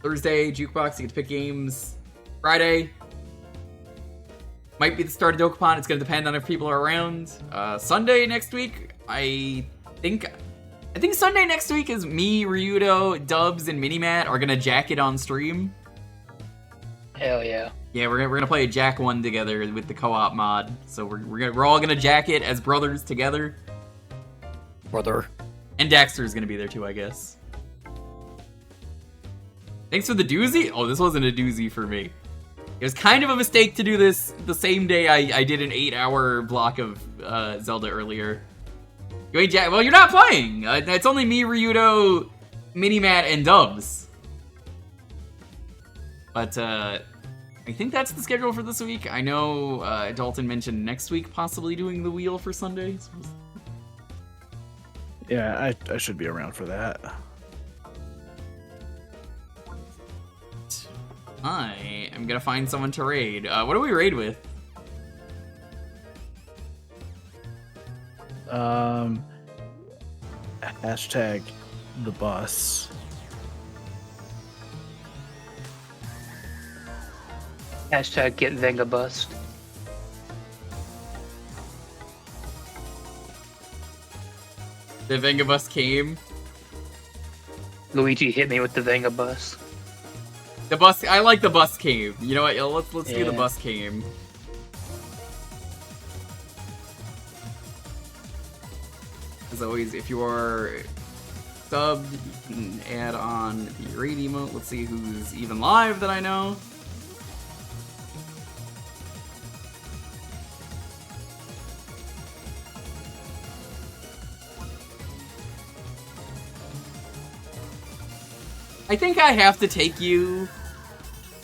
Thursday, Jukebox, you get to pick games. Friday might be the start of Dokapon. It's going to depend on if people are around. Sunday next week, I think Sunday next week is me, Ryudo, Dubs, and Minimat are going to jack it on stream. Hell yeah. Yeah, we're gonna play a Jack 1 together with the co-op mod. So we're all gonna jack it as brothers together. Brother. And Daxter's gonna be there too, I guess. Thanks for the doozy? Oh, this wasn't a doozy for me. It was kind of a mistake to do this the same day I did an 8-hour block of Zelda earlier. You ain't Jack. Well, you're not playing. It's only me, Ryudo, Minimat, and Dubs. But I think that's the schedule for this week. I know Dalton mentioned next week possibly doing the wheel for Sunday. Yeah, I should be around for that. I am gonna find someone to raid. What do we raid with? Hashtag the bus. Hashtag get Venga Bus. The Venga Bus came. Luigi hit me with the Venga Bus. The bus. I like the bus came. You know what? Let's do the Yeah. bus came. As always, if you are subbed, you can add on the raid emote. Let's see who's even live that I know. I think I have to take you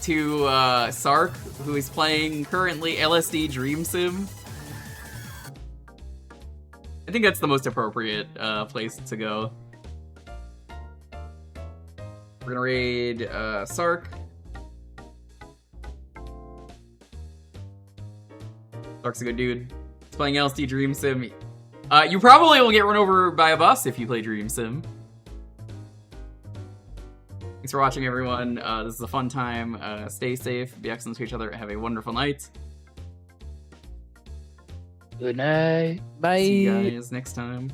to Sark, who is playing currently LSD Dream Sim. I think that's the most appropriate place to go. We're gonna raid Sark. Sark's a good dude. He's playing LSD Dream Sim. You probably will get run over by a bus if you play Dream Sim. Thanks for watching, everyone. This is a fun time. Stay safe, be excellent to each other, have a wonderful night. Good night. Bye. See you guys next time.